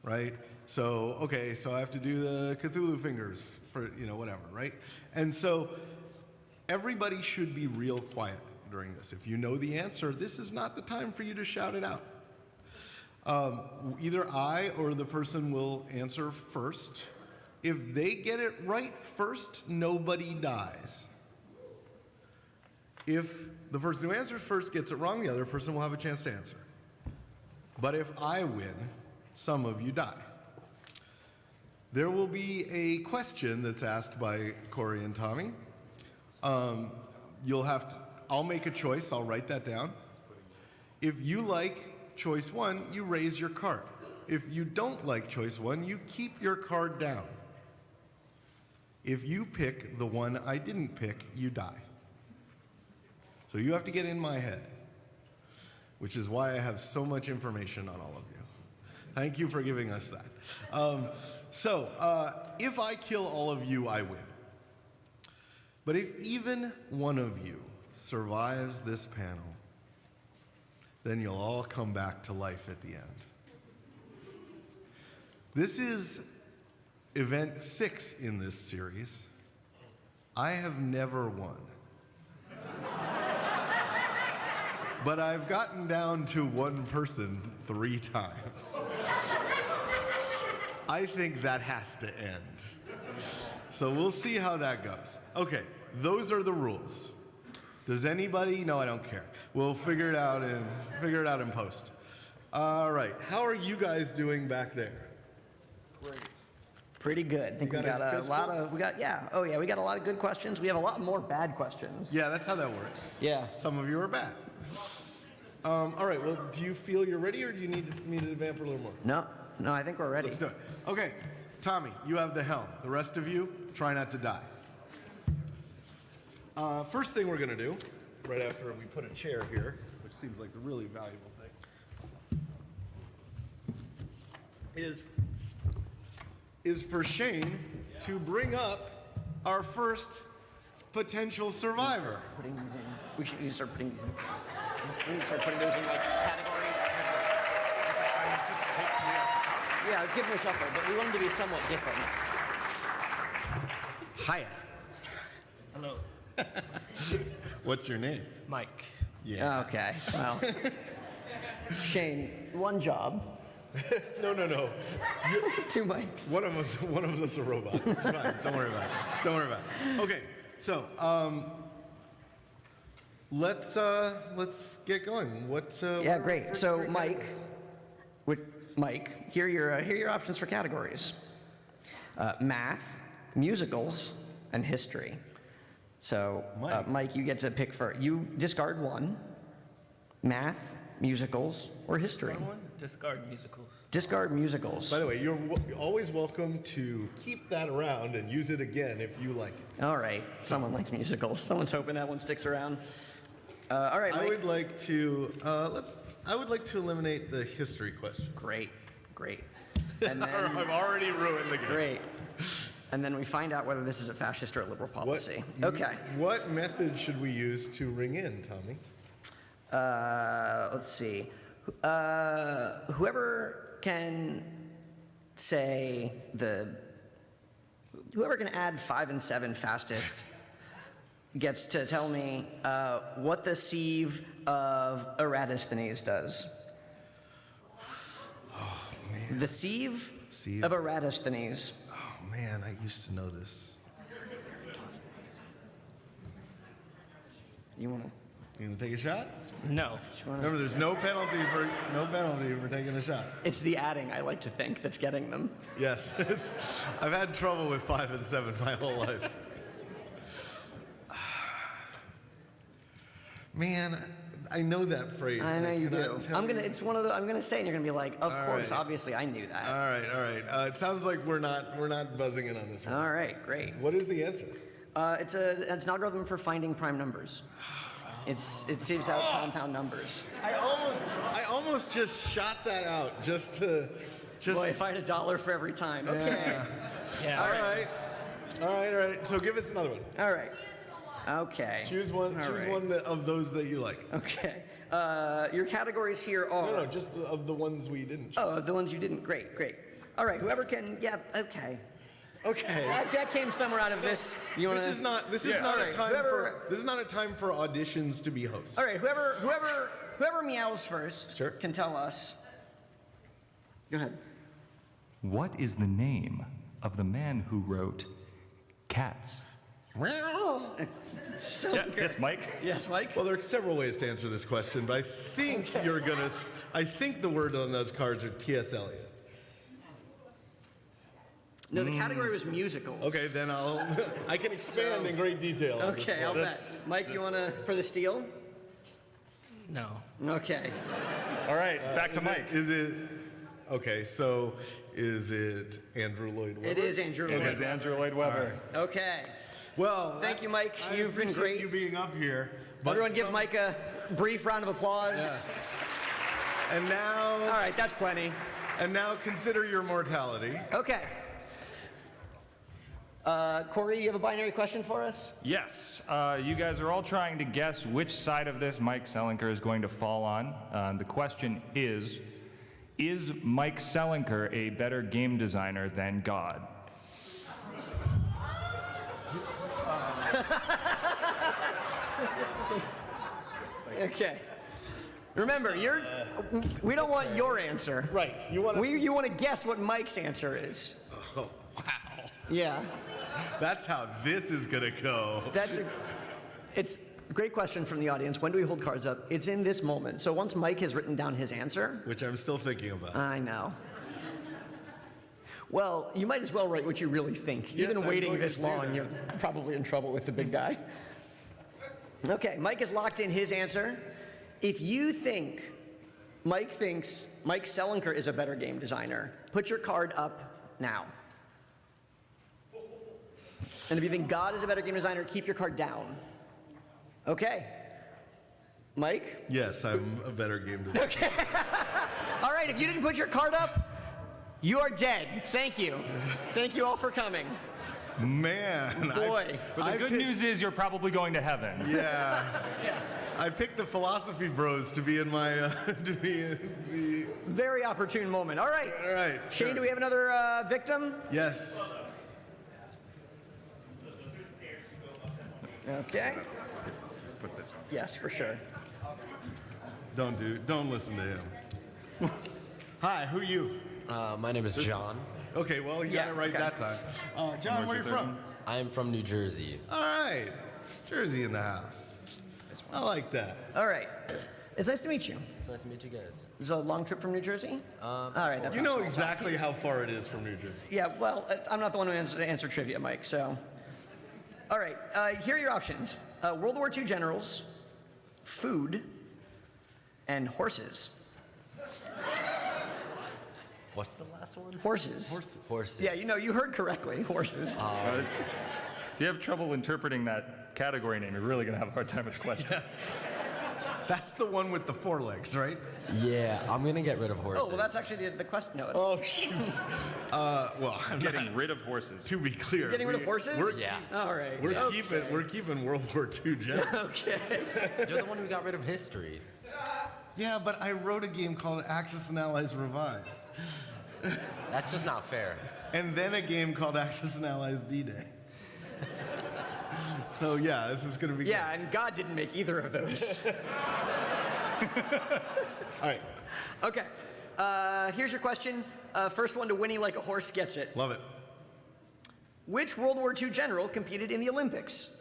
right? So, okay, so I have to do the Cthulhu fingers for, whatever, right? And so everybody should be real quiet during this. If you know the answer, this is not the time for you to shout it out. Either I or the person will answer first. If they get it right first, nobody dies. If the person who answers first gets it wrong, the other person will have a chance to answer. But if I win, some of you die. There will be a question that's asked by Corey and Tommy. I'll make a choice, I'll write that down. If you like choice 1, you raise your card. If you don't like choice 1, you keep your card down. If you pick the one I didn't pick, you die. So you have to get in my head, which is why I have so much information on all of you. Thank you for giving us that. If I kill all of you, I win. But if even one of you survives this panel, then you'll all come back to life at the end. This is event 6 in this series. I have never won. But I've gotten down to one person 3 times. I think that has to end. So we'll see how that goes. Okay, those are the rules. Does anybody? No, I don't care. We'll figure it out in post. All right, how are you guys doing back there? Great. Pretty good. I think we got a lot of we got a lot of good questions. We have a lot more bad questions. Yeah, that's how that works. Yeah. Some of you are bad. All right, well, do you feel you're ready, or do you need me to vamp a little more? No, I think we're ready. Let's do it. Okay, Tommy, you have the helm. The rest of you, try not to die. First thing we're going to do, right after we put a chair here, which seems like the really valuable thing, is for Shane to bring up our first potential survivor. We should start putting these in. We need to start putting those in like category. Yeah, give them a shuffle, but we want them to be somewhat different. Hiya. Hello. What's your name? Mike. Yeah. Okay, well. Shane, one job. No. 2 mics. One of us is a robot. It's fine. Don't worry about it. Okay, so let's get going. Great. So Mike, here are your options for categories: math, musicals, and history. So Mike, you get to pick you discard one: math, musicals, or history. Discard musicals. Discard musicals. By the way, you're always welcome to keep that around and use it again if you like it. All right. Someone likes musicals. Someone's hoping that one sticks around. All right, Mike. I would like to eliminate the history question. Great. And then I've already ruined the game. Great. And then we find out whether this is a fascist or a liberal policy. Okay. What method should we use to ring in, Tommy? Let's see. Whoever can add 5 and 7 fastest gets to tell me what the sieve of Eratosthenes does. Oh, man. The sieve of Eratosthenes. Oh, man, I used to know this. You want to take a shot? No. Remember, there's no penalty for taking a shot. It's the adding, I like to think, that's getting them. Yes. I've had trouble with 5 and 7 my whole life. Man, I know that phrase. I know you do. I'm gonna say, and you're gonna be like, of course, obviously, I knew that. All right. It sounds like we're not buzzing in on this one. All right, great. What is the answer? It's an algorithm for finding prime numbers. It saves out compound numbers. I almost just shot that out just to. Boy, find $1 for every time. Okay. Yeah. All right. So give us another one. All right. Okay. Choose one. One of those that you like. Okay. Your categories here are. No, just of the ones we didn't. Oh, of the ones you didn't. Great. All right. Whoever can. Yeah. Okay. That came somewhere out of this. This is not a time for auditions to be hosts. All right. Whoever meows first can tell us Go ahead. What is the name of the man who wrote Cats? Yes, Mike. Yes, Mike. Well, there are several ways to answer this question, but I think I think the word on those cards are T.S. Eliot. No, the category was musicals. Okay, then I can expand in great detail. Okay, I'll bet. Mike, you want to, for the steal? No. Okay. All right, back to Mike. Is it Andrew Lloyd Webber? It is Andrew Lloyd It Webber. is Andrew Lloyd Webber. Okay. Well, thank you, Mike. You've been great. You being up here. but Everyone give Mike a brief round of applause. Yes. And now. All right, that's plenty. And now consider your mortality. Okay. Corey, you have a binary question for us? Yes. You guys are all trying to guess which side of this Mike Selinker is going to fall on. The question is Mike Selinker a better game designer than God? Okay. Remember, we don't want your answer. Right. You want to guess what Mike's answer is. Oh, wow. Yeah. That's how this is going to go. It's a great question from the audience. When do we hold cards up? It's in this moment. So once Mike has written down his answer. Which I'm still thinking about. I know. Well, you might as well write what you really think. Yes, Even I'm waiting going this to do long, that. you're probably in trouble with the big guy. Okay, Mike has locked in his answer. If you think Mike thinks Mike Selinker is a better game designer, put your card up now. And if you think God is a better game designer, keep your card down. Okay. Mike? Yes, I'm a better game designer. Okay. All right, if you didn't put your card up, you are dead. Thank you. Thank you all for coming. Man. Boy. But the good news is you're probably going to heaven. Yeah. I picked the philosophy bros to be in my, to be in the... Very opportune moment. All right. All right. Shane, sure. do we have another victim? Yes. Okay. Put this on. Yes, for sure. Don't listen to him. Hi, who are you? My name is John. Okay, well, you got it right that time. John, where are you from? I am from New Jersey. All right. Jersey in the house. I like that. All right. It's nice to meet you. It's nice to meet you guys. It's a long trip from New Jersey? All right, that's You know exactly how far it is from New Jersey. Yeah, well, I'm not the one who answer trivia, Mike, so. All right, here are your options. World War II generals, food, and horses. What's the last one? Horses. Horses. Yeah, you heard correctly, horses. If you have trouble interpreting that category name, you're really going to have a hard time with the question. That's the one with the four legs, right? Yeah, I'm going to get rid of horses. Oh, well, that's actually the question. No, oh, shoot. Well, I'm getting rid of horses. To be clear. You're getting rid of horses? Yeah. All right. We're keeping World War II generals. Okay. You're the one who got rid of history. Yeah, but I wrote a game called Axis and Allies Revised. That's just not fair. And then a game called Axis and Allies D-Day. So yeah, this is going to be Yeah, and God didn't make either of those. All right. Okay. Here's your question. First one to whinny like a horse gets it. Love it. Which World War II general competed in the Olympics?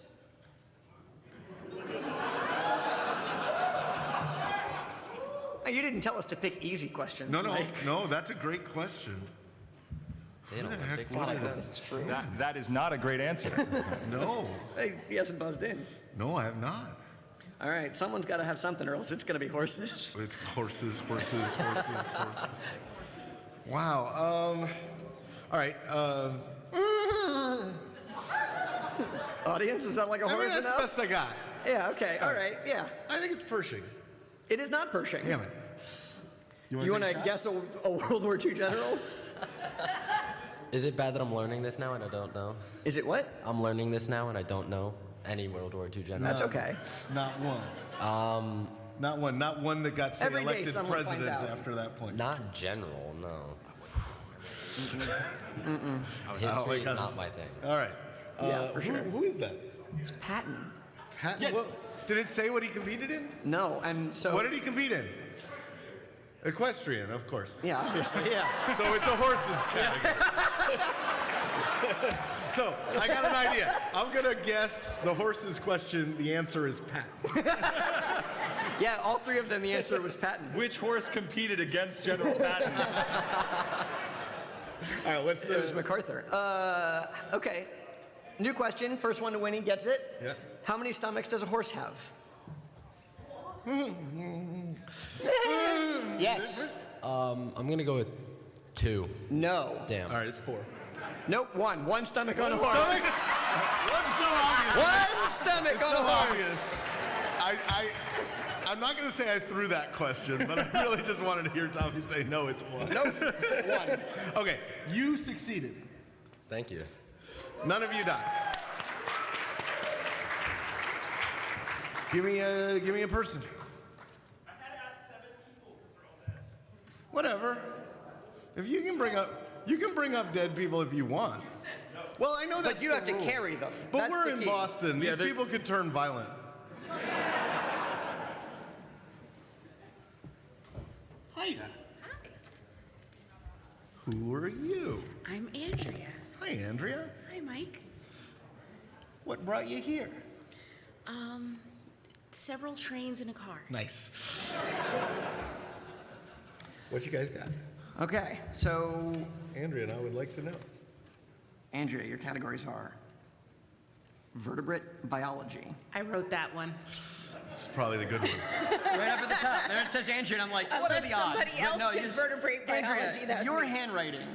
You didn't tell us to pick easy questions. No, that's a great question. This is true. That is not a great answer. No. Hey, he hasn't buzzed in. No, I have not. All right, someone's got to have something, or else it's going to be horses. It's horses. Wow. All right. Audience, was that like a horse that's enough? the best I got. Yeah. Okay. All right. Yeah. I think it's Pershing. It is not Pershing. Damn it. You want to guess a World War II general? Is it bad that I'm learning this now and I don't know? Is it what? I'm learning this now and I don't know any World War II general. That's okay. Not one. Not one. Not one that got, say, Every day elected someone finds president out. after that point. Not general, no. Mm-mm. History is not my thing. All right. Yeah, for sure. Who is that? It's Patton. Patton? Well, did it say what he competed in? No, and so. What did he compete in? Equestrian, of course. Yeah, obviously, yeah. So it's a horses category. So I got an idea. I'm gonna guess the horses question. The answer is patent. Yeah, all three of them, the answer was patent. Which horse competed against General Patton? All right, let's. It was MacArthur. Okay. New question. First one to winning gets it. Yeah. How many stomachs does a horse have? Yes. I'm gonna go with 2. No. Damn. All right, it's 4. Nope. One stomach on a horse. Stomach? What's so obvious? One stomach It's on so a horse. obvious. I'm not going to say I threw that question, but I really just wanted to hear Tommy say, no, it's 1. Nope. 1. Okay, you succeeded. Thank you. None of you died. Give me a person. I had to ask 7 people because they're all dead. Whatever. If you can bring up dead people if you want. Well, I know that. But you have to carry them. But That's we're the in key. Boston. These people could turn violent. Hiya. Hi. Who are you? I'm Andrea. Hi, Andrea. Hi, Mike. What brought you here? Several trains in a car. Nice. What you guys got? Okay, so Andrea and I would like to know. Andrea, your categories are vertebrate biology. I wrote that one. This is probably the good one. Right up at the top. There it says Andrea, and I'm like, what are the odds? Somebody else But no, did vertebrate biology. Andrea, That was your me. handwriting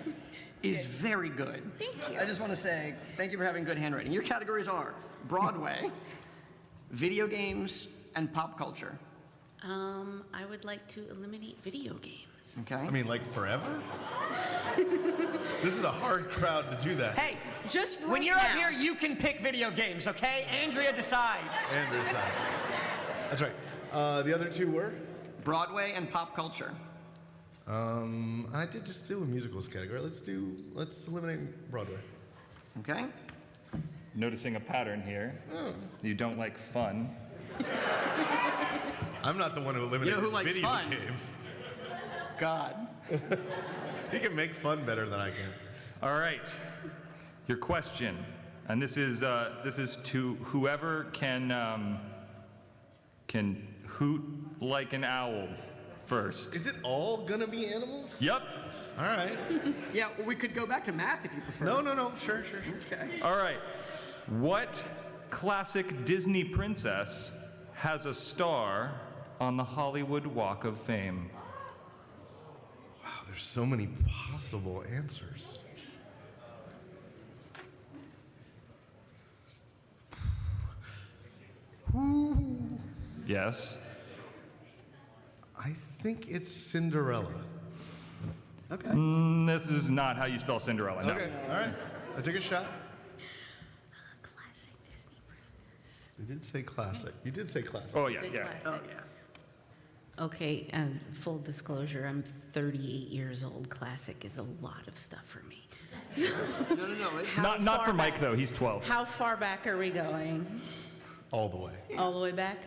is very good. Thank you. I just want to say thank you for having good handwriting. Your categories are Broadway, video games, and pop culture. I would like to eliminate video games. Okay. I mean, like forever? This is a hard crowd to do that. Hey, just when right you're up now. here, you can pick video games, okay? Andrea decides. Andrea says. That's right. The other two were? Broadway and pop culture. I did just do a musicals category. Let's eliminate Broadway. Okay. Noticing a pattern here. You don't like fun. I'm not the one who eliminated You know who likes video fun? games. God. He can make fun better than I can. All right. Your question, and this is to whoever can hoot like an owl first. Is it all gonna be animals? Yep. All right. Yeah, well, we could go back to math if you prefer. No. Sure. Okay. All right. What classic Disney princess has a star on the Hollywood Walk of Fame? Wow, there's so many possible answers. Yes. I think it's Cinderella. Okay. This is not how you spell Cinderella. No. Okay, all right. I took a shot. Classic Disney princess. You did say classic. You did say classic. Oh yeah, Say yeah. classic. Okay, full disclosure, I'm 38 years old. Classic is a lot of stuff for me. No. It's Not for Mike though. He's 12. How far back are we going? All the way. All the way back?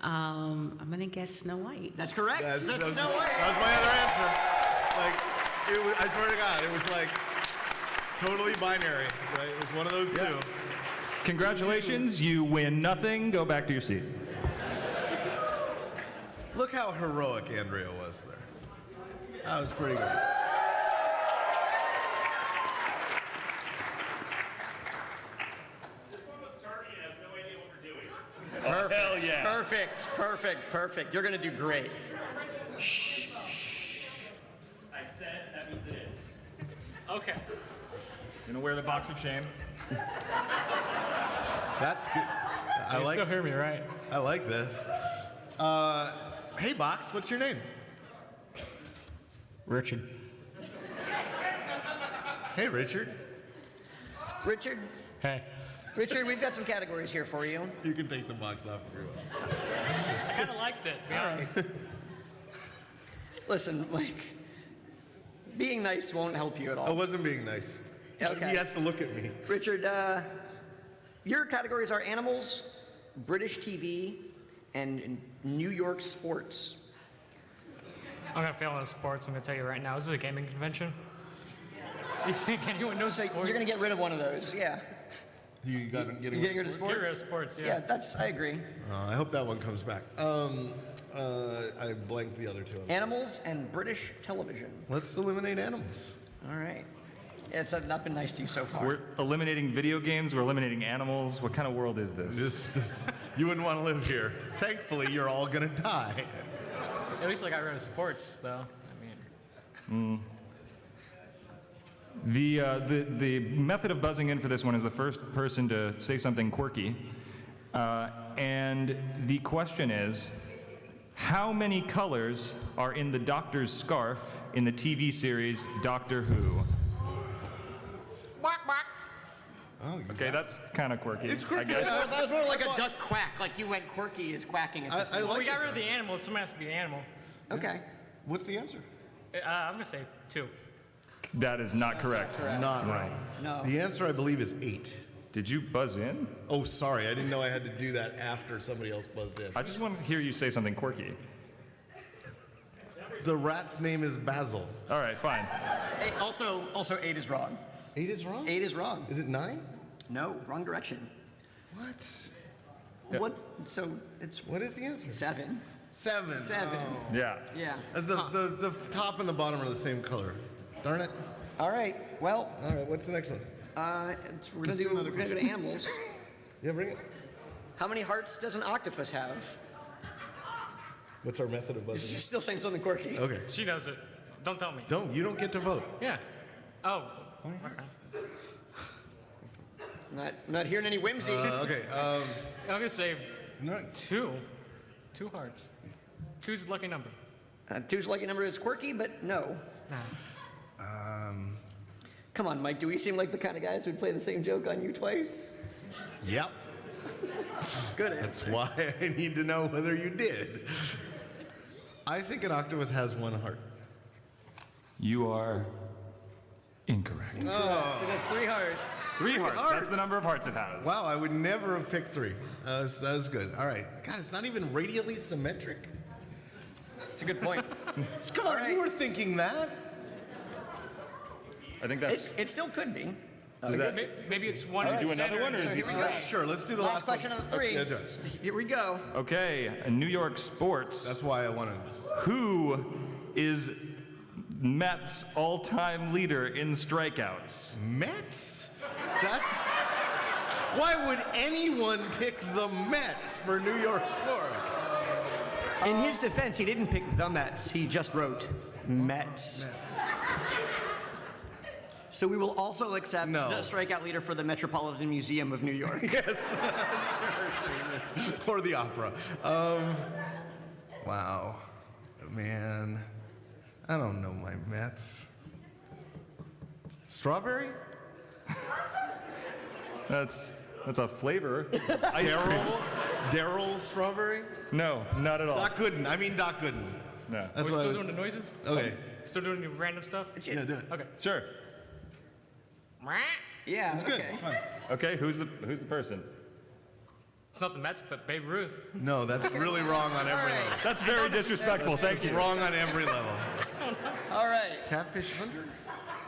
I'm gonna guess Snow White. That's correct. That's Snow White. That was my other answer. Like, I swear to God, it was like totally binary, right? It was one of those two. Congratulations, you win nothing. Go back to your seat. Look how heroic Andrea was there. That was pretty good. Oh, hell yeah. Perfect. You're gonna do great. Shh. I said that means it is. Okay. Gonna wear the box of shame. That's good. You still hear me, right? I like this. Hey, Box, what's your name? Richard. Hey, Richard. Richard, Hey. we've got some categories here for you. You can take the box off if you want. I kind of liked it, to be honest. Listen, Mike, being nice won't help you at all. I wasn't being nice. Okay. He has to look at me. Richard, your categories are animals, British TV, and New York sports. I'm gonna fail in sports. I'm gonna tell you right now. This is a gaming convention. You think anyone knows sports? You're gonna get rid of one of those, yeah. You got getting You're getting rid of sports? Get rid of sports, yeah. Yeah, I agree. I hope that one comes back. I blanked the other two. Animals and British television. Let's eliminate animals. All right. It's not been nice to you so far. We're eliminating video games. We're eliminating animals. What kind of world is this? You wouldn't want to live here. Thankfully, you're all gonna die. At least I got rid of sports, though. I mean. The method of buzzing in for this one is the first person to say something quirky. And the question is, how many colors are in the Doctor's scarf in the TV series Doctor Who? Oh, okay, that's kind of quirky. It's quirky. That was more like a duck quack, like you went quirky is quacking at the same time. We got rid of the animal. Someone has to be the animal. Okay. What's the answer? I'm gonna say 2. That is not correct. Not right. No. The answer, I believe, is 8. Did you buzz in? Oh, sorry. I didn't know I had to do that after somebody else buzzed in. I just wanted to hear you say something quirky. The rat's name is Basil. All right, fine. Also, 8 is wrong. 8 is wrong? 8 is wrong. Is it 9? No, wrong direction. What? Yeah. What? So it's. What is the answer? 7. 7. 7. Oh. Yeah. Yeah. As the top and the bottom are the same color. Darn it. All right. Well. All right. What's the next one? We're gonna go to animals. Yeah, bring it. How many hearts does an octopus have? What's our method of buzzing? She's still saying something quirky. Okay. She knows it. Don't tell me. You don't get to vote. Yeah. Oh. Okay. Not hearing any whimsy. Okay. I'm gonna say 2. 2 hearts. 2's a lucky number. 2's a lucky number. It's quirky, but no. Nah. Come on, Mike. Do we seem like the kind of guys who'd play the same joke on you twice? Yep. Good answer. That's why I need to know whether you did. I think an octopus has 1 heart. You are incorrect. Oh. So that's 3 hearts. 3 hearts. That's the number of hearts it has. Wow, I would never have picked 3. That was good. All right. God, it's not even radially symmetric. It's a good point. Come on, you were thinking that. I think that's. It still could be. Maybe it's 1. Right, do another one, or so is here it we go. Sure, let's do the last question one. of the 3. Okay, do it. Here we go. Okay, New York sports. That's why I wanted this. Who is Mets' all-time leader in strikeouts? Mets? That's. Why would anyone pick the Mets for New York sports? In his defense, he didn't pick the Mets. He just wrote Mets. So we will also accept the strikeout leader for the Metropolitan Museum of New York. Yes. Or the opera. Wow. Man. I don't know my Mets. Strawberry? That's a flavor. Ice cream. Daryl Strawberry? No, not at all. Doc Gooden. I mean Doc Gooden. No. Are we still doing the noises? Okay. Still doing the random stuff? Yeah, do it. Okay. Sure. Yeah, That's good. okay. Fine. Okay, who's the person? It's not the Mets, but Babe Ruth. No, that's really wrong on every level. That's very disrespectful. Thank you. Wrong on every level. All right. Catfish Hunter?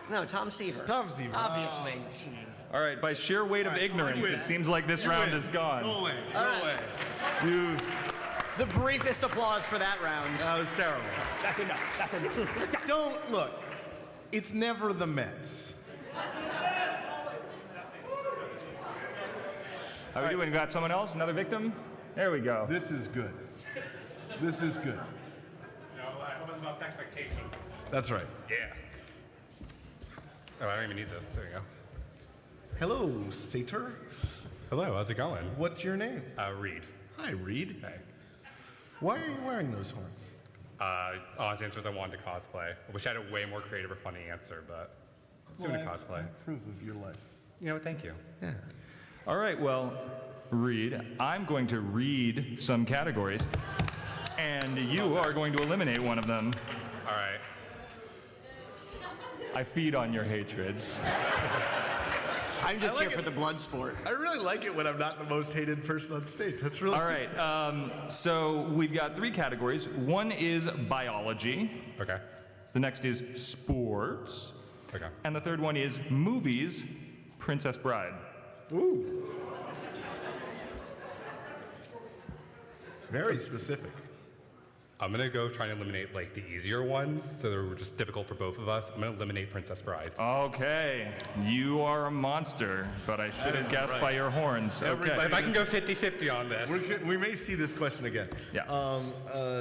No, Tom Seaver. Tom Seaver. Obviously. All right, by sheer weight of ignorance, it seems like this round is gone. No way. All No right. way. You. The briefest applause for that round. That was terrible. That's enough. That's enough. Don't look. It's never the Mets. How are we doing? Got someone else? Another victim? There we go. This is good. This is good. No, I wasn't about expectations. That's right. Yeah. Oh, I don't even need this. There you go. Hello, Satyr. Hello, how's it going? What's your name? Reed. Hi, Reed. Hey. Why are you wearing those horns? Honest answer is I wanted to cosplay. I wish I had a way more creative or funny answer, but soon to cosplay. I approve of your life. You know, thank you. Yeah. All right, well, Reed, I'm going to read some categories, and you are going to eliminate one of them. All right. I feed on your hatred. I'm just here for the blood sport. I really like it when I'm not the most hated person on stage. That's really All right. So we've got 3 categories. One is biology. Okay. The next is sports. Okay. And the third one is movies, Princess Bride. Ooh. Very specific. I'm gonna go try and eliminate like the easier ones, so they're just difficult for both of us. I'm gonna eliminate Princess Bride. Okay, you are a monster, but I should have guessed by your horns. Okay. If I can go 50-50 on this. We may see this question again. Yeah.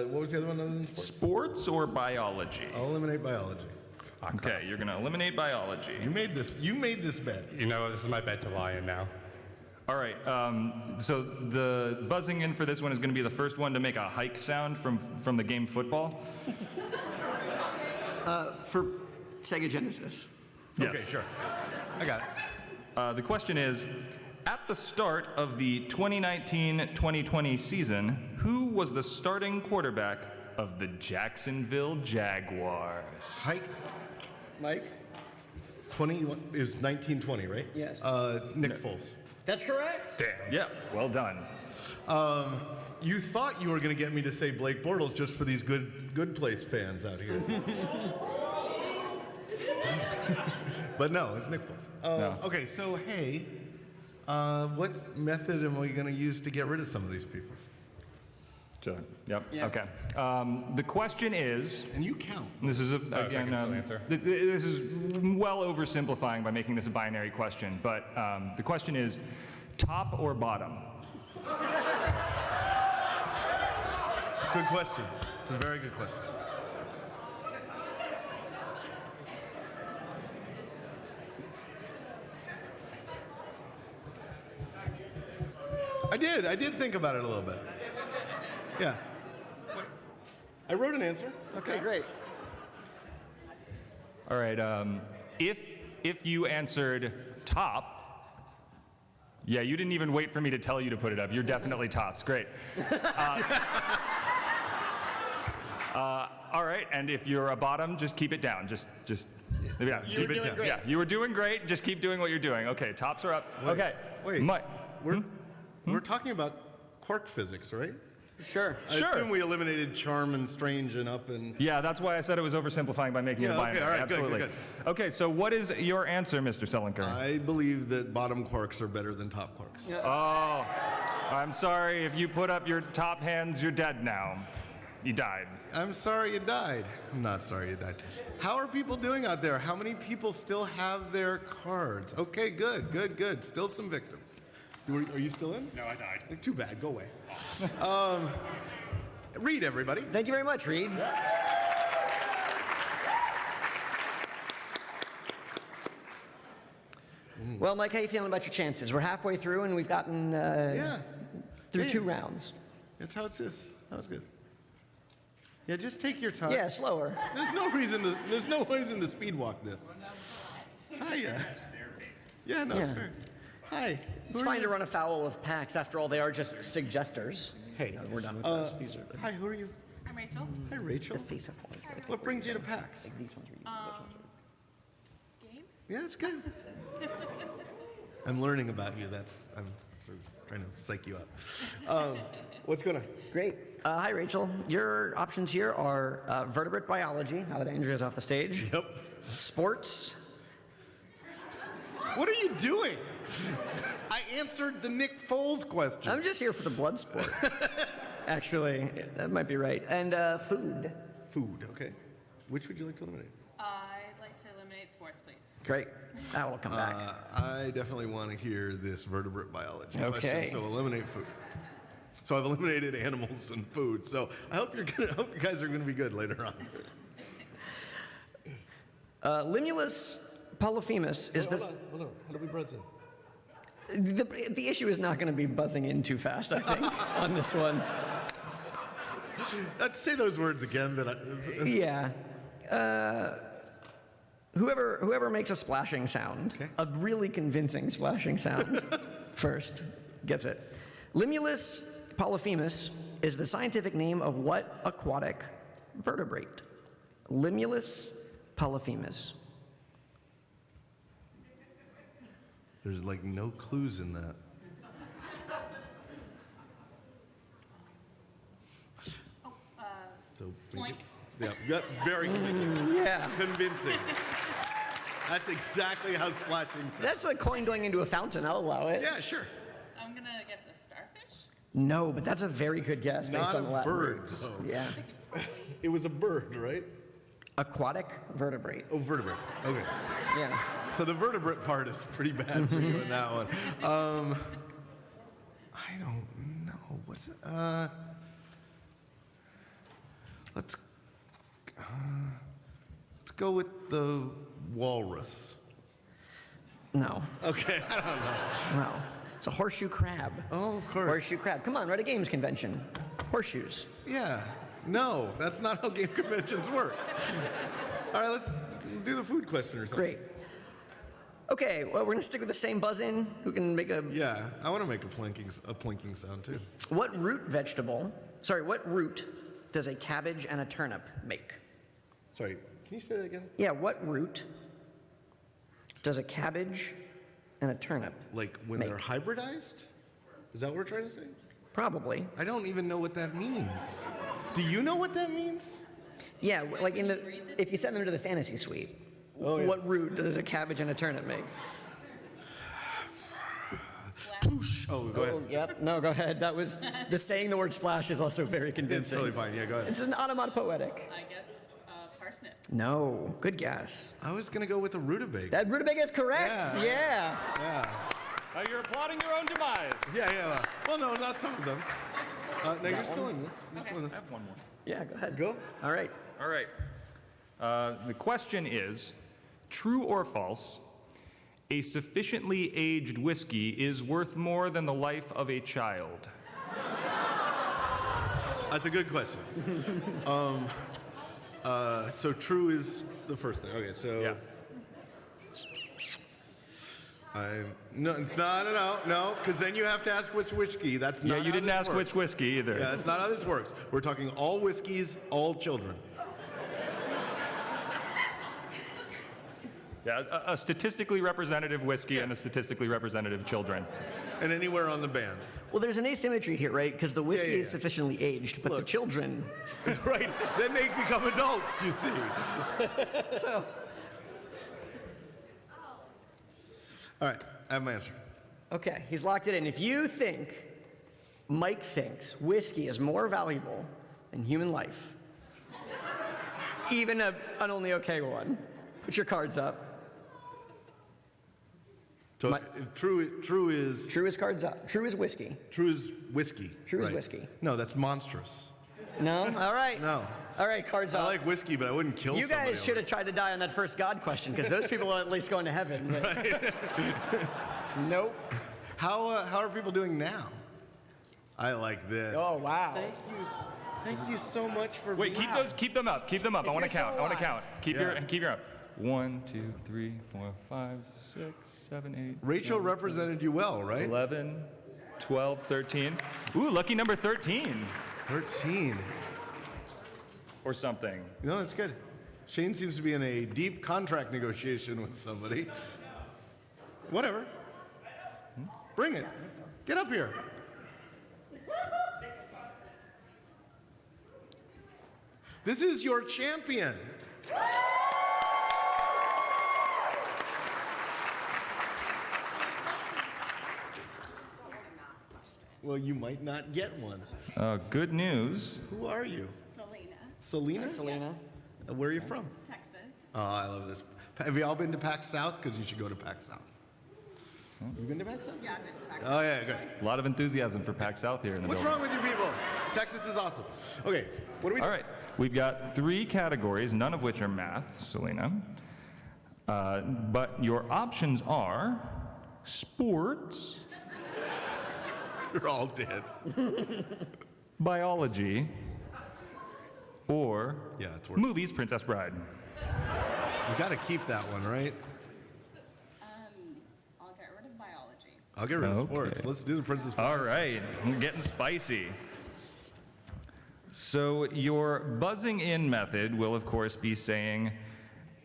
What was the other one other than sports? Sports or biology? I'll eliminate biology. Okay, you're gonna eliminate biology. You made this bet. You know, this is my bet to lie in now. All right, so the buzzing in for this one is going to be the first one to make a hike sound from the game football. For Sega Genesis. Yes. Okay, sure. I got it. The question is, at the start of the 2019-2020 season, who was the starting quarterback of the Jacksonville Jaguars? Mike? 20 is 1920, right? Yes. Nick Foles. That's correct. Damn. Yeah, well done. You thought you were going to get me to say Blake Bortles just for these good place fans out here. But no, it's Nick Foles. No. Okay, so hey, what method am we going to use to get rid of some of these people? Sure. Yep. Yeah. Okay. The question is, and you count. This is I can still answer. This is well oversimplifying by making this a binary question, but the question is, top or bottom? It's a good question. It's a very good question. I did think about it a little bit. Yeah. I wrote an answer. Okay, great. All right. If you answered top, yeah, you didn't even wait for me to tell you to put it up. You're definitely tops. Great. All right. And if you're a bottom, just keep it down. Just yeah, keep it down. Great. Yeah, you were doing great. Just keep doing what you're doing. Okay, tops are up. Okay. Wait. Mike. We're talking about quark physics, right? Sure. I assume we eliminated charm and strange and up and... Yeah, that's why I said it was oversimplifying by making it binary. Okay, all right, absolutely. good. Okay, so what is your answer, Mr. Selinker? I believe that bottom quarks are better than top quarks. Yeah. Oh, I'm sorry. If you put up your top hands, you're dead now. You died. I'm sorry you died. I'm not sorry you died. How are people doing out there? How many people still have their cards? Okay, good. Still some victims. Are you still in? No, I died. Too bad. Go away. Reed, everybody. Thank you very much, Reed. Well, Mike, how you feeling about your chances? We're halfway through, and we've gotten through 2 rounds. That's how it's just. That was good. Yeah, just take your time. Yeah, slower. There's no reason to speed walk this. Hiya. Yeah, no, it's fair. Hi. It's fine to run afoul of PAX. After all, they are just suggesters. Hey, we're done with those. These are hi, who are you? I'm Rachel. Hi, Rachel. the face up ones. Right? What brings you to PAX? Like these ones are Games? Yeah, it's good. I'm learning about you. I'm sort of trying to psych you up. What's going on? Great. Hi, Rachel. Your options here are vertebrate biology, now that Andrea's off the stage. Yep. Sports. What are you doing? I answered the Nick Foles question. I'm just here for the blood sport. Actually, that might be right. And food. Food, okay. Which would you like to eliminate? I'd like to eliminate sports, please. Great. That will come back. I definitely want to hear this vertebrate biology Okay. question, so eliminate food. So I've eliminated animals and food. So I hope you guys are going to be good later on. Limulus polyphemus is this. Hold on. How do we buzz in? The issue is not going to be buzzing in too fast, I think, on this one. Say those words again. Yeah. Whoever makes a splashing sound, a really convincing splashing sound, first gets it. Limulus polyphemus is the scientific name of what aquatic vertebrate? Limulus polyphemus. There's like no clues in that. So yeah, very convincing. Yeah. Convincing. That's exactly how splashing sounds. That's like coin going into a fountain. I'll allow it. Yeah, sure. I'm gonna guess a starfish. No, but that's a very good guess based Not on the a Latin bird, roots. though. Yeah. It was a bird, right? Aquatic vertebrate. Oh, vertebrate. Okay. Yeah. So the vertebrate part is pretty bad for you in that one. I don't know. What's it? Let's go with the walrus. No. Okay, I don't know. No. It's a horseshoe crab. Oh, of course. Horseshoe crab. Come on, we're at a games convention. Horseshoes. Yeah. No, that's not how game conventions work. All right, let's do the food question or something. Great. Okay, well, we're gonna stick with the same buzz-in. Who can make a... Yeah, I want to make a plinking sound too. What root does a cabbage and a turnip make? Sorry, can you say that again? Yeah, what root does a cabbage and a turnip Like when make? they're hybridized? Is that what we're trying to say? Probably. I don't even know what that means. Do you know what that means? Yeah, like if you send them to the fantasy suite, what root does a cabbage and a turnip make? Poosh. Oh, go ahead. Oh, yep. No, go ahead. That was saying the word splash is also very convincing. It's totally fine. Yeah, go ahead. It's an onomatopoetic. I guess parsnip. No, good guess. I was gonna go with a rutabaga. That rutabaga is correct. Yeah. Yeah. You're applauding your own demise. Yeah. Well, no, not some of them. No, you're still in this. You're still in this. I have one more. Yeah, go ahead. Go. All right. All right. The question is, true or false, a sufficiently aged whiskey is worth more than the life of a child? That's a good question. So true is the first thing. Okay, so. Yeah. No, it's not. No, because then you have to ask which whiskey. That's not. Yeah, you didn't ask which whiskey either. Yeah, that's not how this works. We're talking all whiskeys, all children. Yeah, a statistically representative whiskey and a statistically representative children. And anywhere on the band. Well, there's an asymmetry here, right? Because the whiskey is sufficiently aged, but the children. Right. Then they become adults, you see. So. All right, I have my answer. Okay, he's locked it in. If you think Mike thinks whiskey is more valuable than human life, even an only okay one, put your cards up. So if true is cards up. True is whiskey. True is whiskey. True is whiskey. No, that's monstrous. No? All right. No. All right, cards up. I like whiskey, but I wouldn't kill you somebody. You guys should have tried to die on that first God question, because those people are at least going to heaven. Right. Nope. How are people doing now? I like this. Oh, wow. Thank you so much for Wait, being keep them up. Keep them up. I want to count. I want to count. Keep Yeah. your up. 1, 2, 3, 4, 5, 6, 7, 8. Rachel represented you well, right? 11, 12, 13. Ooh, lucky number 13. 13. Or something. No, that's good. Shane seems to be in a deep contract negotiation with somebody. Whatever. Bring it. Get up here. This is your champion. Well, you might not get one. Good news. Who are you? Selena. Selena? Where are you from? Texas. Oh, I love this. Have you all been to PAX South? Because you should go to PAX South. You been to PAX South? Yeah, I've been to PAX. Oh, yeah, good. A lot of enthusiasm for PAX South here in the What's building. wrong with you people? Texas is awesome. Okay, what do we do? All right, we've got 3 categories, none of which are math, Selena. But your options are sports. You're all dead. Biology. Or movies, Princess Bride. We got to keep that one, right? I'll get rid of biology. I'll get rid of sports. Let's do the Princess Bride. All right, I'm getting spicy. So your buzzing in method will, of course, be saying,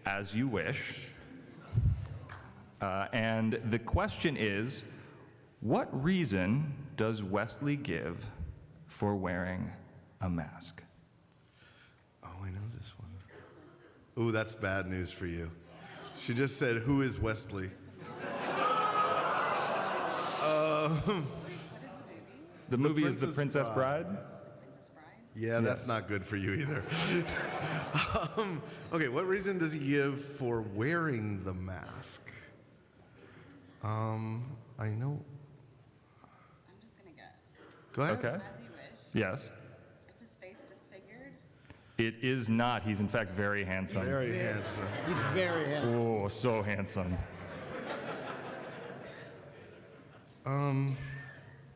as you wish. And the question is, what reason does Wesley give for wearing a mask? Oh, I know this one. Ooh, that's bad news for you. She just said, "Who is Wesley?" The movie is The Princess Bride? Yeah, that's not good for you either. Okay, what reason does he give for wearing the mask? I know. I'm just gonna guess. Go ahead. Okay. As you wish. Yes. Is his face disfigured? It is not. He's in fact very handsome. Very handsome. He's very handsome. Oh, so handsome.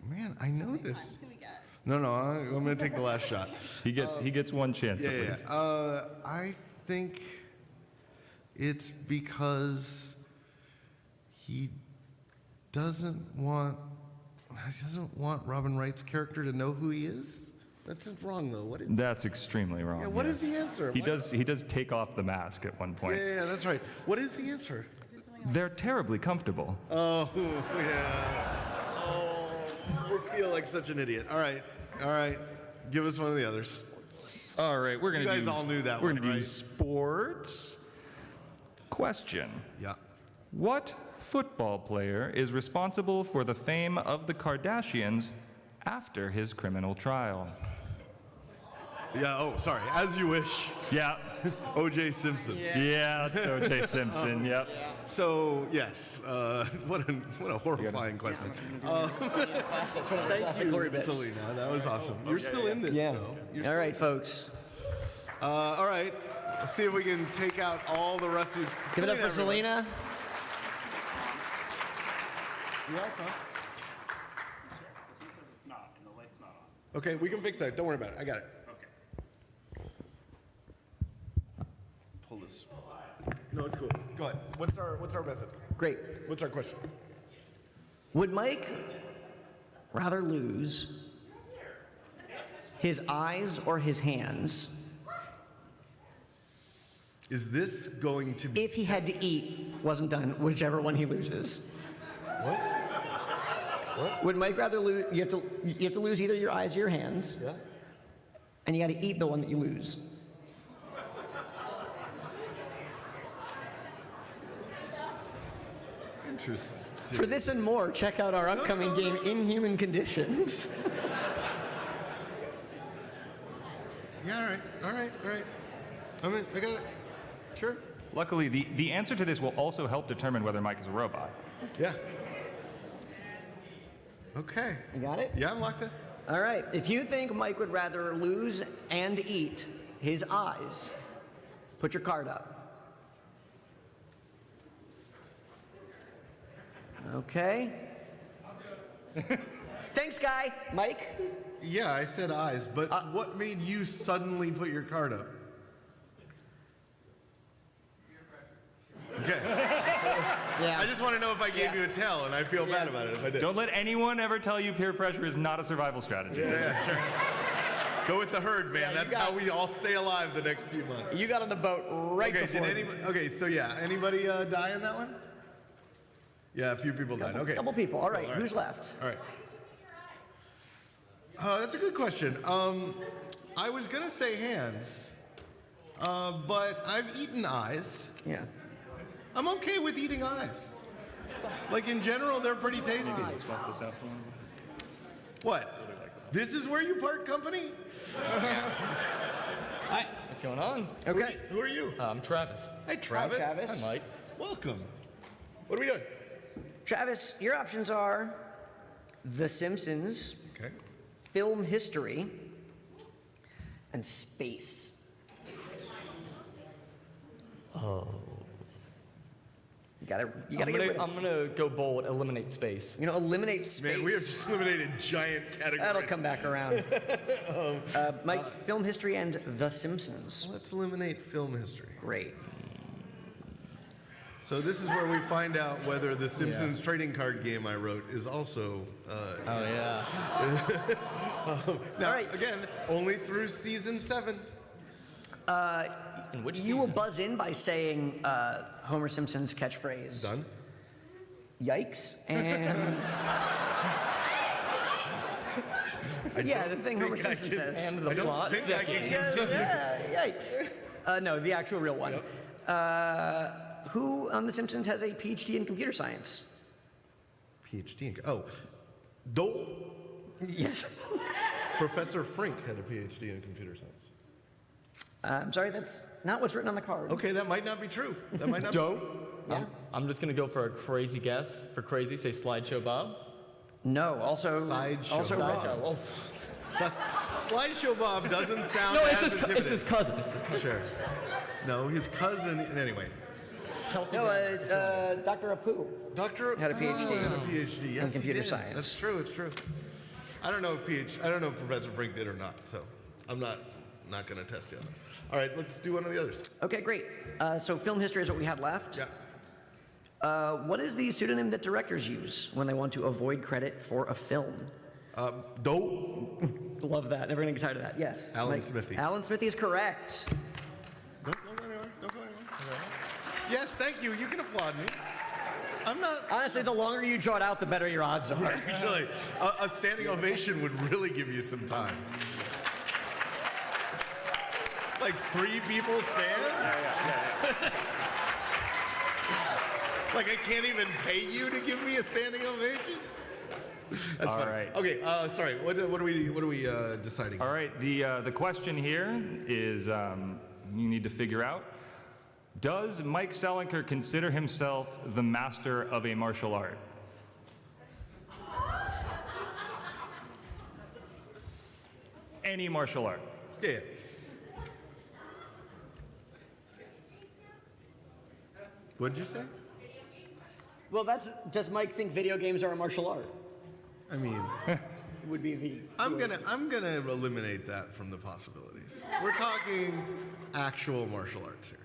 Man, I know this. Can we guess? No, I'm going to take the last shot. He gets one chance at Yeah. least. I think it's because he doesn't want Robin Wright's character to know who he is. That's wrong though. What is? That's extremely wrong. Yeah, what is the answer? He does take off the mask at one point. Yeah, that's right. What is the answer? They're terribly comfortable. Oh, yeah. Oh, I feel like such an idiot. All right. Give us one of the others. All right, we're gonna You guys do. all knew that We're one, gonna do right? sports. Question: Yeah. What football player is responsible for the fame of the Kardashians after his criminal trial? Yeah. Oh, sorry. As you wish. Yeah. O.J. Simpson. Yeah, that's O.J. Simpson. Yep. So yes, what a horrifying question. Thank you, glory bits. Selena. That was awesome. You're still in this, though. All right, folks. All right. Let's see if we can take out all the rest of these. Give it up for everyone. Selena. Yeah, it's on. He says it's not, and the light's not on. Okay, we can fix that. Don't worry about it. I got it. Okay. Pull this. No, it's cool. Go ahead. What's our method? Great. What's our question? Would Mike rather lose his eyes or his hands Is this going to be if he had to eat, wasn't done, whichever one he loses? What? What? Would Mike rather lose? You have to lose either your eyes or your hands. Yeah. And you got to eat the one that you lose. Interesting. For this and more, check out our upcoming game, Inhuman Conditions. Yeah, all right. I got it. Sure. Luckily, the answer to this will also help determine whether Mike is a robot. Yeah. Okay. You got it? Yeah, I'm locked in. All right. If you think Mike would rather lose and eat his eyes, put your card up. Okay. Thanks, guy. Mike? Yeah, I said eyes, but what made you suddenly put your card up? Okay. Yeah. I just want to know if I gave you a tell, and I feel bad about it if I did. Don't let anyone ever tell you peer pressure is not a survival strategy. Yeah, sure. Go with the herd, man. Yeah, That's how we all stay alive the next few months. You got on the boat right before. Okay, so yeah, anybody die in that one? Yeah, a few people died. Okay. Couple people. All right. Who's left? All right. That's a good question. I was gonna say hands, but I've eaten eyes. Yeah. I'm okay with eating eyes. Like in general, they're pretty tasty. What? This is where you part company? Hi. What's going on? Okay. Who are you? I'm Travis. Hey, Travis. Hi, Travis. Hi, Mike. Welcome. What are we doing? Travis, your options are The Simpsons, Okay. film history, and space. Oh. You gotta get rid of. I'm gonna go bold. Eliminate space. You know, eliminate space. Man, we have just eliminated giant categories. That'll come back around. Mike, film history and The Simpsons. Let's eliminate film history. Great. So this is where we find out whether the Simpsons trading card game I wrote is also. Oh yeah. Now, All right. again, only through season 7. In which You will season? buzz in by saying Homer Simpson's catchphrase. Done. Yikes. And yeah, the thing Homer Simpson says. And the plot. Yikes. No, the actual real one. Who on The Simpsons has a PhD in computer science? PhD in... Oh. Dole. Yes. Professor Frink had a PhD in computer science. I'm sorry, that's not what's written on the card. Okay, that might not be true. That might not be Dope. true. Yeah. I'm just gonna go for a crazy guess. For crazy, say Slideshow Bob. No, also Sideshow also Bob. wrong. Slideshow Bob doesn't sound No, as it's intimidating. his cousin. It's his cousin. Sure. No, his cousin. Anyway. No, Dr. Apu. Dr. Had a PhD. Had a PhD. Yes, in computer he did. science. That's true. It's true. I don't know if Professor Frink did or not. So I'm not going to test you on that. All right, let's do one of the others. Okay, great. So film history is what we had left. Yeah. What is the pseudonym that directors use when they want to avoid credit for a film? Dope. Love that. Never gonna get tired of that. Yes. Alan Smithy. Alan Smithy is correct. Don't go anywhere. Don't go anywhere. Yes, thank you. You can applaud me. I'm not. Honestly, the longer you draw it out, the better your odds are. Actually, a standing ovation would really give you some time. Like 3 people stand? Yeah. Like I can't even pay you to give me a standing ovation? That's All funny. right. Okay, sorry. What are we deciding? All right. The question here is you need to figure out: does Mike Selinker consider himself the master of a martial art? Any martial art? Yeah. What did you say? Well, does Mike think video games are a martial art? I mean, would be the. I'm gonna eliminate that from the possibilities. We're talking actual martial arts here.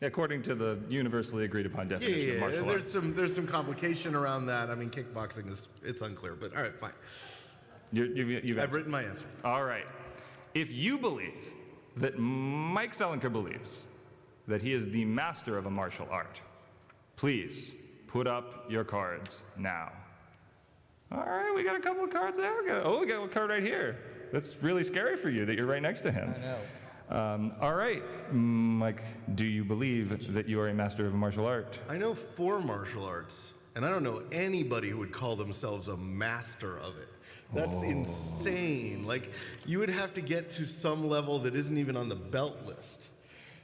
According to the universally agreed upon definition of martial arts. There's some complication around that. I mean, kickboxing it's unclear, but all right, fine. I've written my answer. All right. If you believe that Mike Selinker believes that he is the master of a martial art, please put up your cards now. All right, we got a couple of cards there. We got a card right here. That's really scary for you that you're right next to him. I know. All right, Mike, do you believe that you are a master of a martial art? I know 4 martial arts, and I don't know anybody who would call themselves a master of it. That's insane. Like, you would have to get to some level that isn't even on the belt list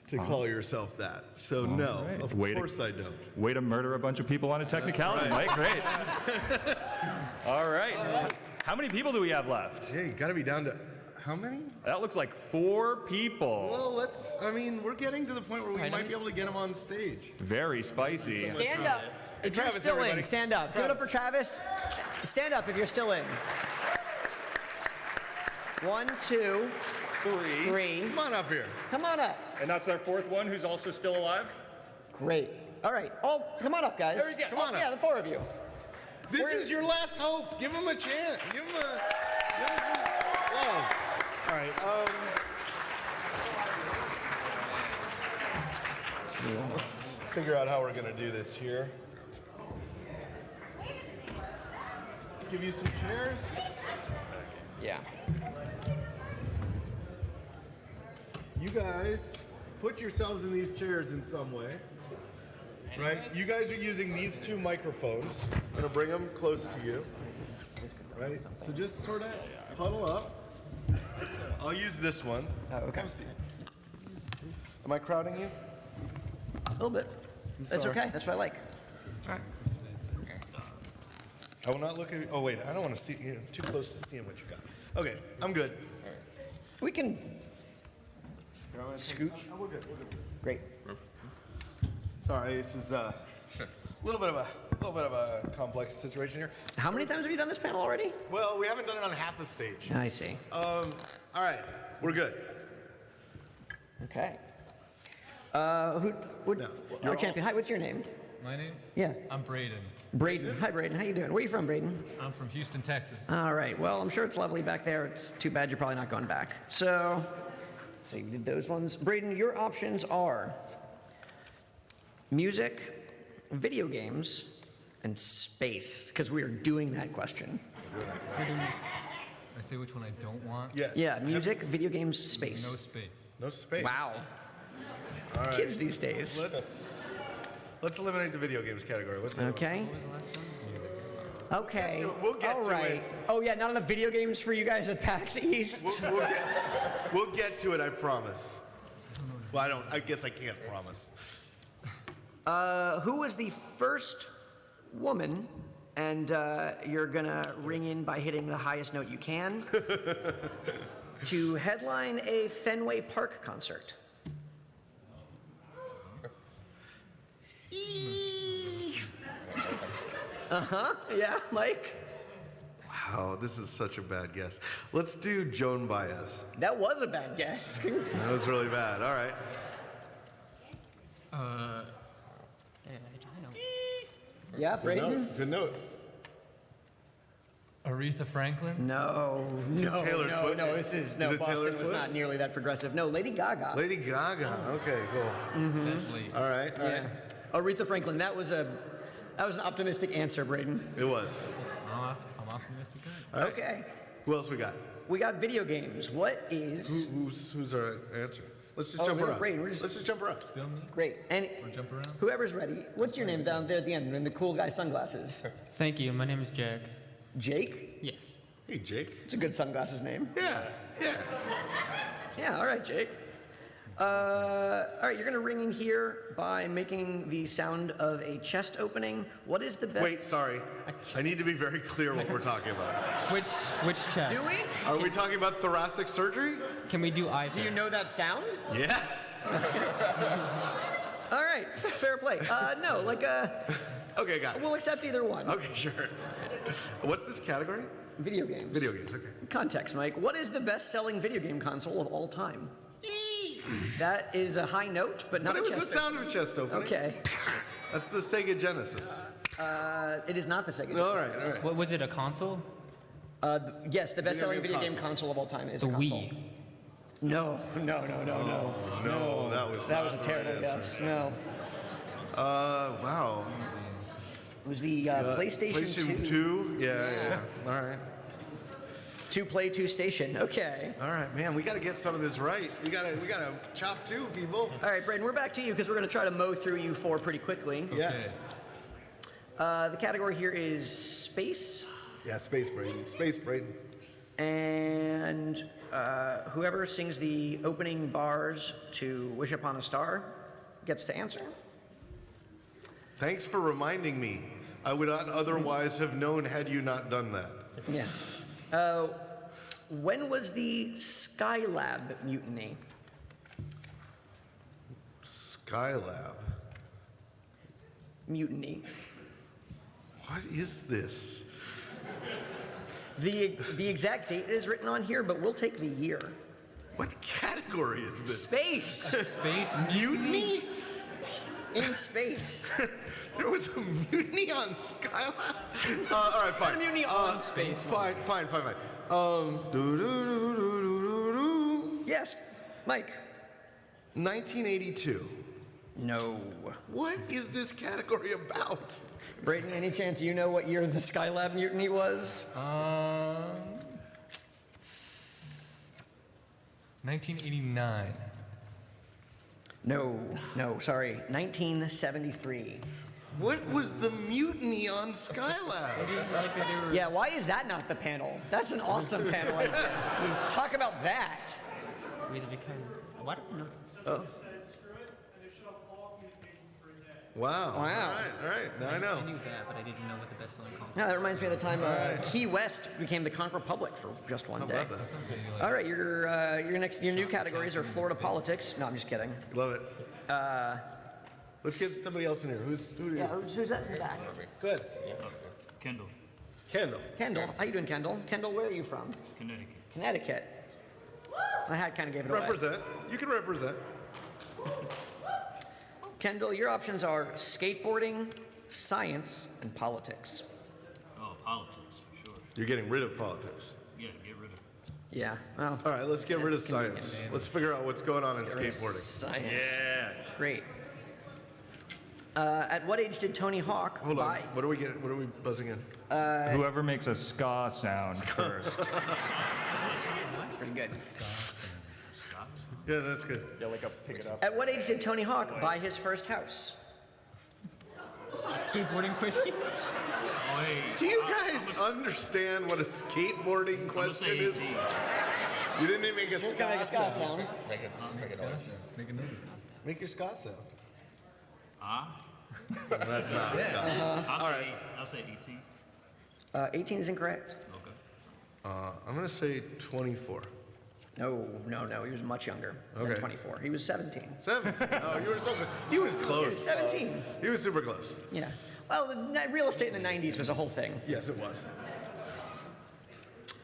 to call yourself that. So no, right. Of course I don't. Way to murder a bunch of people on a technicality, That's Mike. Great. All right. How many people do we have left? Yeah, you gotta be down to, how many? That looks like 4 people. Well, we're getting to the point where we might be able to get them on stage. Very spicy. Stand up. If you're Travis, still everybody. in, stand up. Give it up for Travis. Stand up if you're still in. 1, 2, 3. Come on up here. Come on up. And that's our 4th one who's also still alive? Great. All right. Come on up, guys. There we go. Come on up. Yeah, the 4 of you. This is your last hope. Give him a chance. Give him some love. All right. Let's figure out how we're gonna do this here. Let's give you some chairs. Yeah. You guys put yourselves in these chairs in some way. Right? You guys are using these 2 microphones. I'm gonna bring them close to you. Right? So just sort of huddle up. I'll use this one. Oh, okay. Have a seat. Am I crowding you? A little bit. That's sorry. okay. That's what I like. All right. I will not look at you. Oh, wait. I don't want to see you. Too close to seeing what you got. Okay. I'm good. We can scooch. We're good. Great. Sorry, this is a little bit of a complex situation here. How many times have you done this panel already? Well, we haven't done it on half a stage. I see. All right, we're good. Okay. Our champion. Hi, what's your name? My name? Yeah. I'm Braden. Braden. Hi, Braden. How you doing? Where are you from, Braden? I'm from Houston, Texas. All right. Well, I'm sure it's lovely back there. It's too bad you're probably not going back. So, let's see, did those ones. Braden, your options are music, video games, and space, because we are doing that question. I say which one I don't want? Yes. Yeah, music, video games, space. No space. No space. Wow. All right. Kids these days. Let's eliminate the video games category. What's that? Okay. What was the last one? Okay. We'll get All to right. it. Oh yeah, none of the video games for you guys at PAX East. We'll get to it, I promise. Well, I guess I can't promise. Who was the first woman? And you're gonna ring in by hitting the highest note you can to headline a Fenway Park concert. Yeah, Mike? Wow, this is such a bad guess. Let's do Joan Baez. That was a bad guess. That was really bad. All right. Yeah, Brayden? Good note. Aretha Franklin? No, no, Taylor no, Swift? no. This is no. Is it Boston Taylor was Swift? not nearly that progressive. No, Lady Gaga. Lady Gaga. Okay, cool. That's late. All right. All right. Aretha Franklin. That was an optimistic answer, Brayden. It was. I'm optimistic. All right. Okay. Who else we got? We got video games. What is? Who's our answer? Let's just Oh, jump we got around. Brayden. Let's just jump around. Still me? Great. And Or jump around? whoever's ready. What's your name down there at the end in the cool guy sunglasses? Thank you. My name is Jack. Jake? Yes. Hey, Jake. It's a good sunglasses name. Yeah. Yeah. Yeah. All right, Jake. All right, you're gonna ring in here by making the sound of a chest opening. What is the best? Wait, sorry. I need to be very clear what we're talking about. Which chest? Do we? Are we talking about thoracic surgery? Can we do either? Do you know that sound? Yes. All right, fair play. No, like Okay, got it. we'll accept either one. Okay, sure. What's this category? Video games. Video games. Okay. Context, Mike. What is the best-selling video game console of all time? That is a high note, but not But a it was chest the sound of a chest opening. Okay. That's the Sega Genesis. It is not the Sega. No, all right, all right. What was it? A console? Yes, the best-selling Video video game game console of all time is The a console. Wii. No, no, that was that not was a the terrible right guess. answer. No, Wow. it was the PlayStation 2? Yeah. All right. 2 Play 2 Station. Okay. All right, man. We got to get some of this right. We got to chop two, people. All right, Braden, we're back to you because we're going to try to mow through you four pretty quickly. Yeah. The category here is space. Yeah, Space Braden. Space Braden. And whoever sings the opening bars to Wish Upon a Star gets to answer. Thanks for reminding me. I would not otherwise have known had you not done that. Yeah. When was the Skylab mutiny? Skylab. Mutiny. What is this? The exact date is written on here, but we'll take the year. What category is this? Space. Space Mutiny? In space. There was a mutiny on Skylab? All right, fine. Not a mutiny on space. Fine. Yes, Mike. 1982. No. What is this category about? Brayden, any chance you know what year the Skylab mutiny was? 1989. No, sorry. 1973. What was the mutiny on Skylab? Yeah, why is that not the panel? That's an awesome panel idea. Talk about that. Was it because? Why don't we know this? Oh. Wow. All right. Now I know. I knew that, but I didn't know what the best-selling console. Yeah, that reminds me of the time Key West became the Conquer Republic for just one day. How about that? All right, your new categories are Florida politics. No, I'm just kidding. Love it. Let's get somebody else in here. Who's that in the back? Good. Kendall. Kendall. How you doing, Kendall? Kendall, where are you from? Connecticut. Connecticut. I had kind of gave it away. Represent. You can represent. Kendall, your options are skateboarding, science, and politics. Oh, politics, for sure. You're getting rid of politics. Yeah, get rid of it. Yeah, well. All right, let's get rid of that's convenient. science. Let's figure out what's going on in Get rid of skateboarding. Science. Yeah. Great. At what age did Tony Hawk Hold on. buy? What are we getting? What are we buzzing in? Whoever makes a ska sound first. That's pretty good. Yeah, that's good. Yeah, like a pick it up. At what age did Tony Hawk buy his first house? Skateboarding question. Do you guys understand what a skateboarding question is? You didn't even make a Just gotta make a ska sound. Make it noise. Make a noise. Make your ska sound. Ah? That's not a ska. All right. I'll say 18. 18 is incorrect. Okay. I'm gonna say 24. No. He was much younger than Okay. 24. He was 17. 17. Oh, you were so close. He was close. He was 17. He was super close. Yeah. Well, real estate in the 90s was a whole thing. Yes, it was.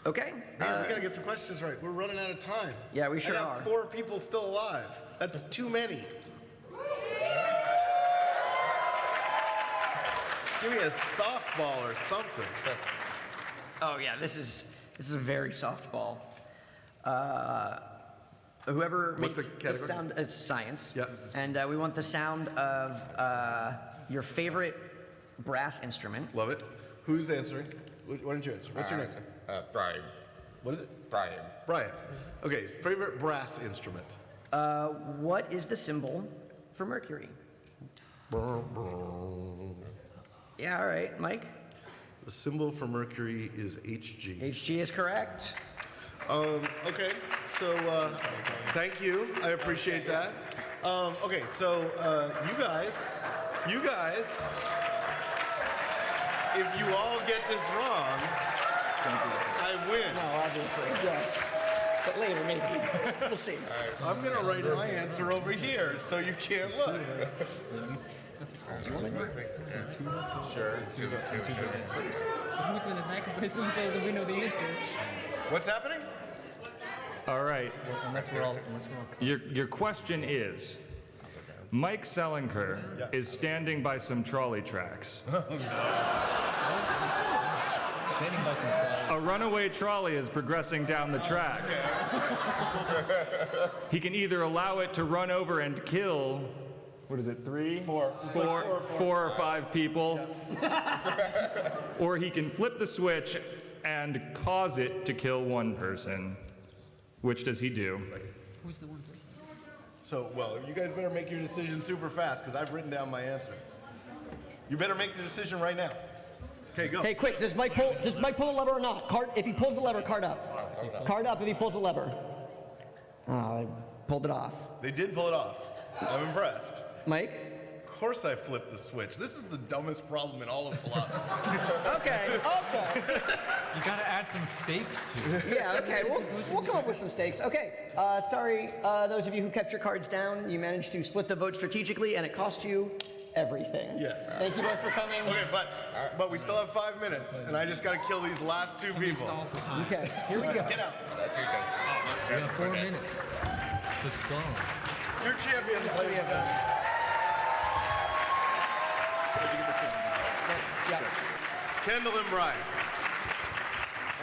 Okay. Man, we gotta get some questions right. We're running out of time. Yeah, we sure I got are. 4 people still alive. That's too many. Give me a softball or something. Oh yeah, this is a very soft ball. Whoever What's makes the the category? sound, it's science. Yep. And we want the sound of your favorite brass instrument. Love it. Who's answering? Why don't you answer? What's your name? Brian. What is it? Brian. Brian. Okay, favorite brass instrument. What is the symbol for Mercury? Yeah, all right, Mike. The symbol for Mercury is HG. HG is correct. Okay, so thank you. I appreciate that. Okay, so you guys, if you all get this wrong, I win. No, obviously. Yeah. But later, maybe. We'll see. So I'm gonna write my answer over here so you can't look. Sure. Two. Who's gonna sacrifice themselves if we know the answer? What's happening? All right. Unless we're all. Your question is, Mike Selinker is standing by some trolley tracks. Standing by some side. A runaway trolley is progressing down the track. He can either allow it to run over and kill, what is it, 4 or 5 people, or he can flip the switch and cause it to kill 1 person. Which does he do? Who's the one person? So, well, you guys better make your decision super fast because I've written down my answer. You better make the decision right now. Okay, go. Hey, quick, does Mike pull the lever or not? If he pulls the lever, card up. Card up if he pulls the lever. Oh, they pulled it off. They did pull it off. I'm impressed. Mike? Of course I flipped the switch. This is the dumbest problem in all of philosophy. Okay. You gotta add some stakes to it. Yeah, okay, we'll come up with some stakes. Okay, sorry, those of you who kept your cards down, you managed to split the vote strategically, and it cost you everything. Yes. Thank you both for coming. Okay, but we still have 5 minutes, and I just got to kill these last 2 people. Okay, here we go. Get out. We have 4 minutes to stall. You're champions, ladies and gentlemen. Yeah. Kendall and Brian.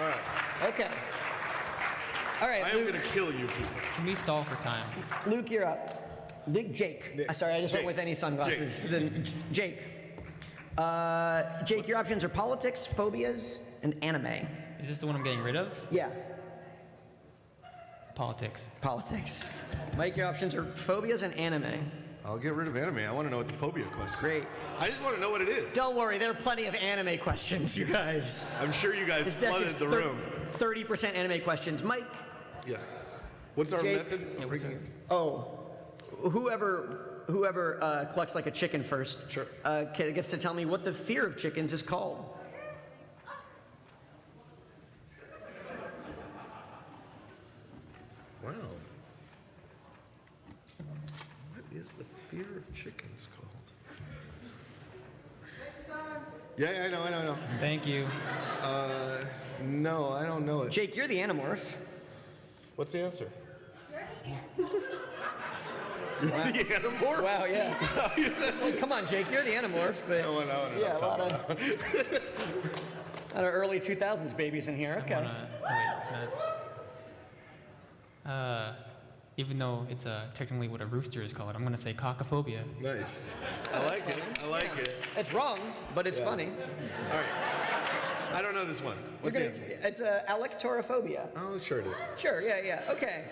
All right. Okay. All right, I am Luke. going to kill you people. Can we stall for time? Luke, you're up. Jake. Sorry, I just went with any sunglasses. Then Jake. Jake, your options are politics, phobias, and anime. Is this the one I'm getting rid of? Yeah. Politics. Politics. Mike, your options are phobias and anime. I'll get rid of anime. I want to know what the phobia question is. Great. I just want to know what it is. Don't worry, there are plenty of anime questions, you guys. I'm sure you guys This deck flooded is the room. 30% anime questions. Mike. Yeah. What's our Jake? method? of bringing it? Oh, whoever clucks like a chicken first gets to tell me what the fear of chickens is called. Wow. What is the fear of chickens called? Yeah, I know. Thank you. No, I don't know it. Jake, you're the Animorph. What's the answer? You're the Animorph? Wow, yeah. Well, come on, Jake, you're the Animorph. But No. yeah, a lot of early 2000s babies in here. Okay. Wait, that's... even though it's technically what a rooster is called, I'm going to say cockophobia. Nice. I like it. I like it. It's wrong, but it's funny. All right. I don't know this one. What's the answer? It's electorophobia. Oh, sure it is. Sure, yeah. Okay.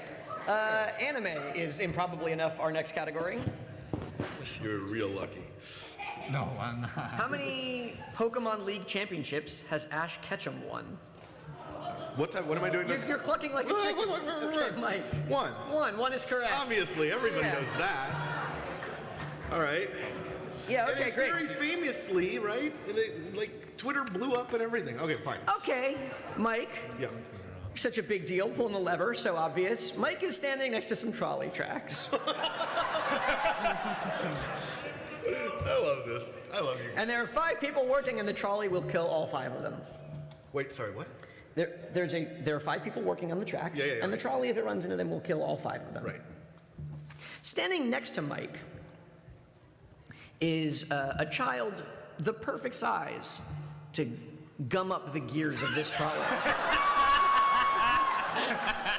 Anime is improbably enough our next category. You're real lucky. No, I'm not. How many Pokemon League championships has Ash Ketchum won? What am I doing? You're clucking like a chicken. Okay, Mike. One. One is correct. Obviously, everybody knows that. All right. Yeah, okay, and great. Very famously, right? Like, Twitter blew up and everything. Okay, fine. Okay, Mike. Yeah. Such a big deal, pulling the lever, so obvious. Mike is standing next to some trolley tracks. I love this. I love you. And there are 5 people working, and the trolley will kill all 5 of them. Wait, sorry, what? There are 5 people working on the tracks, and the trolley, if it runs into them, will kill all 5 of them. Right. Standing next to Mike is a child the perfect size to gum up the gears of this trolley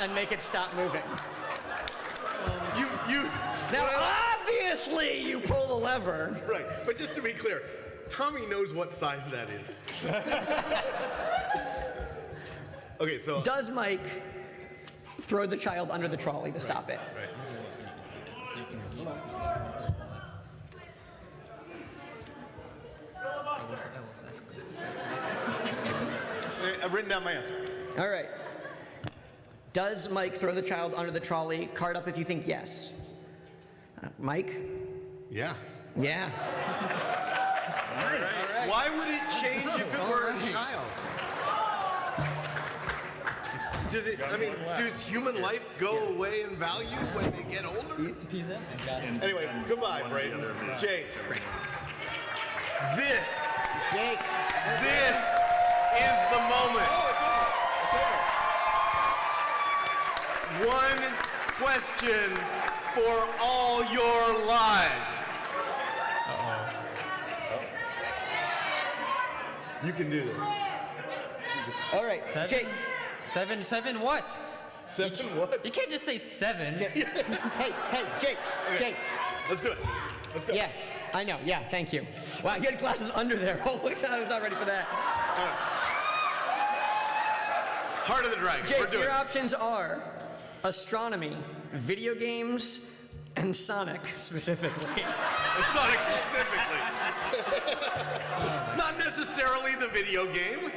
and make it stop moving. Now, obviously, you pull the lever. Right, but just to be clear, Tommy knows what size that is. Okay, so... Does Mike throw the child under the trolley to stop it? Right. I've written down my answer. All right. Does Mike throw the child under the trolley? Card up if you think yes. Mike? Yeah. Yeah. All right. Why would it change if it were a child? Does human life go away in value when they get older? Anyway, goodbye, Brayden. Jake. This is the moment. One question for all your lives. You can do this. All right, Jake. Seven what? Seven what? You can't just say 7. Hey, Jake. Okay. Jake. Let's do it. Yeah, I know. Yeah, thank you. Wow, you had glasses under there. Holy cow, I was not ready for that. Heart of the Dragon. Jake, We're doing your this. options are astronomy, video games, and Sonic specifically. Sonic specifically. Not necessarily the video game.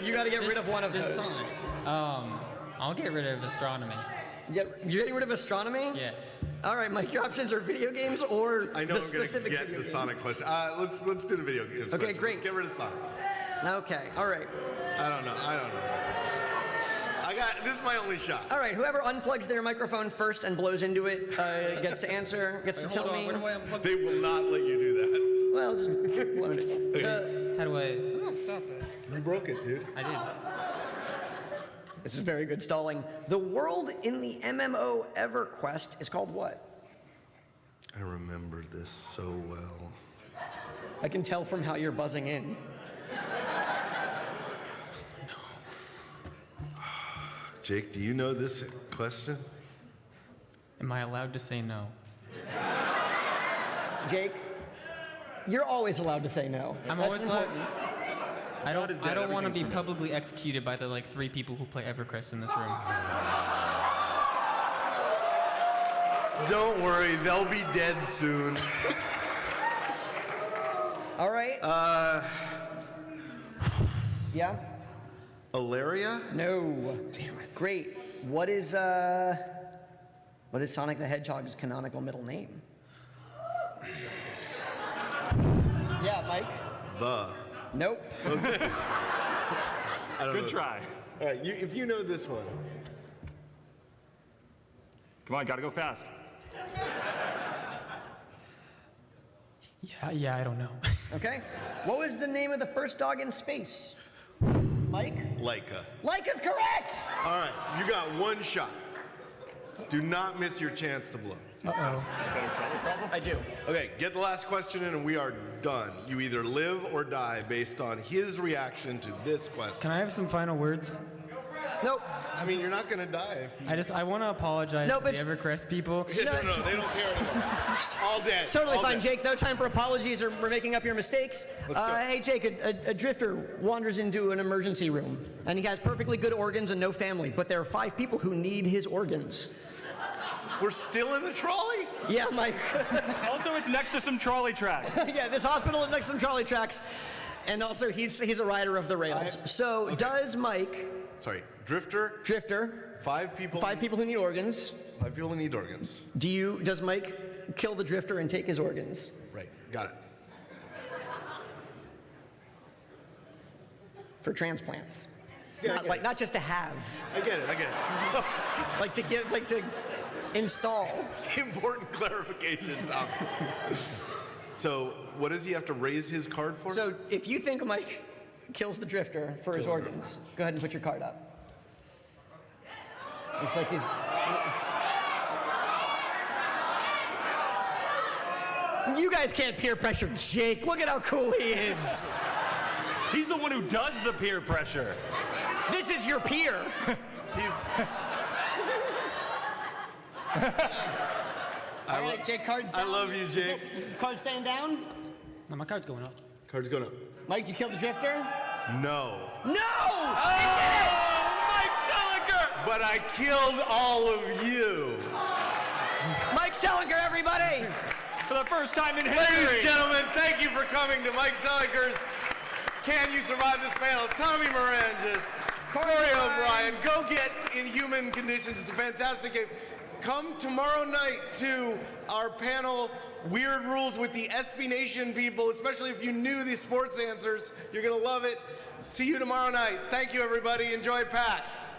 You got to get rid of one of those. Sonic. I'll get rid of astronomy. You're getting rid of astronomy? Yes. All right, Mike, your options are video games or I know the I'm going to specific get video the game? Sonic question. Let's do the video games Okay, question. great. Let's get rid of Sonic. Okay, all right. I don't know. This is my only shot. All right, whoever unplugs their microphone first and blows into it gets to answer, gets to tell me. They will not let you do that. Well, just blow it. Okay. How do I... Oh, stop it. You broke it, dude. I did. This is very good stalling. The world in the MMO EverQuest is called what? I remember this so well. I can tell from how you're buzzing in. Jake, do you know this question? Am I allowed to say no? Jake, you're always allowed to say no. I'm That's always allowed. important. I don't want to be publicly executed by the 3 people who play EverQuest in this room. Don't worry, they'll be dead soon. All right. Yeah? Ilaria? No. Damn it. Great. What is Sonic the Hedgehog's canonical middle name? Yeah, Mike? The. Nope. Okay. I don't Good know. try. All right, if you know this one. Come on, gotta go fast. Yeah, I don't know. Okay. What was the name of the first dog in space? Mike? Laika. Laika's correct! All right, you got one shot. Do not miss your chance to blow. Uh-oh. I do. Okay, get the last question in and we are done. You either live or die based on his reaction to this question. Can I have some final words? Nope. I mean, you're not gonna die if you... I want to apologize No, to but- the Evercrest people. No, they don't care anymore. All dead. It's totally all fine, dead. Jake. No time for apologies or for making up your mistakes. Let's go. Hey, Jake, a drifter wanders into an emergency room, and he has perfectly good organs and no family, but there are 5 people who need his organs. We're still in the trolley? Yeah, Mike. Also, it's next to some trolley tracks. Yeah, this hospital is next to some trolley tracks. And also, he's a rider of the rails. Does Mike... Sorry, drifter. 5 people. 5 people who need organs. 5 people who need organs. Does Mike kill the drifter and take his organs? Right, got it. For transplants. Yeah, Not just to have. I get it. like to install. Important clarification, Tom. So, what does he have to raise his card for? So, if you think Mike kills the drifter for his organs, go ahead and put your card up. Looks like he's... You guys can't peer pressure Jake. Look at how cool he is. He's the one who does the peer pressure. This is your peer. All right, Jake, cards down. I love you, Jake. Card staying down? No, my card's going up. Card's going up. Mike, did you kill the drifter? No. No! Mike Selinker! But I killed all of you. Mike Selinker, everybody! For the first time in Ladies history. and gentlemen, thank you for coming to Mike Selinker's Can You Survive This panel? Tommy Morangis, Corey O'Brien. Go get Inhuman Conditions. It's a fantastic game. Come tomorrow night to our panel, Weird Rules with the SB Nation people, especially if you knew the sports answers. You're going to love it. See you tomorrow night. Thank you, everybody. Enjoy PAX.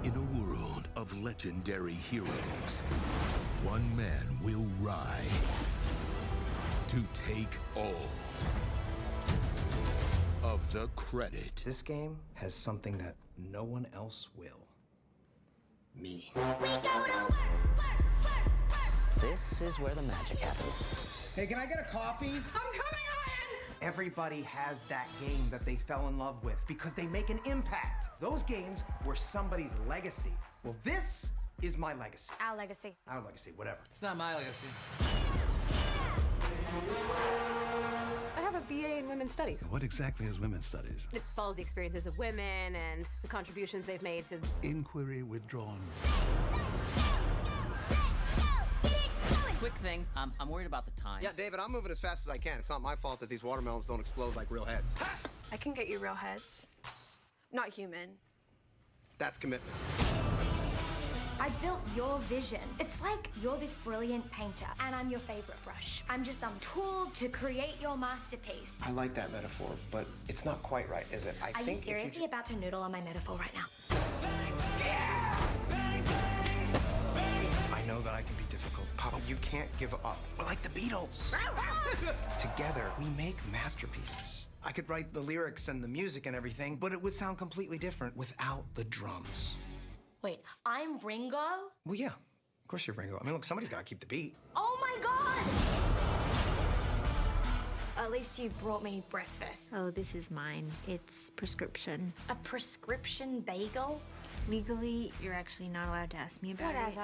In a world of legendary heroes, one man will rise to take all of the credit. This game has something that no one else will. Me. This is where the magic happens. Hey, can I get a coffee? I'm coming on! Everybody has that game that they fell in love with because they make an impact. Those games were somebody's legacy. Well, this is my legacy. Our legacy. Our legacy, whatever. It's not my legacy. I have a BA in Women's Studies. What exactly is women's studies? It follows the experiences of women and the contributions they've made to... Inquiry withdrawn. Quick thing, I'm worried about the time. Yeah, David, I'm moving as fast as I can. It's not my fault that these watermelons don't explode like real heads. I can get you real heads. Not human. That's commitment. I built your vision. It's like you're this brilliant painter, and I'm your favorite brush. I'm just some tool to create your masterpiece. I like that metaphor, but it's not quite right, is it? Are you seriously about to noodle on my metaphor right now? I know that I can be difficult, Papa. You can't give up. We're like the Beatles. Together, we make masterpieces. I could write the lyrics and the music and everything, but it would sound completely different without the drums. Wait, I'm Ringo? Well, yeah. Of course you're Ringo. I mean, look, somebody's got to keep the beat. Oh my God! At least you brought me breakfast. Oh, this is mine. It's prescription. A prescription bagel? Legally, you're actually not allowed to ask me about it. Whatever.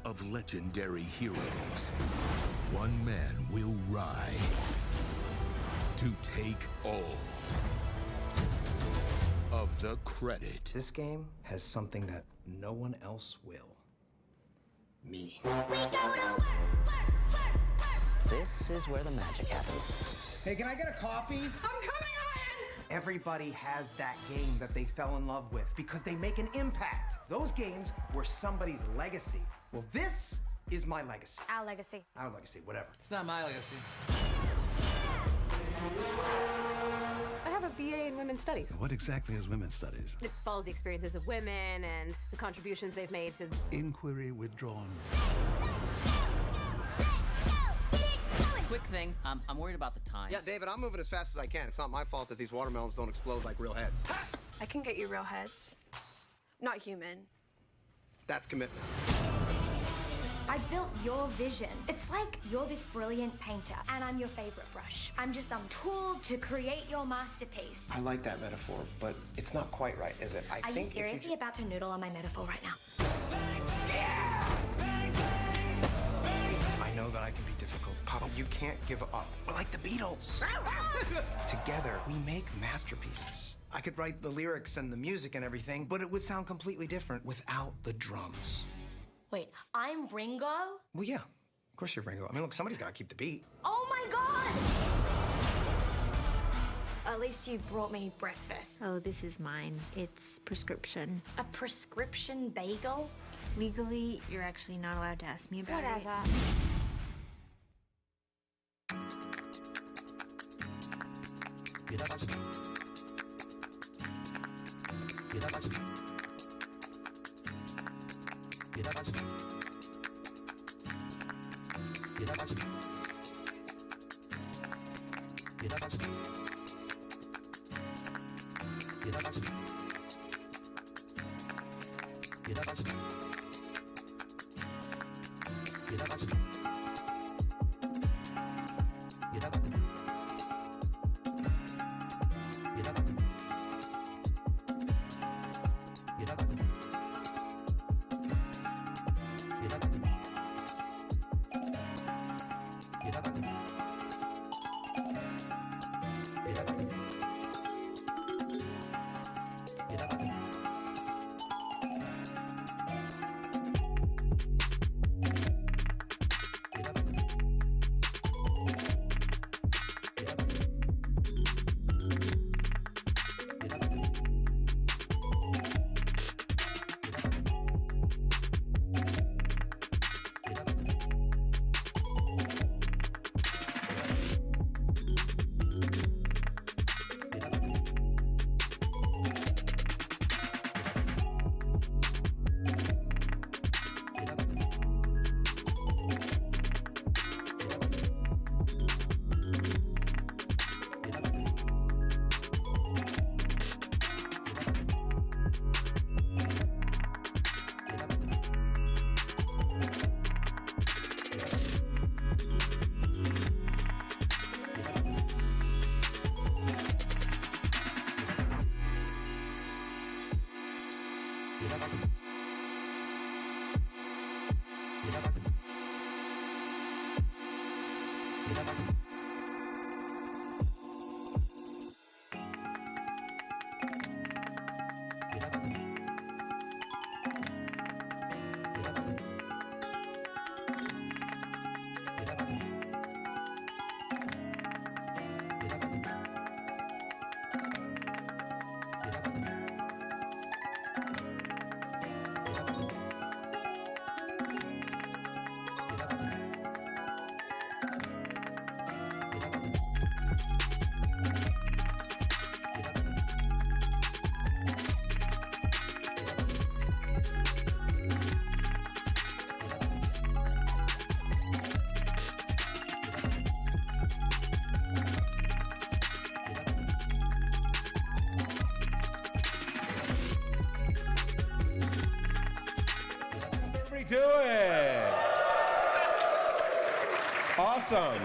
of legendary heroes. One man will rise to take all of the credit. This game has something that no one else will. Me. This is where the magic happens. Hey, can I get a coffee? I'm coming on! Everybody has that game that they fell in love with because they make an impact. Those games were somebody's legacy. Well, this is my legacy. Our legacy. Our legacy, whatever. It's not my legacy. I have a BA in Women's Studies. What exactly is women's studies? It follows the experiences of women and the contributions they've made to... Inquiry withdrawn. Quick thing, I'm worried about the time. Yeah, David, I'm moving as fast as I can. It's not my fault that these watermelons don't explode like real heads. I can get you real heads. Not human. That's commitment. I built your vision. It's like you're this brilliant painter, and I'm your favorite brush. I'm just some tool to create your masterpiece. I like that metaphor, but it's not quite right, is it? Are you seriously about to noodle on my metaphor right now? I know that I can be difficult, Papa. You can't give up. We're like the Beatles. Together, we make masterpieces. I could write the lyrics and the music and everything, but it would sound completely different without the drums. Wait, I'm Ringo? Well, yeah. Of course you're Ringo. I mean, look, somebody's got to keep the beat. Oh my God! At least you brought me breakfast. Oh, this is mine. It's prescription. A prescription bagel? Legally, you're actually not allowed to ask me about Whatever. it. Do it! Awesome.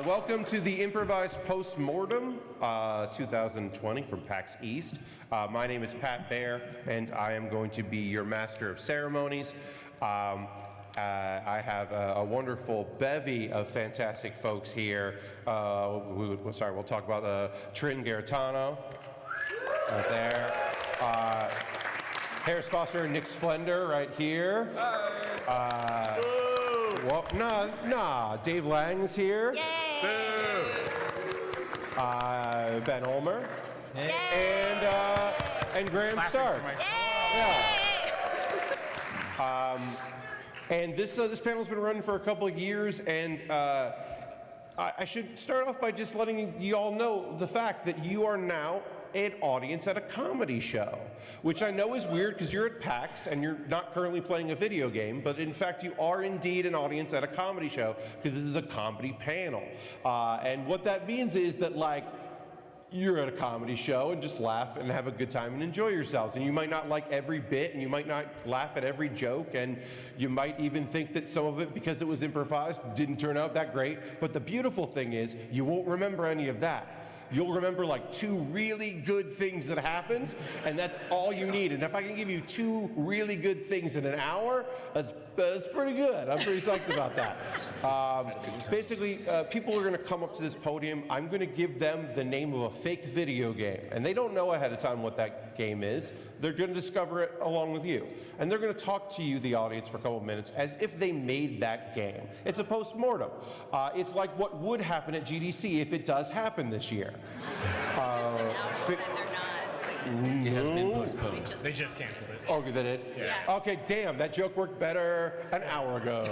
Welcome to the Improvised Postmortem 2020 from PAX East. My name is Pat Bear, and I am going to be your master of ceremonies. I have a wonderful bevy of fantastic folks here. We'll talk about Trin Garitano, right there. Harris Foster and Nick Splendor, right here. Dave Lang is here. Ben Ulmer. And Graham Stark. And this panel's been running for a couple of years, and I should start off by just letting you all know the fact that you are now an audience at a comedy show, which I know is weird because you're at PAX and you're not currently playing a video game, but in fact you are indeed an audience at a comedy show because this is a comedy panel. And what that means is that, like, you're at a comedy show and just laugh and have a good time and enjoy yourselves. And you might not like every bit, and you might not laugh at every joke, and you might even think that some of it, because it was improvised, didn't turn out that great. But the beautiful thing is, you won't remember any of that. You'll remember like 2 really good things that happened, and that's all you need. And if I can give you 2 really good things in an hour, that's pretty good. I'm pretty psyched about that. Basically, people are going to come up to this podium. I'm going to give them the name of a fake video game, and they don't know ahead of time what that game is. They're going to discover it along with you. And they're going to talk to you, the audience, for a couple of minutes as if they made that game. It's a postmortem. It's like what would happen at GDC if it does happen this year. It has been postponed. They just canceled it. Oh, they did? Yeah. Okay, damn, that joke worked better an hour ago.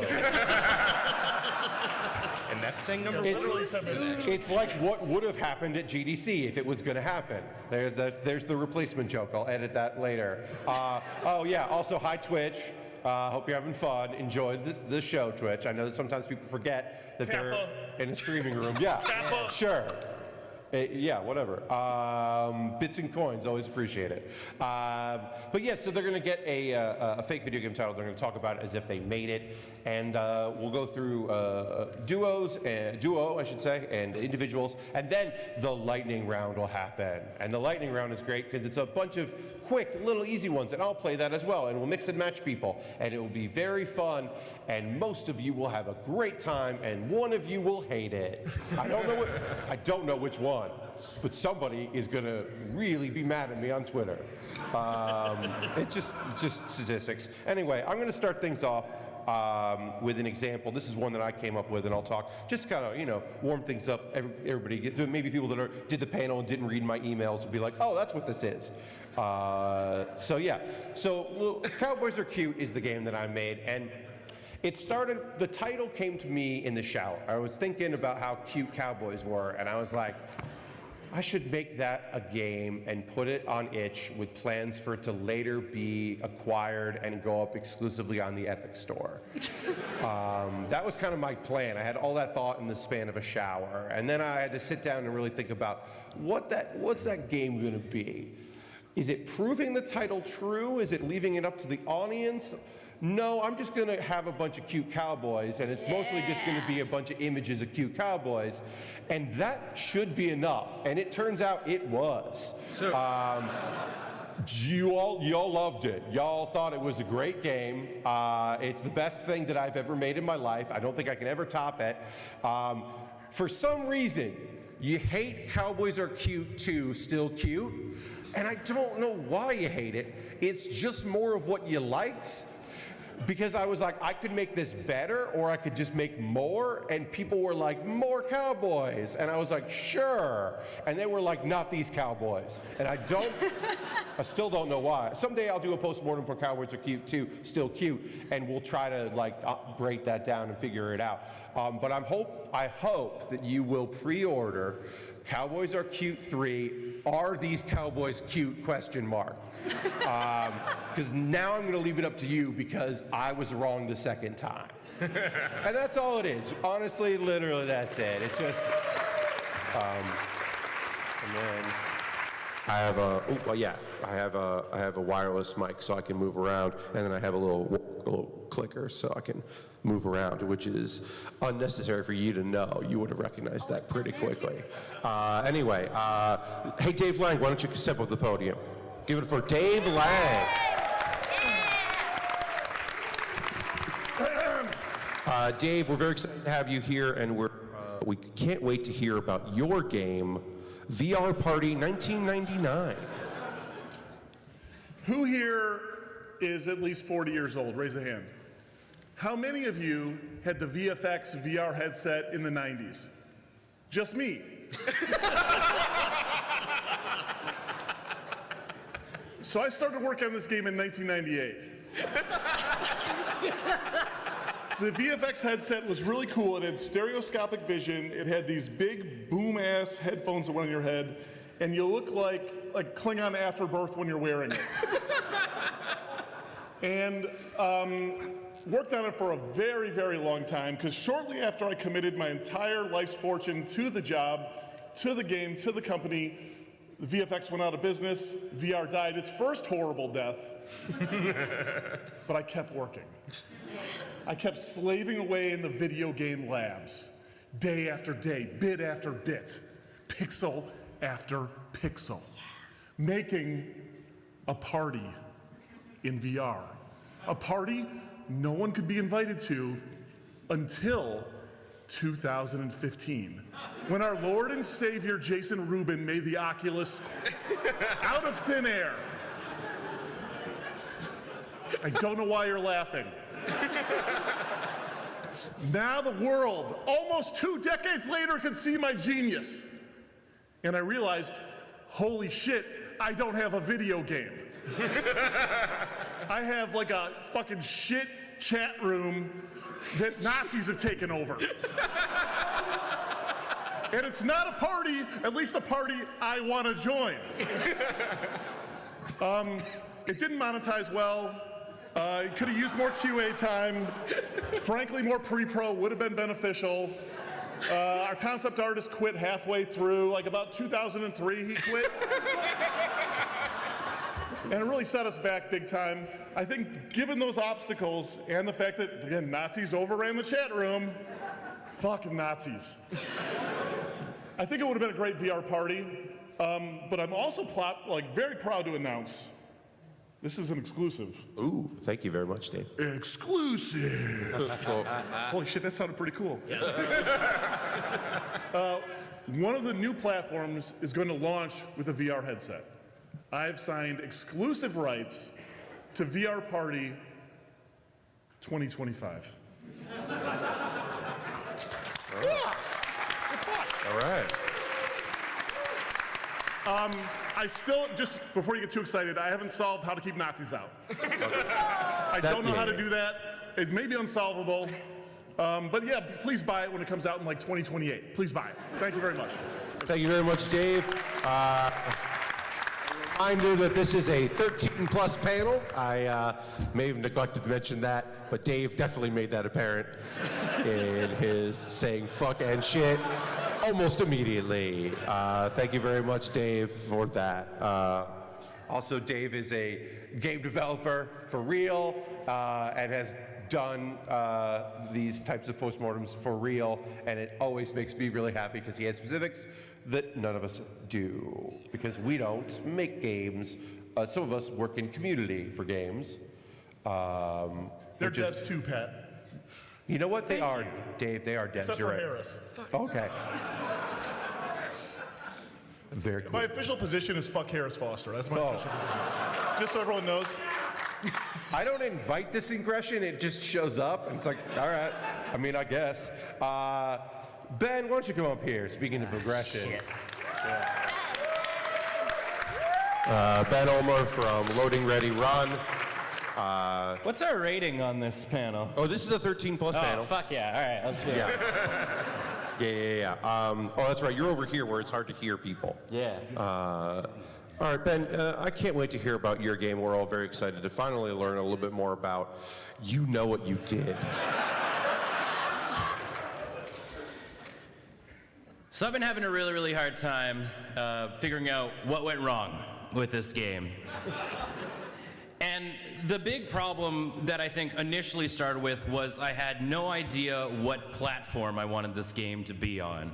And that's thing number It's like what would have happened at GDC if it was going to happen. There's the replacement joke. I'll edit that later. Oh, yeah, also, hi, Twitch. Hope you're having fun. Enjoy the show, Twitch. I know that sometimes people forget that they're in a streaming room. Yeah, sure. Yeah, whatever. Bits and coins, always appreciate it. But yeah, so they're going to get a fake video game title. They're going to talk about it as if they made it. And we'll go through duo, I should say, and individuals. And then the lightning round will happen. And the lightning round is great because it's a bunch of quick, little easy ones. And I'll play that as well. And we'll mix and match people. And it will be very fun. And most of you will have a great time. And one of you will hate it. I don't know which one. But somebody is going to really be mad at me on Twitter. It's just statistics. Anyway, I'm going to start things off with an example. This is one that I came up with, and I'll talk, just kind of, warm things up. Everybody, maybe people that did the panel and didn't read my emails will be like, oh, that's what this is. So yeah. So Cowboys Are Cute is the game that I made, and the title came to me in the shower. I was thinking about how cute cowboys were, and I was like, I should make that a game and put it on itch with plans for it to later be acquired and go up exclusively on the Epic Store. That was kind of my plan. I had all that thought in the span of a shower. And then I had to sit down and really think about what's that game going to be? Is it proving the title true? Is it leaving it up to the audience? No, I'm just going to have a bunch of cute cowboys, and it's mostly just going to be a bunch of images of cute cowboys, and that should be enough. And it turns out it was. So, y'all loved it. Y'all thought it was a great game. It's the best thing that I've ever made in my life. I don't think I can ever top it. For some reason, you hate Cowboys Are Cute 2, Still Cute, and I don't know why you hate it. It's just more of what you liked. Because I was like, I could make this better, or I could just make more, and people were like, more cowboys, and I was like, sure, and they were like, not these cowboys, and I still don't know why. Someday I'll do a postmortem for Cowboys Are Cute 2, Still Cute, and we'll try to break that down and figure it out. But I hope that you will pre-order Cowboys Are Cute 3, Are These Cowboys Cute? ? Because now I'm going to leave it up to you because I was wrong the second time. And that's all it is. Honestly, literally, that's it. It's just, and then I have I have a wireless mic so I can move around, and then I have a little clicker so I can move around, which is unnecessary for you to know. You would have recognized that pretty quickly. Anyway, hey, Dave Lang, why don't you step up to the podium? Give it for Dave Lang. Dave, we're very excited to have you here, and we can't wait to hear about your game, VR Party 1999. Who here is at least 40 years old? Raise a hand. How many of you had the VFX VR headset in the 90s? Just me. So I started work on this game in 1998. The VFX headset was really cool. It had stereoscopic vision. It had these big boom-ass headphones that went on your head, and you look like Klingon Afterbirth when you're wearing it. And worked on it for a very, very long time, because shortly after I committed my entire life's fortune to the job, to the game, to the company, the VFX went out of business, VR died its first horrible death, but I kept working. I kept slaving away in the video game labs, day after day, bit after bit, pixel after pixel, making a party in VR. A party no one could be invited to until 2015, when our Lord and Savior Jason Rubin made the Oculus out of thin air. I don't know why you're laughing. Now the world, almost 2 decades later, can see my genius. And I realized, holy shit, I don't have a video game. I have like a fucking shit chat room that Nazis have taken over. And it's not a party, at least a party I want to join. It didn't monetize well. It could have used more QA time. Frankly, more pre-pro would have been beneficial. Our concept artist quit halfway through, like about 2003 he quit. And it really set us back big time. I think given those obstacles and the fact that, again, Nazis overran the chat room, fucking Nazis. I think it would have been a great VR party, but I'm also very proud to announce this is an exclusive. Ooh, thank you very much, Dave. Exclusive. Holy shit, that sounded pretty cool. One of the new platforms is going to launch with a VR headset. I've signed exclusive rights to VR Party 2025. All right. I still, just before you get too excited, I haven't solved how to keep Nazis out. I don't know how to do that. It may be unsolvable. But yeah, please buy it when it comes out in like 2028. Please buy it. Thank you very much. Thank you very much, Dave. Reminder that this is a 13+ panel. I may have neglected to mention that, but Dave definitely made that apparent in his saying fuck and shit almost immediately. Thank you very much, Dave, for that. Also, Dave is a game developer for real and has done these types of postmortems for real, and it always makes me really happy because he has specifics that none of us do, because we don't make games. Some of us work in community for games. They're devs too, Pat. You know what? They are, Dave. They are devs. Except You're for right. Harris. Okay. Very cool. My official position is fuck Harris Foster. That's my official position. Just so everyone knows. I don't invite this aggression. It just shows up, and it's like, all right. I mean, I guess. Ben, why don't you come up here? Speaking of aggression. Ben Ulmer from LoadingReadyRun. What's our rating on this panel? Oh, this is a 13+ panel. Oh, fuck yeah. All right, let's do it. Yeah. Oh, that's right. You're over here where it's hard to hear people. Yeah. All right, Ben, I can't wait to hear about your game. We're all very excited to finally learn a little bit more about You Know What You Did. So I've been having a really, really hard time figuring out what went wrong with this game. And the big problem that I think initially started with was I had no idea what platform I wanted this game to be on.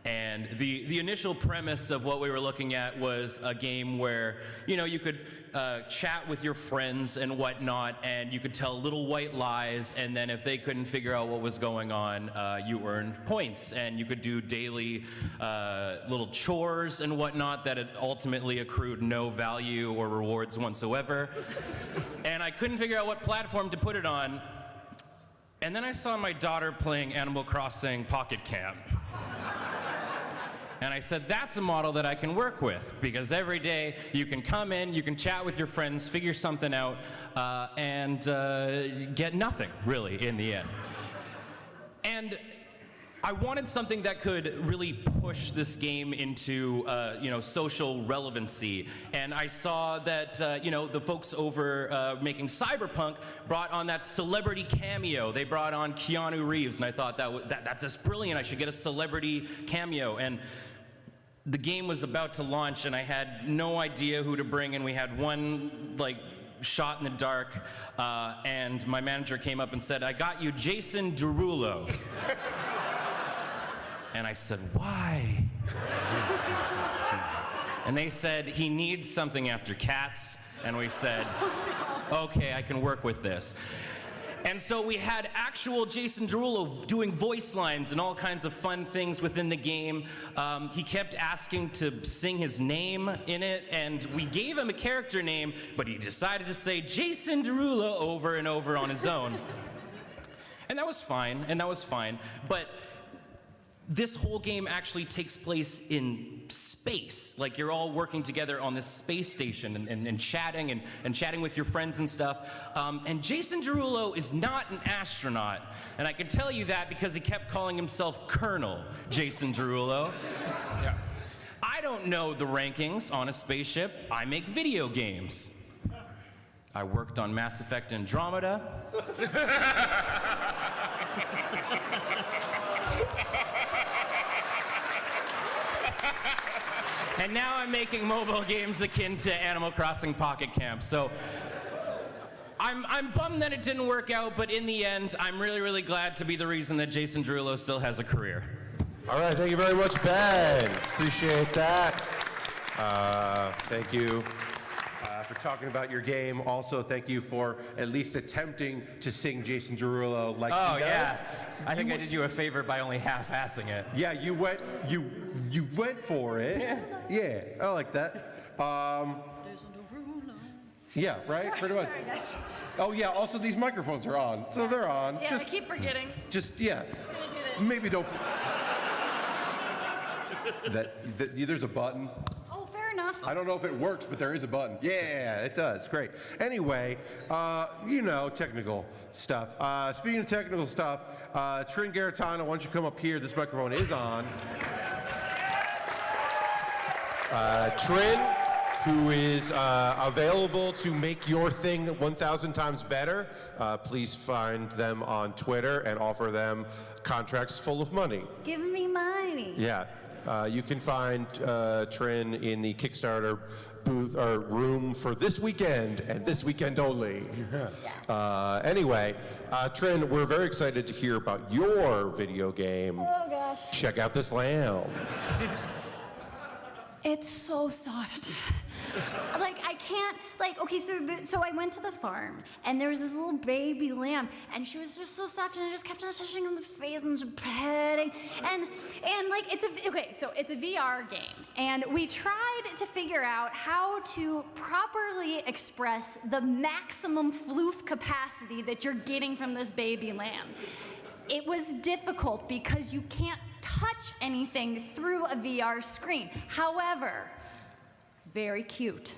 And the initial premise of what we were looking at was a game where, you know, you could chat with your friends and whatnot, and you could tell little white lies, and then if they couldn't figure out what was going on, you earned points, and you could do daily little chores and whatnot that had ultimately accrued no value or rewards whatsoever. And I couldn't figure out what platform to put it on, and then I saw my daughter playing Animal Crossing Pocket Camp. And I said, that's a model that I can work with, because every day you can come in, you can chat with your friends, figure something out, and get nothing, really, in the end. And I wanted something that could really push this game into, you know, social relevancy. And I saw that, you know, the folks over making Cyberpunk brought on that celebrity cameo. They brought on Keanu Reeves, and I thought that's brilliant. I should get a celebrity cameo. And the game was about to launch, and I had no idea who to bring, and we had one, like, shot in the dark, and my manager came up and said, I got you Jason Derulo. And I said, why? And they said, he needs something after Cats, and we said, okay, I can work with this. And so we had actual Jason Derulo doing voice lines and all kinds of fun things within the game. He kept asking to sing his name in it, and we gave him a character name, but he decided to say Jason Derulo over and over on his own. And that was fine, but this whole game actually takes place in space. Like, you're all working together on this space station and chatting and chatting with your friends and stuff. And Jason Derulo is not an astronaut. And I can tell you that because he kept calling himself Colonel Jason Derulo. Yeah. I don't know the rankings on a spaceship. I make video games. I worked on Mass Effect Andromeda. And now I'm making mobile games akin to Animal Crossing Pocket Camp. So I'm bummed that it didn't work out, but in the end, I'm really, really glad to be the reason that Jason Derulo still has a career. All right, thank you very much, Ben. Appreciate that. Thank you for talking about your game. Also, thank you for at least attempting to sing Jason Derulo like he does. Oh, yeah. I think I did you a favor by only half-assing it. Yeah, you went for it. Yeah, I like that. Yeah, right? Pretty much. Sorry, guys. Oh, yeah, also these microphones are on. So they're on. Yeah, I keep forgetting. Just, yeah. Just gonna do this. Maybe don't. There's a button. Oh, fair enough. I don't know if it works, but there is a button. Yeah, it does. Great. Anyway, you know, technical stuff. Speaking of technical stuff, Trin Garitano, why don't you come up here? This microphone is on. Trin, who is available to make your thing 1,000 times better. Please find them on Twitter and offer them contracts full of money. Give me money. Yeah. You can find Trin in the Kickstarter booth or room for this weekend and this weekend only. Anyway, Trin, we're very excited to hear about your video game. Oh gosh. Check out this lamb. It's so soft. Like, I can't, like, okay, so I went to the farm, and there was this little baby lamb, and she was just so soft, and I just kept on touching on the face and just petting, and like, it's a VR game, and we tried to figure out how to properly express the maximum floof capacity that you're getting from this baby lamb. It was difficult because you can't touch anything through a VR screen. However, very cute,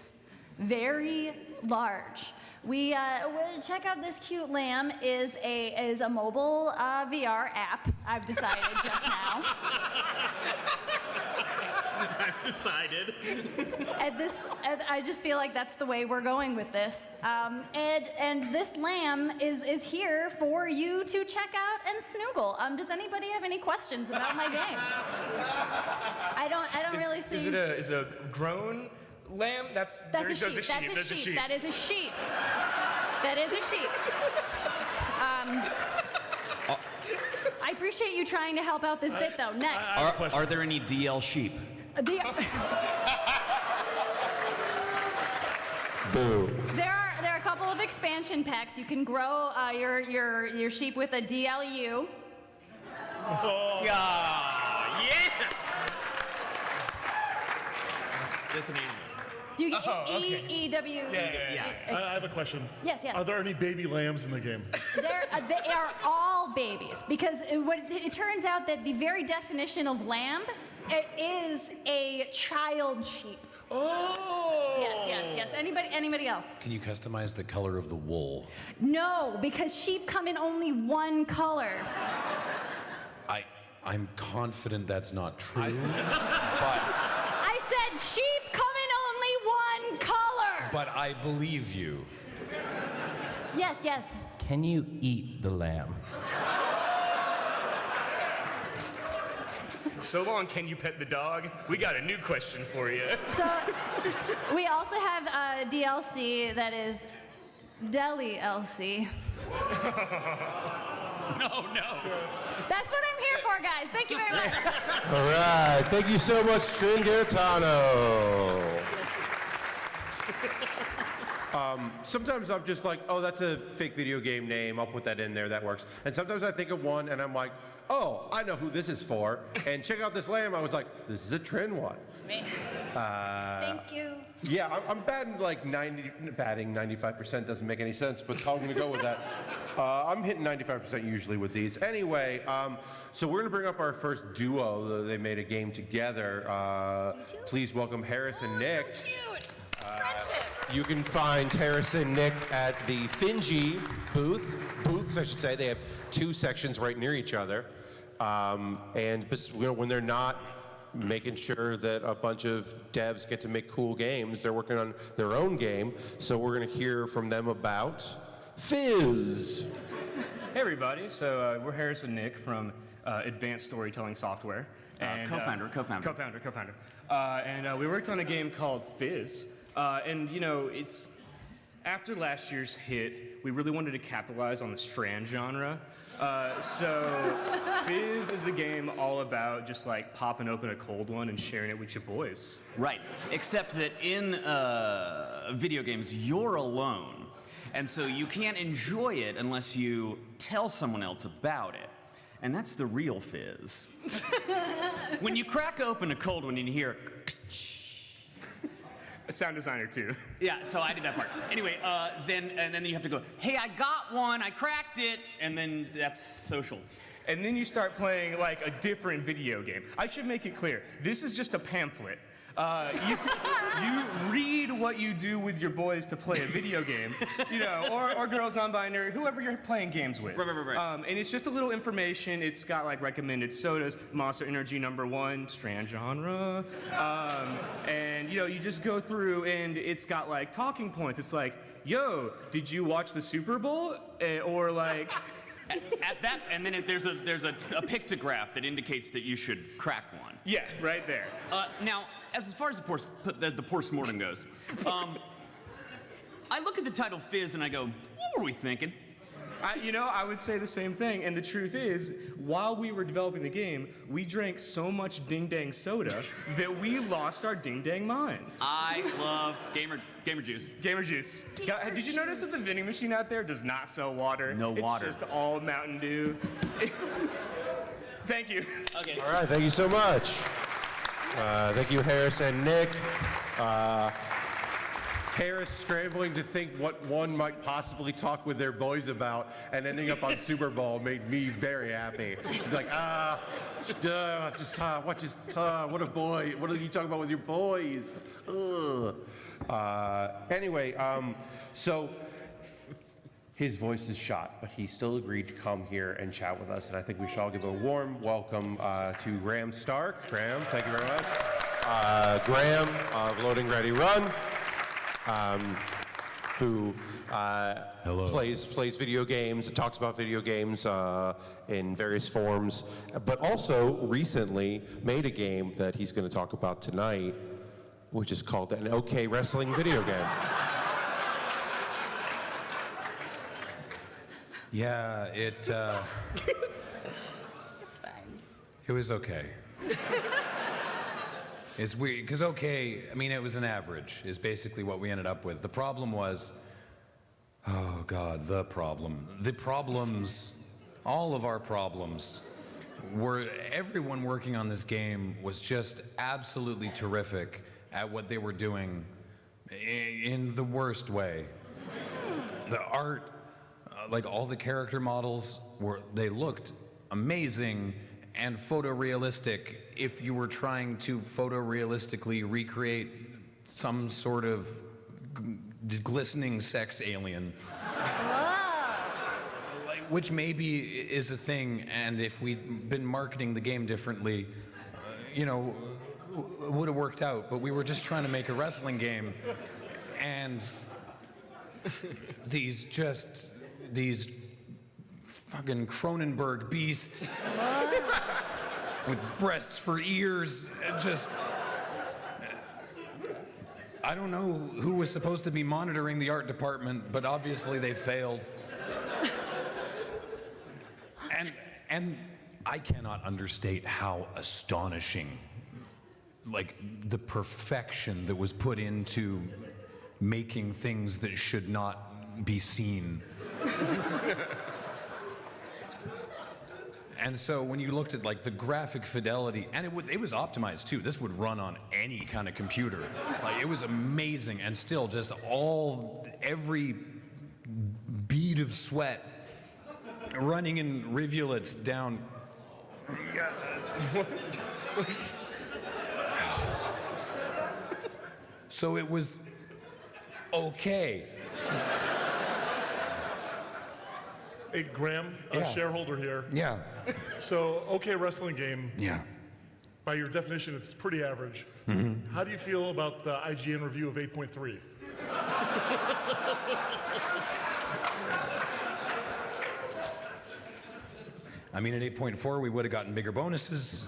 very large. We check out this cute lamb is a mobile VR app. I've decided just now. I've decided. I just feel like that's the way we're going with this. And this lamb is here for you to check out and snoogle. Does anybody have any questions about my game? I don't really see. Is it a grown lamb? That's a sheep. That is a sheep. That is a sheep. I appreciate you trying to help out this bit, though. Next. Are there any DL sheep? The- Boo. There are a couple of expansion packs. You can grow your sheep with a DLU. Yeah. That's an animal. You get okay. EW. Yeah. I have a question. Yes. Are there any baby lambs in the game? They are all babies because it turns out that the very definition of lamb is a child sheep. Oh. Yes. Anybody else? Can you customize the color of the wool? No, because sheep come in only one color. I'm confident that's not true. I said sheep come in only one color. But I believe you. Yes. Can you eat the lamb? So long, can you pet the dog? We got a new question for you. So we also have a DLC that is Deli LC. No. That's what I'm here for, guys. Thank you very much. All right. Thank you so much, Tringaritano. Sometimes I'm just like, oh, that's a fake video game name. I'll put that in there. That works. And sometimes I think of one, and I'm like, oh, I know who this is for. And check out this lamb. I was like, this is a Trin one. It's me. Thank you. Yeah, I'm batting 95% doesn't make any sense, but I'm going to go with that. I'm hitting 95% usually with these. Anyway, so we're going to bring up our first duo. They made a game together. Please welcome Harris and Nick. So cute. You can find Harris and Nick at the Finji booths, I should say. They have 2 sections right near each other. And when they're not making sure that a bunch of devs get to make cool games, they're working on their own game. So we're going to hear from them about Fizz. Hey everybody, so we're Harris and Nick from Advanced Storytelling Software. And, Co-founder. And we worked on a game called Fizz. And it's after last year's hit, we really wanted to capitalize on the Strand genre. So Fizz is a game all about just like popping open a cold one and sharing it with your boys. Right, except that in video games, you're alone. And so you can't enjoy it unless you tell someone else about it. And that's the real Fizz. When you crack open a cold one and you hear a sound designer too. Yeah, so I did that part. Anyway, then you have to go, hey, I got one, I cracked it, and then that's social. And then you start playing like a different video game. I should make it clear, this is just a pamphlet. You read what you do with your boys to play a video game, or girls non-binary, whoever you're playing games with. Right. And it's just a little information. It's got like recommended sodas, Monster Energy #1, Strand genre, and you just go through and it's got like talking points. It's like, yo, did you watch the Super Bowl? Or like. At that, and then there's a pictograph that indicates that you should crack one. Yeah, right there. Now, as far as the postmortem goes, I look at the title Fizz and I go, what were we thinking? I would say the same thing. And the truth is, while we were developing the game, we drank so much ding-dang soda that we lost our ding-dang minds. I love gamer juice. Gamer juice. Did you notice that the vending machine out there does not sell water? No water. It's just all Mountain Dew. Thank you. Okay. All right, thank you so much. Thank you, Harris and Nick. Harris scrambling to think what one might possibly talk with their boys about and ending up on Super Bowl made me very happy. He's like, what a boy. What are you talking about with your boys? Ugh. Anyway, so his voice is shot, but he still agreed to come here and chat with us, and I think we should all give a warm welcome to Graham Stark. Graham, thank you very much. Graham of LoadingReadyRun. Who plays video games and talks about video games in various forms, but also recently made a game that he's going to talk about tonight, which is called an OK Wrestling video game. Yeah, was okay. It's weird, because okay, I mean, it was an average, is basically what we ended up with. The problem was, oh God, the problem. The problems, all of our problems, were everyone working on this game was just absolutely terrific at what they were doing in the worst way. The art, like all the character models, they looked amazing and photorealistic if you were trying to photorealistically recreate some sort of glistening sex alien. Which maybe is a thing, and if we'd been marketing the game differently, you know, it would have worked out. But we were just trying to make a wrestling game, and these fucking Cronenberg beasts with breasts for ears, just. I don't know who was supposed to be monitoring the art department, but obviously they failed. And I cannot understate how astonishing, like, the perfection that was put into making things that should not be seen. And so when you looked at, like, the graphic fidelity, and it was optimized too. This would run on any kind of computer. Like, it was amazing, and still just every bead of sweat running in rivulets down. So it was okay. Hey, Graham, a shareholder here. Yeah. So, okay, wrestling game. Yeah. By your definition, it's pretty average. Mm-hmm. How do you feel about the IGN review of 8.3? I mean, at 8.4, we would have gotten bigger bonuses.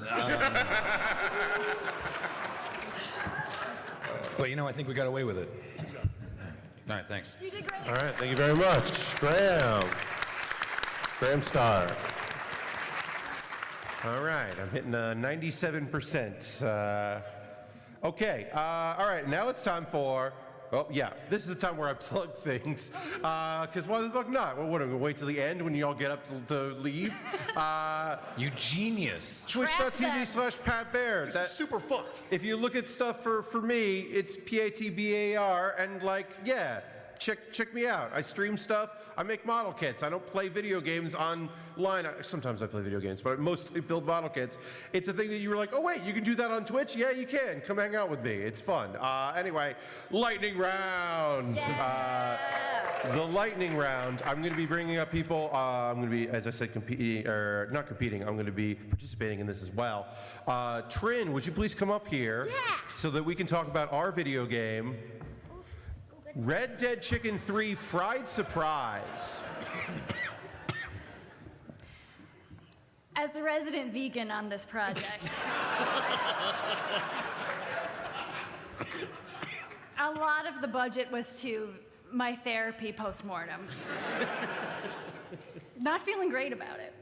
But, you know, I think we got away with it. All right, thanks. You did great. All right, thank you very much. Graham Starr. All right, I'm hitting 97%. Okay, all right, now it's time for, oh yeah, this is the time where I plug things. Because why the fuck not? Well, what, I'm gonna wait till the end when you all get up to leave? You genius. Twitch.tv/Pat Baird. This is super fucked. If you look at stuff for me, it's PATBAR, and like, yeah, check me out. I stream stuff. I make model kits. I don't play video games online. Sometimes I play video games, but I mostly build model kits. It's a thing that you were like, oh wait, you can do that on Twitch? Yeah, you can. Come hang out with me. It's fun. Anyway, lightning round. Yeah. The lightning round. I'm going to be bringing up people. I'm going to be, as I said, not competing. I'm going to be participating in this as well. Trin, would you please come up here? Yeah. So that we can talk about our video game. Red Dead Chicken 3 Fried Surprise. As the resident vegan on this project, a lot of the budget was to my therapy postmortem. Not feeling great about it.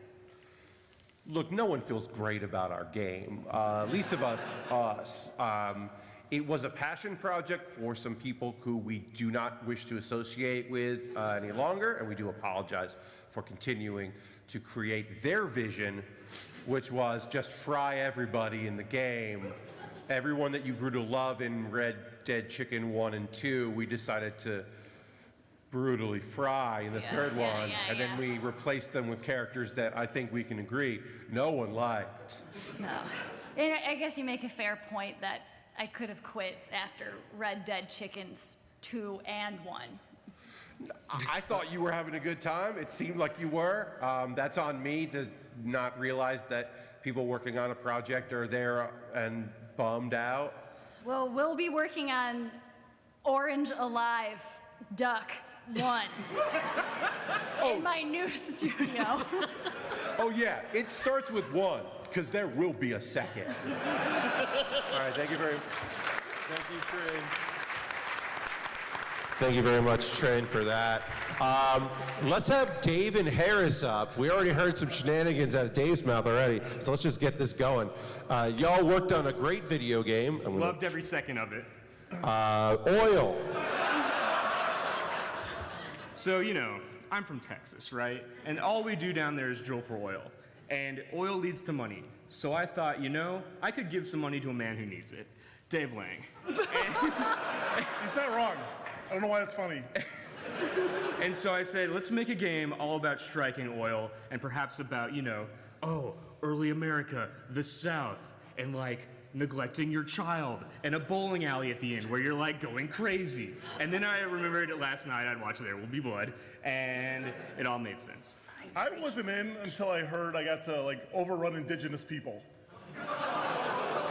Look, no one feels great about our game. Least of us. It was a passion project for some people who we do not wish to associate with any longer, and we do apologize for continuing to create their vision, which was just fry everybody in the game. Everyone that you grew to love in Red Dead Chicken 1 and 2, we decided to brutally fry in the third one, and then we replaced them with characters that I think we can agree no one liked. No. And I guess you make a fair point that I could have quit after Red Dead Chickens 2 and 1. I thought you were having a good time. It seemed like you were. That's on me to not realize that people working on a project are there and bummed out. Well, we'll be working on Orange Alive Duck 1 in my new studio. Oh yeah, it starts with 1, because there will be a second. All right, thank you, Trin. Thank you very much, Trin, for that. Let's have Dave and Harris up. We already heard some shenanigans out of Dave's mouth already, so let's just get this going. Y'all worked on a great video game. Loved every second of it. Oil. So, you know, I'm from Texas, right? And all we do down there is drill for oil. And oil leads to money. So I thought, you know, I could give some money to a man who needs it. Dave Lang. He's not wrong. I don't know why that's funny. And so I said, let's make a game all about striking oil and perhaps about, you know, early America, the South, and like neglecting your child, and a bowling alley at the end where you're like going crazy. And then I remembered last night I'd watched There Will Be Blood, and it all made sense. I wasn't in until I heard I got to like overrun indigenous people.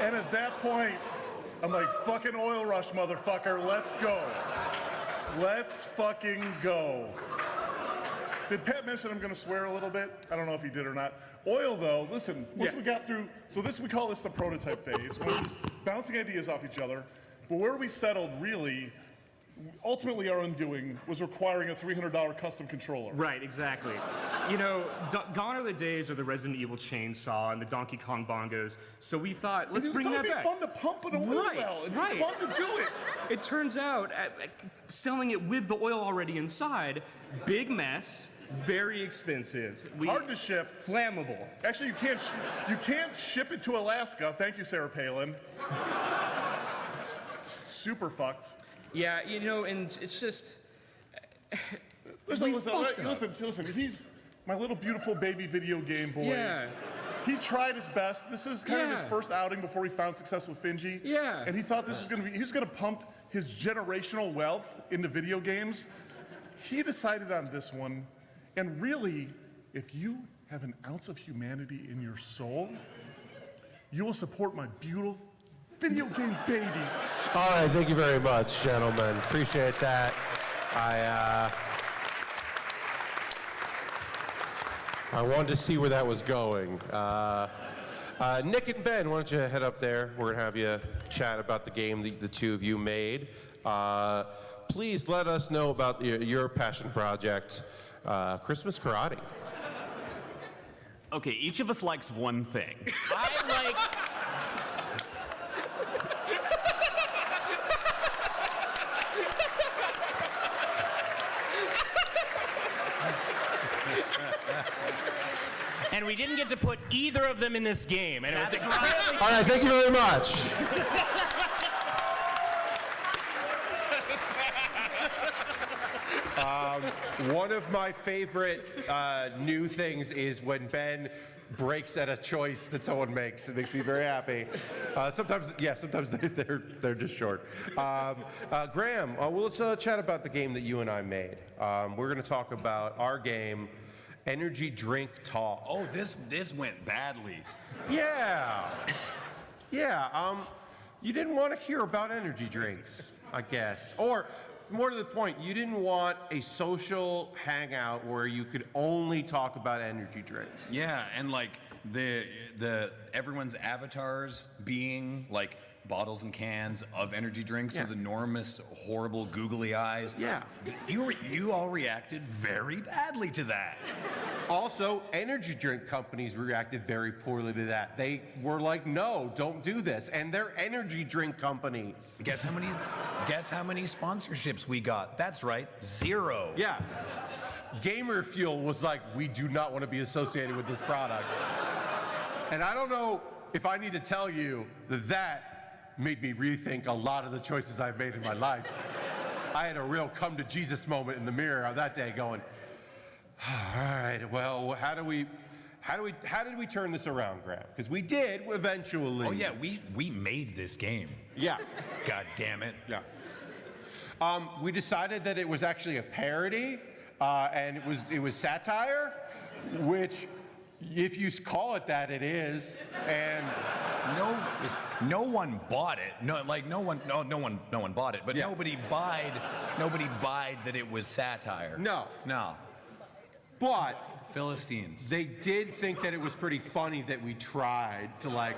And at that point, I'm like, fucking oil rush, motherfucker, let's go. Let's fucking go. Did Pat mention I'm gonna swear a little bit? I don't know if he did or not. Oil though, listen, once we got through, so we call this the prototype phase, when we're just bouncing ideas off each other, but where we settled really, ultimately our undoing was requiring a $300 custom controller. Right, exactly. You know, gone are the days of the Resident Evil chainsaw and the Donkey Kong bongos, so we thought, let's bring that back. It'd be fun to pump an oil well. It'd be fun to do it. It turns out, selling it with the oil already inside, big mess, very expensive. Hard to ship. Flammable. Actually, you can't ship it to Alaska. Thank you, Sarah Palin. Super fucked. Yeah, you know, and it's just. Listen, he's my little beautiful baby video game boy. Yeah. He tried his best. This was kind of his first outing before he found success with Finji. Yeah. And he thought this was going to be, he was going to pump his generational wealth into video games. He decided on this one. And really, if you have an ounce of humanity in your soul, you will support my beautiful video game baby. All right, thank you very much, gentlemen. Appreciate that. I wanted to see where that was going. Nick and Ben, why don't you head up there? We're gonna have you chat about the game the two of you made. Please let us know about your passion project, Christmas Karate. Okay, each of us likes one thing. I like. And we didn't get to put either of them in this game, and it was incredibly. All right, thank you very much. One of my favorite new things is when Ben breaks at a choice that someone makes. It makes me very happy. Sometimes they're just short. Graham, well, let's chat about the game that you and I made. We're going to talk about our game, Energy Drink Talk. Oh, this went badly. Yeah. Yeah. You didn't want to hear about energy drinks, I guess. Or more to the point, you didn't want a social hangout where you could only talk about energy drinks. Yeah, and like the everyone's avatars being like bottles and cans of energy drinks with enormous, horrible, googly eyes. Yeah. You all reacted very badly to that. Also, energy drink companies reacted very poorly to that. They were like, no, don't do this. And they're energy drink companies. Guess how many sponsorships we got? That's right, 0. Yeah. Gamer Fuel was like, we do not want to be associated with this product. And I don't know if I need to tell you that made me rethink a lot of the choices I've made in my life. I had a real come to Jesus moment in the mirror on that day going, all right, well, how did we turn this around, Graham? Because we did eventually. Oh yeah, we made this game. Yeah. God damn it. Yeah. We decided that it was actually a parody, and it was satire, which, if you call it that, it is. And no one bought it. No one bought it. But nobody buyed that it was satire. No. But Philistines. They did think that it was pretty funny that we tried to like.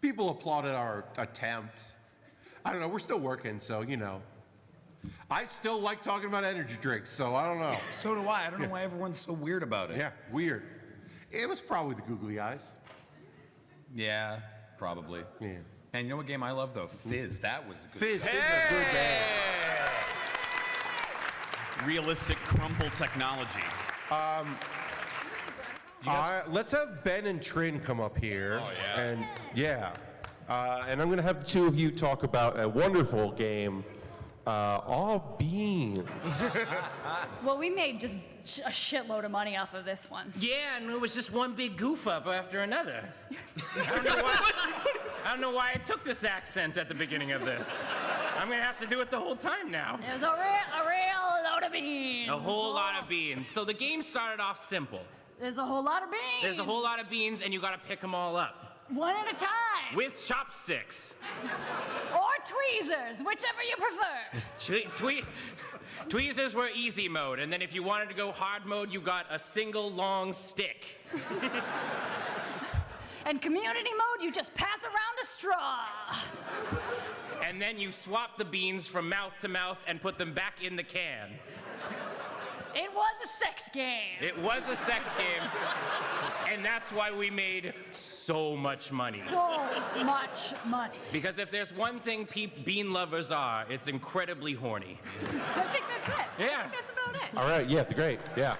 People applauded our attempt. I don't know. We're still working, so you know. I still like talking about energy drinks, so I don't know. So do I. I don't know why everyone's so weird about it. Yeah, weird. It was probably the googly eyes. Yeah, probably. Yeah. And you know what game I love though? Fizz. That was a good Fizz is a good game. Realistic crumple technology. Let's have Ben and Trin come up here. Oh, yeah. And and I'm going to have the two of you talk about a wonderful game, All Beans. Well, we made just a shitload of money off of this one. Yeah, and it was just one big goof up after another. I don't know why I took this accent at the beginning of this. I'm gonna have to do it the whole time now. It was a real load of beans. A whole lot of beans. So the game started off simple. There's a whole lot of beans. There's a whole lot of beans, and you gotta pick them all up. One at a time. With chopsticks. Or tweezers, whichever you prefer. Tweezers were easy mode, and then if you wanted to go hard mode, you got a single long stick. And community mode, you just pass around a straw. And then you swap the beans from mouth to mouth and put them back in the can. It was a sex game. It was a sex game. And that's why we made so much money. So much money. Because if there's one thing bean lovers are, it's incredibly horny. I think that's it. Yeah. I think that's about it. All right, yeah, great, yeah.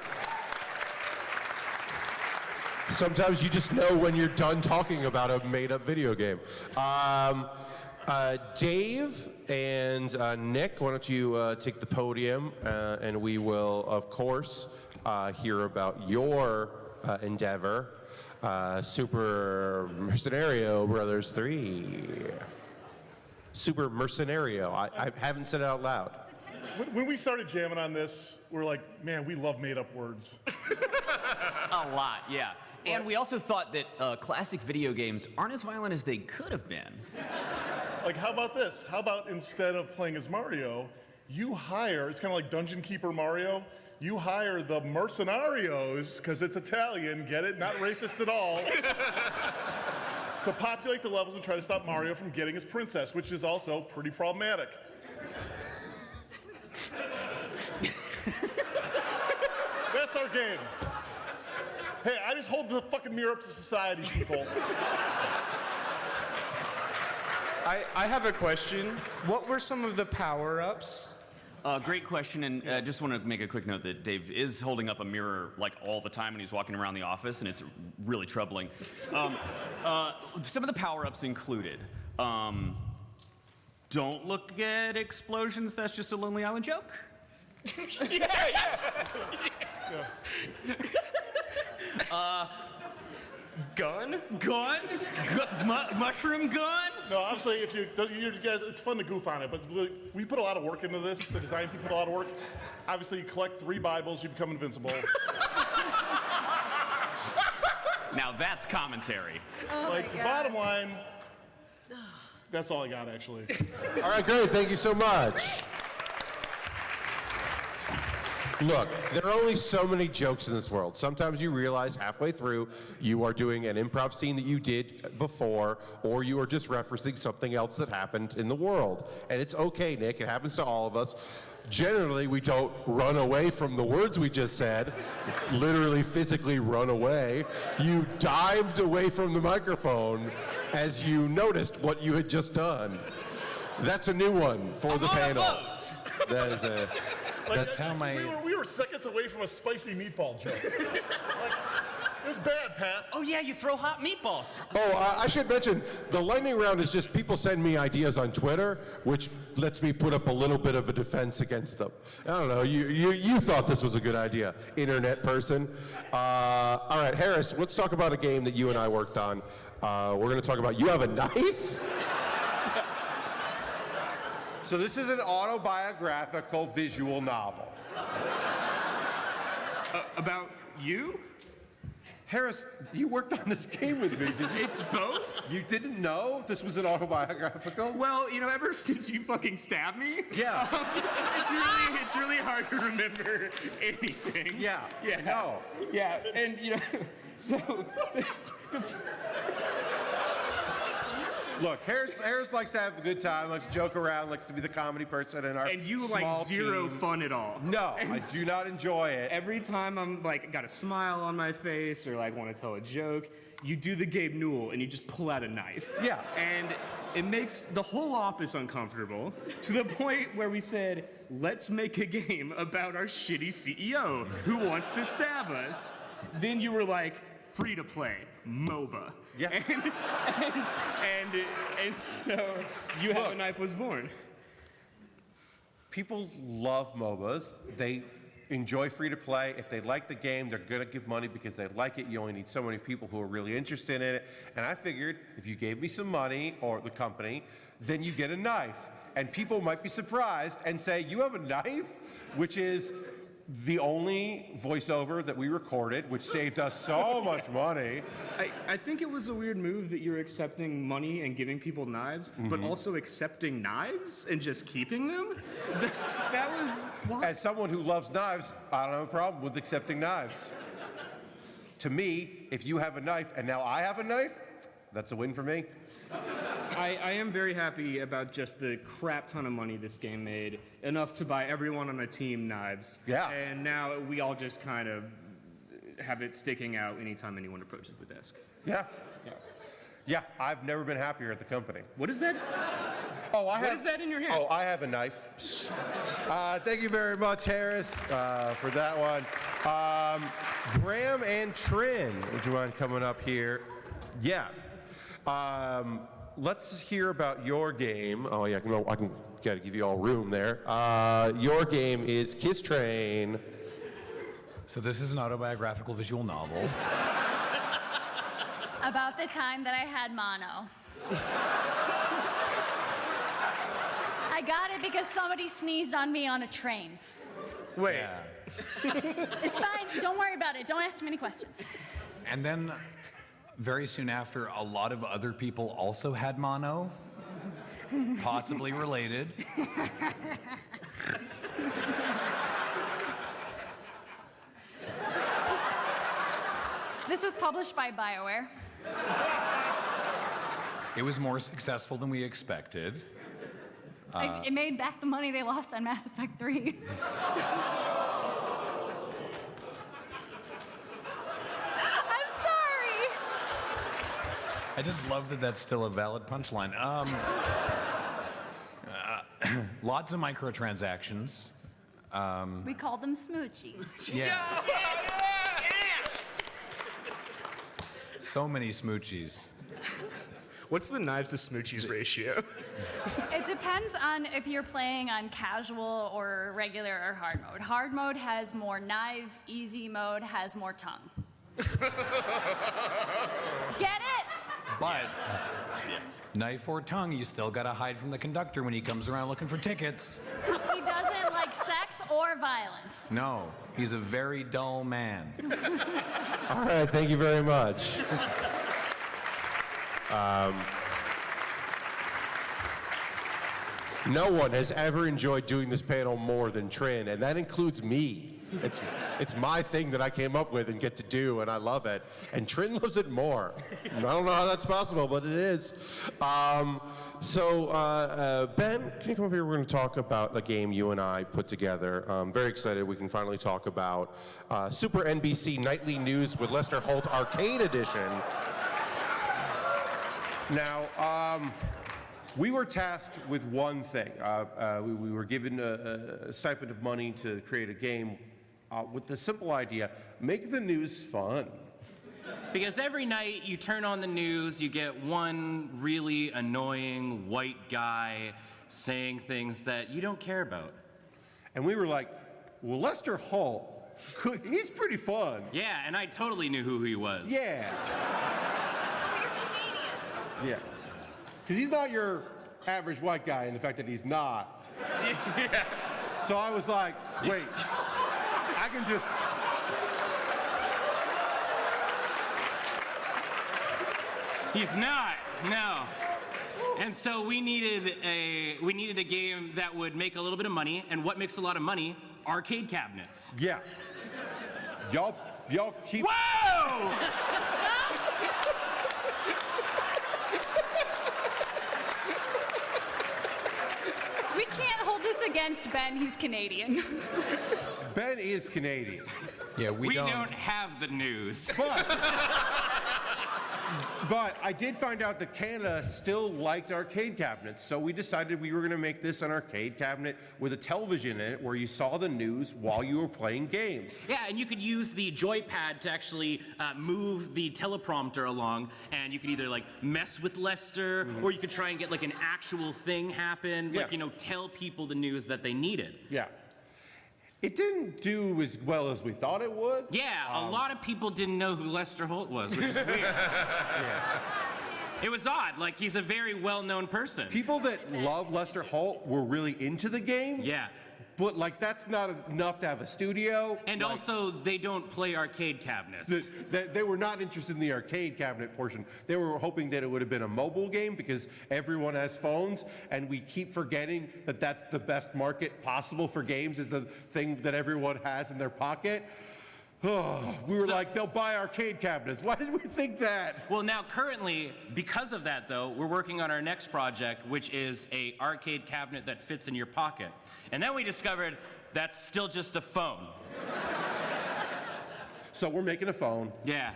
Sometimes you just know when you're done talking about a made-up video game. Dave and Nick, why don't you take the podium, and we will, of course, hear about your endeavor, Super Mercenario Brothers 3. Super Mercenario. I haven't said it out loud. When we started jamming on this, we're like, man, we love made-up words. A lot, yeah. And we also thought that classic video games aren't as violent as they could have been. Like, how about this? How about instead of playing as Mario, you hire, it's kind of like Dungeon Keeper Mario, you hire the Mercenarios, because it's Italian, get it? Not racist at all, to populate the levels and try to stop Mario from getting his princess, which is also pretty problematic. That's our game. Hey, I just hold the fucking mirror up to society, people. I have a question. What were some of the power-ups? Great question, and just want to make a quick note that Dave is holding up a mirror like all the time when he's walking around the office, and it's really troubling. Some of the power-ups included, don't look at explosions, that's just a Lonely Island joke. Yeah. Gun? Mushroom gun? No, honestly, if you guys, it's fun to goof on it, but we put a lot of work into this. The design team put a lot of work. Obviously, you collect 3 Bibles, you become invincible. Now that's commentary. Oh like, the bottom line, that's all I got, actually. All right, great. Thank you so much. Look, there are only so many jokes in this world. Sometimes you realize halfway through you are doing an improv scene that you did before, or you are just referencing something else that happened in the world. And it's okay, Nick. It happens to all of us. Generally, we don't run away from the words we just said. It's literally physically run away. You dived away from the microphone as you noticed what you had just done. That's a new one for the panel. That is a... That's how we were seconds away from a spicy meatball joke. Like, it was bad, Pat. Oh yeah, you throw hot meatballs. Oh, I should mention, the lightning round is just people send me ideas on Twitter, which lets me put up a little bit of a defense against them. I don't know, you thought this was a good idea, internet person. All right, Harris, let's talk about a game that you and I worked on. We're gonna talk about You Have a Knife? So this is an autobiographical visual novel. About you? Harris, you worked on this game with me, did you? It's both? You didn't know this was an autobiographical? Well, you know, ever since you fucking stabbed me, yeah, it's really hard to remember anything. Yeah, I know. Yeah, and you know, so Look, Harris likes to have a good time, likes to joke around, likes to be the comedy person in our And you small like zero team. fun at all. No, And I do not enjoy it. Every time I'm like got a smile on my face or like want to tell a joke, you do the Gabe Newell and you just pull out a knife. Yeah. And it makes the whole office uncomfortable to the point where we said, let's make a game about our shitty CEO who wants to stab us. Then you were like, free to play, MOBA. Yeah. And so You Have a Knife was born. People love MOBAs. They enjoy free to play. If they like the game, they're going to give money because they like it. You only need so many people who are really interested in it. And I figured if you gave me some money, or the company, then you get a knife. And people might be surprised and say, you have a knife? Which is the only voiceover that we recorded, which saved us so much money. I think it was a weird move that you're accepting money and giving people knives, but also accepting knives and just keeping them? That was wild. As someone who loves knives, I don't have a problem with accepting knives. To me, if you have a knife and now I have a knife, that's a win for me. I am very happy about just the crap ton of money this game made, enough to buy everyone on a team knives. Yeah. And now we all just kind of have it sticking out anytime anyone approaches the desk. Yeah. Yeah, I've never been happier at the company. What is that? Oh, What is that in your hand? Oh, I have a knife. Thank you very much, Harris, for that one. Graham and Trin, would you mind coming up here? Yeah. Let's hear about your game. Oh yeah, no, I can gotta give you all room there. Your game is Kiss Train. So this is an autobiographical visual novel. About the time that I had mono. I got it because somebody sneezed on me on a train. Wait. It's fine. Don't worry about it. Don't ask too many questions. And then, very soon after, a lot of other people also had mono, possibly related. This was published by BioWare. It was more successful than we expected. It made back the money they lost on Mass Effect 3. I just love that that's still a valid punchline. Lots of microtransactions. We called them smoochies. Yeah. So many smoochies. What's the knives to smoochies ratio? It depends on if you're playing on casual or regular or hard mode. Hard mode has more knives, easy mode has more tongue. Get it? But knife or tongue, you still gotta hide from the conductor when he comes around looking for tickets. He doesn't like sex or violence. No, he's a very dull man. All right, thank you very much. No one has ever enjoyed doing this panel more than Trin, and that includes me. It's my thing that I came up with and get to do, and I love it. And Trin loves it more. I don't know how that's possible, but it is. Ben, can you come over here? We're going to talk about a game you and I put together. I'm very excited we can finally talk about Super NBC Nightly News with Lester Holt Arcade Edition. Now, we were tasked with one thing. We were given a stipend of money to create a game with the simple idea, make the news fun. Because every night you turn on the news, you get one really annoying white guy saying things that you don't care about. And we were like, well, Lester Holt, he's pretty fun. Yeah, and I totally knew who he was. Yeah. Oh, you're Canadian. Yeah. Because he's not your average white guy in the fact that he's not. Yeah. So I was like, wait, I can just... He's not, no. And so we needed a game that would make a little bit of money, and what makes a lot of money? Arcade cabinets. Yeah. Y'all keep... Whoa! against Ben. He's Canadian. Ben is Canadian. Yeah, We don't have the news. But I did find out that Canada still liked arcade cabinets, so we decided we were going to make this an arcade cabinet with a television in it where you saw the news while you were playing games. Yeah, and you could use the joypad to actually move the teleprompter along, and you could either like mess with Lester, or you could try and get like an actual thing happen, like, you know, tell people the news that they needed. Yeah. It didn't do as well as we thought it would. Yeah, a lot of people didn't know who Lester Holt was, which is weird. It was odd, like he's a very well-known person. People that love Lester Holt were really into the game. Yeah. But like that's not enough to have a studio. And like, also, they don't play arcade cabinets. They were not interested in the arcade cabinet portion. They were hoping that it would have been a mobile game because everyone has phones, and we keep forgetting that that's the best market possible for games, is the thing that everyone has in their pocket. Oh, we were like, they'll buy arcade cabinets. Why did we think that? Well, now currently, because of that though, we're working on our next project, which is a arcade cabinet that fits in your pocket. And then we discovered that's still just a phone. So we're making a phone. Yeah.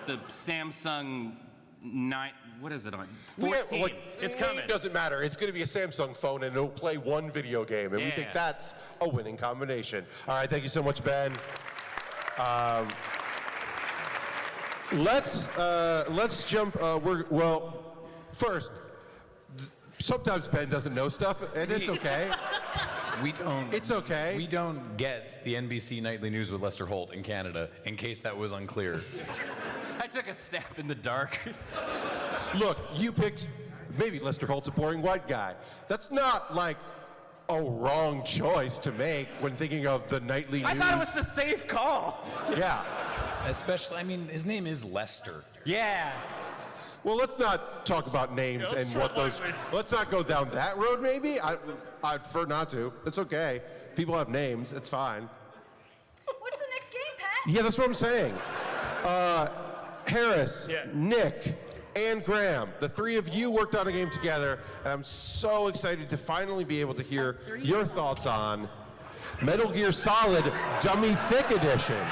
The Samsung 9, what is it on? 14. It's coming. It doesn't matter. It's going to be a Samsung phone, and it'll play one video game. And we think that's a winning combination. All right, thank you so much, Ben. Let's jump. First, sometimes Ben doesn't know stuff, and it's okay. We don't. It's okay. We don't get the NBC Nightly News with Lester Holt in Canada, in case that was unclear. I took a stab in the dark. Look, you picked maybe Lester Holt's a boring white guy. That's not like a wrong choice to make when thinking of the nightly news. I thought it was the safe call. Yeah. Especially, I mean, his name is Lester. Yeah. Well, let's not talk about names and what those. Let's not go down that road. Maybe I'd prefer not to. It's okay. People have names. It's fine. What's the next game, Pat? Yeah, that's what I'm saying. Harris, Nick, and Graham, the three of you worked on a game together, and I'm so excited to finally be able to hear your thoughts on Metal Gear Solid Dummy Thick Edition.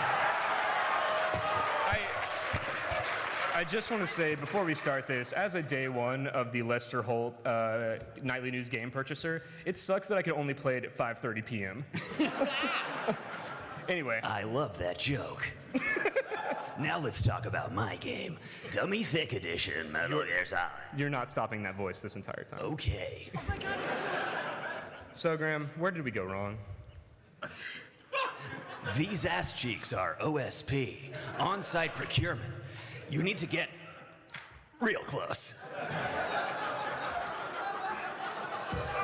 I just want to say, before we start this, as a day one of the Lester Holt Nightly News game purchaser, it sucks that I can only play it at 5:30 p.m. Anyway. I love that joke. Now let's talk about my game, Dummy Thick Edition, Metal Gear Solid. You're not stopping that voice this entire time. Okay. Oh my god, it's so good. So, Graham, where did we go wrong? These ass cheeks are OSP, on-site procurement. You need to get real close.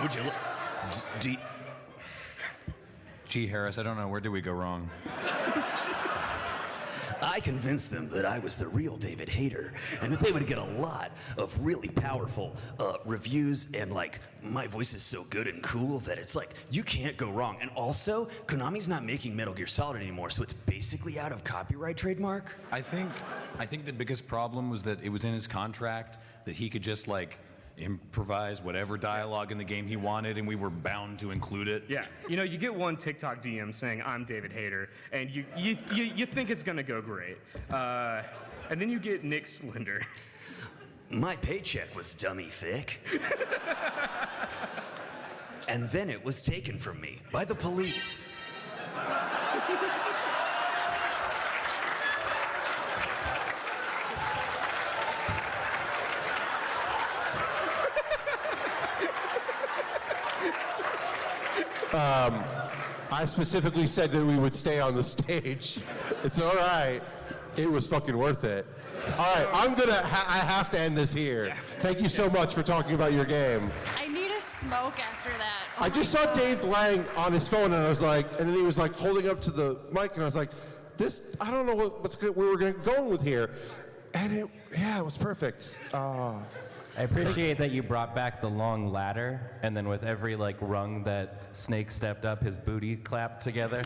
Would you look? Gee, Harris, I don't know. Where did we go wrong? I convinced them that I was the real David Hayter and that they would get a lot of really powerful reviews, and like my voice is so good and cool that it's like you can't go wrong. And also, Konami's not making Metal Gear Solid anymore, so it's basically out of copyright trademark. I think the biggest problem was that it was in his contract that he could just like improvise whatever dialogue in the game he wanted, and we were bound to include it. Yeah, you know, you get one TikTok DM saying, I'm David Hayter, and you think it's gonna go great. And then you get Nick Splendor. My paycheck was dummy thick. And then it was taken from me by the police. I specifically said that we would stay on the stage. It's all right. It was fucking worth it. All right, I have to end this here. Yeah. Thank you so much for talking about your game. I need a smoke after that. I just saw Dave Lang on his phone, and I was like, and then he was like holding up to the mic, and I was like, this, I don't know what's good, we were going with here. And it was perfect. I appreciate that you brought back the long ladder, and then with every like rung that Snake stepped up, his booty clapped together.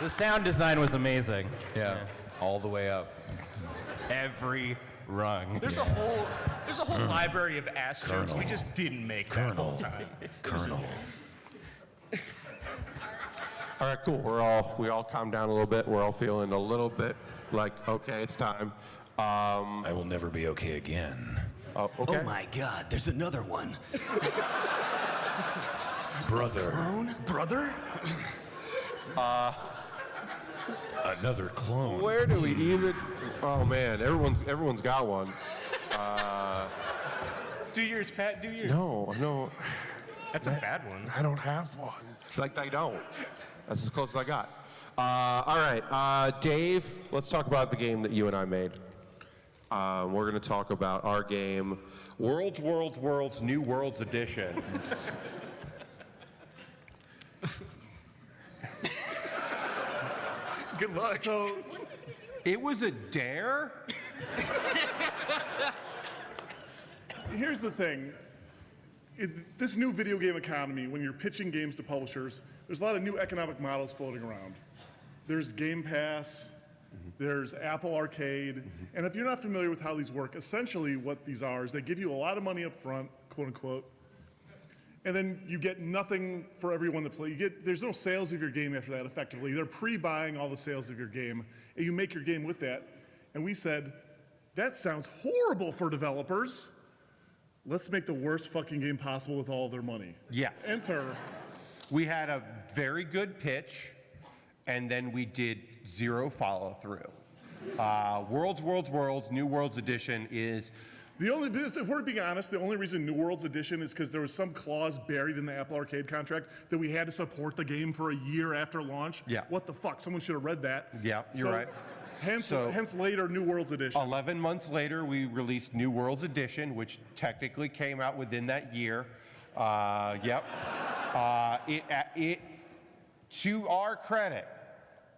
The sound design was amazing. Yeah, all the way up. Every Rung. There's a whole library of ass jokes we just didn't make that whole time. Colonel. All right, cool. We all calmed down a little bit. We're all feeling a little bit like, okay, it's time. I will never be okay again. Oh, okay. Oh my God, there's another one. Brother. Clone? Brother? Another clone. Where do we even? Oh man, everyone's got one. Do yours, Pat. Do yours. No. That's a bad one. I don't have one. Like I don't. That's as close as I got. All right, Dave. Let's talk about the game that you and I made. We're going to talk about our game, Worlds, New Worlds Edition. Good luck. So, it was a dare? Here's the thing. This new video game economy, when you're pitching games to publishers, there's a lot of new economic models floating around. There's Game Pass, there's Apple Arcade, and if you're not familiar with how these work, essentially what these are is they give you a lot of money up front, quote unquote, and then you get nothing for everyone to play. There's no sales of your game after that, effectively. They're pre-buying all the sales of your game, and you make your game with that. And we said, that sounds horrible for developers. Let's make the worst fucking game possible with all their money. Yeah. Enter. We had a very good pitch, and then we did zero follow-through. Worlds, New Worlds Edition is... If we're being honest, the only reason New Worlds Edition is because there was some clause buried in the Apple Arcade contract that we had to support the game for a year after launch. Yeah. What the fuck? Someone should have read that. Yeah, you're right. Hence later, New Worlds Edition. 11 months later, we released New Worlds Edition, which technically came out within that year. Yep. To our credit,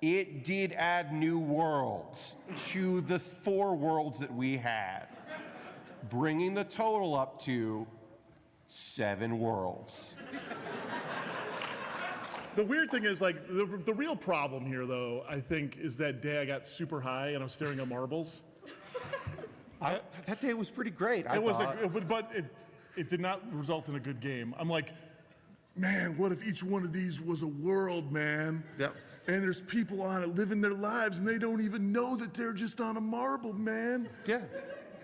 it did add new worlds to the 4 worlds that we had, bringing the total up to 7 worlds. The weird thing is, like, the real problem here, though, I think, is that day I got super high and I was staring at marbles. That day was pretty great. But it did not result in a good game. I'm like, man, what if each one of these was a world, man? Yep. And there's people on it living their lives and they don't even know that they're just on a marble, man. Yeah.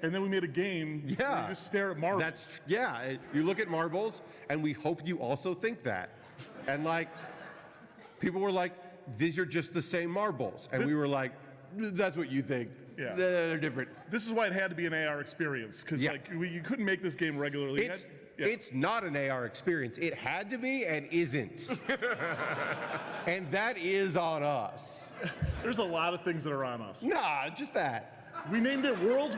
And then we made a game where you just stare at marbles. You look at marbles, and we hope you also think that. And like, people were like, these are just the same marbles. And we were like, that's what you think. Yeah. They're different. This is why it had to be an AR experience, because you couldn't make this game regularly. It's not an AR experience. It had to be and isn't. And that is on us. There's a lot of things that are on us. Nah, just that. We named it Worlds,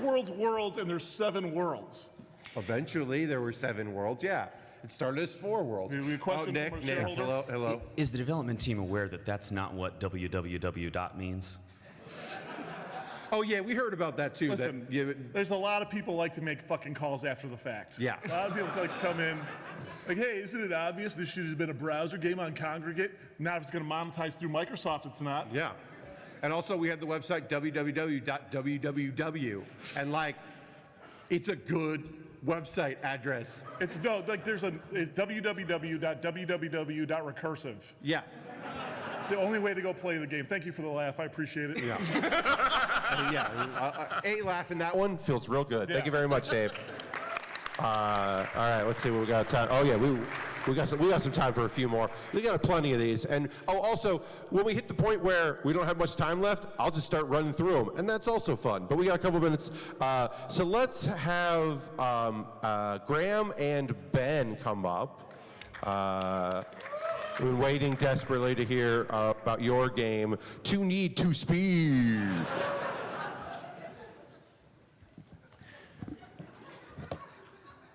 and there's 7 worlds. Eventually, there were 7 worlds, yeah. It started as 4 worlds. Nick, hello. Is the development team aware that that's not what www. means? Oh yeah, we heard about that too. Listen, there's a lot of people like to make fucking calls after the fact. Yeah. A lot of people like to come in, like, hey, isn't it obvious this should have been a browser game on Congregate? Now if it's going to monetize through Microsoft, it's not. Yeah. And also we had the website www.www, and like, it's a good website address. It's there's www.www.recursive. Yeah. It's the only way to go play the game. Thank you for the laugh. I appreciate it. Yeah. A laugh in that one feels real good. Thank you very much, Dave. All right, let's see what we got time. Oh yeah, we got some time for a few more. We got plenty of these. And also, when we hit the point where we don't have much time left, I'll just start running through them, and that's also fun. But we got a couple minutes. So let's have Graham and Ben come up. We're waiting desperately to hear about your game, To Need to Speed.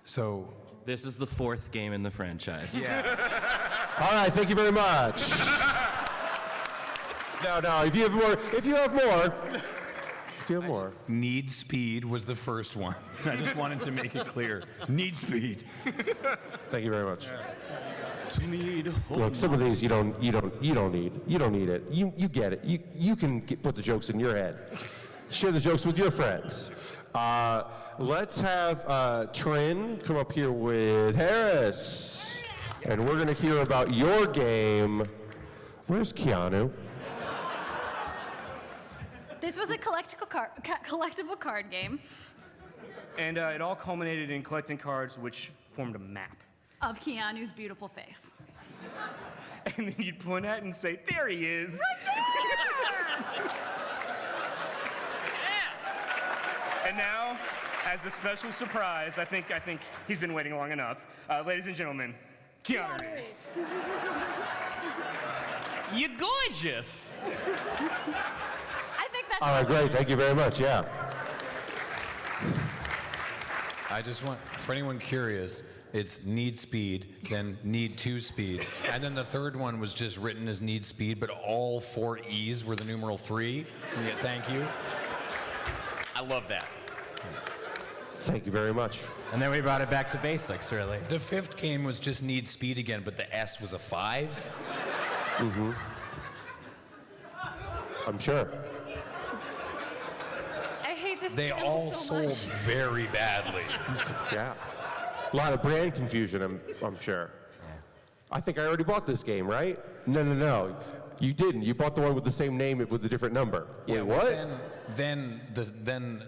So, this is the 4th game in the franchise. Yeah. All right, thank you very much. No, if you have more. Need Speed was the first one. I just wanted to make it clear. Need Speed. Thank you very much. To need. Look, some of these you don't need it. You get it. You can put the jokes in your head. Share the jokes with your friends. Let's have Trin come up here with Harris. And we're going to hear about your game. Where's Keanu? This was a collectible card game And it all culminated in collecting cards, which formed a map. of Keanu's beautiful face. And then you'd point at it and say, there he is. And now, as a special surprise, I think he's been waiting long enough. Ladies and gentlemen, Keanu Reeves. You're gorgeous. I think that's All right, great. Thank you very much. Yeah. I just want, for anyone curious, it's need speed, then need 2 speed, and then the third one was just written as need speed, but all 4 E's were the numeral 3. Yeah, thank you. I love that. Thank you very much. And then we brought it back to basics, really. The 5th game was just need speed again, but the S was a 5. Mm-hmm. I'm sure. I hate this. They brand all so sold much. very badly. Yeah. A lot of brand confusion, I'm sure. I think I already bought this game, right? No. You didn't. You bought the one with the same name with a different number. Yeah, Wait, well, what? Then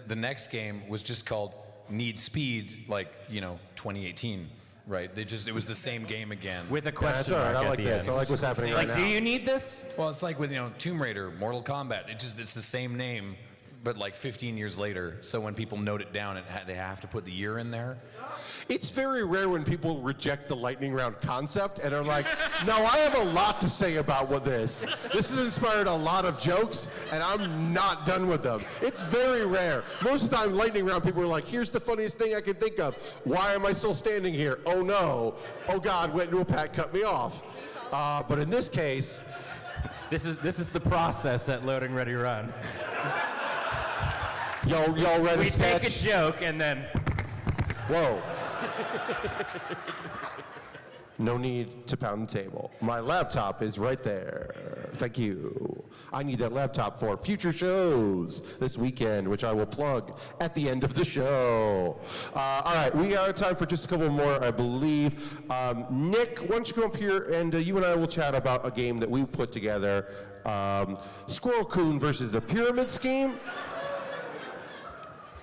the next game was just called Need Speed, like 2018, right? It was the same game again. With a question That's all right. mark I at like the this. end. I like what's happening right Like, now. do you need this? Well, it's like with Tomb Raider, Mortal Kombat. It's the same name, but like 15 years later. So when people note it down, they have to put the year in there. It's very rare when people reject the lightning round concept and are like, no, I have a lot to say about this. This has inspired a lot of jokes, and I'm not done with them. It's very rare. Most of the time, lightning round people are like, here's the funniest thing I can think of. Why am I still standing here? Oh no. Oh God, went into a pack, cut me off. But in this case, This is the process at Loading Ready Run. y'all read a We sketch? take a joke and then Whoa. No need to pound the table. My laptop is right there. Thank you. I need that laptop for future shows this weekend, which I will plug at the end of the show. All right, we are time for just a couple more, I believe. Nick, why don't you come up here and you and I will chat about a game that we put together. Squirrel Coon versus the Pyramid Scheme.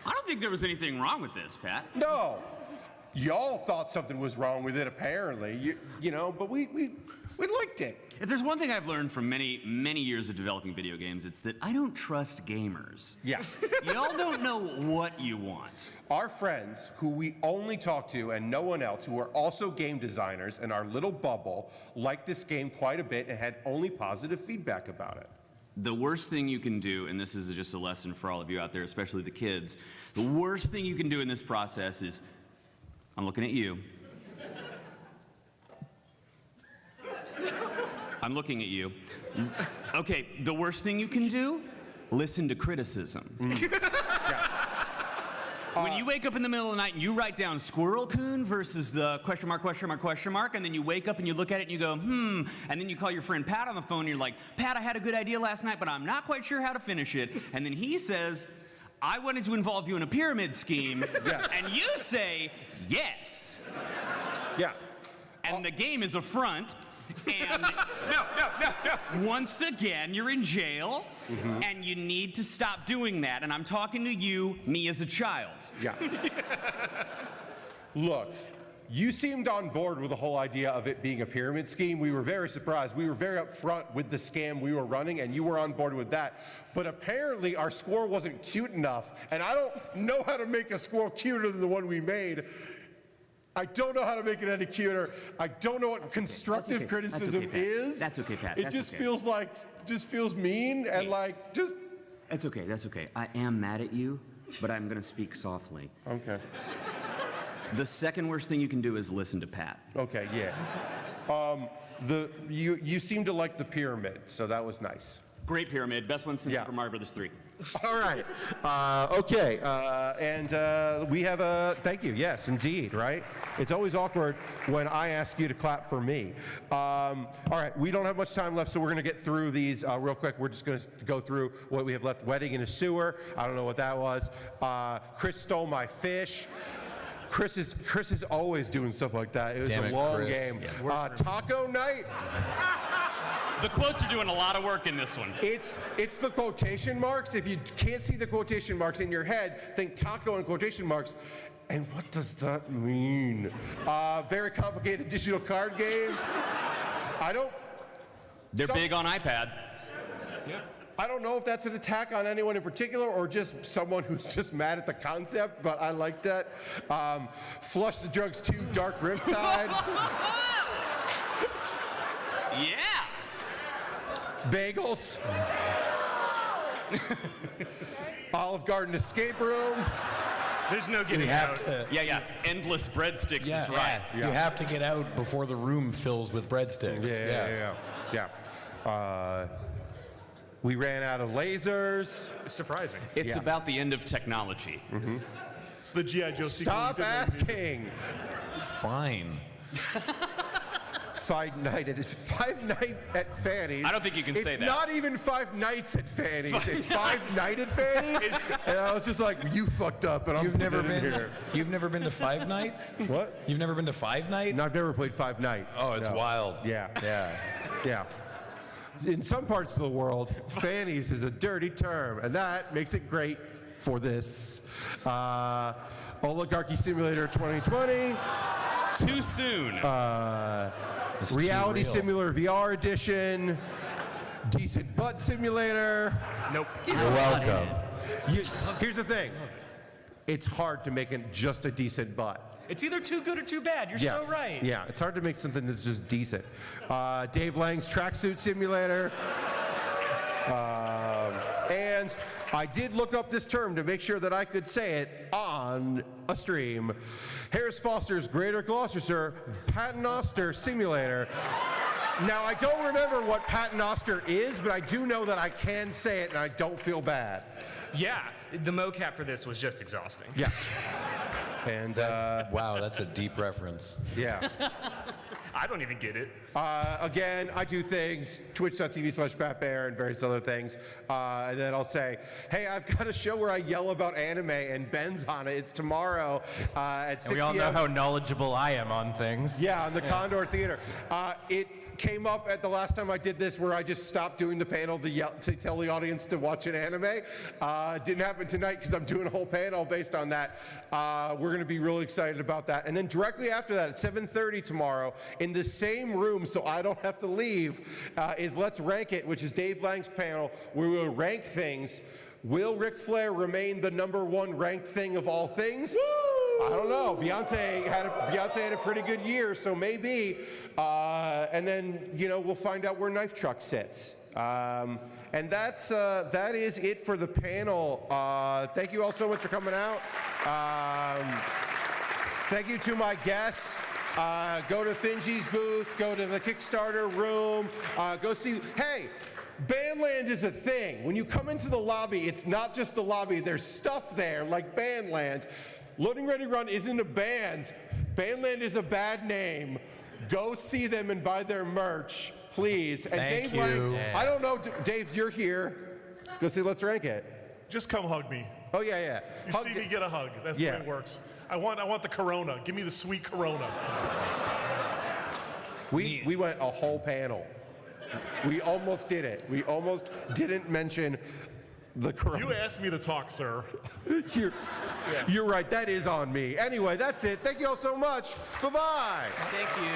I don't think there was anything wrong with this, Pat. No. Y'all thought something was wrong with it, apparently. But we liked it. If there's one thing I've learned from many, many years of developing video games, it's that I don't trust gamers. Yeah. Y'all don't know what you want. Our friends, who we only talk to and no one else, who are also game designers in our little bubble, liked this game quite a bit and had only positive feedback about it. The worst thing you can do, and this is just a lesson for all of you out there, especially the kids, the worst thing you can do in this process is, I'm looking at you. I'm looking at you. Okay, the worst thing you can do, listen to criticism. When you wake up in the middle of the night and you write down Squirrel Coon versus the question mark, and then you wake up and you look at it and you go, and then you call your friend Pat on the phone and you're like, Pat, I had a good idea last night, but I'm not quite sure how to finish it. And then he says, I wanted to involve you in a pyramid scheme, and you say, yes. Yeah. And the game is a front, and no. Once again, you're in jail, and you need to stop doing that. And I'm talking to you, me as a child. Yeah. Look, you seemed on board with the whole idea of it being a pyramid scheme. We were very surprised. We were very upfront with the scam we were running, and you were on board with that. But apparently our squirrel wasn't cute enough, and I don't know how to make a squirrel cuter than the one we made. I don't know how to make it any cuter. I don't know what constructive criticism is. That's okay, Pat. It just feels mean and just. That's okay. I am mad at you, but I'm gonna speak softly. Okay. The second worst thing you can do is listen to Pat. Okay, yeah. You seem to like the pyramid, so that was nice. Great pyramid. Best one since Super Mario Brothers 3. All right. Okay. And we have a thank you. Yes, indeed. Right. It's always awkward when I ask you to clap for me. All right. We don't have much time left, so we're going to get through these real quick. We're just going to go through what we have left. Wedding in a sewer. I don't know what that was. Chris stole my fish. Chris is always doing stuff like that. It was a long game. Yeah. Taco night. The quotes are doing a lot of work in this one. It's the quotation marks. If you can't see the quotation marks in your head, think taco and quotation marks. And what does that mean? Very complicated digital card game. They're big on iPad. Yeah. I don't know if that's an attack on anyone in particular or just someone who's just mad at the concept, but I like that. Flush the Drugs 2 Dark Riptide. Yeah. Bagels. Olive Garden Escape Room. There's no getting out. Yeah. Endless breadsticks is right. You have to get out before the room fills with breadsticks. Yeah. We ran out of lasers. Surprising. It's about the end of technology. Mm-hmm. It's the G.I. Joe sequel. Stop asking. Fine. Five Night at Fanny's. I don't think you can say that. It's not even 5 nights at Fanny's. It's 5 Night at Fanny's. And I was just like, you fucked up, and You've never been here. You've never been to 5 Night? What? You've never been to 5 Night? No, I've never played 5 Night. Oh, it's wild. Yeah. In some parts of the world, Fanny's is a dirty term, and that makes it great for this. Oligarchy Simulator 2020. Too soon. Reality Simulator VR Edition. Decent Butt Simulator. Nope. You're welcome. Here's the thing. It's hard to make just a decent butt. It's either too good or too bad. You're so right. Yeah, it's hard to make something that's just decent. Dave Lang's Tracksuit Simulator. And I did look up this term to make sure that I could say it on a stream. Harris Foster's Greater Gloucestershire Paternoster Simulator. Now, I don't remember what Paternoster is, but I do know that I can say it and I don't feel bad. Yeah, the mocap for this was just exhausting. Yeah. And wow, that's a deep reference. Yeah. I don't even get it. Again, I do things, twitch.tv/PatBear and various other things. And then I'll say, hey, I've got a show where I yell about anime and Ben's on it. It's tomorrow at 6 p.m. We all know how knowledgeable I am on things. Yeah, on the Condor Theater. It came up at the last time I did this where I just stopped doing the panel to tell the audience to watch an anime. Didn't happen tonight because I'm doing a whole panel based on that. We're going to be really excited about that. And then directly after that at 7:30 tomorrow in the same room so I don't have to leave is Let's Rank It, which is Dave Lang's panel where we'll rank things. Will Ric Flair remain the #1 ranked thing of all things? I don't know. Beyonce had a pretty good year, so maybe. And then we'll find out where Knife Truck sits. And that is it for the panel. Thank you all so much for coming out. Thank you to my guests. Go to Finji's booth. Go to the Kickstarter room. Go see. Hey. Bandland is a thing. When you come into the lobby, it's not just the lobby. There's stuff there like Bandland. Loading Ready Run isn't a band. Bandland is a bad name. Go see them and buy their merch, please. And Thank Dave you. Lang, I don't know, Dave, you're here. Go see Let's Rank It. Just come hug me. Oh, yeah. You see me, get a hug. That's the way it works. I want the Corona. Give me the sweet Corona. We went a whole panel. We almost did it. We almost didn't mention the Corona. You asked me to talk, sir. You're right. That is on me. Anyway, that's it. Thank you all so much. Bye-bye. Thank you.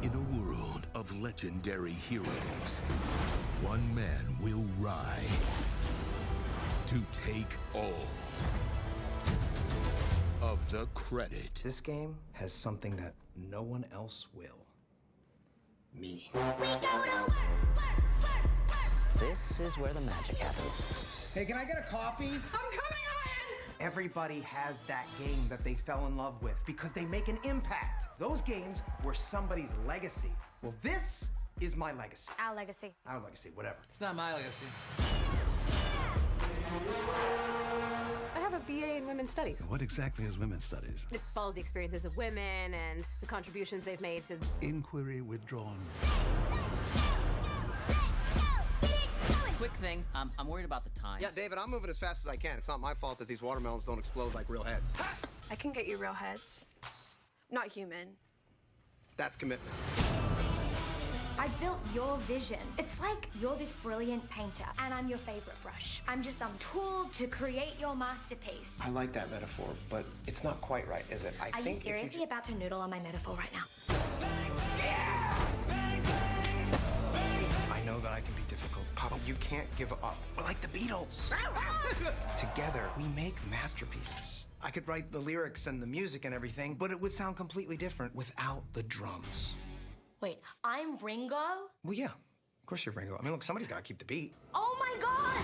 In a world of legendary heroes, one man will rise to take all of the credit. This game has something that no one else will. Me. This is where the magic happens. Hey, can I get a coffee? I'm coming on! Everybody has that game that they fell in love with because they make an impact. Those games were somebody's legacy. Well, this is my legacy. Our legacy. Our legacy, whatever. It's not my legacy. I have a BA in Women's Studies. What exactly is women's studies? It follows the experiences of women and the contributions they've made to... Inquiry withdrawn. Quick thing, I'm worried about the time. Yeah, David, I'm moving as fast as I can. It's not my fault that these watermelons don't explode like real heads. I can get you real heads. Not human. That's commitment. I built your vision. It's like you're this brilliant painter, and I'm your favorite brush. I'm just some tool to create your masterpiece. I like that metaphor, but it's not quite right, is it? Are you seriously about to noodle on my metaphor right now? I know that I can be difficult, Papa. You can't give up. We're like the Beatles. Together, we make masterpieces. I could write the lyrics and the music and everything, but it would sound completely different without the drums. Wait, I'm Ringo? Well, yeah. Of course you're Ringo. I mean, look, somebody's got to keep the beat. Oh my God!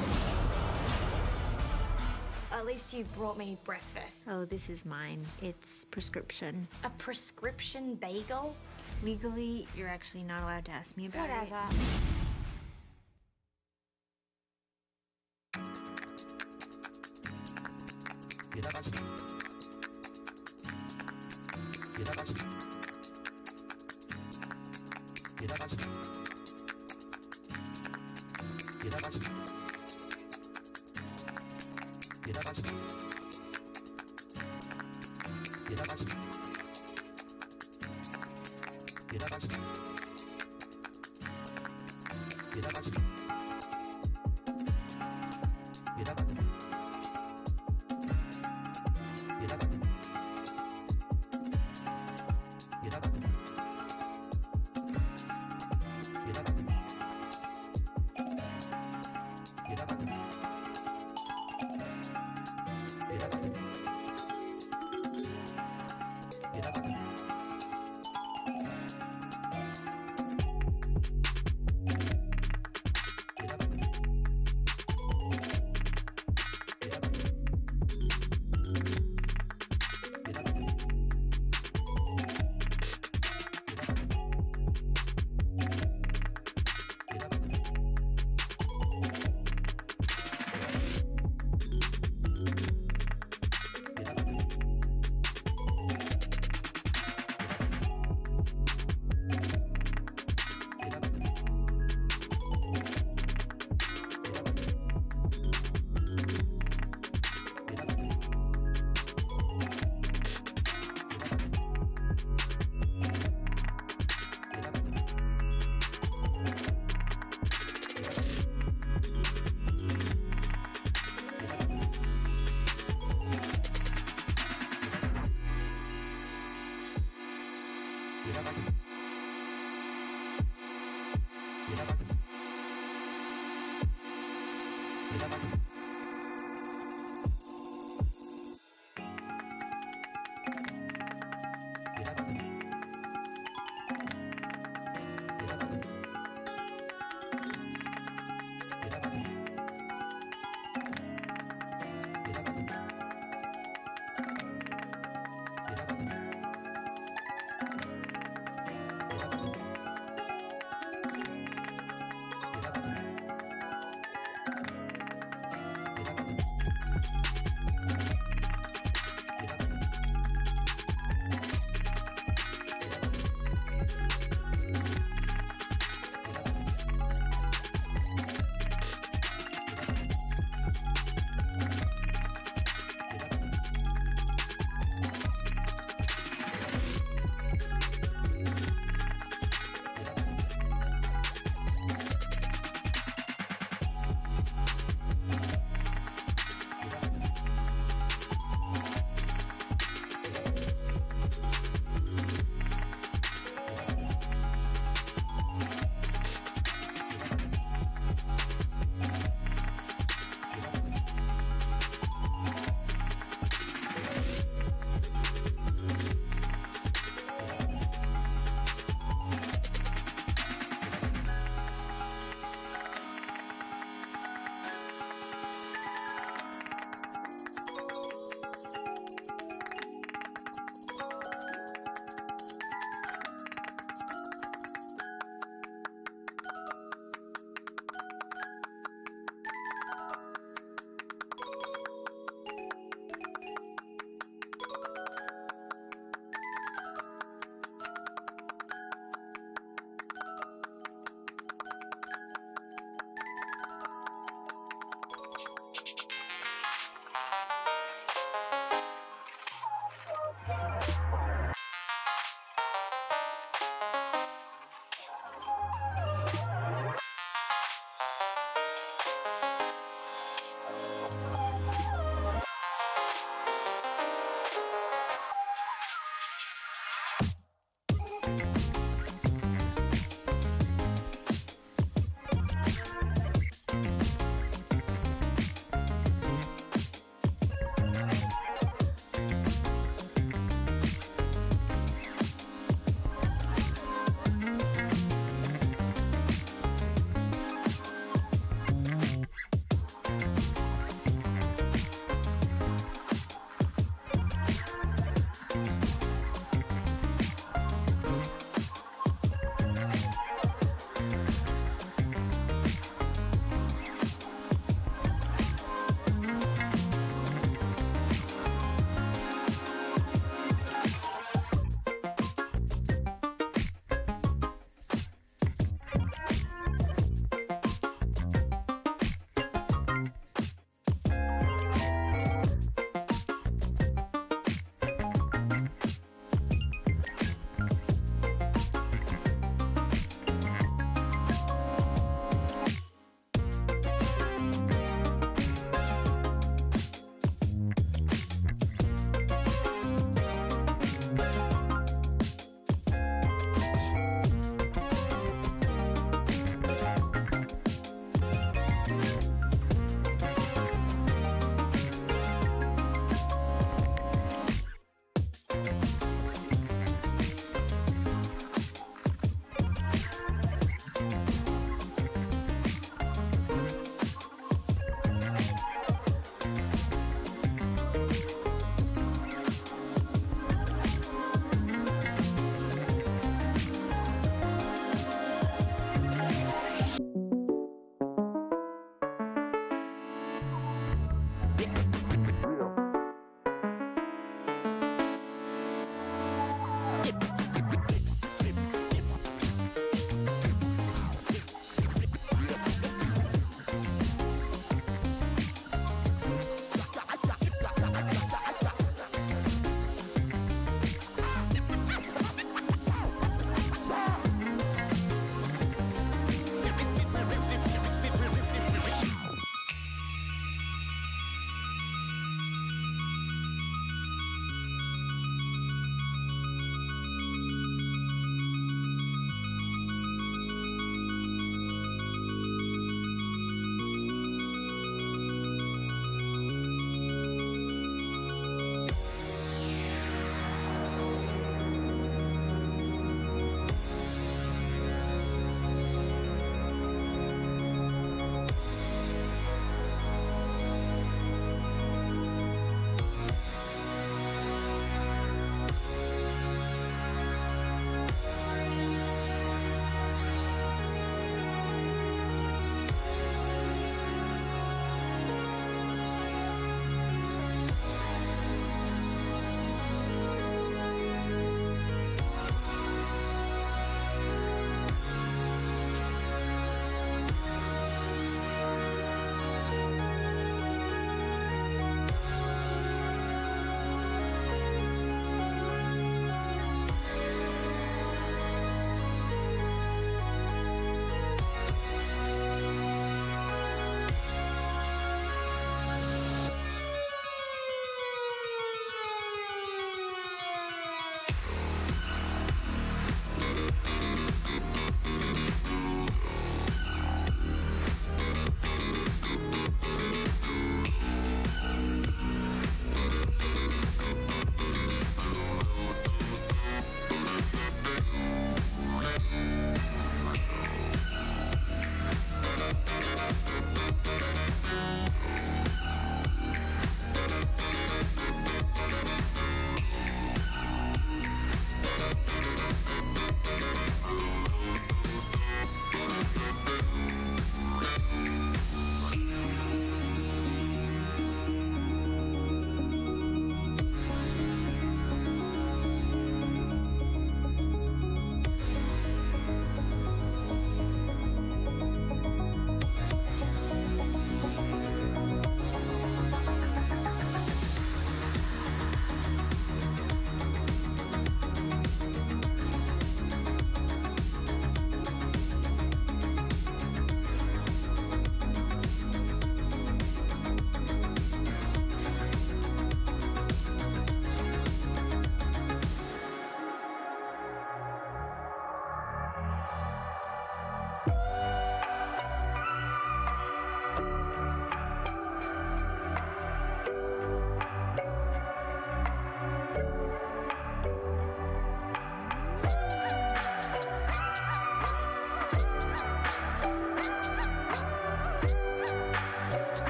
At least you brought me breakfast. Oh, this is mine. It's prescription. A prescription bagel? Legally, you're actually not allowed to ask me about Whatever.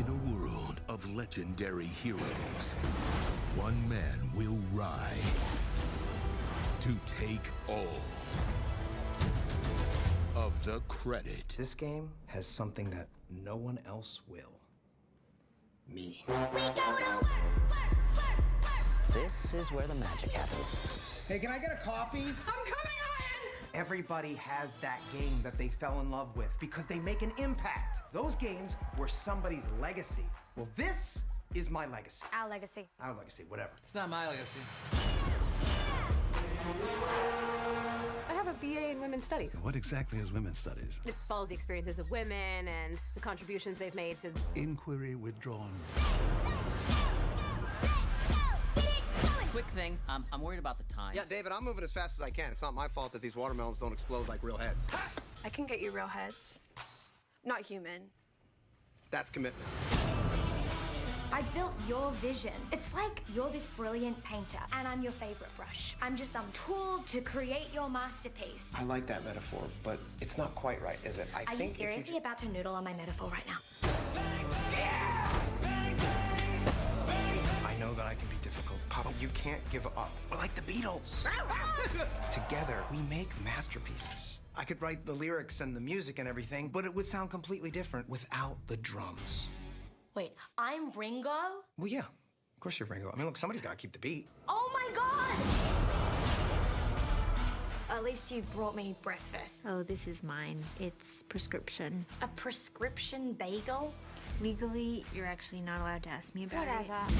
In a world of legendary heroes, one man will rise to take all of the credit. This game has something that no one else will. Me. This is where the magic happens. Hey, can I get a coffee? I'm coming on! Everybody has that game that they fell in love with because they make an impact. Those games were somebody's legacy. Well, this is my legacy. Our legacy. Our legacy, whatever. It's not my legacy. I have a BA in Women's Studies. What exactly is women's studies? It follows the experiences of women and the contributions they've made to... Inquiry withdrawn. Quick thing, I'm worried about the time. Yeah, David, I'm moving as fast as I can. It's not my fault that these watermelons don't explode like real heads. I can get you real heads. Not human. That's commitment. I built your vision. It's like you're this brilliant painter, and I'm your favorite brush. I'm just some tool to create your masterpiece. I like that metaphor, but it's not quite right, is it? Are you seriously about to noodle on my metaphor right now? I know that I can be difficult, Papa. You can't give up. We're like the Beatles. Together, we make masterpieces. I could write the lyrics and the music and everything, but it would sound completely different without the drums. Wait, I'm Ringo? Well, yeah. Of course you're Ringo. I mean, look, somebody's got to keep the beat. Oh my God! At least you brought me breakfast. Oh, this is mine. It's prescription. A prescription bagel? Legally, you're actually not allowed to ask me about Whatever. it.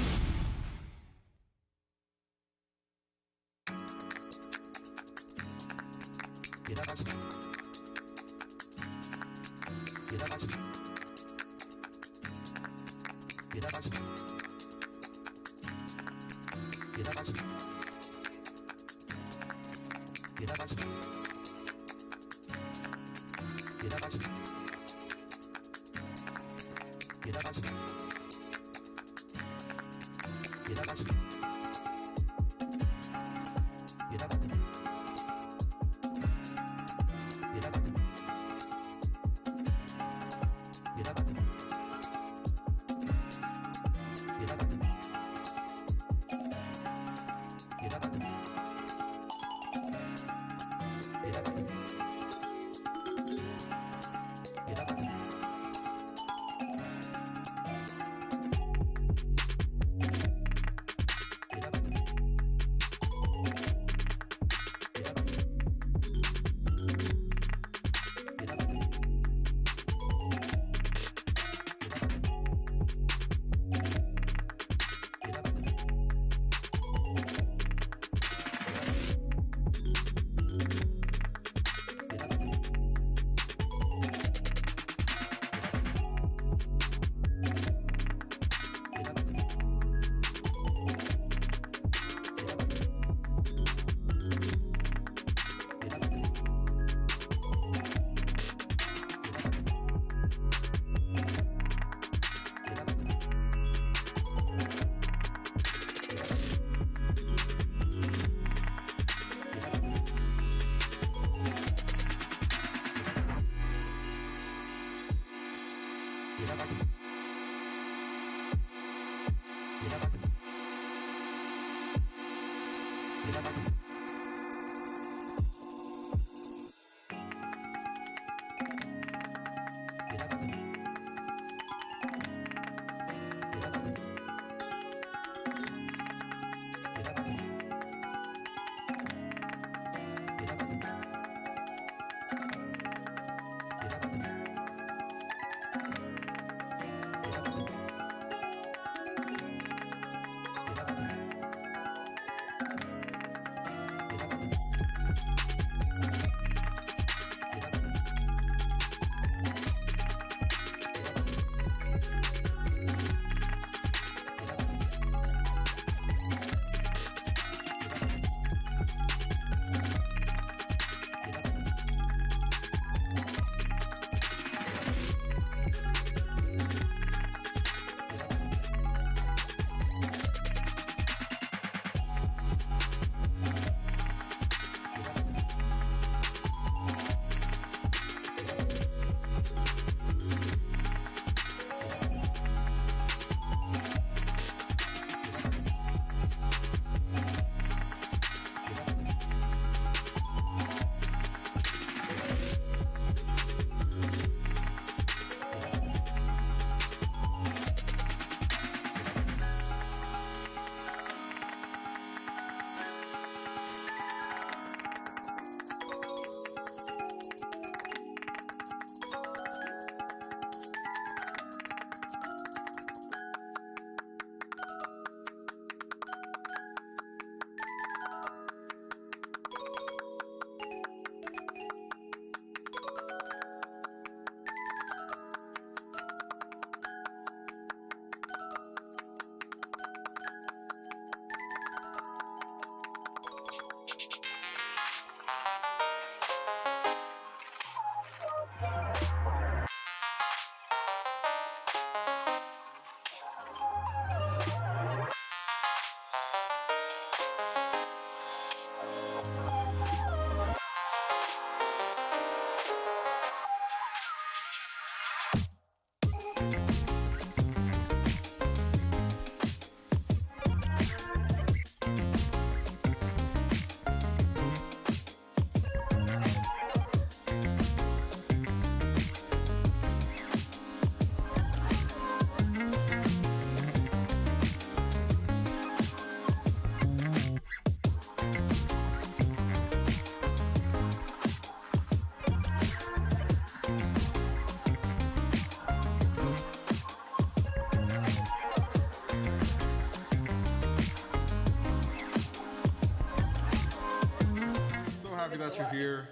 that you're here.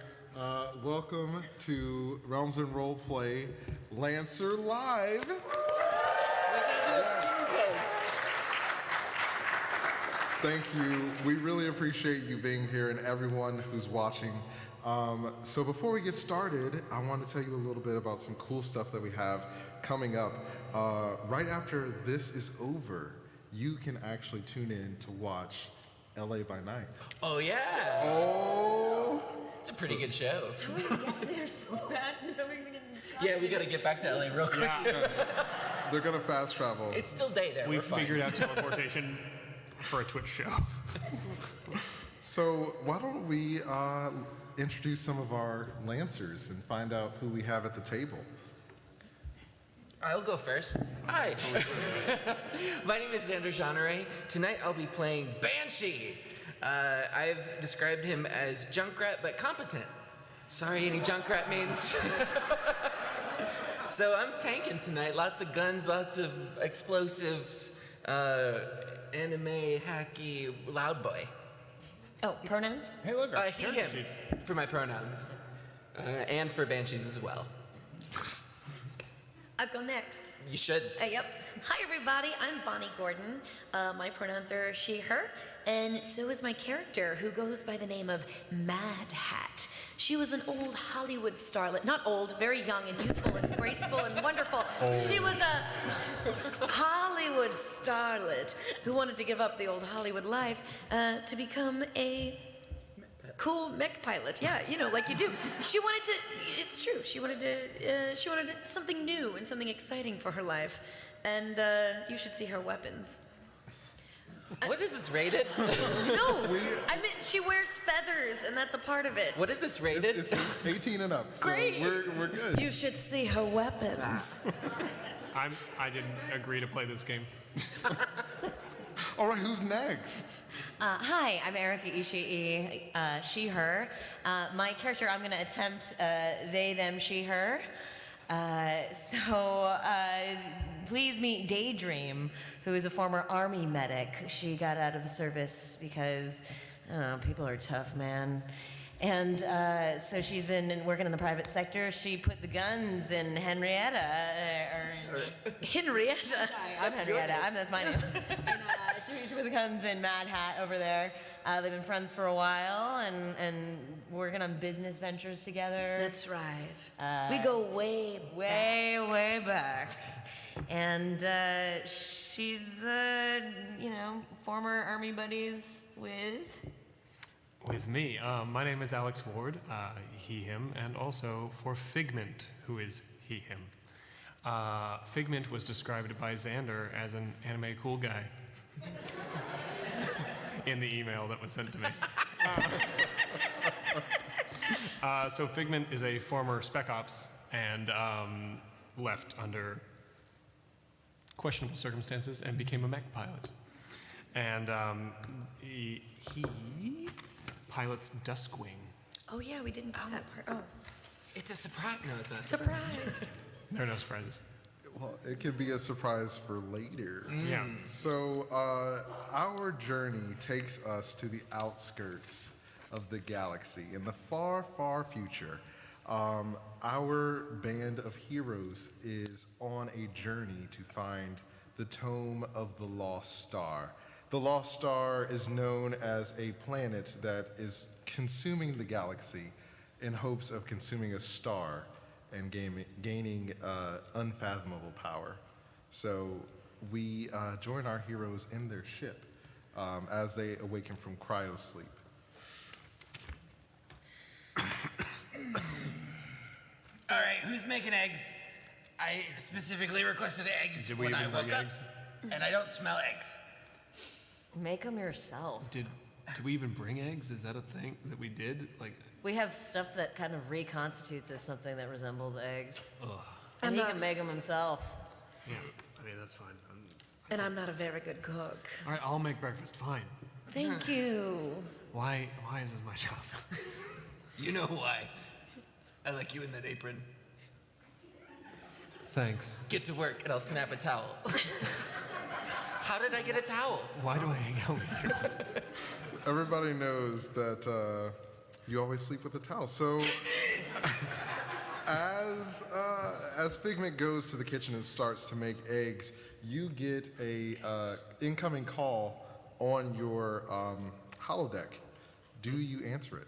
Welcome to Realms and Roleplay Lancer Live. Thank you. We really appreciate you being here and everyone who's watching. So before we get started, I want to tell you a little bit about some cool stuff that we have coming up. Right after this is over, you can actually tune in to watch LA by Night. Oh, yeah. Oh. It's a pretty good show. How do we get there so fast? Yeah, we got to get back to LA real quick. They're going to fast travel. It's still day there. We We're fine. figured out teleportation for a Twitch show. So why don't we introduce some of our Lancers and find out who we have at the table. I'll go first. Hi. My name is Xander Jeanneret. Tonight I'll be playing Banshee. I've described him as Junkrat, but competent. Sorry, any Junkrat mains? So I'm tanking tonight. Lots of guns, lots of explosives, anime, hacky, loud boy. Oh, pronouns? Hey, look, he, him, for my pronouns. And for Banshees as well. I'll go next. You should. Yep. Hi, everybody. I'm Bonnie Gordon. My pronouns are she, her, and so is my character, who goes by the name of Mad Hat. She was an old Hollywood starlet. Not old, very young and youthful and graceful and wonderful. Oh. She was a Hollywood starlet who wanted to give up the old Hollywood life to become a cool mech pilot. Yeah, you know, like you do. She wanted to, it's true, she wanted something new and something exciting for her life. And you should see her weapons. What is this, rated? No, I mean, she wears feathers, and that's a part of it. What is this, rated? It's 18 and up, so Great. we're good. You should see her weapons. I didn't agree to play this game. All right, who's next? Hi, I'm Erica Ishii, she, her. My character, I'm going to attempt they, them, she, her. Please meet Daydream, who is a former Army medic. She got out of the service because, I don't know, people are tough, man. And so she's been working in the private sector. She put the guns in Henrietta. Henrietta? Sorry, I'm Henrietta. That's my name. And, she put the guns in Mad Hat over there. They've been friends for a while and working on business ventures together. That's right. We go way back. And she's, former Army buddies With me. My name is Alex Ward, he, him, and also for Figment, who is he, him. Figment was described by Xander as an anime cool guy in the email that was sent to me. So Figment is a former Spec Ops and left under questionable circumstances and became a mech pilot. And he pilots Duskwing. Oh, yeah, we didn't do that part. Oh. It's a surprise. No, it's not. Surprise. There are no surprises. Well, it could be a surprise for later. Yeah. So our journey takes us to the outskirts of the galaxy. In the far, far future, our band of heroes is on a journey to find the Tome of the Lost Star. The Lost Star is known as a planet that is consuming the galaxy in hopes of consuming a star and gaining unfathomable power. So we join our heroes in their ship as they awaken from cryosleep. All right, who's making eggs? I specifically requested eggs Did we when I even woke bring up, eggs? and I don't smell eggs. Make them yourself. Did we even bring eggs? Is that a thing that we did? Like, We have stuff that kind of reconstitutes as something that resembles eggs. ugh. And he can make them himself. Yeah, I mean, that's fine. And I'm not a very good cook. All right, I'll make breakfast. Fine. Thank you. Why is this my job? You know why. I like you in that apron. Thanks. Get to work and I'll snap a towel. How did I get a towel? Why do I hang out with you? Everybody knows that You always sleep with a towel. So as Figment goes to the kitchen and starts to make eggs, you get a incoming call on your holodeck. Do you answer it?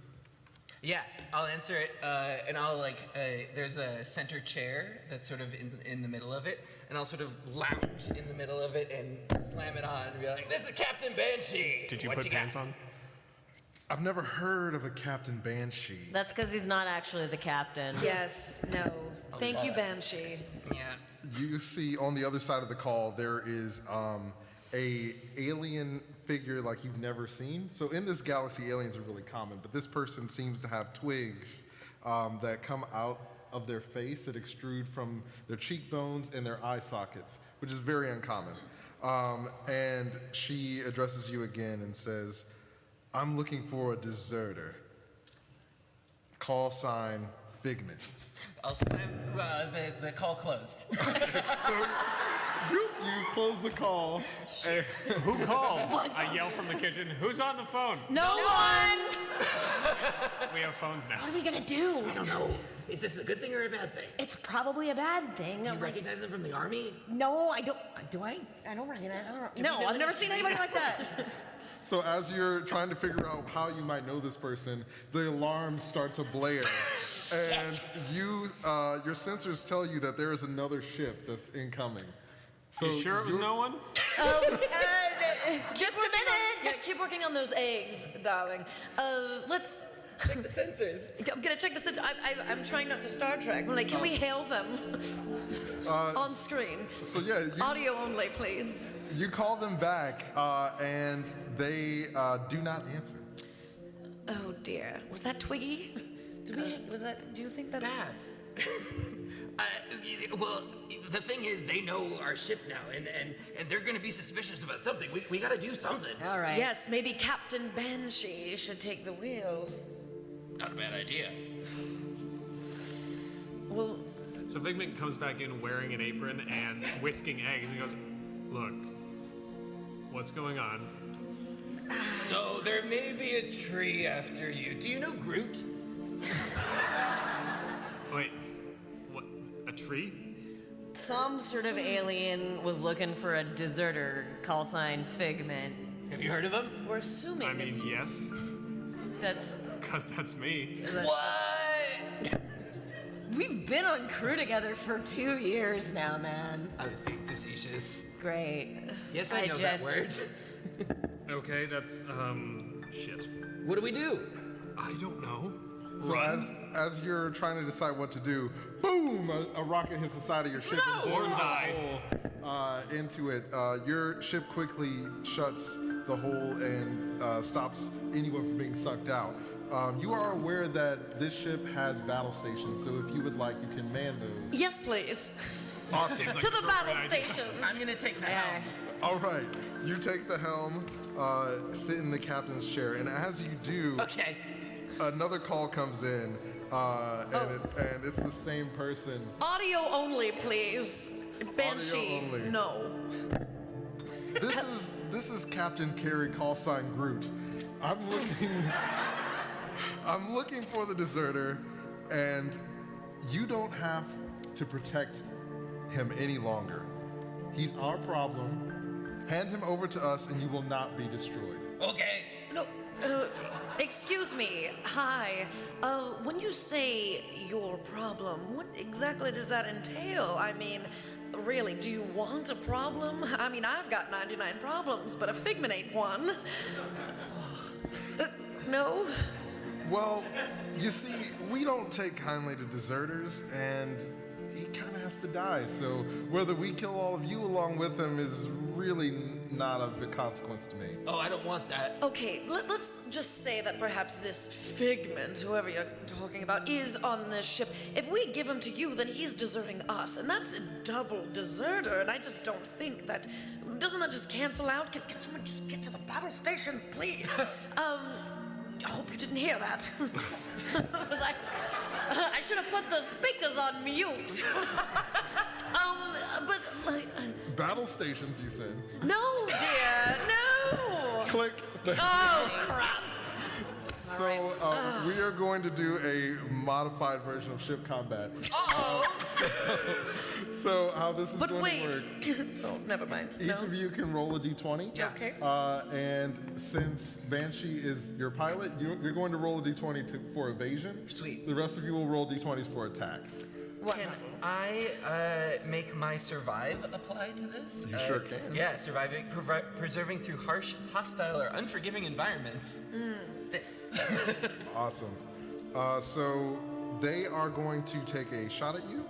Yeah, I'll answer it, and I'll there's a center chair that's sort of in the middle of it, and I'll sort of lounge in the middle of it and slam it on and be like, "This is Captain Banshee." Did you What put pants got? on? I've never heard of a Captain Banshee. That's because he's not actually the captain. Yes, no. Thank you, Banshee. Yeah. You see on the other side of the call, there is a alien figure like you've never seen. So in this galaxy, aliens are really common, but this person seems to have twigs that come out of their face that extrude from their cheekbones and their eye sockets, which is very uncommon. And she addresses you again and says, "I'm looking for a deserter. Call sign Figment." I'll slam the call closed. So you close the call. And Who called? I yell from the kitchen, "Who's on the phone?" No one! We have phones now. What are we gonna do? I don't know. Is this a good thing or a bad thing? It's probably a bad thing. Do you recognize him from the army? No, I don't. Do I? I don't recognize. No, I've never seen anybody like that. So as you're trying to figure out how you might know this person, the alarms start to blare. And your sensors tell you that there is another ship that's incoming. So you sure it was no one? Just a minute. Yeah, keep working on those eggs, darling. Let's check the sensors. I'm gonna check the sensors. I'm trying not to Star Trek. Like, can we hail them on screen? So yeah, Audio only, please. you call them back, and they do not answer. Oh dear. Was that Twiggy? Do you think that's bad? Well, the thing is, they know our ship now, and they're going to be suspicious about something. We got to do something. All right. Yes, maybe Captain Banshee should take the wheel. Not a bad idea. Well, So Figment comes back in wearing an apron and whisking eggs and goes, "Look, what's going on?" So there may be a tree after you. Do you know Groot? Wait, what? A tree? Some sort of alien was looking for a deserter. Call sign Figment. Have you heard of him? We're assuming I mean, yes, That's. because that's me. What? We've been on crew together for 2 years now, man. I was being facetious. Great. Yes, I know that word. Okay, that's shit. What do we do? I don't know. So as you're trying to decide what to do, boom! A rocket hits the side of your ship and Or blows die. a hole into it. Your ship quickly shuts the hole and stops anyone from being sucked out. You are aware that this ship has battle stations, so if you would like, you can man those. Yes, please. Awesome. To the battle stations. I'm gonna take the helm. All right, you take the helm, sit in the captain's chair, and as you do, Okay. another call comes in, and it's the same person. Audio only, please. Banshee. only. No. This is Captain Carey, call sign Groot. I'm looking for the deserter, and you don't have to protect him any longer. He's our problem. Hand him over to us, and you will not be destroyed. Okay. No. Excuse me. Hi. When you say your problem, what exactly does that entail? I mean, really, do you want a problem? I mean, I've got 99 problems, but a Figment ain't one. No? Well, you see, we don't take kindly to deserters, and he kind of has to die. So whether we kill all of you along with him is really not of consequence to me. Oh, I don't want that. Okay, let's just say that perhaps this Figment, whoever you're talking about, is on this ship. If we give him to you, then he's deserting us, and that's a double deserter, and I just don't think that... Doesn't that just cancel out? Can someone just get to the battle stations, please? I hope you didn't hear that. I should have put the speakers on mute. But like... Battle stations, you said. No, dear, no! Click. Oh, crap. So So we are going to do a modified version of ship combat. So how this is going to work? Oh, never mind. Each of you can roll a d20. Yeah. Okay. And since Banshee is your pilot, you're going to roll a d20 for evasion. Sweet. The rest of you will roll d20s for attacks. Can I make my survive apply to this? You sure can. Yeah, surviving, preserving through harsh, hostile, or unforgiving environments. This. Awesome. So they are going to take a shot at you.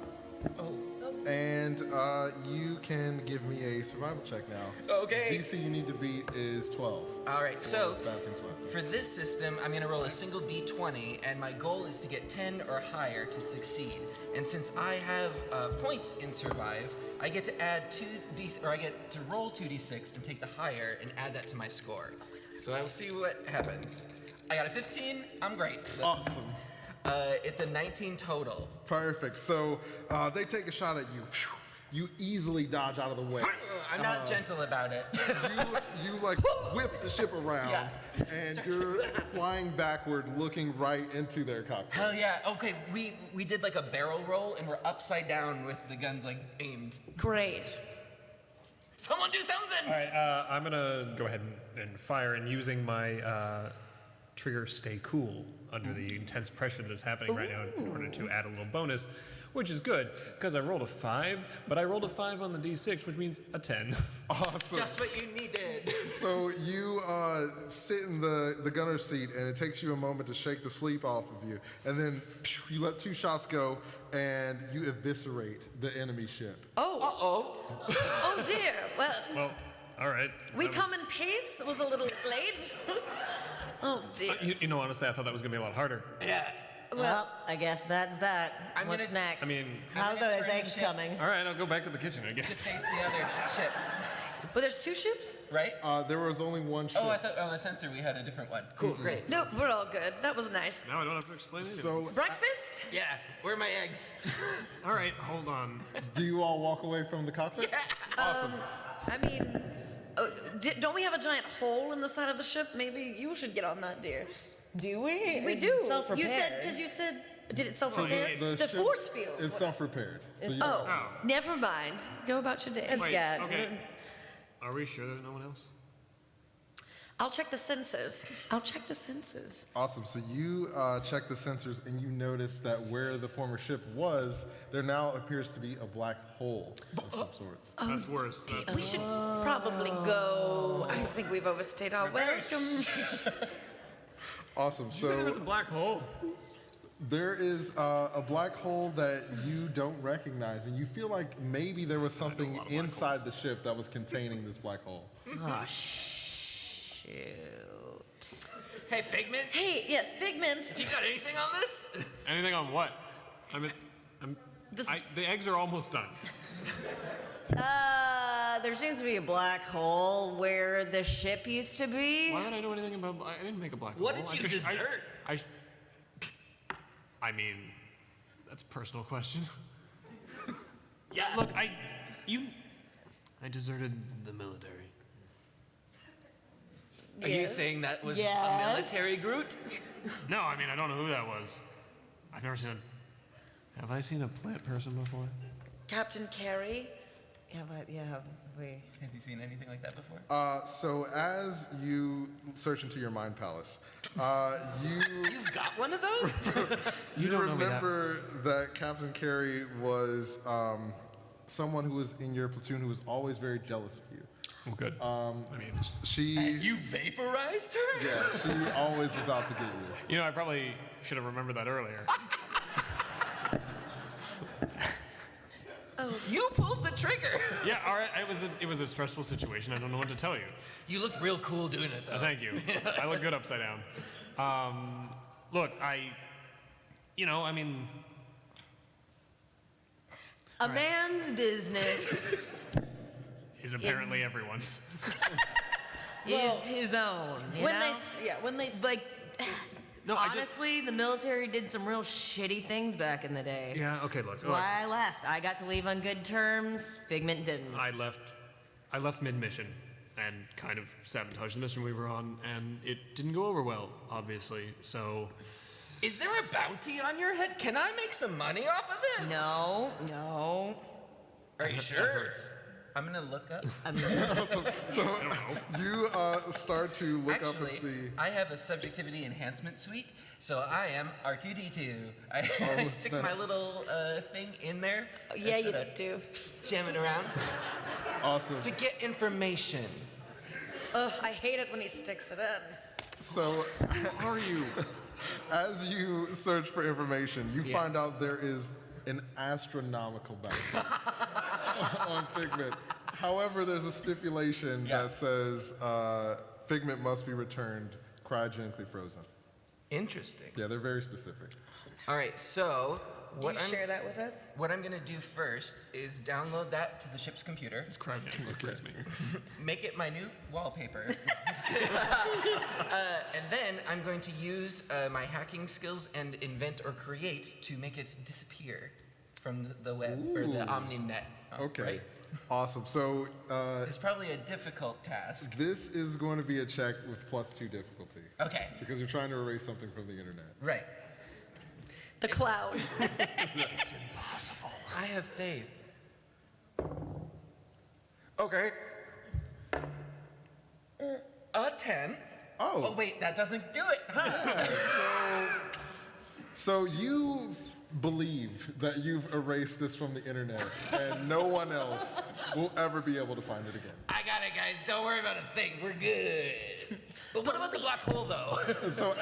Oh. And you can give me a survival check now. Okay. DC you need to beat is 12. All right, so Bad things will happen. for this system, I'm going to roll a single d20, and my goal is to get 10 or higher to succeed. And since I have points in survive, I get to add I get to roll 2d6 and take the higher and add that to my score. So I will see what happens. I got a 15. I'm great. Awesome. It's a 19 total. Perfect. So they take a shot at you. Phew. You easily dodge out of the way. I'm not gentle about it. You like whip the ship around, and you're flying backward, looking right into their cockpit. Hell yeah. Okay, we did like a barrel roll, and we're upside down with the guns like aimed. Great. Someone do something! All right, I'm gonna go ahead and fire, and using my trigger stay cool under the intense pressure that is happening right now in order to add a little bonus, which is good because I rolled a 5, but I rolled a 5 on the d6, which means a 10. Awesome. Just what you needed. So you sit in the gunner's seat, and it takes you a moment to shake the sleep off of you, and then you let 2 shots go, and you eviscerate the enemy ship. Oh. Oh dear. Well, all right. We come in peace. Was a little late. Oh dear. You know, honestly, I thought that was gonna be a lot harder. Yeah. Well, I guess that's that. What's next? I mean, how are those eggs coming? All right, I'll go back to the kitchen, I To guess. face the other ship, Well, there's 2 ships? right? There was only one ship. Oh, I thought on the sensor we had a different one. Cool, great. Nope, we're all good. That was nice. Now I don't have to explain anything. So Breakfast? Yeah, where are my eggs? All right, hold on. do you all walk away from the cockpit? Awesome. I mean, don't we have a giant hole in the side of the ship? Maybe you should get on that, dear. Do we? We do. Self-repair. You said, because you said, did it self-repair? The The ship- force field. It's self-repaired. So you Oh, never mind. Go about your day. Wait, okay. Are we sure there's no one else? I'll check the sensors. Awesome. So you check the sensors, and you notice that where the former ship was, there now appears to be a black hole of some sorts. That's worse. That's... We should probably go. I think we've overstayed our welcome. Awesome. Did you say there was a black hole? There is a black hole that you don't recognize, and you feel like maybe there was something inside the ship that was containing this black hole. Oh, shoot. Hey, Figment? Hey, yes, Figment. You got anything on this? Anything on what? I mean, the eggs are almost done. There seems to be a black hole where the ship used to be. Why would I know anything about? I didn't make a black hole. What did you desert? I mean, that's a personal question. Yeah. Look, I deserted the military. Are you saying that was Yes. a military Groot? No, I mean I don't know who that was. I've never seen Have I seen a plant person before? Captain Carey. Have we? Has he seen anything like that before? So as you search into your mind palace, You've got one of those? you don't know me that. remember that Captain Carey was someone who was in your platoon who was always very jealous of you. Oh, good. I mean, You vaporized her? yeah, she always was out to get you. you know, I probably should have remembered that earlier. Oh. You pulled the trigger. Yeah, all right. It was a stressful situation. I don't know what to tell you. You look real cool doing it, though. Thank you. I look good upside down. Look, I mean. A man's business Is apparently everyone's. is his own. You know? When they like. No, honestly, the military did some real shitty things back in the day. Yeah, okay, look. That's why I left. I got to leave on good terms. Figment didn't. I left mid-mission, and kind of sabotaged the mission we were on, and it didn't go over well, obviously. So, Is there a bounty on your head? Can I make some money off of this? No. Are you sure? I'm gonna look up. So you start to look up and see. I have a subjectivity enhancement suite, so I am R2D2. I stick my little thing in there. Yeah, you do. Jam it around. Awesome. To get information. Ugh, I hate it when he sticks it in. So, who are you? As you search for information, you find out there is an astronomical bounty on Figment. However, there's a stipulation that says Figment must be returned cryogenically frozen. Interesting. Yeah, they're very specific. All right, so Do you share that with us? What I'm gonna do first is download that to the ship's computer. It's cryogenically freeze me. Make it my new wallpaper. Just kidding. And then I'm going to use my hacking skills and invent or create to make it disappear from the web or the OmniNet. Okay. Right? Awesome. So it's probably a difficult task. this is going to be a check with +2 difficulty. Okay. Because you're trying to erase something from the internet. Right. The cloud. It's impossible. I have faith. Okay. A 10. Oh, wait, that doesn't do it, huh? So you believe that you've erased this from the internet and no one else will ever be able to find it again. I got it, guys. Don't worry about a thing. We're good. But what about the black hole, though? So,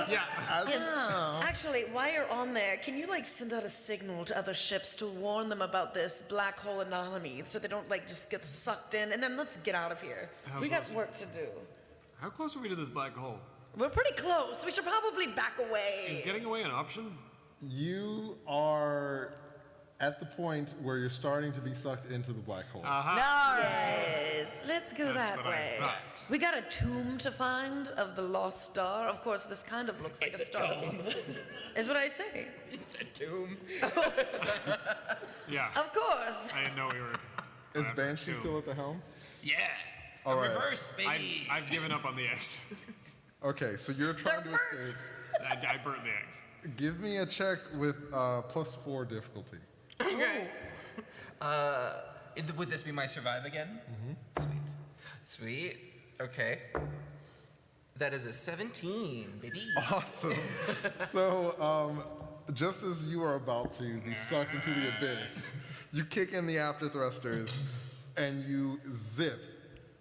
Actually, while you're on there, can you send out a signal to other ships to warn them about this black hole anomaly so they don't just get sucked in? And then let's get out of here. We got work to do. How close are we to this black hole? We're pretty close. We should probably back away. Is getting away an option? You are at the point where you're starting to be sucked into the black hole. Yes, let's go That's that what I way. thought. We got a tomb to find of the lost star. Of course, this kind of looks like a star. Is what I say. It's a tomb. Yeah. Of course. I didn't know we were. Is Banshee still at the helm? Yeah. All right. Reverse, baby. I've given up on the eggs. Okay, so you're trying to escape. I burnt the eggs. Give me a check with +4 difficulty. Okay. Would this be my survive again? Mm-hmm. Sweet. Okay. That is a 17, baby. Awesome. So, just as you are about to be sucked into the abyss, you kick in the after thrusters and you zip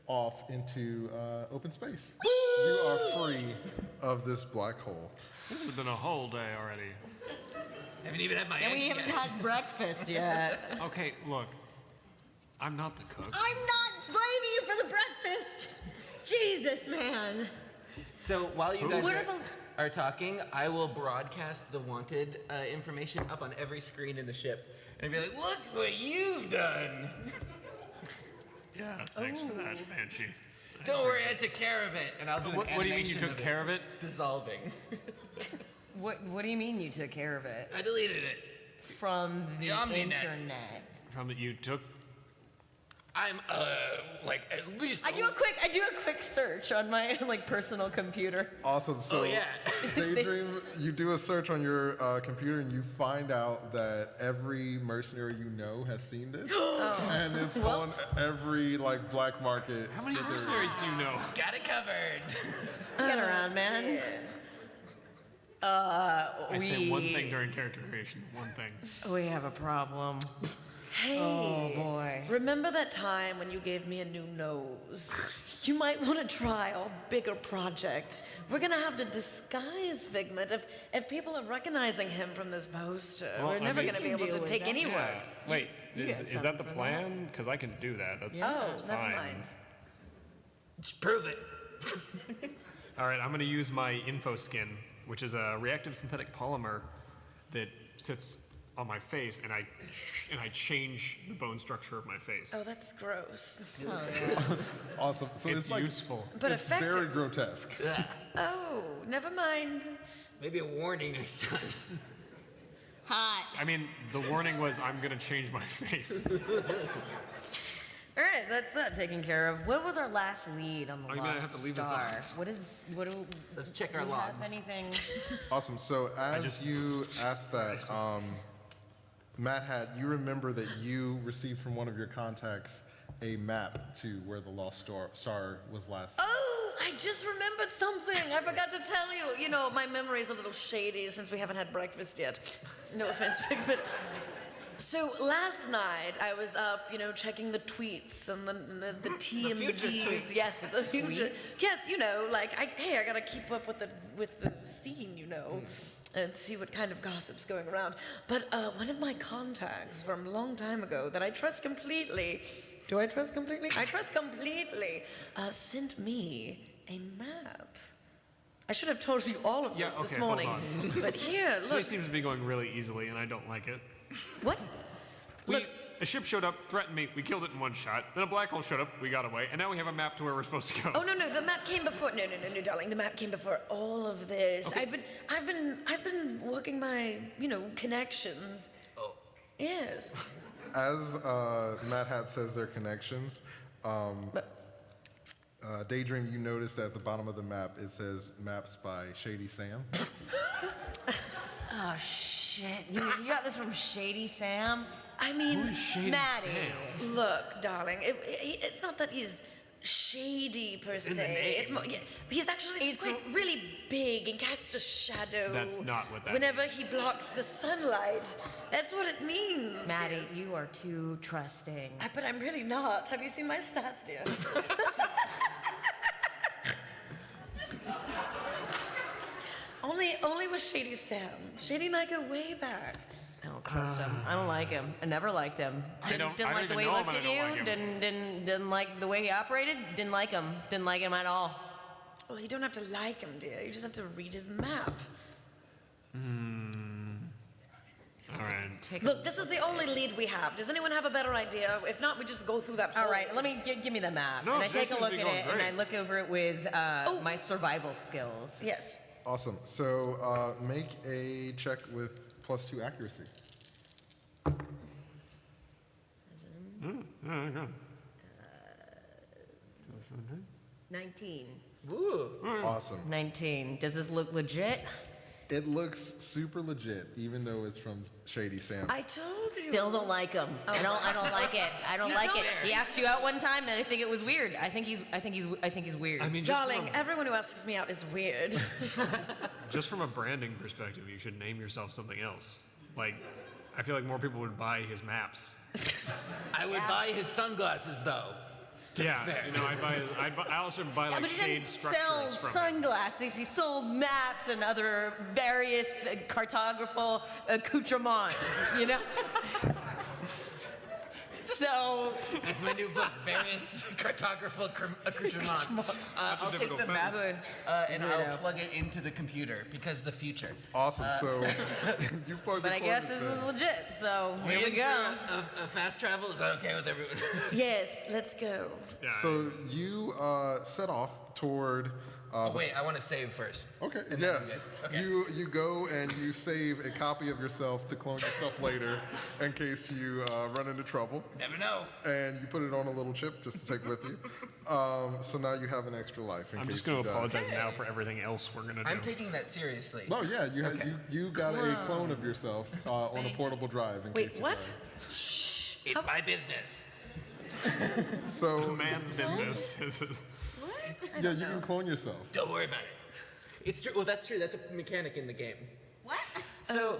off into open space. You are free of this black hole. This has been a whole day already. Haven't even had my And eggs we yet. haven't had breakfast yet. Okay, look. I'm not the cook. I'm not blaming you for the breakfast. Jesus, man. So while you guys What are are talking, I will broadcast the wanted information up on every screen in the ship. And be like, look what you've done. Yeah, thanks for that, Banshee. Don't worry, I took care of it. And I'll do an What do you mean you animation took of care of it? Dissolving. What do you mean you took care of it? I deleted it. From the OmniNet. internet. From that you took. I'm at least. I do a quick search on my personal computer. Awesome. So, yeah. Daydream, you do a search on your computer and you find out that every mercenary you know has seen this. And it's on every black market. How many mercenaries do you know? Got it covered. Get around, man. I say one thing during character creation. One thing. We have a problem. Hey. Oh boy. Remember that time when you gave me a new nose? You might want to try a bigger project. We're gonna have to disguise Figment if people are recognizing him from this poster. Well, We're never gonna be able to deal with take that. any work. Wait, You is got that the something for plan? Because I can do that. That's Oh, fine. never mind. Just prove it. All right, I'm going to use my info skin, which is a reactive synthetic polymer that sits on my face, and I change the bone structure of my face. Oh, that's gross. Awesome. So It's useful. But it's effective. very grotesque. Oh, never mind. Maybe a warning next time. Hot. I mean, the warning was I'm going to change my face. All right, that's that taken care of. What was our last lead on the Are you gonna Lost have to leave this Star? on? Let's check our do we have logs. Anything? Awesome. So as you asked that, Matt Hat, you remember that you received from one of your contacts a map to where the Lost Star was last. Oh, I just remembered something. I forgot to tell you. You know, my memory is a little shady since we haven't had breakfast yet. No offense, Vic, but... So last night I was up, you know, checking the tweets and the TMZs. future tweets. Yes, the future. Tweets? Yes, you know, like I gotta keep up with the scene, you know, and see what kind of gossip's going around. But one of my contacts from a long time ago that I trust completely. Do I trust completely? I trust completely. Sent me a map. I should have told you all of this this morning. Hold on. But here, So look. it seems to be going really easily, and I don't like it. What? A ship showed up, threatened me, we killed it in one shot. Then a black hole showed up, we got away, and now we have a map to where we're supposed to go. Oh no, the map came before. No, darling, the map came before all of this. Okay. I've been working my, you know, connections. Oh. Yes. As Matt Hat says their connections, Daydream, you notice that at the bottom of the map it says maps by Shady Sam. Oh shit! You got this from Shady Sam? I mean, Who's Shady Maddie. Sam? Look, darling, it's not that he's shady per in the se. name. It's more, yeah, he's actually just quite really big and casts a shadow. That's not what that Whenever he blocks the sunlight, that's what it means. Maddie, dear. you are too trusting. But I'm really not. Have you seen my stats, dear? Only with Shady Sam. Shady and I go way back. I don't trust him. I don't like him. I never liked him. Didn't like the way he looked at you. Didn't like the way he operated. Didn't like him. Didn't like him at all. Well, you don't have to like him, dear. You just have to read his map. All right. Look, this is the only lead we have. Does anyone have a better idea? If not, we just go through that. All right, let me give me the map. No, and I this take a seems to look be at going it, and great. I look over it with my survival skills. Yes. Awesome. So make a check with +2 accuracy. 19. Ooh. Awesome. 19. Does this look legit? It looks super legit, even though it's from Shady Sam. I told you. Still don't like him. I don't like it. I don't You like don't? it. He asked you out one time, and I think it was weird. I think he's weird. I mean, Darling, everyone who asks me out is weird. just from a branding perspective, you should name yourself something else. Like, I feel like more people would buy his maps. I would buy his sunglasses though. Yeah, you know, I also buy Yeah, like but he shade didn't sell structures from it. sunglasses. He sold maps and other various cartographical accoutrements, you know? So... That's my new book, Various Cartographical Accoutrements. I'll take the map and I'll plug it into the computer because the future. Awesome. So you plugged But it I forward, guess it this is says- legit, so here we in go. for a fast travel? Is that okay with everyone? Yes, let's go. Yeah, So you set off toward. Oh, wait, I want to save first. Okay. And Yeah. then we're good. Okay. You go and you save a copy of yourself to clone yourself later, in case you run into trouble. Never know. And you put it on a little chip just to take with you. So now you have an extra life in I'm case just going you to die. apologize now for everything else we're going to do. I'm taking that seriously. No, yeah, Okay. you got a clone of yourself on a portable drive. In Wait, case you what? die. Shh, it's my business. So Man's business. yeah, you can clone yourself. Don't worry about it. It's true. Well, that's true. That's a mechanic in the game. What? So,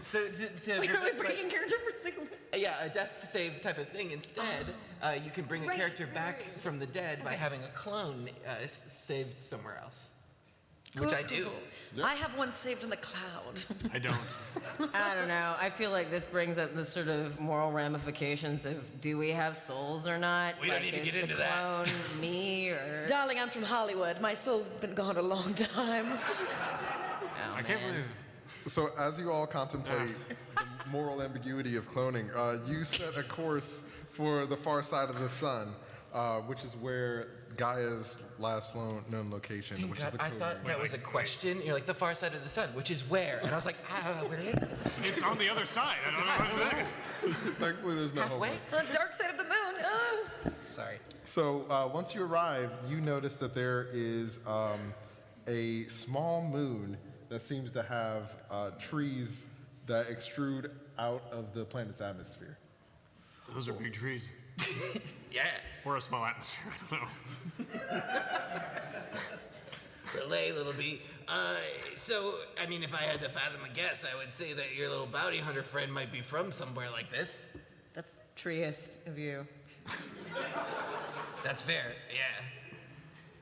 so to Wait, are we prevent, breaking character for a second? yeah, a death save type of thing. Instead, you can bring a character back from the dead by having a clone saved somewhere else, which I do. I have one saved in the cloud. I don't. I don't know. I feel like this brings up the sort of moral ramifications of do we have souls or not? We don't need to is get the into that. clone me or... Darling, I'm from Hollywood. My soul's been gone a long time. Oh, I can't man. believe. So as you all contemplate the moral ambiguity of cloning, you set a course for the far side of the sun, which is where Gaia's last known location, Thank which God, is the I code thought name. that was a question. You're like, the far side of the sun, which is where? And I was like, where is it? It's on the other side. I don't know where it is. Thankfully, there's no Halfway? homework. On the dark side of the moon. Sorry. So once you arrive, you notice that there is a small moon that seems to have trees that extrude out of the planet's atmosphere. Those are big trees. Yeah. Or a small atmosphere, I don't know. Relay, little bee. So, I mean, if I had to fathom a guess, I would say that your little bounty hunter friend might be from somewhere like this. That's treeist of you. That's fair, yeah.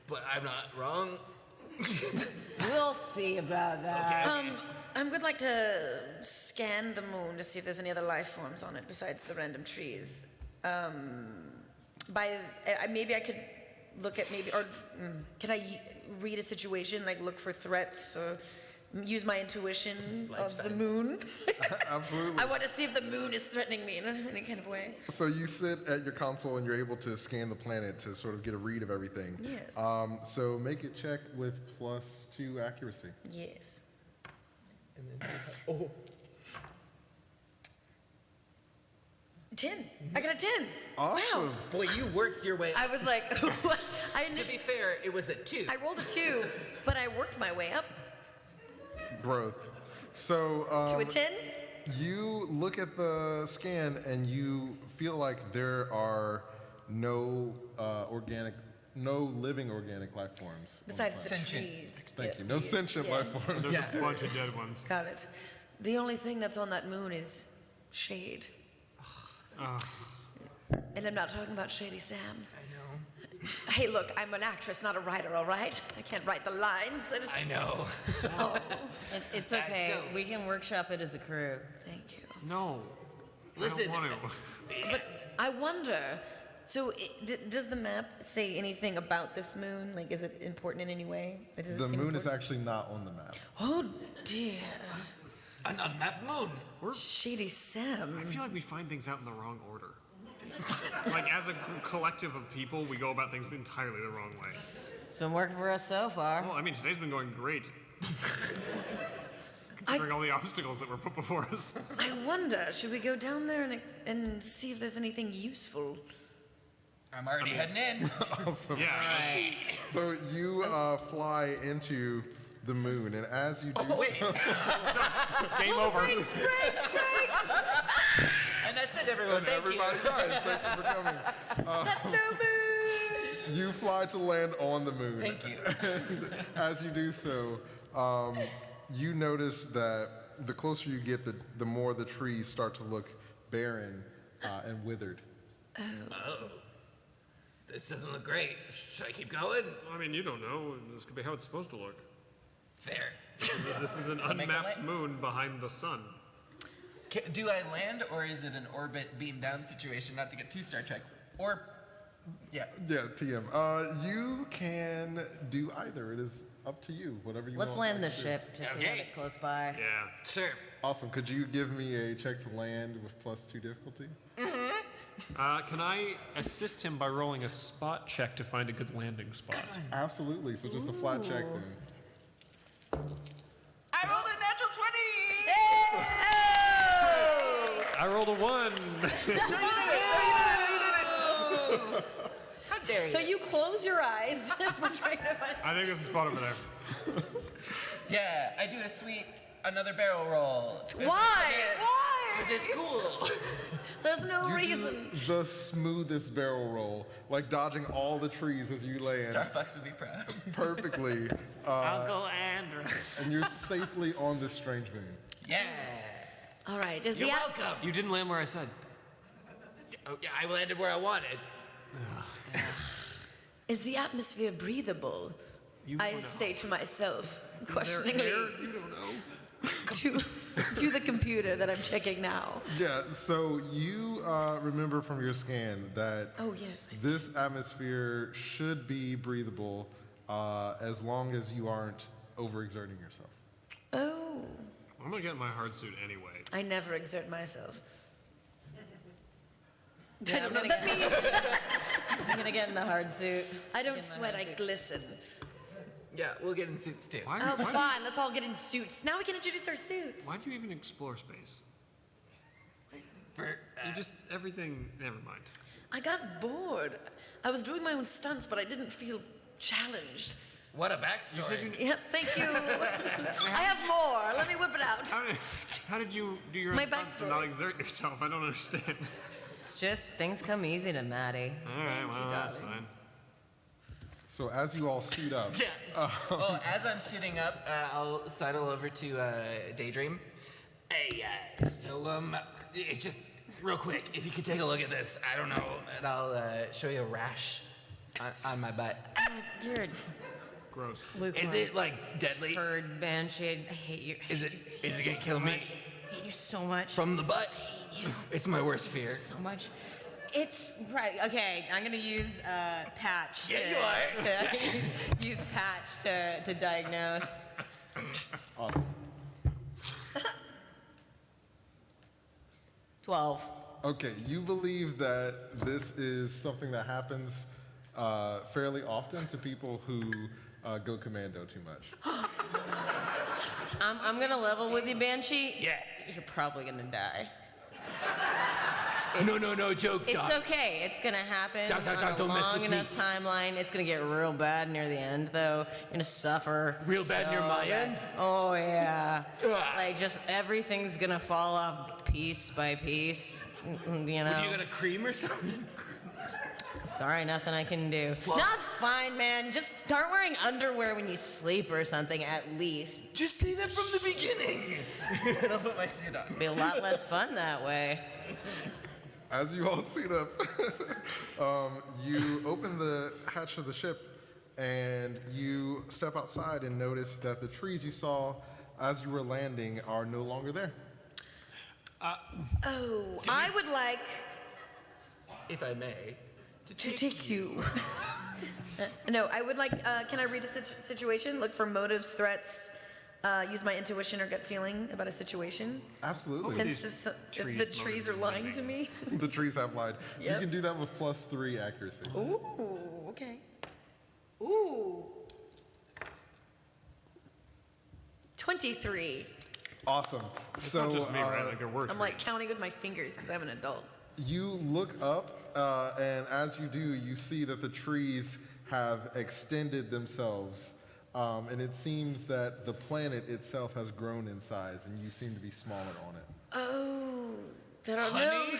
But I'm not wrong. We'll see about that. I would like to scan the moon to see if there's any other life forms on it besides the random trees. Maybe I could look at can I read a situation, like look for threats or use my intuition of the moon? Absolutely. I want to see if the moon is threatening me in any kind of way. So you sit at your console and you're able to scan the planet to sort of get a read of everything. Yes. So make it check with +2 accuracy. Yes. And then, oh. 10. I got a 10. Awesome. Wow. Boy, you worked your way up. I was like, To be fair, it was a 2. I rolled a 2, but I worked my way up Growth. So to a 10. you look at the scan and you feel like there are no living organic life forms. Besides the Sentient. trees. Thank you. No sentient life forms. There's a bunch of dead ones. Got it. The only thing that's on that moon is shade. And I'm not talking about Shady Sam. I know. Hey, look, I'm an actress, not a writer, all right? I can't write the lines. I know. Oh, It's That's okay. so- We can workshop it as a crew. thank you. No. Listen. I don't want to. But I wonder, so does the map say anything about this moon? Like, is it important in any way? Like, does it The seem moon is important? actually not on the map. Oh, dear. An unmapped moon. Shady Sam. I feel like we find things out in the wrong order. Like, as a collective of people, we go about things entirely the wrong way. It's been working for us so far. Well, I mean, today's been going great. Considering all the obstacles that were put before us. I wonder, should we go down there and see if there's anything useful? I'm already heading in. Awesome. Yeah. Right. So you fly into the moon, and as you do so, Game over. And that's it, everyone. and Thank everybody you. dies. Thank you for coming. That's no moon! You fly to land on the moon. Thank you. As you do so, you notice that the closer you get, the more the trees start to look barren and withered. Oh. This doesn't look great. Should I keep going? I mean, you don't know. This could be how it's supposed to look. Fair. This is an Wanna make a unmapped light? moon behind the sun. Do I land, or is it an orbit beam down situation? Not to get too Star Trek. Or, yeah. Yeah, TM. You can do either. It is up to you. Whatever you Let's want. land the to do. ship just to have Okay. it close by. Yeah. Sure. Awesome. Could you give me a check to land with +2 difficulty? Can I assist him by rolling a spot check to find a good landing spot? Absolutely. So just a flat check then. I rolled a natural 20! I rolled a 1. How dare you? So you close your eyes. We're trying to find. I think there's a spot over there. Yeah, I do a sweet another barrel roll. Why? Because it's cool. There's no You reason. do the smoothest barrel roll, like dodging all the trees as you land Starbucks would be proud. perfectly. Uncle Andrew. And you're safely on this strange moon. Yeah. All right. Is You're the welcome. You didn't land where I said. Oh, yeah, I landed where I wanted. Is the atmosphere breathable? I don't say to myself, Is there questioningly, air? You don't know. to the computer that I'm checking now. Yeah, so you remember from your scan that Oh yes. this atmosphere should be breathable as long as you aren't overexerting yourself. Oh, I'm gonna get in my hard suit anyway. I never exert myself. Yeah, I don't know I'm what that means. I'm gonna get in the hard suit. I don't sweat, I glisten. Yeah, we'll get in suits too. Why, Oh, fine. Let's all get in suits. Now we can introduce our suits. Why do you even explore space? You just, everything, never mind. I got bored. I was doing my own stunts, but I didn't feel challenged. What a backstory. Yep, thank you. I have more. Let me whip it out. How did you do your My own stunts and backstory. not exert yourself? I don't understand. It's just things come easy to Maddie. All right, well, that's fine. So as you all suit up, Well, as I'm suiting up, I'll sidle over to Daydream. Hey, so it's just real quick. If you could take a look at this, I don't know, and I'll show you a rash on my butt. You're a gross. Is it like deadly? Bird banshee. I hate you. Is it gonna kill me I hate you so much. from the butt? I hate you It's my worst fear. so much. It's right. Okay, I'm gonna use patch. Yeah, to, you are. To use patch to diagnose. awesome. 12. Okay, you believe that this is something that happens fairly often to people who go commando too much. I'm gonna level with you, Banshee. Yeah. You're probably gonna die. No, joke, It's Doc. okay. It's gonna happen Doc, on a don't mess long with enough me. timeline. It's gonna get real bad near the end, though. You're gonna suffer. Real bad near so my bad. end? Oh yeah. Ugh. Like just everything's gonna fall off piece by piece. You know. What, you got a cream or something? Sorry, nothing I can do. No, it's fine, man. Just start wearing underwear when you sleep or something, at least. Just say that from the beginning. And I'll put my suit on. It'll be a lot less fun that way. As you all suit up, you open the hatch of the ship and you step outside and notice that the trees you saw as you were landing are no longer there. I would like If I may. to take you. No, I would like, can I read a situation? Look for motives, threats, use my intuition or gut feeling about a situation? Absolutely. Sense if the trees are lying to me? The trees have lied. Yep. You can do that with +3 accuracy. Ooh, okay. Ooh. 23. Awesome. It's not just me, right? Like there were trees. I'm like counting with my fingers because I'm an adult. You look up, and as you do, you see that the trees have extended themselves, and it seems that the planet itself has grown in size, and you seem to be smaller on it. Oh, there are Honey?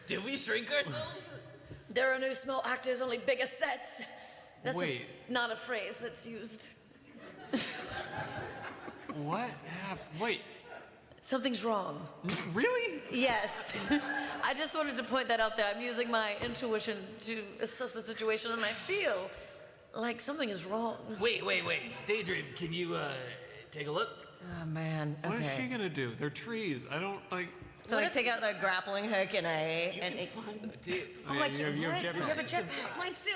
Did we shrink ourselves? there are no small actors, only bigger sets. That's Wait. not a phrase that's used. What happened? Wait, Something's wrong. really? Yes. I just wanted to point that out there. I'm using my intuition to assess the situation, and I feel like something is wrong. Wait. Daydream, can you take a look? Oh man. Okay. What is she gonna do? They're trees. I don't like. So I take out the grappling hook and Dude. Oh, yeah, you have You have a jetpack. jetpack. My suit,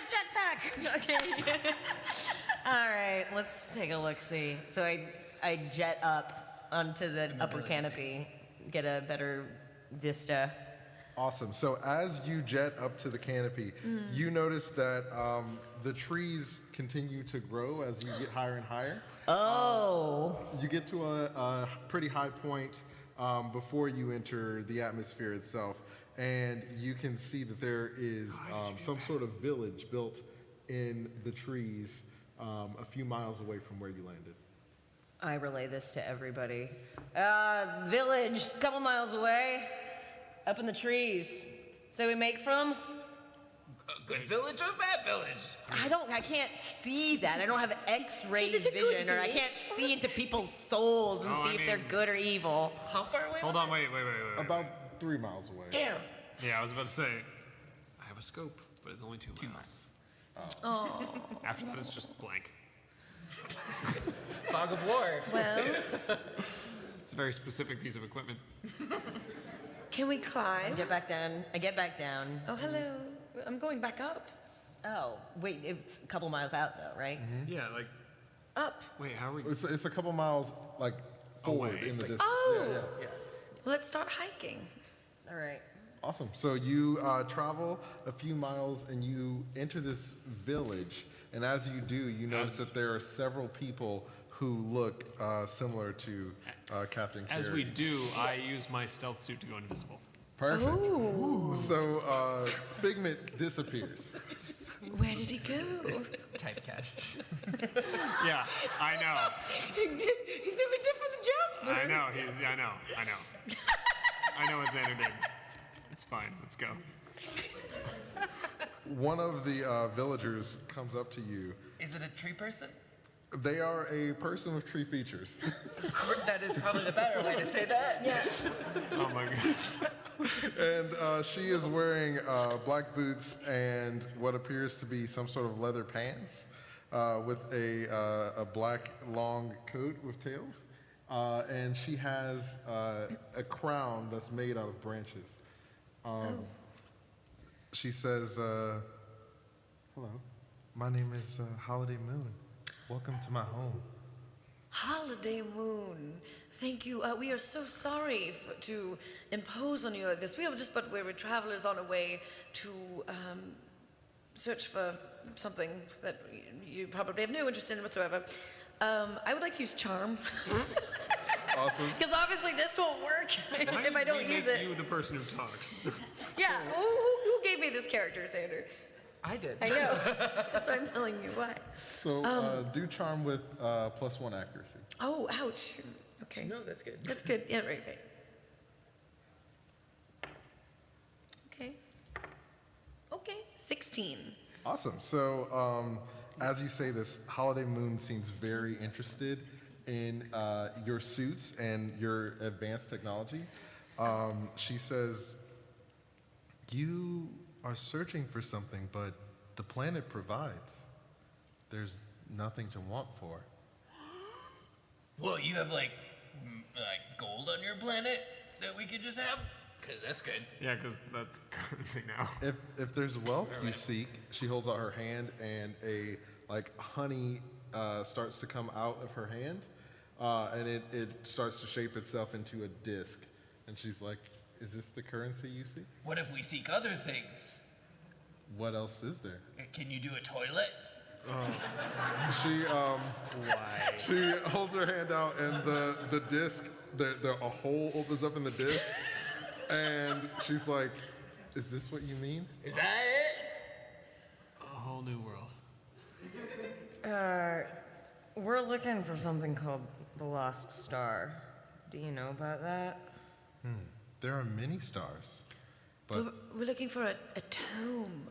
jetpack. Okay. All right, let's take a look. See. So I jet up onto the upper canopy, get a better vista. Awesome. So as you jet up to the canopy, you notice that the trees continue to grow as you get higher and higher. Oh. You get to a pretty high point before you enter the atmosphere itself, and you can see that there is some sort of village built in the trees a few miles away from where you landed. I relay this to everybody. Village, a couple miles away, up in the trees. So we make from? A good village or a bad village? I can't see that. I don't have X-ray Is it a good vision, or I can't village? see into people's souls and Oh, see I if they're mean- good or evil. How far away Hold was on, wait. About 3 miles away. Damn. Yeah, I was about to say, I have a scope, but it's only 2 miles. Oh. After that, it's just blank. Fog of war. Well, It's a very specific piece of equipment. can we climb? I get back down. Oh, hello. I'm going back up. Oh, wait, it's a couple miles out though, right? Yeah, like, Up. wait, how are we? It's a couple miles like forward Away. in the distance. Oh. Yeah. Well, let's start hiking. All right. Awesome. So you travel a few miles and you enter this village. And as you do, you notice that there are several people who look similar to Captain Carey. As we do, I use my stealth suit to go invisible. Perfect. So Figment disappears. Where did he go? Typecast. Yeah, I know. He's gonna be different than Jasper. I know. I know what Xander did. It's fine. Let's go. One of the villagers comes up to you. Is it a tree person? They are a person with tree features. That is probably the better way to say that. Yeah. Oh my gosh. And she is wearing black boots and what appears to be some sort of leather pants with a black long coat with tails. And she has a crown that's made out of branches. She says, hello, my name is Holiday Moon. Welcome to my home. Holiday Moon. Thank you. We are so sorry to impose on you like this. We're travelers on a way to search for something that you probably have no interest in whatsoever. I would like to use charm. Awesome. Because obviously this won't work if I don't use it. You the person who talks. Yeah. Who gave me this character, Xander? I did. I know. That's why I'm telling you why. So do charm with +1 accuracy. Oh, ouch. Okay. No, that's good. That's good. Yeah, right. Okay. 16. Awesome. So as you say this, Holiday Moon seems very interested in your suits and your advanced technology. She says, you are searching for something, but the planet provides. There's nothing to want for. Well, you have like gold on your planet that we could just have? Because that's good. Yeah, because that's currency now. If there's wealth you seek, she holds out her hand and a honey starts to come out of her hand, and it starts to shape itself into a disc. And she's like, is this the currency you seek? What if we seek other things? What else is there? Can you do a toilet? She holds her hand out, and the disc, a hole opens up in the disc, and she's like, is this what you mean? Is that it? A whole new world. We're looking for something called the Lost Star. Do you know about that? There are many stars, but We're looking for a tome.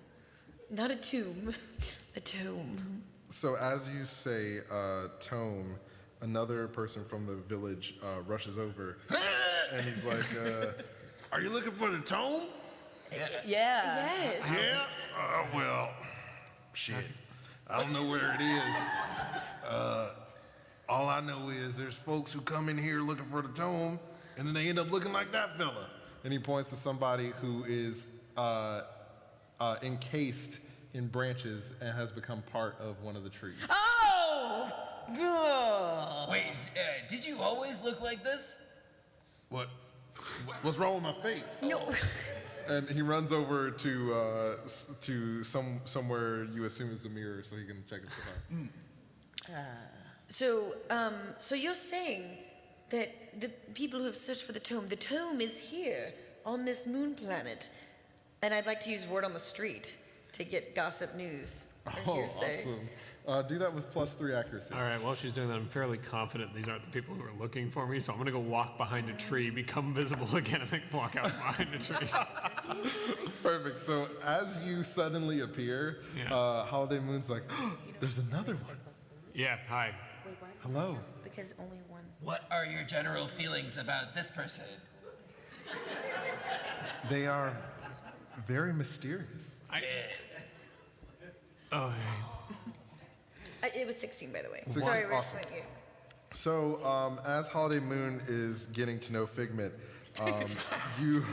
Not a tomb. A tome. So as you say tome, another person from the village rushes over, and he's like, are you looking for the tome? Yeah. Yes. Yeah? Well, shit. I don't know where it is. All I know is there's folks who come in here looking for the tome, and then they end up looking like that fella. And he points to somebody who is encased in branches and has become part of one of the trees. Oh! Ugh. Wait, did you always look like this? What? What's wrong with my face? No. And he runs over to somewhere you assume is a mirror so he can check it out. So you're saying that the people who have searched for the tome is here on this moon planet, and I'd like to use word on the street to get gossip news or hearsay. Awesome. Do that with +3 accuracy. All right, while she's doing that, I'm fairly confident these aren't the people who are looking for me, so I'm going to go walk behind a tree, become visible again, and then walk out behind a tree. Perfect. So as you suddenly appear, Holiday Moon's like, oh, there's another one. Yeah, hi. Hello. Because only one. What are your general feelings about this person? They are very mysterious. It was 16, by the way. 16. Sorry, we're Awesome. explaining you. So as Holiday Moon is getting to know Figment, you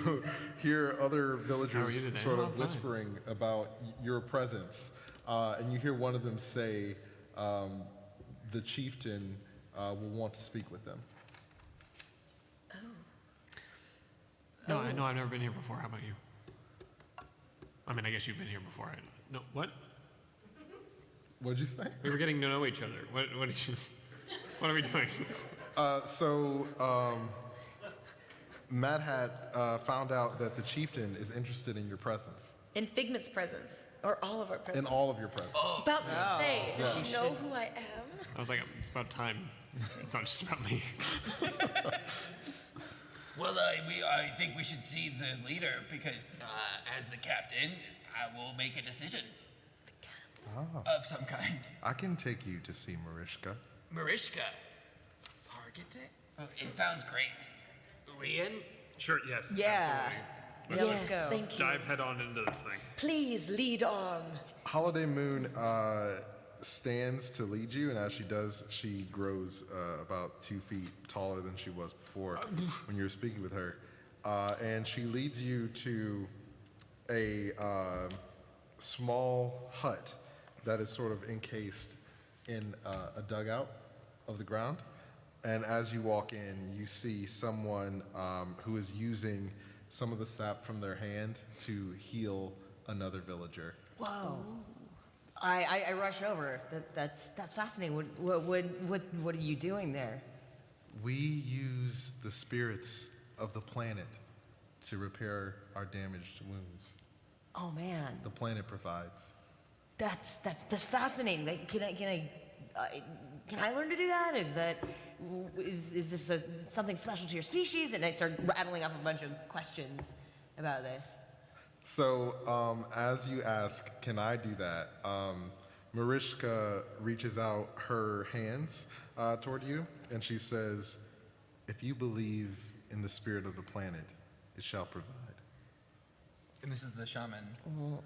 hear other villagers sort of whispering about your presence, and you hear one of them say, the chieftain will want to speak with them. No, I know I've never been here before. How about you? I mean, I guess you've been here before. No, what? What'd you say? We were getting to know each other. What did you? What are we doing? Mad Hat found out that the chieftain is interested in your presence. In Figment's presence, or all of our presence. In all of your presence. About to say, does Yeah. she know who I am? I was like, it's about time. It's not just about me. Well, I think we should see the leader because, as the captain, I will make a decision of some kind. I can take you to see Marishka. Marishka. Architect? Oh, it sounds great. Are we in? Sure, yes. Yeah. Absolutely. Let's go. Thank you. Dive head on into this thing. Please lead on. Holiday Moon stands to lead you, and as she does, she grows about 2 feet taller than she was before when you were speaking with her. And she leads you to a small hut that is sort of encased in a dugout of the ground. And as you walk in, you see someone who is using some of the sap from their hand to heal another villager. Whoa. I rush over. That's fascinating. What are you doing there? We use the spirits of the planet to repair our damaged wounds. Oh man, The planet provides. that's fascinating. Like, can I learn to do that? Is this something special to your species? And I start rattling off a bunch of questions about this. So, as you ask, can I do that? Marishka reaches out her hands toward you, and she says, if you believe in the spirit of the planet, it shall provide. And this is the shaman. Well,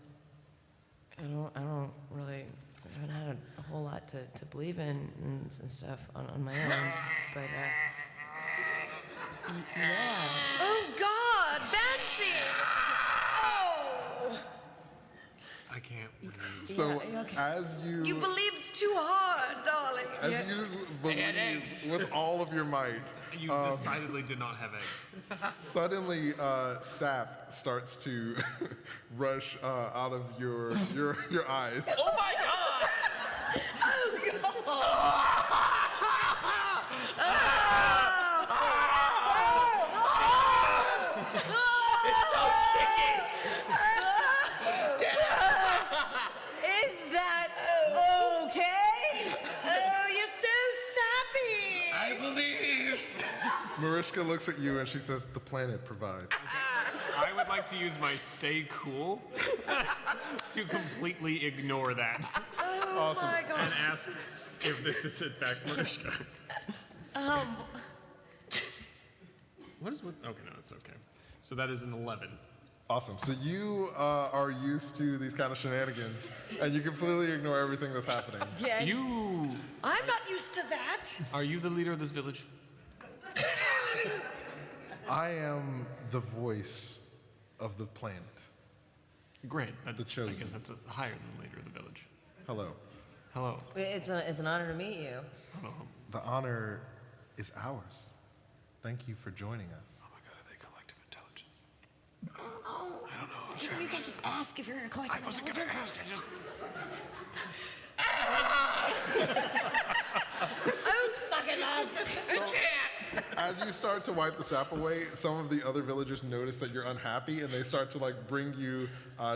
I don't really. I haven't had a whole lot to believe in and stuff on my own, but yeah. Oh God, Banshee! Oh! I can't. So, as you... You believed too hard, darling. As you believe with all of your might, You decidedly did not have eggs. suddenly sap starts to rush out of your eyes. Oh my god! It's so sticky! Get out! Is that okay? Oh, you're so sappy. I believe. Marishka looks at you and she says, the planet provides. I would like to use my stay cool to completely ignore that. Oh Awesome. my God. And ask if this is in fact Marishka. What is with? Okay, no, it's okay. So that is an 11. Awesome. So you are used to these kind of shenanigans, and you completely ignore everything that's happening. Yeah. I'm not used to that. Are you the leader of this village? I am the voice of the planet. Great. The chosen. I guess that's higher than the leader of the village. Hello. Hello. It's an honor to meet you. Hello. The honor is ours. Thank you for joining us. Oh my god, are they collective intelligence? Oh, I don't know. you can't just ask if you're in a collective I wasn't gonna ask. I just. Oh, suck it up. As you start to wipe the sap away, some of the other villagers notice that you're unhappy, and they start to bring you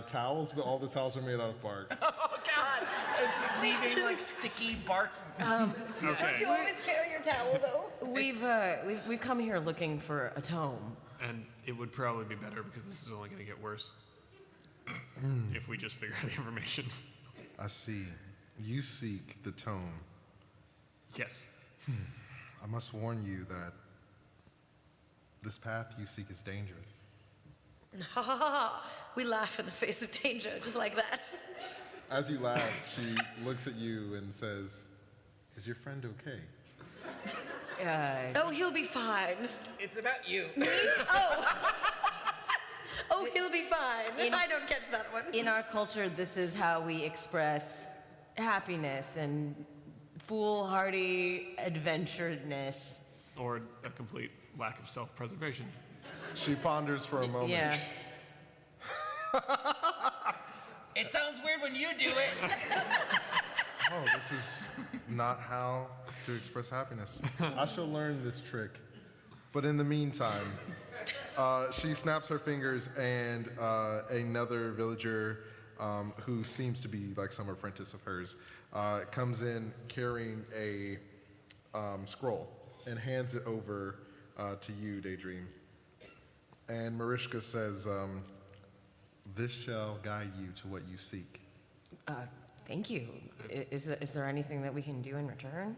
towels, but all the towels are made out of bark. Oh god! It's just leaving sticky bark. Okay. Don't you always carry your towel though? We've come here looking for a tome. And it would probably be better because this is only going to get worse if we just figure out the information. I see. You seek the tome. Yes. I must warn you that this path you seek is dangerous. Ha ha ha! We laugh in the face of danger, just like that. As you laugh, she looks at you and says, "Is your friend okay?" Oh, he'll be fine. It's about you. Oh. Oh, he'll be fine. I don't catch that one. In our culture, this is how we express happiness and foolhardy adventuredness. Or a complete lack of self-preservation. She ponders for a moment. Yeah. It sounds weird when you do it. Oh, this is not how to express happiness. I shall learn this trick. But in the meantime, she snaps her fingers and another villager who seems to be like some apprentice of hers comes in carrying a scroll and hands it over to you, Daydream. And Mariska says, this shall guide you to what you seek. Thank you. Is there anything that we can do in return?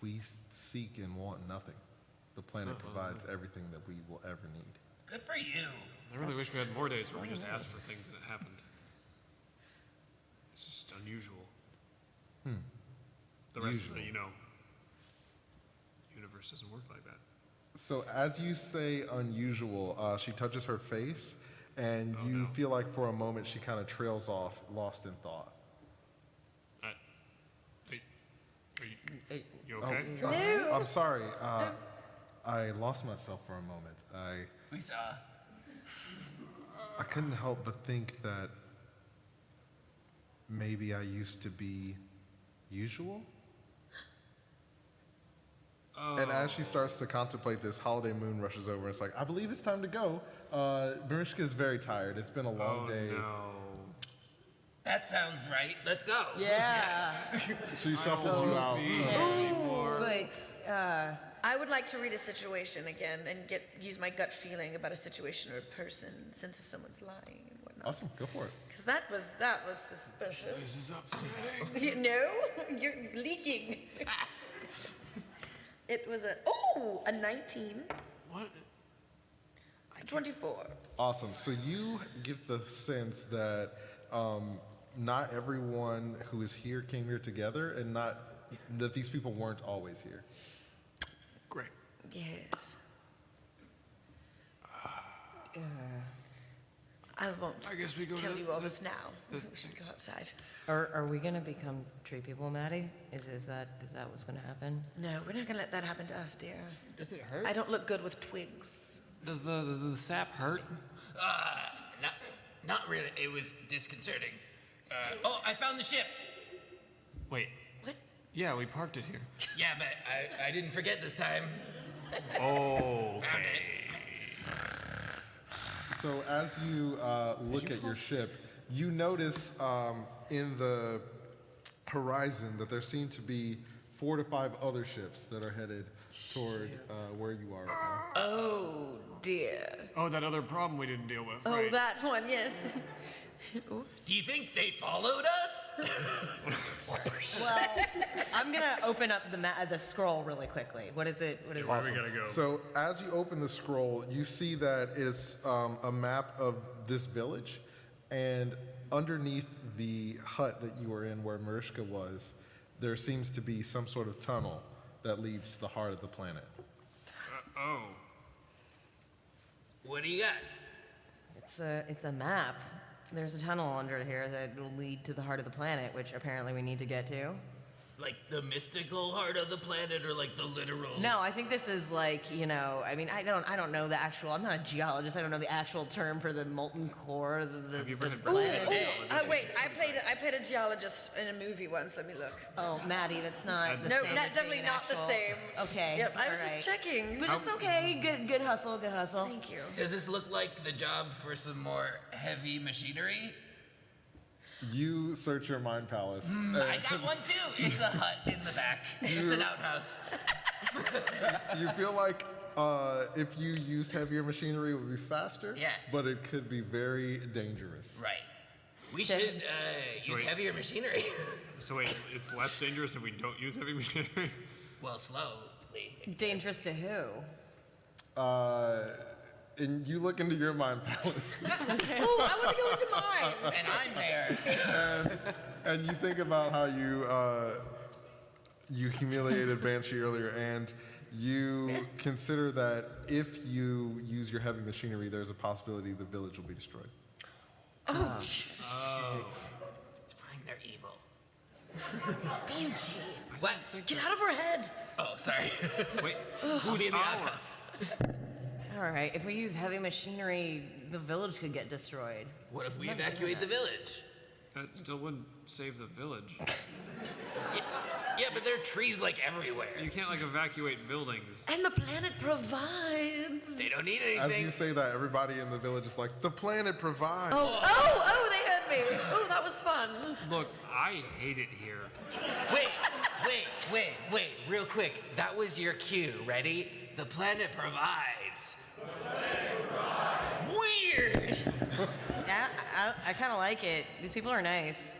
We seek and want nothing. The planet provides everything that we will ever need. Good for you. I really wish we had more days where we just asked for things and it happened. It's just unusual. The rest of the, universe doesn't work like that. So as you say unusual, she touches her face, and you feel like for a moment she kind of trails off, lost in thought. Are you okay? Oh, I'm sorry. I lost myself for a moment. We saw. I couldn't help but think that maybe I used to be usual. And as she starts to contemplate this, Holiday Moon rushes over and it's like, I believe it's time to go. Mariska is very tired. It's been a long day. No. That sounds right. Let's go. Yeah. She shuffles you out. But I would like to read a situation again and use my gut feeling about a situation or a person, sense if someone's lying and whatnot. Awesome, go for it. Because that was suspicious. This is upsetting. You know, you're leaking. It was a 19. What? 24. Awesome. So you get the sense that not everyone who is here came here together, and not that these people weren't always here. Great. Yes. I won't I guess we go tell to you all this now. We should go outside. are we gonna become tree people, Maddie? Is that what's gonna happen? No, we're not gonna let that happen to us, dear. Does it hurt? I don't look good with twigs. Does the sap hurt? Not really. It was disconcerting. I found the ship. Wait. What? Yeah, we parked it here. Yeah, but I didn't forget this time. Oh, Found it. So as you look at your ship, you notice in the horizon that there seem to be 4 to 5 other ships that are headed toward where you are right now. Oh, dear. Oh, that other problem we didn't deal with. Oh, right. that one, yes. Oops. Do you think they followed us? Well, I'm gonna open up the scroll really quickly. What is it? What is Where are we gonna go? So as you open the scroll, you see that it's a map of this village, and underneath the hut that you were in where Mariska was, there seems to be some sort of tunnel that leads to the heart of the planet. What do you got? It's a map. There's a tunnel under here that will lead to the heart of the planet, which apparently we need to get to. Like the mystical heart of the planet, or like the literal? No, I think this is like, I mean, I don't know the actual, I'm not a geologist, I don't know the actual term for the molten core of the Have you ever the had planet. Wait, I played a geologist in a movie once. Let me look. Oh, Maddie, that's not the No, same. that's as being definitely an not the actual- same. Okay. Yep, I was all just right. checking. But it's okay. Good hustle, good hustle. Thank you. Does this look like the job for some more heavy machinery? You search your mind palace. I got one too. It's a hut in the back. It's an outhouse. You feel like if you used heavier machinery, it would be faster. Yeah. But it could be very dangerous. Right. We should use wait. heavier machinery. So wait, it's less dangerous if we don't use heavy machinery? Well, slowly. Dangerous to who? And you look into your mind palace. Oh, I want to go into mine. And I'm there. And you think about how you humiliated Banshee earlier, and you consider that if you use your heavy machinery, there's a possibility the village will be destroyed. Oh, Jesus. It's fine. They're evil. Banshee. What? Get out of her head. Oh, sorry. Wait, I'll who's be in the our? outhouse. All right, if we use heavy machinery, the village could get destroyed. What if we evacuate the village? That still wouldn't save the village. Yeah, but there are trees like everywhere. You can't like evacuate buildings. And the planet provides. They don't need anything. As you say that, everybody in the village is like, the planet provides. Oh, they heard me. Oh, that was fun. Look, I hate it here. Wait, real quick. That was your cue. Ready? The planet provides. Weird! Yeah, I kind of like it. These people are nice.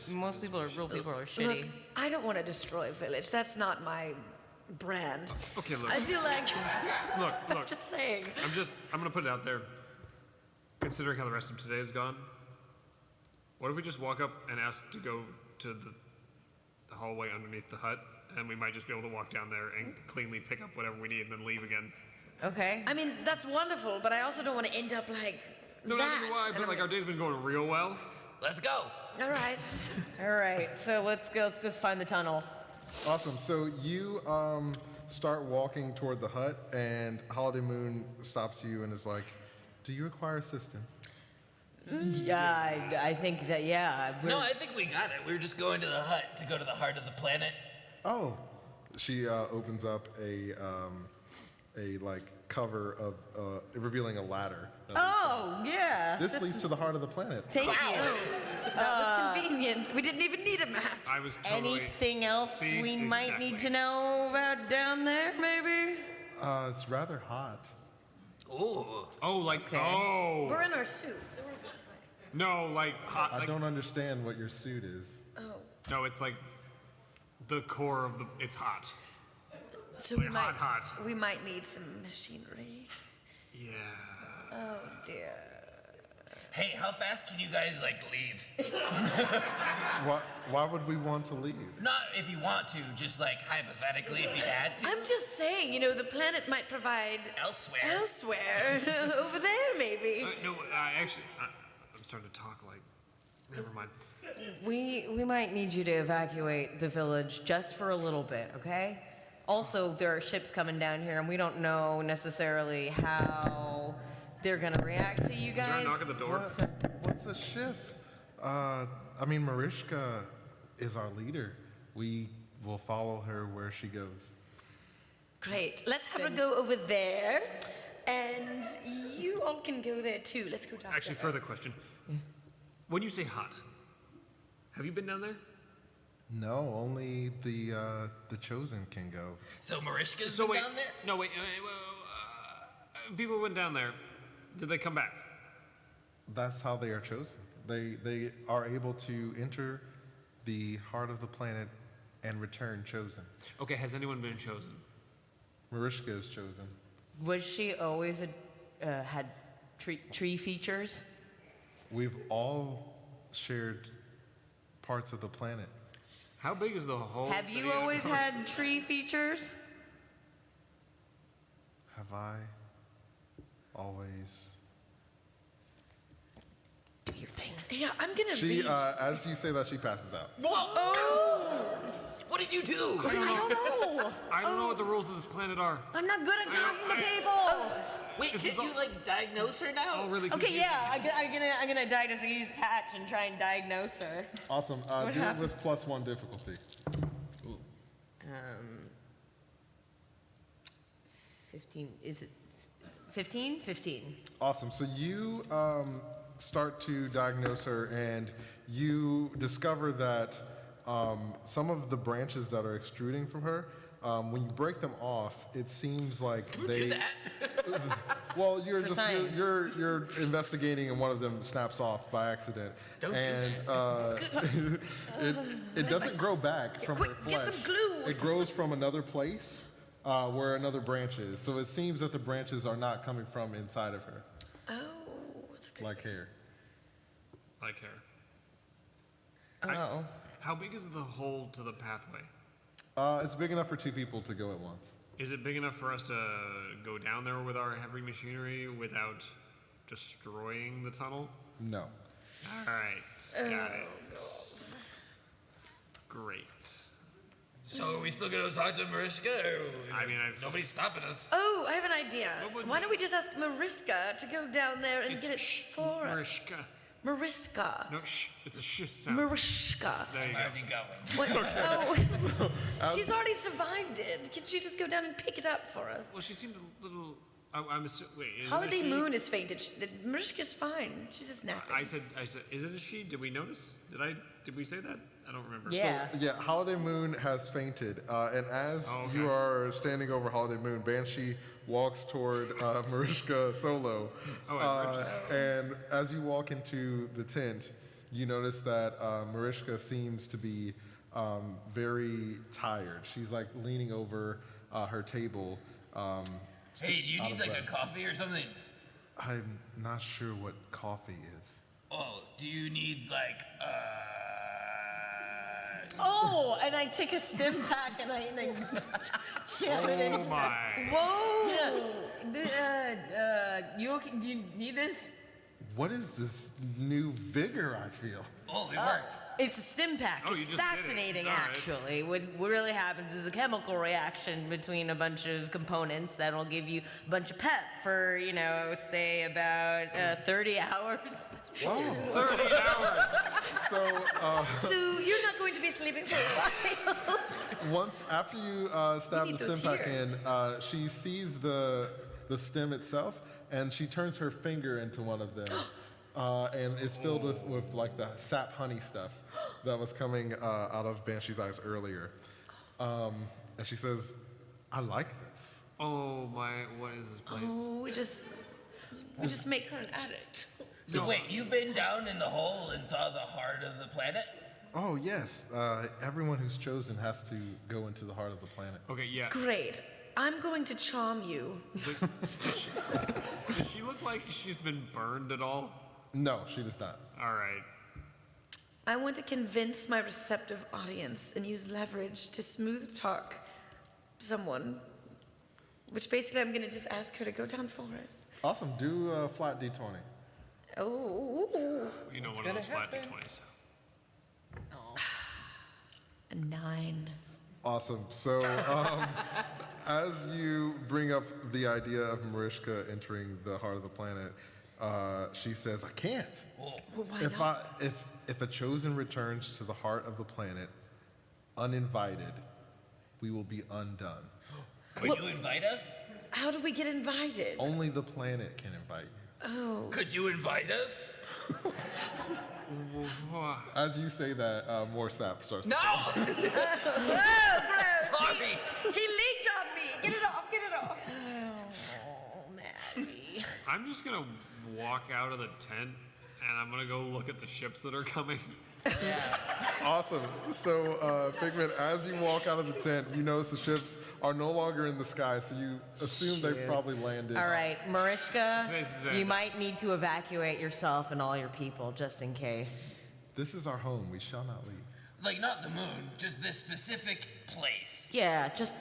Most people are real people are shitty. Look, I don't want to destroy a village. That's not my brand. Okay, look. I feel like. Look. I'm just saying. I'm gonna put it out there. Considering how the rest of today has gone, what if we just walk up and ask to go to the hallway underneath the hut, and we might just be able to walk down there and cleanly pick up whatever we need and then leave again. Okay. I mean, that's wonderful, but I also don't want to end up like No, that. neither do I, but like our day's been going real well. Let's go. All right. All right, so let's go. Let's just find the tunnel. Awesome. So you start walking toward the hut, and Holiday Moon stops you and is like, "Do you require assistance?" Yeah, I think that, yeah. No, I think we got it. We were just going to the hut to go to the heart of the planet. Oh. She opens up a like cover of revealing a ladder. Oh, yeah. This leads to the heart of the planet. Thank you. That was convenient. We didn't even need a map. I was totally... Anything else we might need to know about down there, maybe? It's rather hot. Ooh. Oh, like, Okay. oh. We're in our suits, so we're good. Right? No, like hot. I Like, don't understand what your suit is. Oh. no, it's like the core of the. It's hot. So Like hot. we might need some machinery. Yeah. Oh dear. Hey, how fast can you guys like leave? Why would we want to leave? Not if you want to, just like hypothetically if you had to. I'm just saying, you know, the planet might provide Elsewhere. over there, maybe. No, I'm starting to talk like. Never mind. We might need you to evacuate the village just for a little bit, okay? Also, there are ships coming down here, and we don't know necessarily how they're gonna react to you guys. Is there a knock at the door? What's a ship? I mean, Mariska is our leader. We will follow her where she goes. Great. Let's have her go over there, and you all can go there too. Let's go talk Actually, to her. further question. When you say hot, have you been down there? No, only the chosen can go. So Mariska's So been wait, down there? no wait. People went down there. Did they come back? That's how they are chosen. They are able to enter the heart of the planet and return chosen. Okay, has anyone been chosen? Mariska is chosen. Was she always had tree features? We've all shared parts of the planet. How big is the whole? Have you always had tree features? Have I always? Do your thing. Yeah, I'm gonna She, leave. as you say that, she passes out. Whoa! Oh! What did you do? I don't know. I don't know what the rules of this planet are. I'm not good at talking to people. Wait, Is can this you like diagnose her now? All really Okay, confusing. yeah, I'm gonna diagnose. I can use patch and try and diagnose her. Awesome. What Do happened? it with +1 difficulty. 15. Is it 15? 15. Awesome. So you start to diagnose her, and you discover that some of the branches that are extruding from her, when you break them off, it seems like they. Do that? Well, you're For just science. you're investigating, and one of them snaps off by accident. Don't do and it doesn't grow back from her Quick, flesh. get some glue. It grows from another place where another branch is. So it seems that the branches are not coming from inside of her, Oh, that's good. like hair. Like hair. Oh. How big is the hole to the pathway? It's big enough for 2 people to go at once. Is it big enough for us to go down there with our heavy machinery without destroying the tunnel? No. All right, got it. Great. So are we still gonna talk to Mariska? Nobody's stopping us. Oh, I have an idea. Why don't we just ask Mariska to go down there and get it for us? Mariska. Mariska. No, shh. It's a sh sound. Mariska. There you go. Already going. What? Oh, she's already survived it. Can she just go down and pick it up for us? Well, she seemed a little. I'm assuming. Wait. Isn't Holiday it a she? Moon is fainted. Mariska's fine. She's just napping. I said. Is it a she? Did we notice? Did we say that? I don't remember. So, Holiday Moon has fainted, and as you are standing over Holiday Moon, Banshee walks toward Mariska solo, and as you walk into the tent, you notice that Mariska seems to be very tired. She's like leaning over her table. Hey, do you need like a coffee or something? I'm not sure what coffee is. Oh, do you need like Oh, and I take a stim pack and I jam it in. Oh my. Whoa! Yes. You need this? What is this new vigor I feel? Oh, it worked. It's a stim pack. Oh, you It's just did it. fascinating, All right. actually. What really happens is a chemical reaction between a bunch of components that'll give you a bunch of pep for, say about 30 hours. Wow. 30 hours. So you're not going to be sleeping for a while. Once after you stab the stem pack in, she sees the stem itself, and she turns her finger into one of them, and it's filled with like the sap honey stuff that was coming out of Banshee's eyes earlier. And she says, "I like this." Oh my! What is this place? Oh, we just make her an addict. So wait, you've been down in the hole and saw the heart of the planet? Oh yes, everyone who's chosen has to go into the heart of the planet. Okay, yeah. Great. I'm going to charm you. Does she look like she's been burned at all? No, she does not. All right. I want to convince my receptive audience and use leverage to smooth talk someone, which basically I'm going to just ask her to go down for us. Awesome. Do a flat d20. Oh. You know, one of those flat d20s. A 9. Awesome. So, as you bring up the idea of Mariska entering the heart of the planet, she says, "I can't. Well, why not? If a chosen returns to the heart of the planet uninvited, we will be undone. Could you invite us? How do we get invited? Only the planet can invite you." Oh. Could you invite us? As you say that, more sap starts. No! Whoa, gross. Sorry. He leaked on me. Get it off. Get it off. Oh, Maddie. I'm just gonna walk out of the tent and I'm gonna go look at the ships that are coming. Awesome. So, Figment, as you walk out of the tent, you notice the ships are no longer in the sky, so you assume they've probably landed. All right, Mariska, Susanna. you might need to evacuate yourself and all your people just in case. This is our home. We shall not leave. Like, not the moon, just this specific place. Yeah, just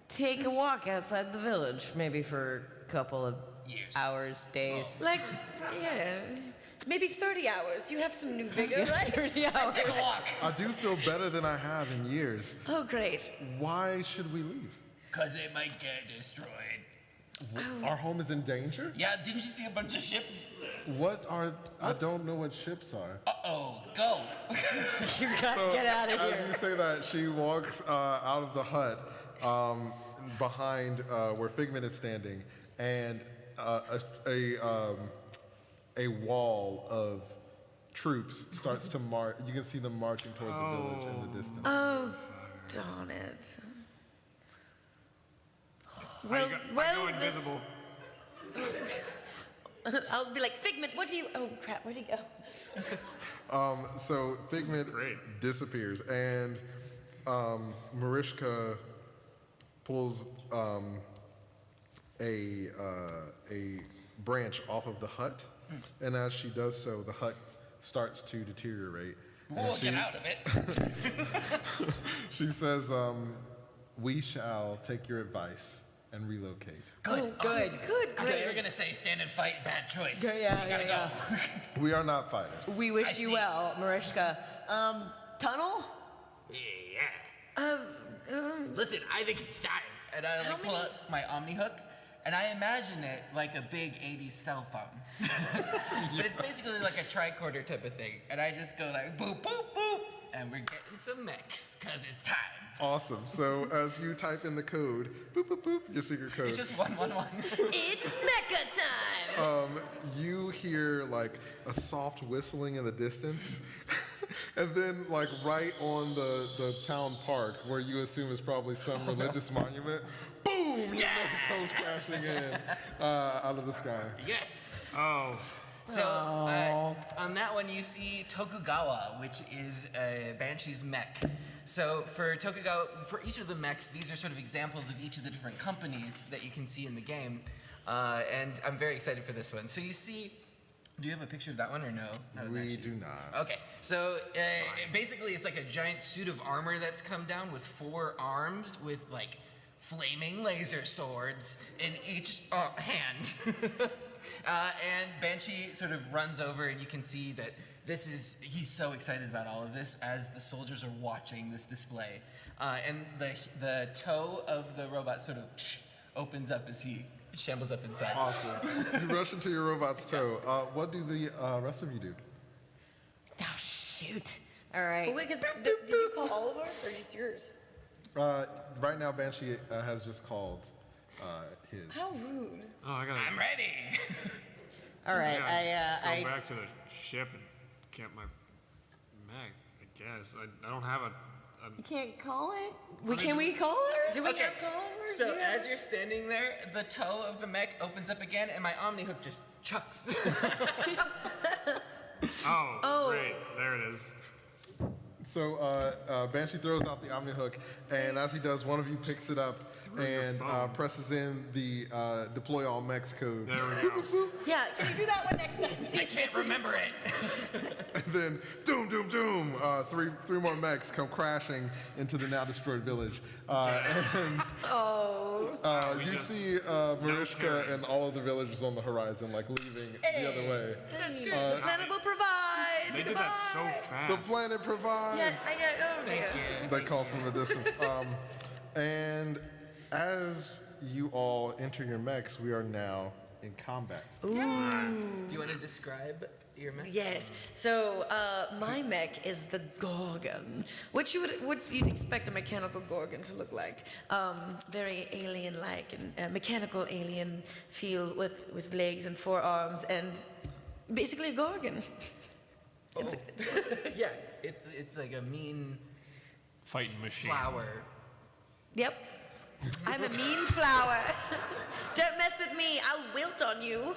take a walk outside the village, maybe for a couple of hours, days. Like, yeah, maybe 30 hours. You have some new vigor, right? 30 hours. Take a walk. I do feel better than I have in years. Oh, great. Why should we leave? Because it might get destroyed. Our home is in danger? Yeah, didn't you see a bunch of ships? I don't know what ships are. Uh-oh, go. You gotta get out of As here. you say that, she walks out of the hut behind where Figment is standing, and a wall of troops starts to march. You can see them marching toward the village in the distance. Oh, darn it. I go invisible. I'll be like, Figment, what do you... Oh, crap, where'd he go? So Figment disappears, and Mariska pulls a branch off of the hut, and as she does so, the hut starts to deteriorate. We'll get out of it. She says, "We shall take your advice and relocate." Good. Good, I thought great. you were going to say stand and fight, bad choice. Yeah, you gotta yeah, go. We are not fighters. We wish you well, Mariska. Tunnel? Yeah. Listen, I think it's time. And I like pull out my Omni hook, and I imagine it like a big 80s cell phone. But it's basically like a tricorder type of thing. And I just go like boop, boop, boop, and we're getting some mechs, because it's time. Awesome. So as you type in the code, boop, boop, boop, your secret code. It's just 111. It's mecha time! You hear like a soft whistling in the distance. And then like right on the town park, where you assume is probably some religious monument, boom! Your mech comes crashing in out of the sky. Yes! Oh. So on that one you see Tokugawa, which is a Banshee's mech. So for Tokugawa, for each of the mechs, these are sort of examples of each of the different companies that you can see in the game. And I'm very excited for this one. So you see, do you have a picture of that one or no? We do not. Okay, so basically it's like a giant suit of armor that's come down with 4 arms with like flaming laser swords in each hand. And Banshee sort of runs over, and you can see that he's so excited about all of this as the soldiers are watching this display. And the toe of the robot sort of opens up as he shambles up inside. Awesome. You rush into your robot's toe. What do the rest of you do? Oh, shoot. All right. But wait, did you call all of ours, or just yours? Right now, Banshee has just called his. How rude. Oh, I'm ready. All right. Go back to the ship and get my mech, I guess. I don't have a You can't call it? Can we call her? Do we have call her? So as you're standing there, the toe of the mech opens up again, and my Omni hook just chucks. Oh, great. There it is. So Banshee throws out the Omni hook, and as he does, one of you picks it up and presses in the deploy all mechs code. There we go. Yeah, can you do that one next time? I can't remember it. And then, doom, doom, doom, three more mechs come crashing into the now destroyed village. You see Mariska and all of the villagers on the horizon, like leaving the other way. That's good. The planet will provide. They did that so fast. The planet provides. Yes, oh dear. They call from a distance. And as you all enter your mechs, we are now in combat. Ooh. Do you want to describe your mech? Yes. So my mech is the Gorgon, what you'd expect a mechanical Gorgon to look like. Very alien-like and mechanical alien feel with legs and 4 arms and basically a Gorgon. Yeah, it's like a mean fighting machine. Flower. Yep. I'm a mean flower. Don't mess with me. I'll wilt on you.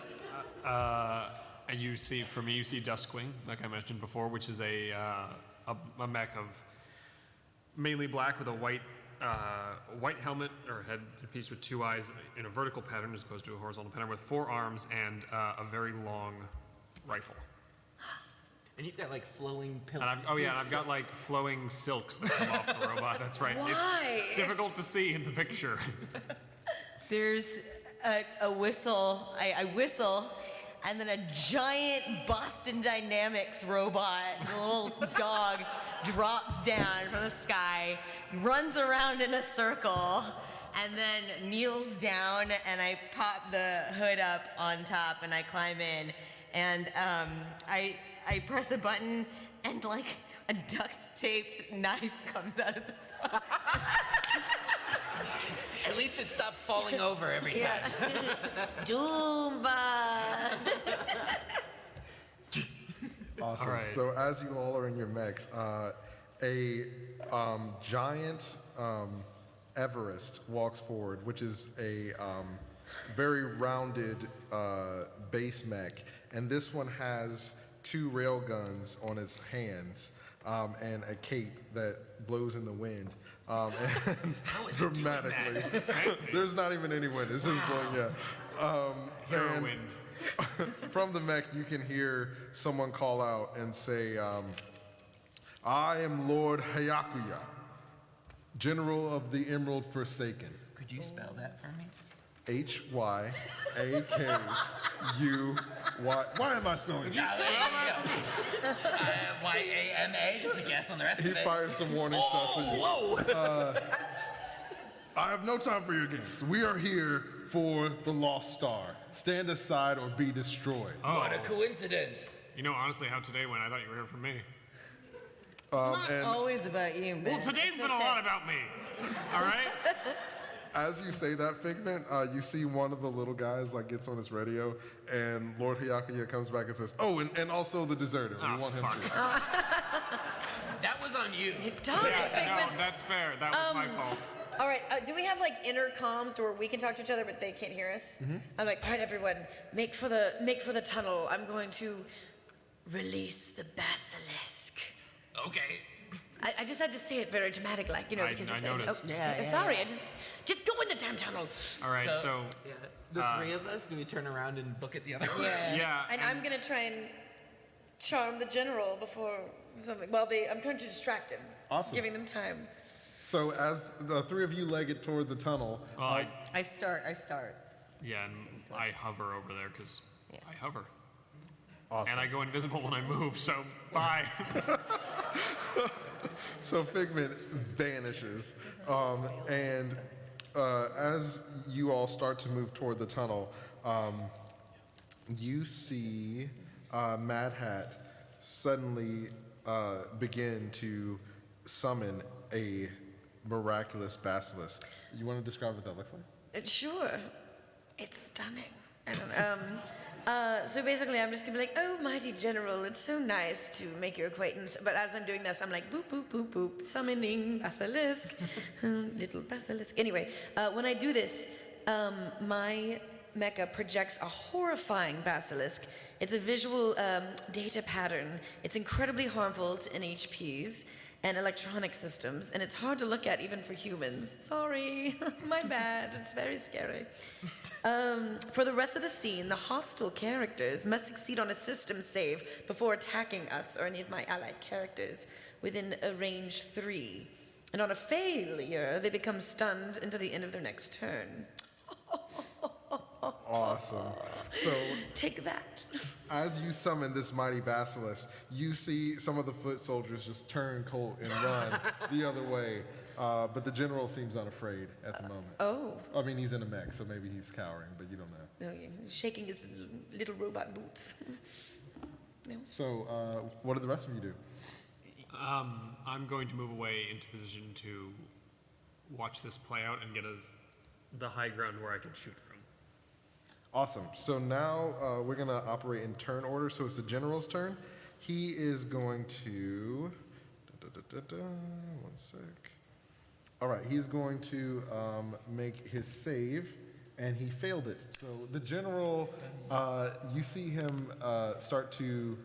And you see Duskwing, like I mentioned before, which is a mech of mainly black with a white helmet or headpiece with 2 eyes in a vertical pattern as opposed to a horizontal pattern with 4 arms and a very long rifle. And you've got like flowing pillars. And I've got like flowing silks that come off the robot. That's right. Why? It's difficult to see in the picture. There's a whistle. I whistle, and then a giant Boston Dynamics robot, a little dog, drops down from the sky, runs around in a circle, and then kneels down, and I pop the hood up on top, and I climb in, and I press a button, and like a duct-taped knife comes out of the front. At least it stopped falling over every time. Doomba. Awesome. All right. So as you all are in your mechs, a giant Everest walks forward, which is a very rounded base mech, and this one has 2 rail guns on its hands and a cape that blows in the wind. And dramatically, there's not even any wind. It's just blowing. Yeah. Wind. From the mech, you can hear someone call out and say, "I am Lord Hayakuya, General of the Emerald Forsaken." Could you spell that for me? H-Y-A-K-U-Y. Why am I spelling it? Y-A-M-A, just a guess on the rest He of it. fired some warning shots at you. Whoa! I have no time for your games. We are here for the Lost Star. Stand aside or be destroyed. What a coincidence. You know, honestly, how today went, I thought you were here for me. It's not always about you, man. Well, today's been a lot about me. All right? As you say that, Figment, you see one of the little guys like gets on his radio, and Lord Hyakuya comes back and says, "Oh, and also the deserter. We want him too." That was on you. Darn it, No, Figment. that's fair. That was my fault. All right, do we have like intercoms to where we can talk to each other but they can't hear us? I'm like, all right, everyone, make for the tunnel. I'm going to release the basilisk. Okay. I just had to say it very dramatic, like, you know, because I it's noticed. sorry, I just go in the damn tunnel. All right, so yeah, the three of us, do we turn around and book it the other way? Yeah. And I'm gonna try and charm the general before something. Well, I'm going to distract him. Awesome. Giving them time. So as the three of you leg it toward the tunnel, I start. Yeah, and I hover over there because I hover. Awesome. And I go invisible when I move, so bye. So Figment vanishes, and as you all start to move toward the tunnel, you see Mad Hat suddenly begin to summon a miraculous basilisk. You want to describe what that looks like? Sure. It's stunning. I don't know. So basically, I'm just gonna be like, "Oh, mighty general, it's so nice to make your acquaintance." But as I'm doing this, I'm like, "Boop, boop, boop, boop, summoning basilisk, little basilisk." Anyway, when I do this, my mecha projects a horrifying basilisk. It's a visual data pattern. It's incredibly harmful to NHPs and electronic systems, and it's hard to look at even for humans. Sorry, my bad. It's very scary. For the rest of the scene, the hostile characters must succeed on a system save before attacking us or any of my allied characters within a range 3. And on a failure, they become stunned until the end of their next turn. Awesome. So take that. As you summon this mighty basilisk, you see some of the foot soldiers just turn colt and run the other way. But the general seems unafraid at the moment. Oh. I mean, he's in a mech, so maybe he's cowering, but you don't know. No, he's shaking his little robot boots. No. So, what did the rest of you do? I'm going to move away into position to watch this play out and get the high ground where I can shoot from. Awesome. So now we're going to operate in turn order. So it's the general's turn. He is going to... one sec. All right, he's going to make his save, and he failed it. So the general, you see him start to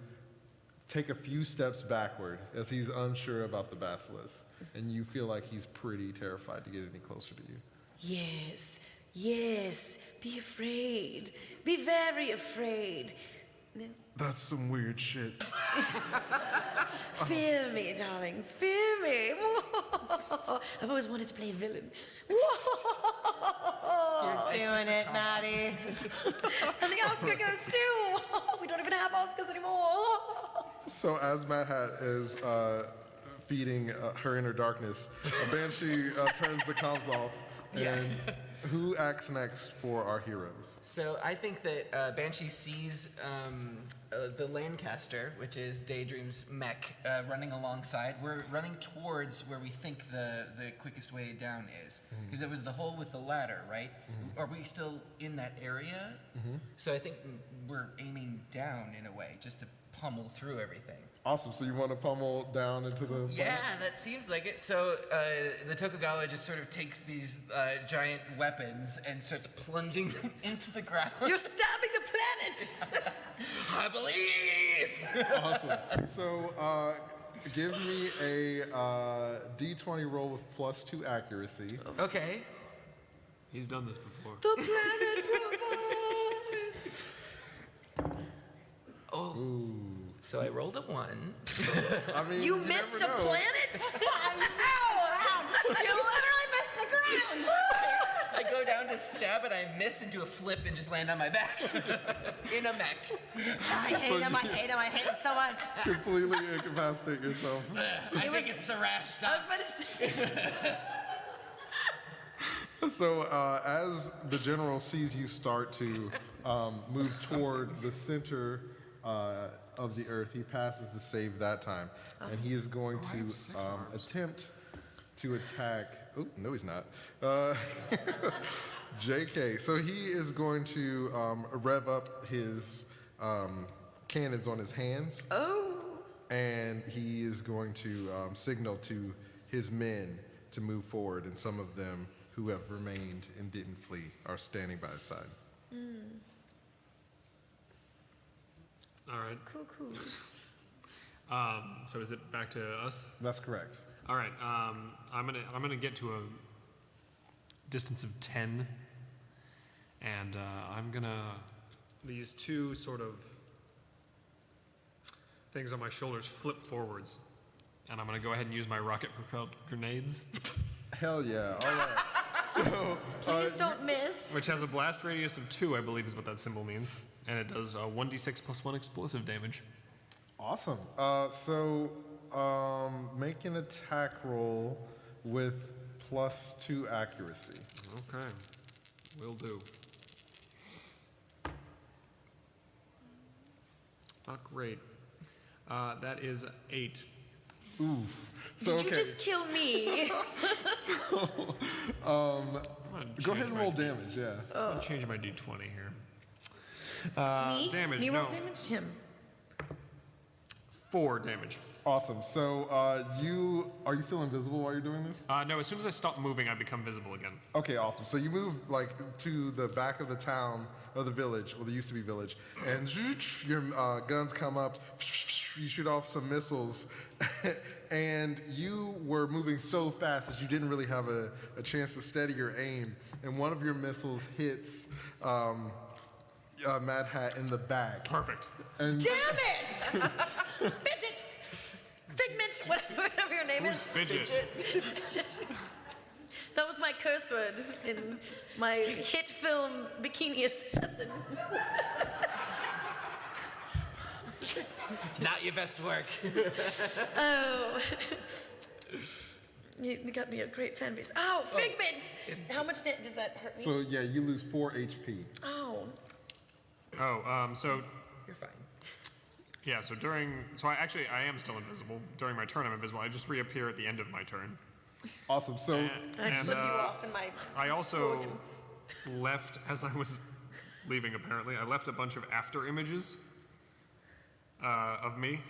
take a few steps backward as he's unsure about the basilisk, and you feel like he's pretty terrified to get any closer to you. Yes, yes, be afraid. Be very afraid. No. That's some weird shit. Fear me, darlings, fear me. I've always wanted to play a villain. You're doing it, Maddie. And the Oscar goes too. We don't even have Oscars anymore. So as Mad Hat is feeding her inner darkness, Banshee turns the comms off. And who acts next for our heroes? So I think that Banshee sees the Lancaster, which is Daydream's mech, running alongside. We're running towards where we think the quickest way down is. Because it was the hole with the ladder, right? Are we still in that area? So I think we're aiming down in a way, just to pummel through everything. Awesome. So you want to pummel down into the... Yeah, that seems like it. So the Tokugawa just sort of takes these giant weapons and starts plunging them into the ground. You're stabbing the planet! I believe! Awesome. So give me a D20 roll with +2 accuracy. Okay. He's done this before. The planet provides! Oh. Ooh. So I rolled a 1. I mean, you missed a planet? Ow! You literally missed the ground! I go down to to stab it, I miss and do a flip and just land on my back in a mech. I hate him so much. Completely incapacitate yourself. I think it's the rash. Stop. I was about to say. So as the general sees you start to move toward the center of the earth, he passes the save that time. And he is going to attempt to attack. Oh, no, he's not. JK. So he is going to rev up his cannons on his hands. Oh. And he is going to signal to his men to move forward, and some of them who have remained and didn't flee are standing by his side. All right. Cool. So is it back to us? That's correct. All right. I'm gonna get to a distance of 10, and I'm gonna these two sort of things on my shoulders flip forwards, and I'm gonna go ahead and use my rocket-propelled grenades. Hell yeah! All right. So, Please don't miss. Which has a blast radius of 2, I believe is what that symbol means, and it does 1d6 plus 1 explosive damage. Awesome. Make an attack roll with +2 accuracy. Okay, will do. Not great. That is 8. Oof. Did you just kill me? Go ahead and roll damage, yeah. I'm gonna change my d20 here. Me? Damage, Me no. roll damage? Him. 4 damage. Awesome. So are you still invisible while you're doing this? No, as soon as I stop moving, I become visible again. Okay, awesome. So you move like to the back of the town, or the village, or there used to be village, and your guns come up, you shoot off some missiles, and you were moving so fast that you didn't really have a chance to steady your aim, and one of your missiles hits Mad Hat in the back. Perfect. And Damn it! Fidget! Figment! Whatever your name is. Fidget? Fidget. That was my curse word in my hit film Bikini Assassin. It's not your best work. Oh. You got me a great fan base. Oh, Figment! How much does that hurt me? So yeah, you lose 4 HP. Oh. So You're fine. yeah, so I am still invisible. During my turn, I'm invisible. I just reappear at the end of my turn. Awesome. So I flip you off in my. I also left, as I was leaving apparently, I left a bunch of after images of me.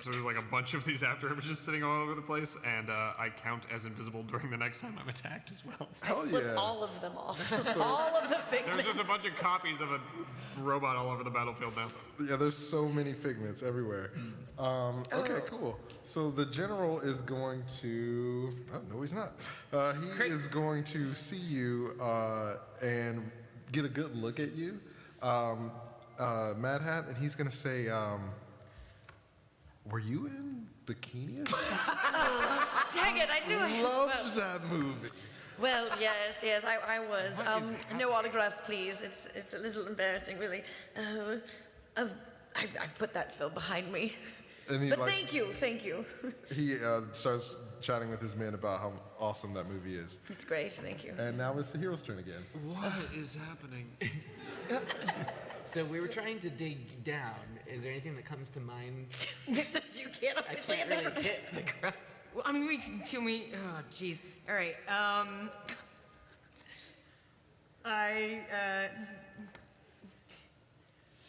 So there's like a bunch of these after images sitting all over the place, and I count as invisible during the next time I'm attacked as well. Hell Flip yeah. all of them off. All of the Figments. There's just a bunch of copies of a robot all over the battlefield now. Yeah, there's so many Figments everywhere. Okay, cool. So the general is going to. Oh, no, he's not. He is going to see you and get a good look at you, Mad Hat, and he's going to say, were you in Bikini? Dang it, I knew I Loved that movie. Well, yes, I was. No autographs, please. It's a little embarrassing, really. I put that film behind me. And he, But like, thank you. He starts chatting with his men about how awesome that movie is. It's great, thank you. And now it's the hero's turn again. What is happening? So we were trying to dig down. Is there anything that comes to mind? Since you can't I can't really hit the ground. Well, I mean, oh, jeez. All right.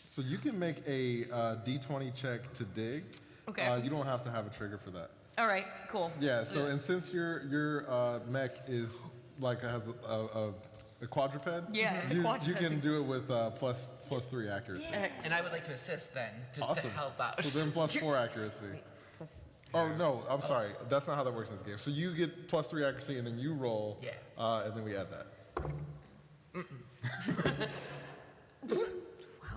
So you can make a D20 check to dig. Okay. You don't have to have a trigger for that. All right, cool. Yeah. So and since your mech is like has a quadruped. Yeah, it's a quadruped. You can do it with plus 3 accuracy. And I would like to assist then, just Awesome. to help out. So then plus 4 accuracy. Oh no, I'm sorry. That's not how that works in this game. So you get plus 3 accuracy, and then you roll. Yeah. And then we add that.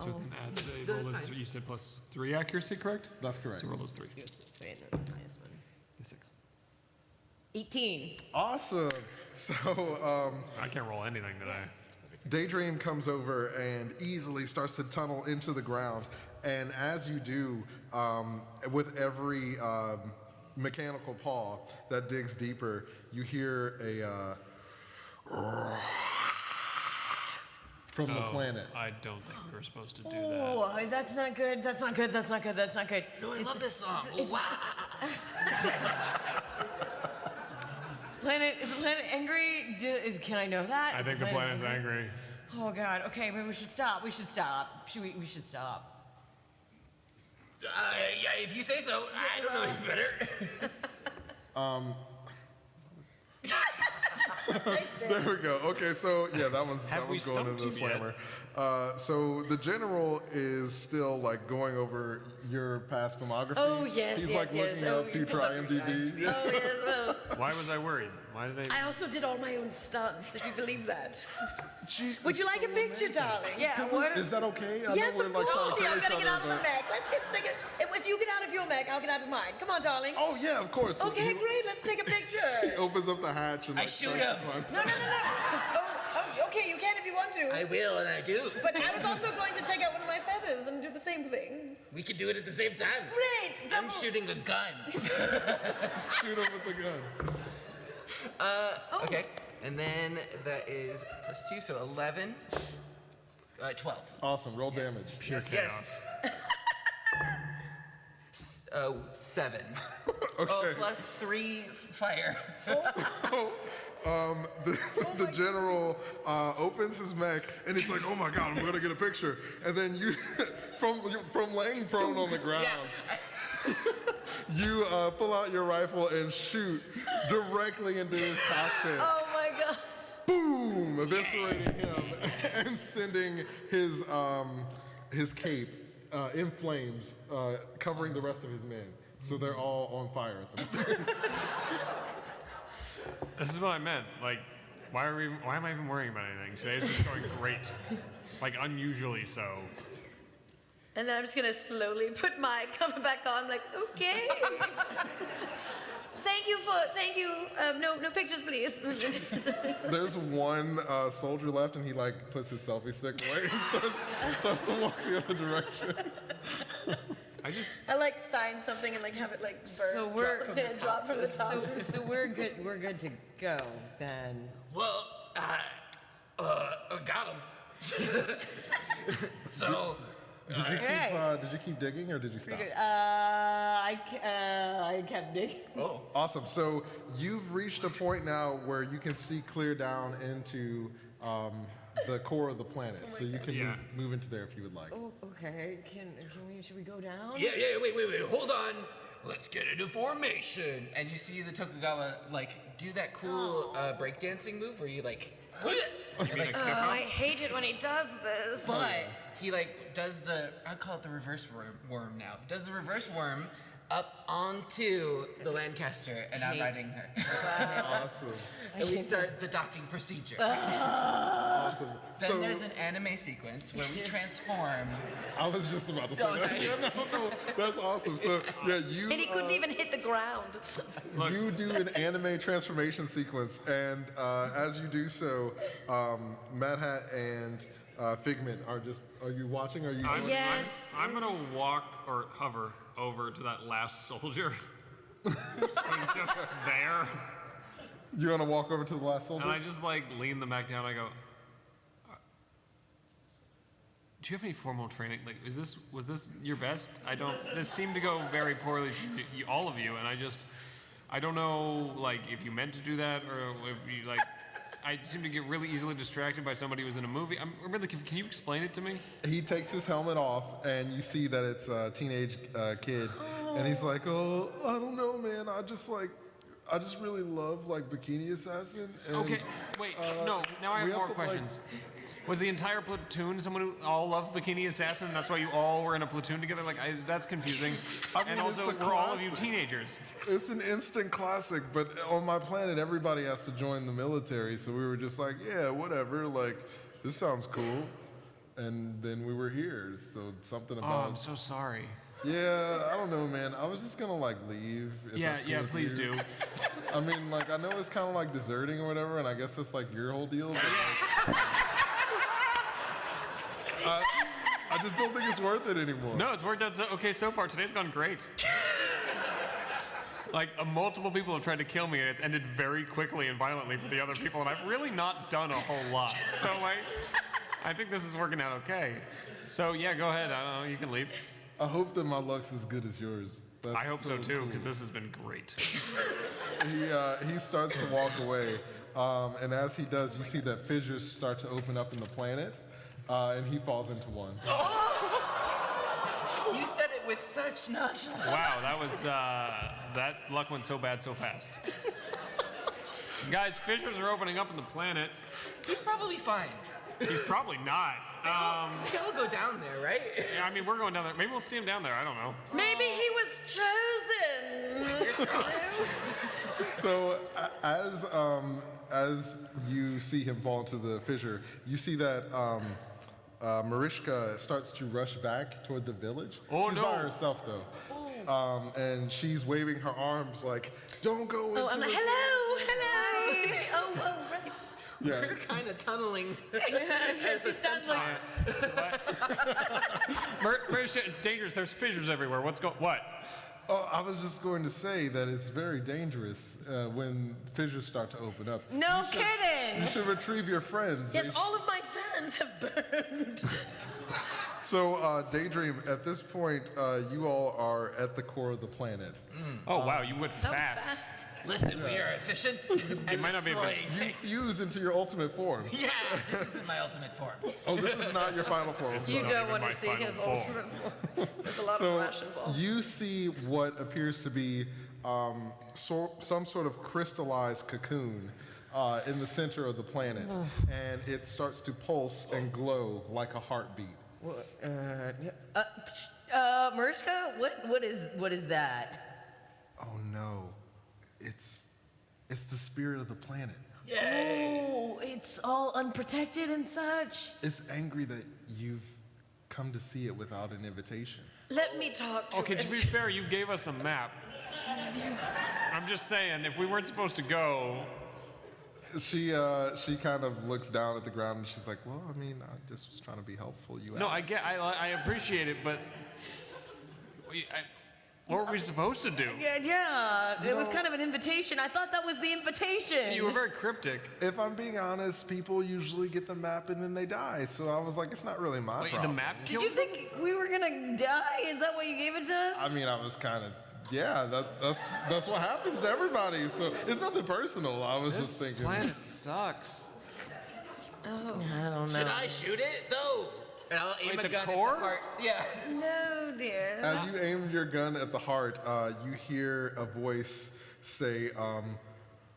So then add the roll of 3. You said plus 3 accuracy, correct? That's correct. So roll those 3. 18. Awesome. So I can't roll anything today. Daydream comes over and easily starts to tunnel into the ground. And as you do, with every mechanical paw that digs deeper, you hear a from the planet. I don't think we were supposed to do that. Oh, that's not good. That's not good. That's not good. That's not good. No, I love this song. Is the planet angry? Can I know that? I think the planet's angry. Oh God. Okay, maybe we should stop. We should stop. We should stop. Yeah, if you say so. I don't know any better. There we go. Okay, so yeah, that was going into the stumped him slammer. So the general is still like going over your past filmography. Oh, yes, He's yes, like looking yes. up future IMDb. Oh, yes, well. Why was I worried? Why did I also did all my own stunts, if you believe that. Would you like a picture, darling? Yeah, Is that okay? I Yes, know we're, of like, course. trying to Yeah, I'm kill gonna each get out of other, the mech. Let's take it. If you get out of your mech, I'll get out of mine. Come on, darling. Oh yeah, of course. Okay, great. Let's take a He picture. opens up the hatch and I like, shoot starts him. to run. No. Oh, okay, you can if you want to. I will, and I do. But I was also going to take out one of my feathers and do the same thing. We can do it at the same time. Great. I'm shooting a gun. Shoot him with the gun. Okay. And then that is +2, so 11. 12. Awesome. Roll damage. Pure chaos. Yes. 7. Okay. Oh, +3 fire. The general opens his mech and he's like, "Oh my God, I'm gonna get a picture." And then you, from laying prone on the ground, you pull out your rifle and shoot directly into his cockpit. Oh my God. Boom! Eviscerating him and sending his cape in flames, covering the rest of his men. So they're all on fire at the moment. This is what I meant. Like, why am I even worrying about anything? Today is just going great. Like, unusually so. And then I'm just gonna slowly put my cover back on, like, okay. Thank you. No pictures, please. There's one soldier left, and he like puts his selfie stick away and starts to walk the other direction. I like sign something and like have it like burn, So we're drop from the top. So we're good. We're good to go then. Well, got him. So. Did you keep digging or did you stop? I kept digging. Oh. Awesome. So you've reached a point now where you can see clear down into the core of the planet. So you can move into there if you would like. Oh, okay. Should we go down? Yeah, wait, hold on. Let's get into formation. And you see the Tokugawa, like, do that cool breakdancing move where you, like, I hate it when he does this. But he, like, does I call it the reverse worm now. Does the reverse worm up onto the Lancaster, and I'm riding her. Awesome. And we start the docking procedure. Awesome. Then there's an anime sequence where we transform. I was just about to say that. No, that's awesome. So you. And he couldn't even hit the ground. You do an anime transformation sequence, and as you do so, Mad Hat and Figment are you watching? Are you? Yes. I'm gonna walk or hover over to that last soldier. He's just there. You're gonna walk over to the last soldier? And I just like lean them back down. I go, do you have any formal training? Like, was this your best? This seemed to go very poorly for all of you, and I don't know, like, if you meant to do that, or if you, like, I seem to get really easily distracted by somebody who was in a movie. Can you explain it to me? He takes his helmet off, and you see that it's a teenage kid, and he's like, "Oh, I don't know, man. I just really love like Bikini Assassin." And, Okay, wait, no. Now I have more questions. Was the entire platoon someone who all loved Bikini Assassin, and that's why you all were in a platoon together? Like, that's confusing. And also, were all of you teenagers? It's an instant classic, but on my planet, everybody has to join the military, so we were just like, yeah, whatever, like, this sounds cool. And then we were here, so something about... Oh, I'm so sorry. Yeah, I don't know, man. I was just gonna, like, leave. Yeah, please do. I mean, like, I know it's kind of like deserting or whatever, and I guess that's, like, your whole deal, but, like... I just don't think it's worth it anymore. No, it's worked out okay so far. Today's gone great. Like, multiple people have tried to kill me, and it's ended very quickly and violently for the other people, and I've really not done a whole lot. So, like, I think this is working out okay. So, yeah, go ahead. I don't know. You can leave. I hope that my luck's as good as yours. That's I hope so, too, because cool. this has been great. He starts to walk away, and as he does, you see that fissures start to open up in the planet, and he falls into one. You said it with such nonchalance. Wow, that was, that luck went so bad so fast. Guys, fissures are opening up in the planet. He's probably fine. He's probably not. They all go down there, right? Yeah, I mean, we're going down there. Maybe we'll see him down there. I don't know. Maybe he was chosen. Fingers crossed. So as you see him fall into the fissure, you see that Mariska starts to rush back toward the village. Oh, she's no. by herself though, and she's waving her arms like, "Don't go into I'm like, the hello. Oh, right. Yeah. We're kind of tunneling. As a centaur. Marisha, it's dangerous. There's fissures everywhere. What? Oh, I was just going to say that it's very dangerous when fissures start to open up. No kidding. You should retrieve your friends. Yes, all of my fans have burned. So, Daydream, at this point, you all are at the core of the planet. Oh, wow, you went That was fast. fast. Listen, we are efficient at might not be a destroying You things. fuse into your ultimate form. Yeah, this isn't my ultimate form. Oh, this is not your final form. You not don't even want my to see final his form. ultimate form. There's a lot of So rash involved. you see what appears to be some sort of crystallized cocoon in the center of the planet, and it starts to pulse and glow like a heartbeat. Mariska, what is that? Oh no, it's the spirit of the planet. Oh, it's all unprotected and such. It's angry that you've come to see it without an invitation. Let me talk to Okay, it. to be fair, you gave us a map. I'm just saying, if we weren't supposed to go, She kind of looks down at the ground and she's like, "Well, I mean, I just was trying to be helpful. You no, asked." I appreciate it, but what were we supposed to do? Yeah, it was kind of an invitation. I thought that was the invitation. You were very cryptic. If I'm being honest, people usually get the map and then they die. So I was like, it's not really my Wait, problem. the map Did killed you them? think we were gonna die? Is that why you gave it to us? I mean, I was kind of, yeah, that's what happens to everybody. So it's nothing personal. I was just This thinking. planet sucks. Oh, I don't know. Should I shoot it though? And I'll aim Wait, a the gun core? at the heart. Yeah. No, dear. As you aim your gun at the heart, you hear a voice say,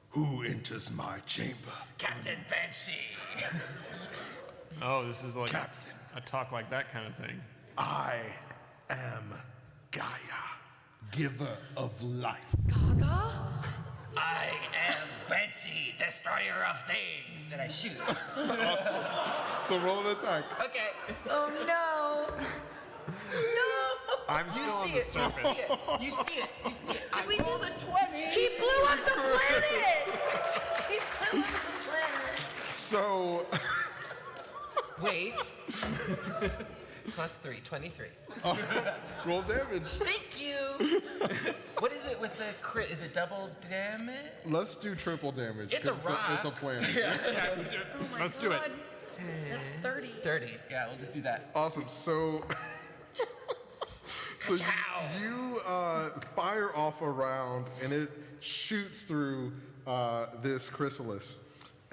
"Who enters my chamber?" Captain Banshee. Oh, this is like Captain. a talk like that kind of thing. I am Gaia, giver of life. Gaga? I am Banshee, destroyer of things. And I shoot. Awesome. So roll an attack. Okay. Oh no. No. I'm still on the surface. You see it. You see it. I we rolled just- a 20. He blew up the planet. He blew up the planet. So Wait. Plus 3, 23. roll damage. Thank you. What is it with the crit? Is it double damage? Let's do triple damage. It's a 'cause rock. It's a planet. Let's do it. That's 30. 30. Yeah, we'll just do that. Awesome. So you fire off a round and it shoots through this chrysalis.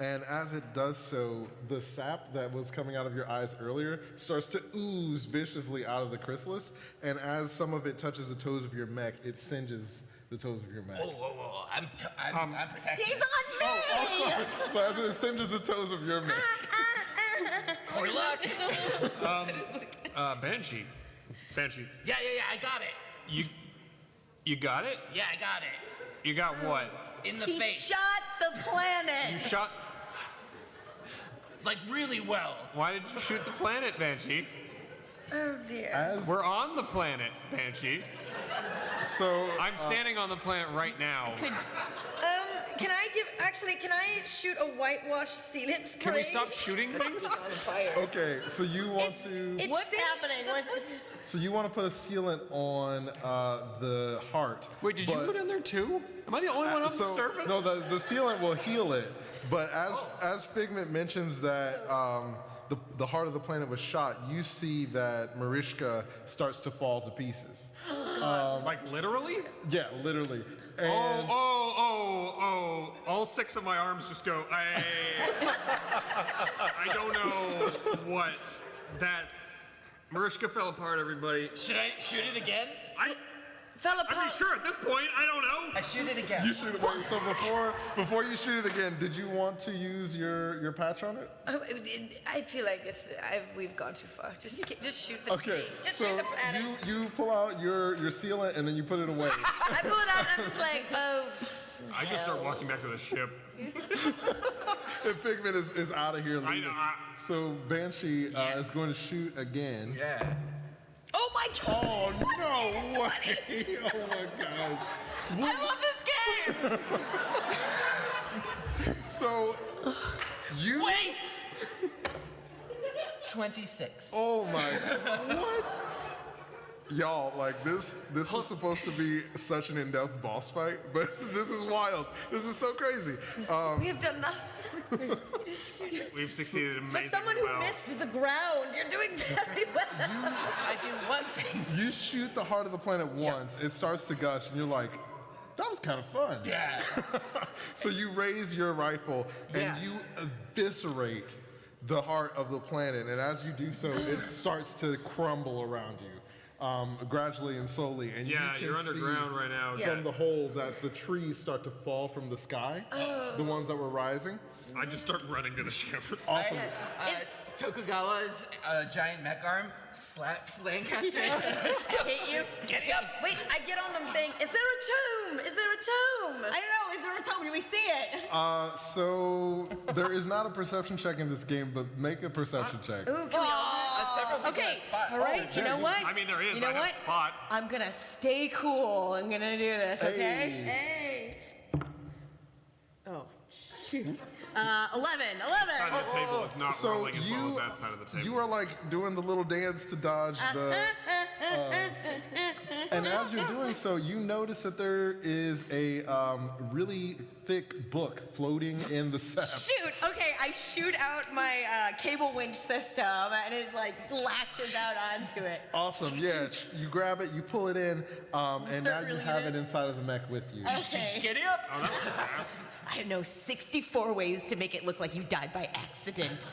And as it does so, the sap that was coming out of your eyes earlier starts to ooze viciously out of the chrysalis. And as some of it touches the toes of your mech, it singes the toes of your mech. Whoa, whoa, whoa. I'm protected. He's on me. So as it singes the toes of your mech. Poor luck. Banshee. Yeah, I got it. You got it? Yeah, I got it. You got what? In the He face. shot the planet. You shot. Like really well. Why did you shoot the planet, Banshee? Oh dear. We're on the planet, Banshee. So I'm standing on the planet right now. Can I give? Actually, can I shoot a whitewash sealant spray? Can we stop shooting things? It's on fire. Okay, so you want to. What's happening? So you want to put a sealant on the heart. Wait, did you go down there too? Am I the only one on the surface? No, the sealant will heal it. But as Figment mentions that the heart of the planet was shot, you see that Mariska starts to fall to pieces. Like literally? Yeah, literally. And All 6 of my arms just go, I don't know what that. Mariska fell apart, everybody. Should I shoot it again? Fell apart. I mean, sure, at this point, I don't know. I shoot it again. You shoot it. So before you shoot it again, did you want to use your patch on it? I feel like we've gone too far. Just shoot the tree. Just so shoot the planet. you pull out your sealant and then you put it away. I pull it out and I'm just like, oh. I just start walking back to the ship. And Figment is out of here leaving. So Banshee is going to shoot again. Yeah. Oh my god! Oh no way! Oh my gosh! I love this game. So you wait. 26. Oh my! What? Y'all, like this was supposed to be such an in-depth boss fight, but this is wild. This is so crazy. We have done nothing. We've succeeded amazingly For someone who missed the ground, you're doing very well. I do one thing. You shoot the heart of the planet once, it starts to gush, and you're like, that was kind of fun. Yeah. So you raise your rifle and you eviscerate the heart of the planet, and as you do so, it starts to crumble around you. Gradually and slowly, and Yeah, you can you're underground right now. from the hole that the trees start to fall from the sky, the ones that were rising. I just start running to the ship. Awesome. Tokugawa's giant mech arm slaps Lancaster. Hit you. Get him. Wait, I get on the thing. Is there a tomb? Is there a tomb? I don't know. Is there a tomb? Do we see it? So there is not a perception check in this game, but make a perception check. Ooh, can we all Several people Okay. have spot. All right. You know what? I mean, there is. You know I have what? spot. I'm gonna stay cool. I'm gonna do this. Okay. Hey. Oh, shoot. 11. Side of the table is not So rolling as well as that side of the table. you are like doing the little dance to dodge the. And as you're doing so, you notice that there is a really thick book floating in the sap. Shoot. Okay. I shoot out my cable winch system, and it like latches out onto it. Awesome, yeah. You grab it, you pull it in, and now you have it inside of the mech with you. Okay. Get up. Oh, that was fast. I know 64 ways to make it look like you died by accident.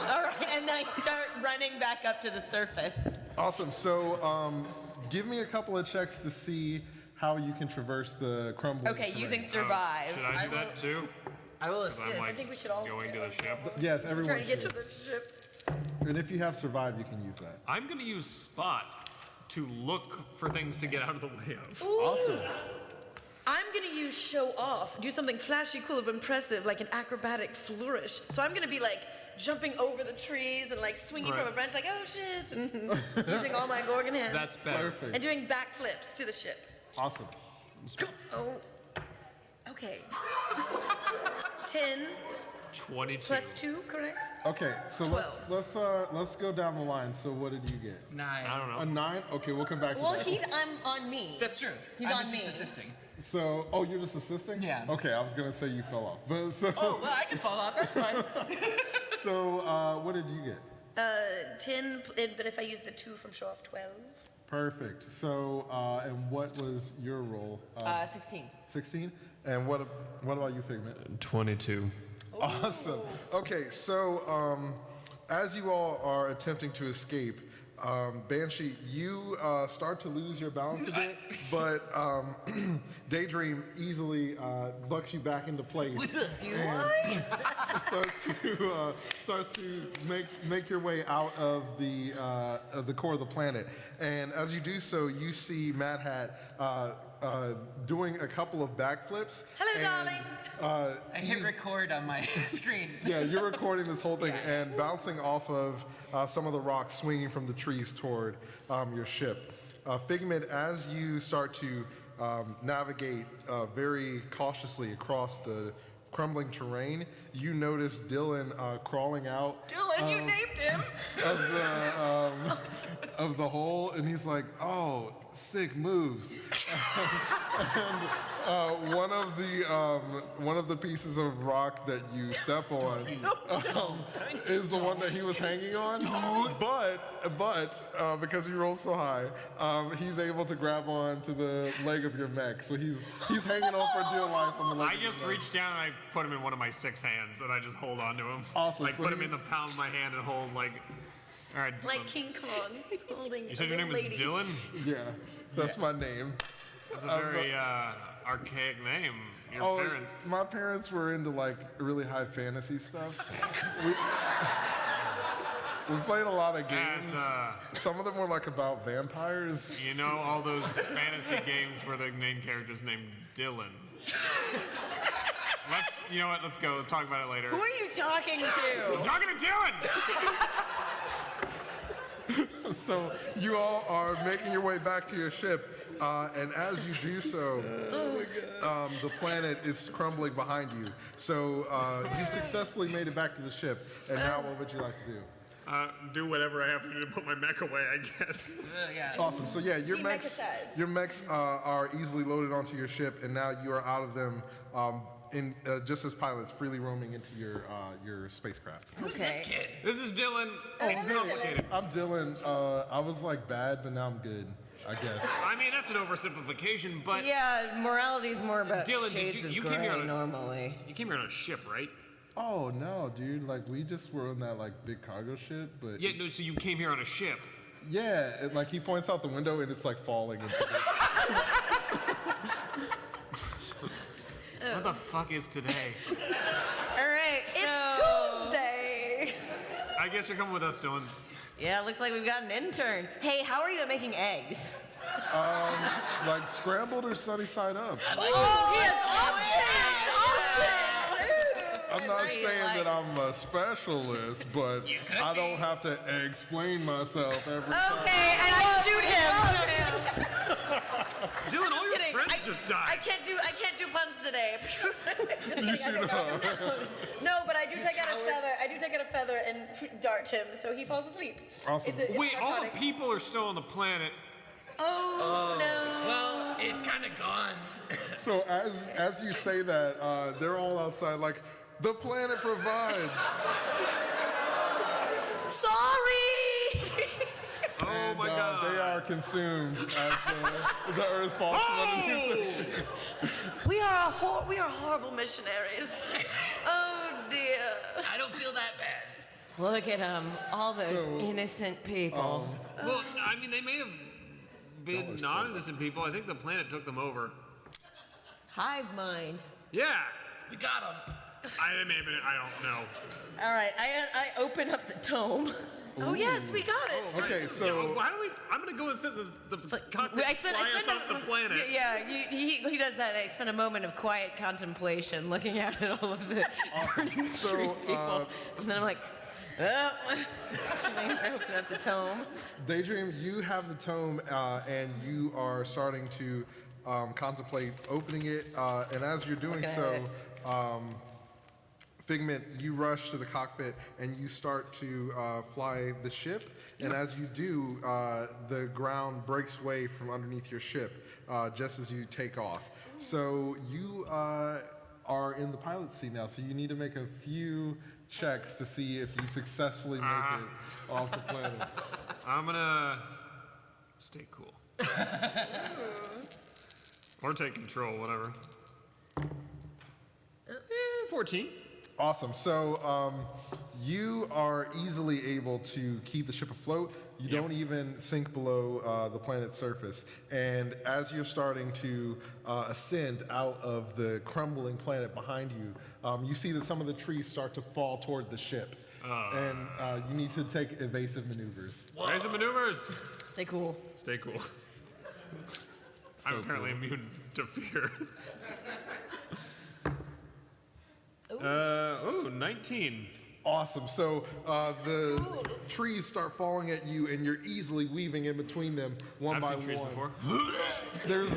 All right, and then I start running back up to the surface. Awesome, so give me a couple of checks to see how you can traverse the crumbling Okay, terrain. using survive. Should I do that too? I will 'Cause I'm assist. like I think we should all going to the ship. Yes, everyone Trying to get to should. the ship. And if you have survive, you can use that. I'm going to use spot to look for things to get out of the way of. Awesome. I'm gonna use show off, do something flashy, cool, or impressive, like an acrobatic flourish. So I'm gonna be like jumping over the trees and like swinging from a branch, like oh shit, using all my Gorgon hands. That's better. Perfect. And doing backflips to the ship. Awesome. Oh, okay. 10 22. plus 2, correct? Okay, so let's go down the line. So what did you get? 9. I don't know. A 9? Okay, we'll come back to Well, that. he's on me. That's true. He's I'm on just me. assisting. So, oh, you're just assisting? Yeah. Okay, I was gonna say you fell off, but so. Oh, well, I can fall off. That's fine. So, what did you get? 10, but if I use the 2 from show off, 12. Perfect. So, and what was your roll? 16. 16. And what about you, Figment? 22. Awesome. Okay, so as you all are attempting to escape, Banshee, you start to lose your balance a bit, but Daydream easily bucks you back into place. Do I? starts to make your way out of the core of the planet, and as you do so, you see Mad Hat doing a couple of backflips. Hello, darlings. I hit record on my screen. Yeah, you're recording this whole thing and bouncing off of some of the rocks swinging from the trees toward your ship. Figment, as you start to navigate very cautiously across the crumbling terrain, you notice Dylan crawling out. Dylan, you named him. Of the hole, and he's like, "Oh, sick moves." And one of the pieces of rock that you step on is the one that he was hanging on. But because he rolled so high, he's able to grab on to the leg of your mech. So he's hanging on for dear life on the leg. I just reach down and I put him in one of my 6 hands and I just hold on to him. Awesome. Like So put him in the palm of my hand and hold like. All right. Like King Kong holding. You said your a name was lady. Dylan? Yeah, that's my name. That's a very archaic name. Your Oh, parent. my parents were into like really high fantasy stuff. We played a lot of games. Some of them were like about vampires. You know all those fantasy games where the main character's named Dylan. You know what? Let's go talk about it later. Who are you talking to? I'm talking to Dylan. So you all are making your way back to your ship, and as you do so, the planet is crumbling behind you. So you successfully made it back to the ship, and now what would you like to do? Do whatever I have to do to put my mech away, I guess. Awesome. So yeah, your mechs are easily loaded onto your ship, and now you are out of them. Just as pilots, freely roaming into your spacecraft. Who's this kid? This is Dylan. It's hey, complicated. I'm Dylan. I was like bad, but now I'm good, I guess. I mean, that's an oversimplification, but Yeah, morality's more about Dylan, shades you of came here gray on normally. You came here on a ship, right? Oh no, dude! Like we just were on that like big cargo ship, but Yeah, no. So you came here on a ship. yeah, and, like he points out the window and it's like falling into this. What the fuck is today? All right, It's Tuesday. I guess you're coming with us, Dylan. Yeah, looks like we've got an intern. Hey, how are you at making eggs? Like scrambled or sunny side up. Oh, he has I'm not saying that I'm a specialist, but I don't have to explain myself every time. Okay, and I shoot him. Dylan, all your kidding. friends just died. I can't do puns today. Just kidding. I shoot don't know. No, but I do take out a feather and dart him, so he falls asleep. Awesome. It's Wait, all the narcotic. people are still on the planet. Oh no. Well, it's kind of gone. So as you say that, they're all outside like, the planet provides. Sorry. Oh my God. They are consumed as the Earth falls from underneath. We are horrible missionaries. Oh dear. I don't feel that bad. Look at them, all those So, innocent people. Well, I mean, they may have been not innocent people. I think the planet took them over. Hive mind. Yeah. We got him. I may have been. I don't know. All right, I open up the tome. Oh yes, we got it. Okay, so Yeah, why don't we? I'm gonna go and sit in the cockpit. I spent fly us off the planet. Yeah, he does that. I spent a moment of quiet contemplation, looking out at all of the burning street people, and then I'm like, oh. And then I open up the tome. Daydream, you have the tome, and you are starting to contemplate opening it. And as you're doing so, Figment, you rush to the cockpit and you start to fly the ship. And as you do, the ground breaks away from underneath your ship just as you take off. So you are in the pilot seat now. So you need to make a few checks to see if you successfully make it off the planet. I'm gonna stay cool. Or take control, whatever. 14. Awesome. So you are easily able to keep the ship afloat. You don't even sink below the planet's surface. And as you're starting to ascend out of the crumbling planet behind you, you see that some of the trees start to fall toward the ship. And you need to take evasive maneuvers. Evasive maneuvers. Stay cool. Stay cool. I'm apparently immune to fear. 19. Awesome. So the trees start falling at you, and you're easily weaving in between them one by I've seen trees one. before. There's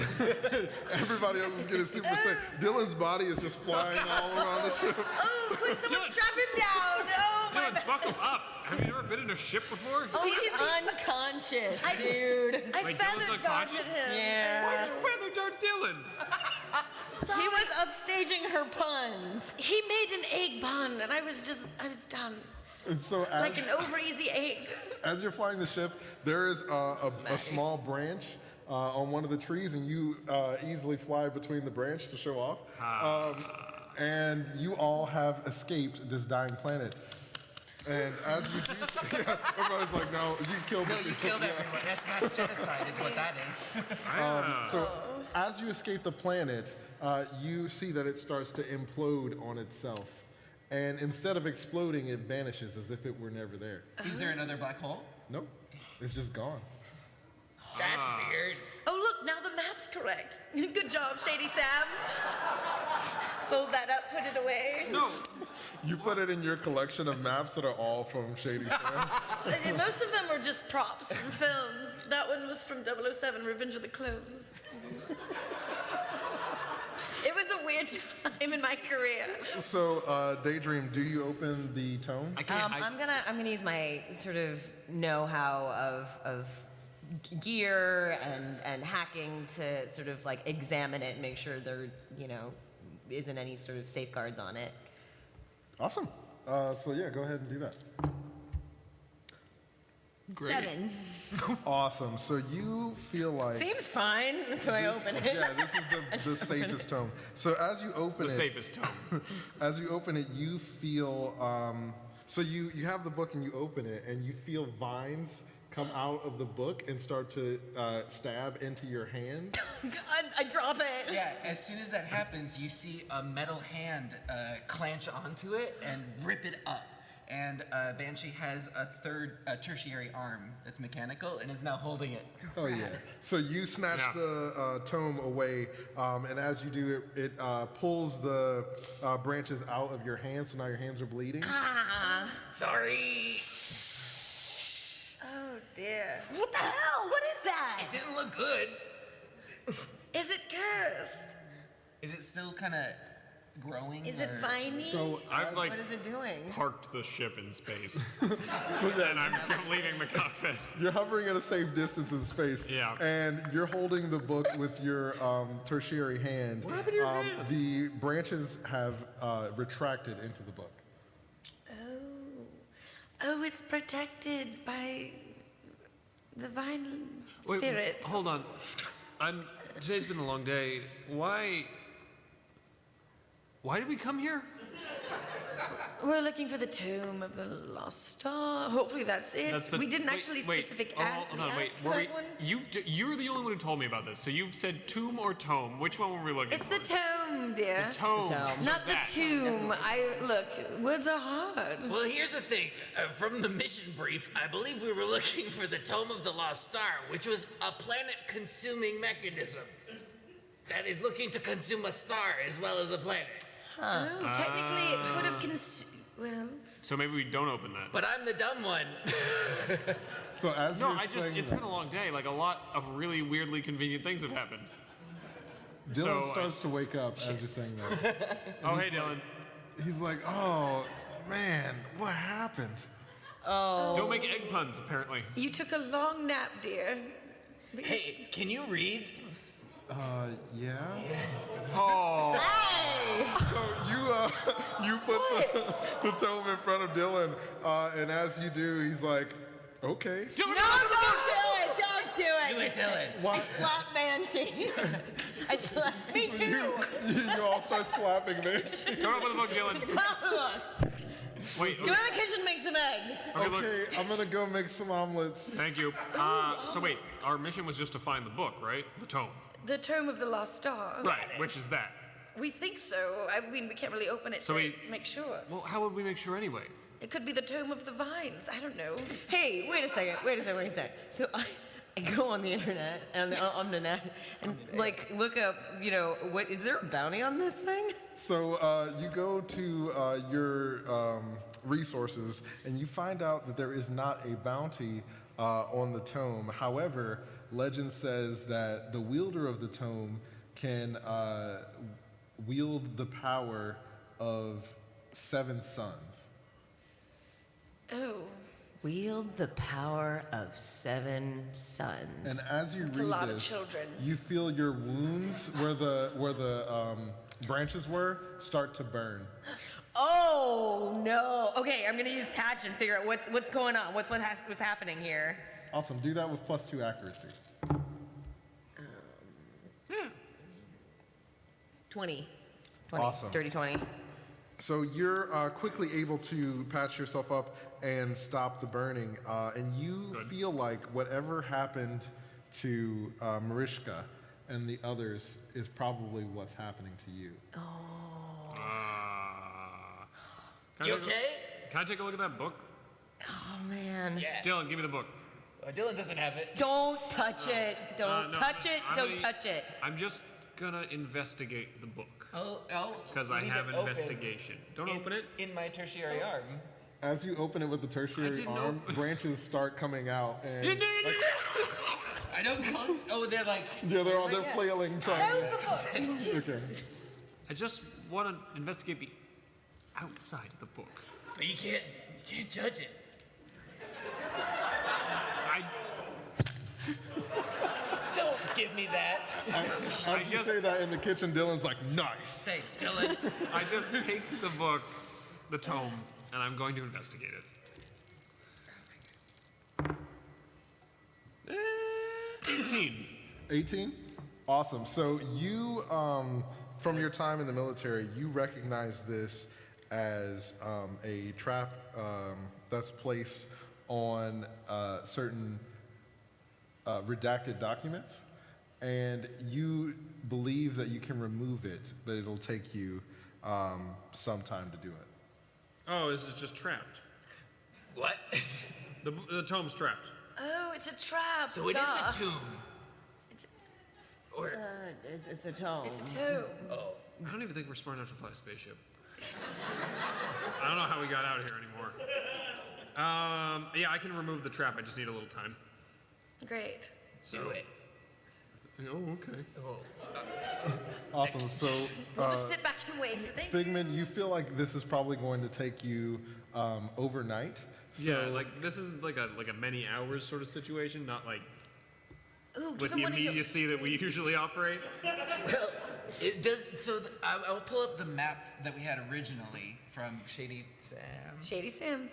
everybody else is getting super sick. Dylan's body is just flying all around the ship. Oh, quick, someone strap him down. Oh, my Dylan, buckle up. Have you ever been in a ship before? Oh, he's unconscious, dude. I Wait, Dylan's feather darted unconscious? him. Yeah. Why'd you feather dart Dylan? He was upstaging her puns. He made an egg bun, and I was done. And so Like an over easy egg. as you're flying the ship, there is a small branch on one of the trees, and you easily fly between the branch to show off. And you all have escaped this dying planet. And as you do, everybody's like, no, you killed No, you killed everyone. That's mass genocide, is what that is. So as you escape the planet, you see that it starts to implode on itself. And instead of exploding, it vanishes as if it were never there. Is there another black hole? Nope, it's just gone. That's weird. Oh, look, now the map's correct. Good job, Shady Sam. Fold that up, put it away. No. You put it in your collection of maps that are all from Shady Sam. Most of them were just props from films. That one was from 007, Revenge of the Clones. It was a weird time in my career. So, Daydream, do you open the tome? I'm gonna use my sort of know-how of gear and hacking to sort of like examine it and make sure there isn't any sort of safeguards on it. Awesome. So yeah, go ahead and do that. Great. 7. Awesome. So you feel like Seems fine, so I open it. Yeah, this is the safest tome. So as you open The it, safest tome. as you open it, you feel. So you have the book and you open it, and you feel vines come out of the book and start to stab into your hands. God, I drop it. Yeah, as soon as that happens, you see a metal hand clench onto it and rip it up. And Banshee has a tertiary arm that's mechanical and is now holding it. Oh yeah. So you snatch the tome away, and as you do, it pulls the branches out of your hands. So now your hands are bleeding. Ah, sorry. Oh dear. What the hell? What is that? It didn't look good. Is it cursed? Is it still kind of growing? Is it viney? So I've like What is it doing? parked the ship in space, and I'm leaving the cockpit. You're hovering at a safe distance in space. Yeah. And you're holding the book with your tertiary hand. What happened to your hands? The branches have retracted into the book. Oh, it's protected by the vine Wait, spirit. hold on. Today's been a long day. Why did we come here? We're looking for the Tomb of the Lost Star. Hopefully that's it. We didn't actually specific ask Hold on, wait. for that one. You're the only one who told me about this. So you've said tomb or tome. Which one were we looking It's for? the tome, dear. The tome. Not the tomb. Look, words are hard. Well, here's the thing. From the mission brief, I believe we were looking for the Tome of the Lost Star, which was a planet-consuming mechanism that is looking to consume a star as well as a planet. Oh, technically it could have well. So maybe we don't open that. But I'm the dumb one. So as No, you're saying it's that, been a long day. Like a lot of really weirdly convenient things have happened. Dylan So, starts to wake up as you're saying that. Oh, hey, Dylan. He's like, oh, man, what happened? Oh. Don't make egg puns, apparently. You took a long nap, dear. Hey, can you read? Yeah. Oh. Hey! So you put the tome in front of Dylan, and as you do, he's like, okay. No, don't do it! Don't do it! Do it, Dylan. I slap Banshee. I slap. Me too. You all start slapping me. Don't open the book, Dylan. Look. Wait. Go to the kitchen, make some eggs. Okay, I'm gonna go make some omelets. Thank you. So wait, our mission was just to find the book, right? The tome. The Tomb of the Lost Star. Right, which is that. We think so. I mean, we can't really open it So to we- make sure. Well, how would we make sure anyway? It could be the Tomb of the Vines. I don't know. Hey, wait a second. So I go on the internet and on the net and like look up, what is there a bounty on this thing? So you go to your resources, and you find out that there is not a bounty on the tome. However, legend says that the wielder of the tome can wield the power of 7 suns. Oh. Wield the power of 7 suns. And as you That's read a lot of this, children. you feel your wounds where the branches were start to burn. Oh no! Okay, I'm gonna use patch and figure out what's going on. What's happening here. Awesome. Do that with +2 accuracy. 20. Awesome. Dirty 20. So you're quickly able to patch yourself up and stop the burning, and you feel like whatever happened to Mariska and the others is probably what's happening to you. Can I You take a- okay? Can I take a look at that book? Oh man. Yeah. Dylan, give me the book. Dylan doesn't have it. Don't touch it. Don't No, touch it. I'm Don't gonna- touch it. I'm just gonna investigate the book. I'll Because I leave have it open investigation. Don't open it. in my tertiary arm. As you open it with the tertiary didn't arm, branches start coming out, and I don't close. Oh, they're like. yeah, they're flailing, trying. Close the book. Okay. I just want to investigate the outside of the book. But you can't judge it. Don't give me that. As you say that in the kitchen, Dylan's like, nice. Thanks, Dylan. I just take the book, the tome, and I'm going to investigate it. 18. 18? Awesome. So you, from your time in the military, you recognize this as a trap that's placed on certain redacted documents, and you believe that you can remove it, but it'll take you some time to do it. Oh, this is just trapped. What? The tome's trapped. Oh, it's a trap. So it is a tomb. Or It's a tome. It's a tomb. oh, I don't even think we're smart enough to fly a spaceship. I don't know how we got out here anymore. Yeah, I can remove the trap. I just need a little time. Great. So. do it. Oh, okay. Awesome. So We'll just sit back and wait. Thank you. Figment, you feel like this is probably going to take you overnight. Yeah, like this is like a many hours sort of situation, not like Ooh, with give him the one of your- immediacy that we usually operate. Well, it does. So I'll pull up the map that we had originally from Shady Sam. Shady Sam.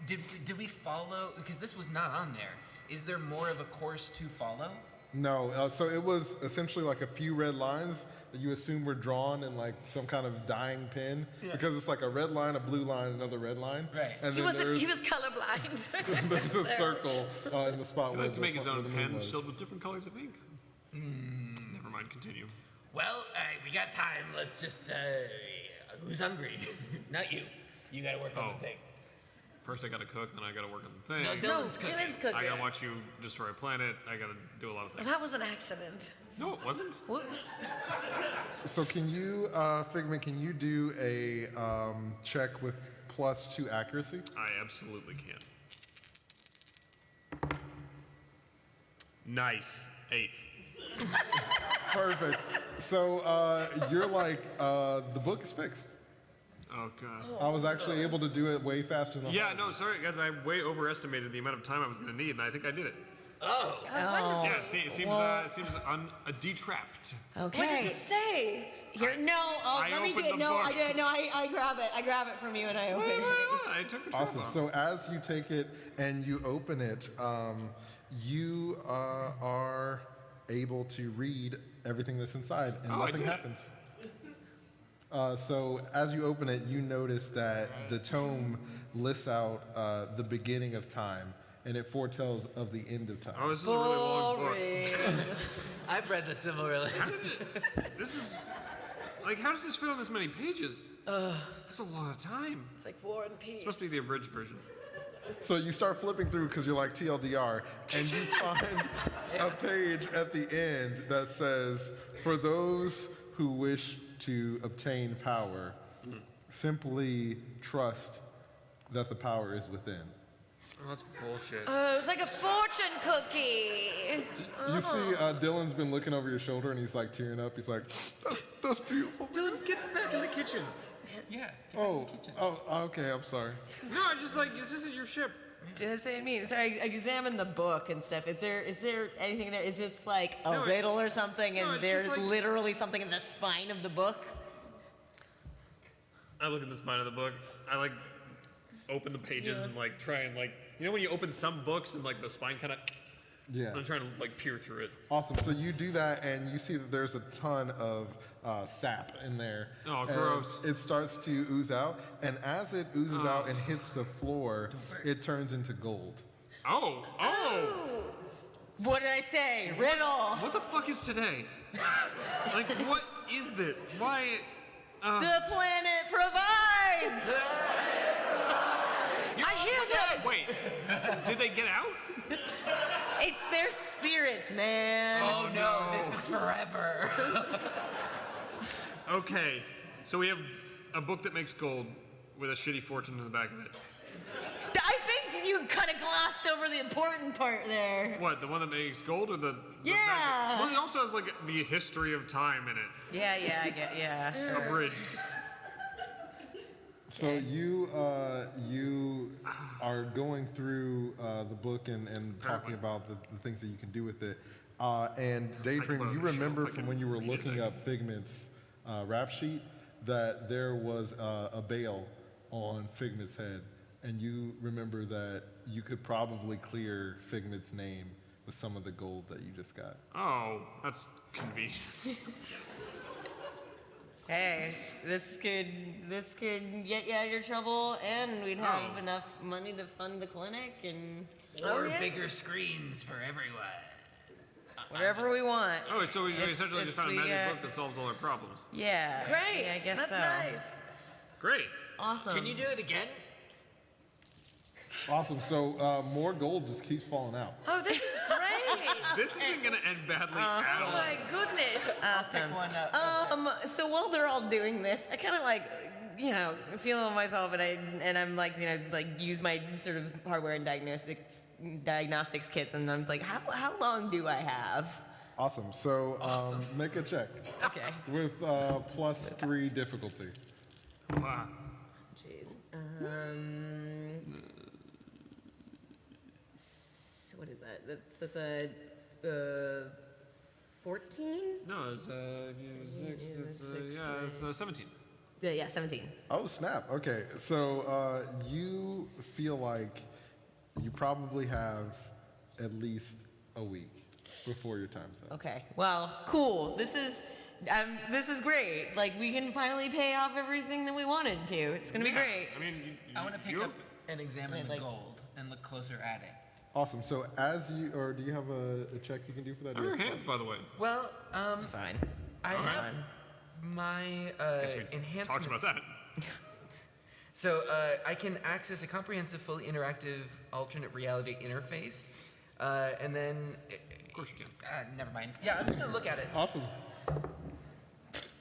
Did we follow? Because this was not on there. Is there more of a course to follow? No, so it was essentially like a few red lines that you assume were drawn in like some kind of dying pen, because it's like a red line, a blue line, another red line. Right. And He then was colorblind. there's a circle in the spot He where liked to make his where own the moon pens was. filled with different colors of ink. Never mind, continue. well, we got time. Let's just. Who's hungry? Not you. You gotta work on the thing. First I gotta cook, then I gotta work on the thing. No, Dylan's cooking. Dylan's cooking. I gotta watch you destroy a planet. I gotta do a lot of Well, things. that was an accident. No, it wasn't. Whoops. So can you, Figment, can you do a check with +2 accuracy? I absolutely can. Nice. 8. Perfect. So you're like, the book is fixed. Oh god. I was actually able to do it way faster than I Yeah, thought. no, sorry guys, I way overestimated the amount of time I was gonna need, and I think I did it. Oh. Wonderful. Yeah, it seems detrapped. Okay. What does it say? Here, no. Oh, I let me do opened it. the No, book. I did. No, I grab it. I grab it from you and I open it. I took the trap Awesome. off. So as you take it and you open it, you are able to read everything that's inside, and I nothing did. happens. So as you open it, you notice that the tome lists out the beginning of time, and it foretells of the end of time. Oh, this is a really long book. I've read the similarly. This is like, how does this fit on this many pages? That's a lot of time. It's like War and Peace. It's supposed to be the abridged version. So you start flipping through because you're like TLDR, and you find a page at the end that says, "For those who wish to obtain power, simply trust that the power is within. Oh, that's bullshit. Oh, it's like a fortune cookie. You see, Dylan's been looking over your shoulder and he's like tearing up. He's like, that's beautiful. Dylan, get back in the kitchen. Yeah. Oh, okay, I'm sorry. No, I just like, this isn't your ship. Just I mean, so I examine the book and stuff. Is there anything there? Is it like a riddle or something, and there's like, literally something in the spine of the book? I look at the spine of the book. I like open the pages and like try and like, you know when you open some books and like the spine kind of. Yeah. I'm trying to like peer through it. Awesome. So you do that, and you see that there's a ton of sap in there. Oh, and gross. It starts to ooze out, and as it oozes out and hits the floor, it turns into gold. Oh! What did I say? Riddle. What the fuck is today? Like, what is this? Why? The planet provides. I hear that. Wait, did they get out? It's their spirits, man. Oh no, this is forever. Okay, so we have a book that makes gold with a shitty fortune in the back of it. I think you kind of glossed over the important part there. What, the one that makes gold or the Yeah. Well, it also has like the history of time in it. Yeah, I get, sure. Abridged. So you are going through the book and talking about the things that you can do with it. And Daydream, you remember from when you were looking up Figment's rap sheet that there was a bail on Figment's head. And you remember that you could probably clear Figment's name with some of the gold that you just got. Oh, that's convenient. Hey, this could get you out of your trouble, and we'd have enough money to fund the clinic and Or bigger screens for everyone. whatever we want. Oh, so we essentially just found a we magic got- book that solves all our problems. Yeah. Great. Yeah, I guess That's so. nice. Great. Awesome. Can you do it again? Awesome. So more gold just keeps falling out. Oh, this is great. This isn't gonna end badly at Oh all. my goodness. Awesome. So while they're all doing this, I kind of like, feel on myself, and I'm like, like use my sort of hardware and diagnostics kits, and I'm like, how long do I have? Awesome. So make a check. Okay. With +3 difficulty. Wow. Jeez. So what is that? That's a 14? No, it's 6. It's 17. Yeah, 17. Oh, snap. Okay. So you feel like you probably have at least a week before your time's up. Okay. Well, cool. This is great. Like, we can finally pay off everything that we wanted to. It's gonna be great. I mean, I want to pick up and examine the gold and look closer at it. Awesome. So do you have a check you can do for that? How are your hands, by the way? Well, It's fine. I have my enhancements. Talked about that. So I can access a comprehensive, fully interactive alternate reality interface, and then. Of course you can. Never mind. Yeah, I'm just gonna look at it. Awesome.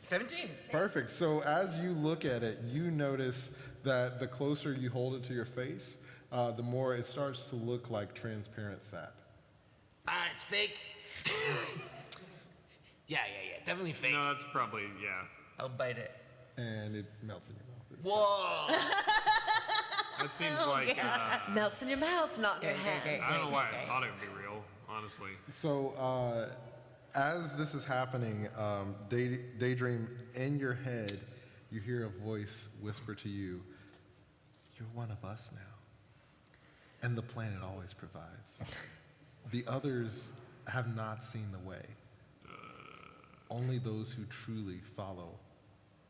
17. Perfect. So as you look at it, you notice that the closer you hold it to your face, the more it starts to look like transparent sap. It's fake. Yeah, definitely fake. No, that's probably, I'll bite it. And it melts in your mouth. Whoa. That seems like. Melts in your mouth, not in your hands. I don't know why I thought it would be real, honestly. So as this is happening, Daydream, in your head, you hear a voice whisper to you, "You're one of us now. And the planet always provides. The others have not seen the way. Only those who truly follow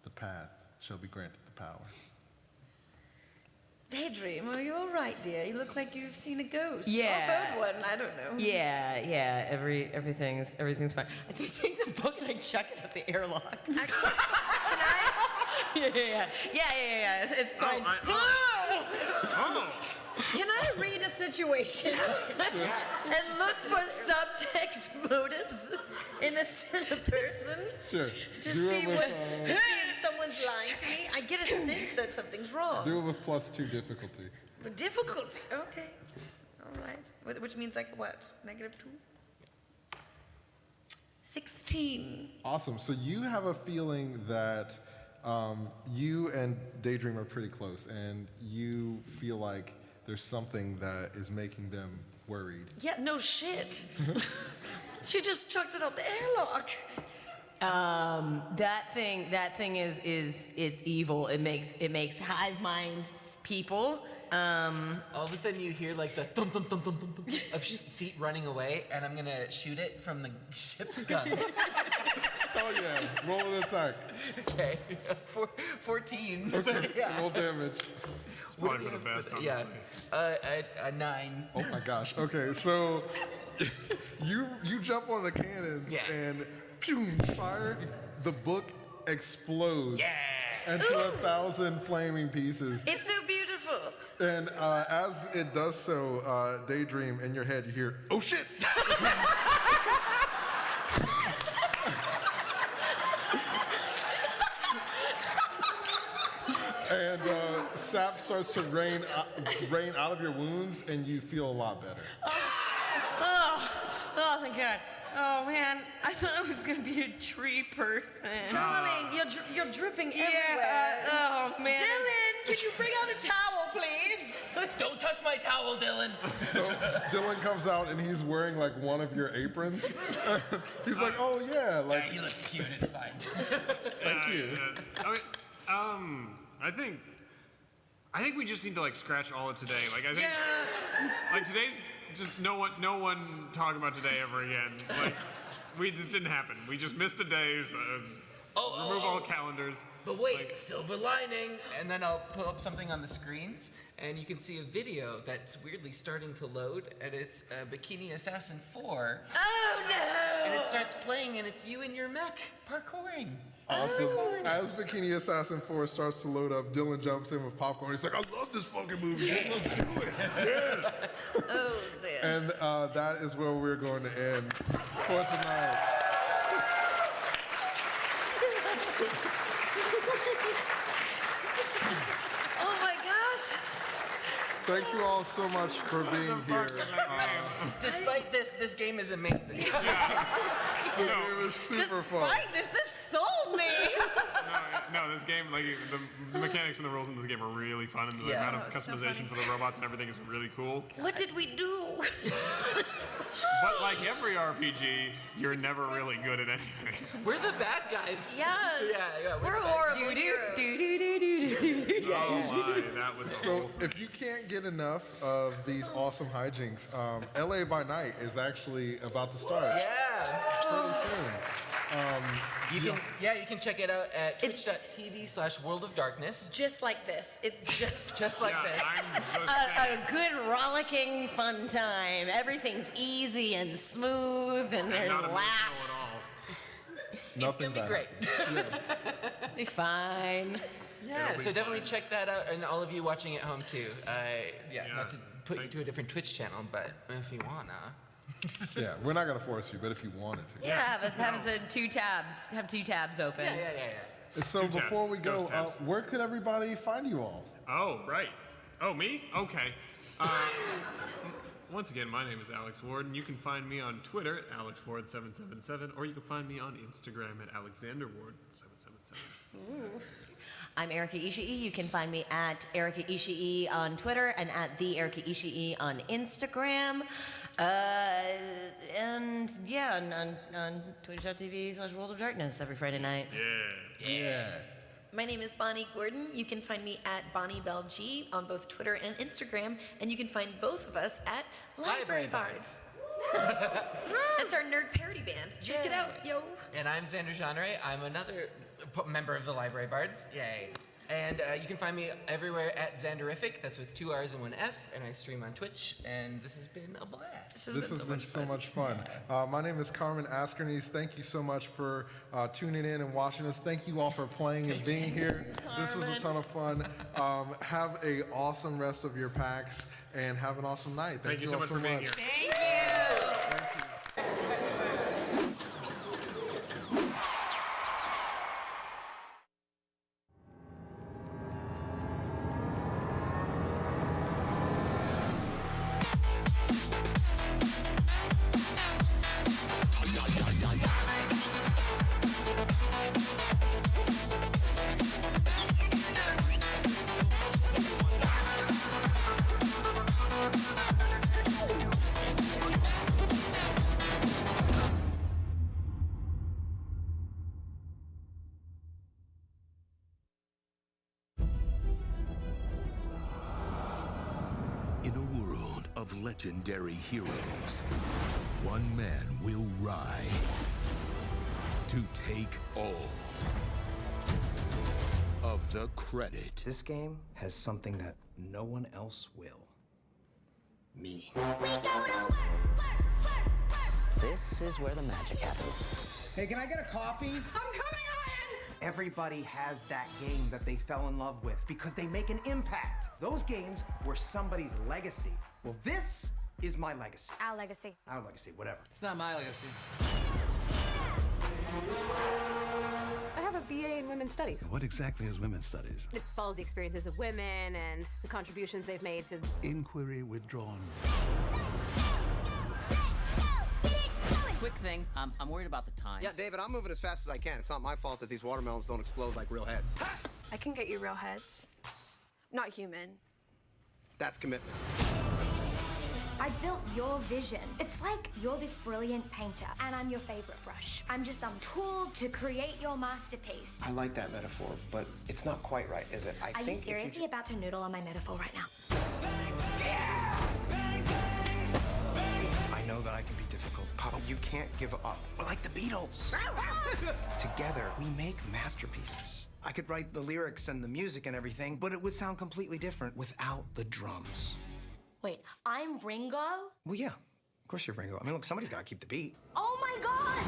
the path shall be granted the power." Daydream, are you all right, dear? You look like you've seen a ghost. Yeah. Or a bird one, I don't know. Yeah. Everything's fine. So I take the book and I chuck it at the airlock. Actually, can I? Yeah. It's fine. Can I read a situation and look for subtext motives in a person? Sure. To Do see it with, what, to see if someone's lying to me. I get a sense that something's wrong. do it with +2 difficulty. The difficulty. Okay. All right. Which means like what? -2? 16. Awesome. So you have a feeling that you and Daydream are pretty close, and you feel like there's something that is making them worried. Yeah, no shit. She just chucked it out the airlock. That thing is it's evil. It makes hive mind people. All of a sudden you hear like the thump thump thump thump thump thump of feet running away, and I'm gonna shoot it from the ship's guns. Oh yeah, roll an attack. Okay, 14. Okay, Yeah. roll damage. It's probably for the best, honestly. Yeah, a 9. Oh my gosh. Okay, so you jump on the cannons and phew, fire. The book explodes into 1,000 flaming pieces. It's so beautiful. And as it does so, Daydream, in your head, you hear, "Oh shit!" And sap starts to rain out of your wounds, and you feel a lot better. Oh, thank God. Oh man, I thought I was gonna be a tree person. Darling, you're dripping everywhere. Oh man. Dylan, can you bring out a towel, please? Don't touch my towel, Dylan. So Dylan comes out, and he's wearing like one of your aprons. He's like, "Oh yeah, like." He looks cute. It's fine. Thank you. I think we just need to like scratch all of today. Like I think, like today's just no one talk about today ever again. Like this didn't happen. We just missed a day. So remove all calendars. But wait, silver lining, and then I'll pull up something on the screens, and you can see a video that's weirdly starting to load, and it's Bikini Assassin 4. Oh no! And it starts playing, and it's you and your mech parkouring. Awesome. As Bikini Assassin 4 starts to load up, Dylan jumps in with popcorn. He's like, "I love this fucking movie. Let's do it." Yeah. Oh, man. And that is where we're going to end for tonight. Oh my gosh! Thank you all so much for being here. Despite this game is amazing. It was super fun. Despite this sold me. No, this game, like the mechanics and the rules in this game are really fun, and the amount of customization for the robots and everything is really cool. What did we do? But like every RPG, you're never really good at anything. We're the bad guys. Yes. Yeah, we're horrible heroes. Oh my, that was So if you can't get enough of these awesome hijinks, LA by Night is actually about to start. Yeah. Pretty soon. You can check it out at twitch.tv/World of Darkness. Just like this. It's just like this. A good rollicking fun time. Everything's easy and smooth, and there's laughs. Nothing It'll be great. Be fine. Yeah, so definitely check that out, and all of you watching at home too. Not to put you to a different Twitch channel, but if you wanna. Yeah, we're not gonna force you, but if you wanted to. Yeah, have two tabs open. Yeah. And so Two before tabs. we go, Those tabs. where could everybody find you all? Oh, right. Oh, me? Okay. Once again, my name is Alex Ward, and you can find me on Twitter at AlexWard777, or you can find me on Instagram at AlexanderWard777. Ooh. I'm Erica Ishii. You can find me at Erica Ishii on Twitter and at the Erica Ishii on Instagram. And yeah, on twitch.tv/World of Darkness every Friday night. Yeah. My name is Bonnie Gordon. You can find me at Bonnie Bell G on both Twitter and Instagram, and you can find both of us at Library Bards. That's our nerd parody band. Check it out, yo. And I'm Xander Genre. I'm another member of the Library Bards. Yay. And you can find me everywhere at Xanderific. That's with 2 R's and 1 F. And I stream on Twitch. And this has been a blast. This has been so much fun. My name is Carmen Askernes. Thank you so much for tuning in and watching us. Thank you all for playing and being here. This was a ton of fun. Have an awesome rest of your PAX and have an awesome night. Thank you so much for being here. Thank you. In a world of legendary heroes, one man will rise to take all of the credit. This game has something that no one else will. Me. This is where the magic happens. Hey, can I get a coffee? I'm coming, Ian! Everybody has that game that they fell in love with because they make an impact. Those games were somebody's legacy. Well, this is my legacy. Our legacy. Our legacy, whatever. It's not my legacy. I have a BA in Women's Studies. What exactly is women's studies? It follows the experiences of women and the contributions they've made to... Inquiry withdrawn. Quick thing, I'm worried about the time. Yeah, David, I'm moving as fast as I can. It's not my fault that these watermelons don't explode like real heads. I can get you real heads. Not human. That's commitment. I built your vision. It's like you're this brilliant painter, and I'm your favorite brush. I'm just some tool to create your masterpiece. I like that metaphor, but it's not quite right, is it? Are you seriously about to noodle on my metaphor right now? I know that I can be difficult, Papa. You can't give up. We're like the Beatles. Together, we make masterpieces. I could write the lyrics and the music and everything, but it would sound completely different without the drums. Wait, I'm Ringo? Well, yeah. Of course you're Ringo. I mean, look, somebody's got to keep the beat. Oh my God!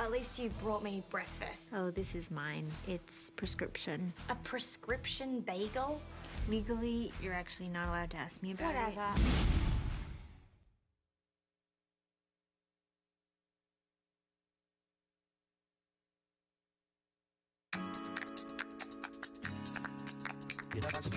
At least you brought me breakfast. Oh, this is mine. It's prescription. A prescription bagel? Legally, you're actually not allowed to ask me about Whatever. it. Get up.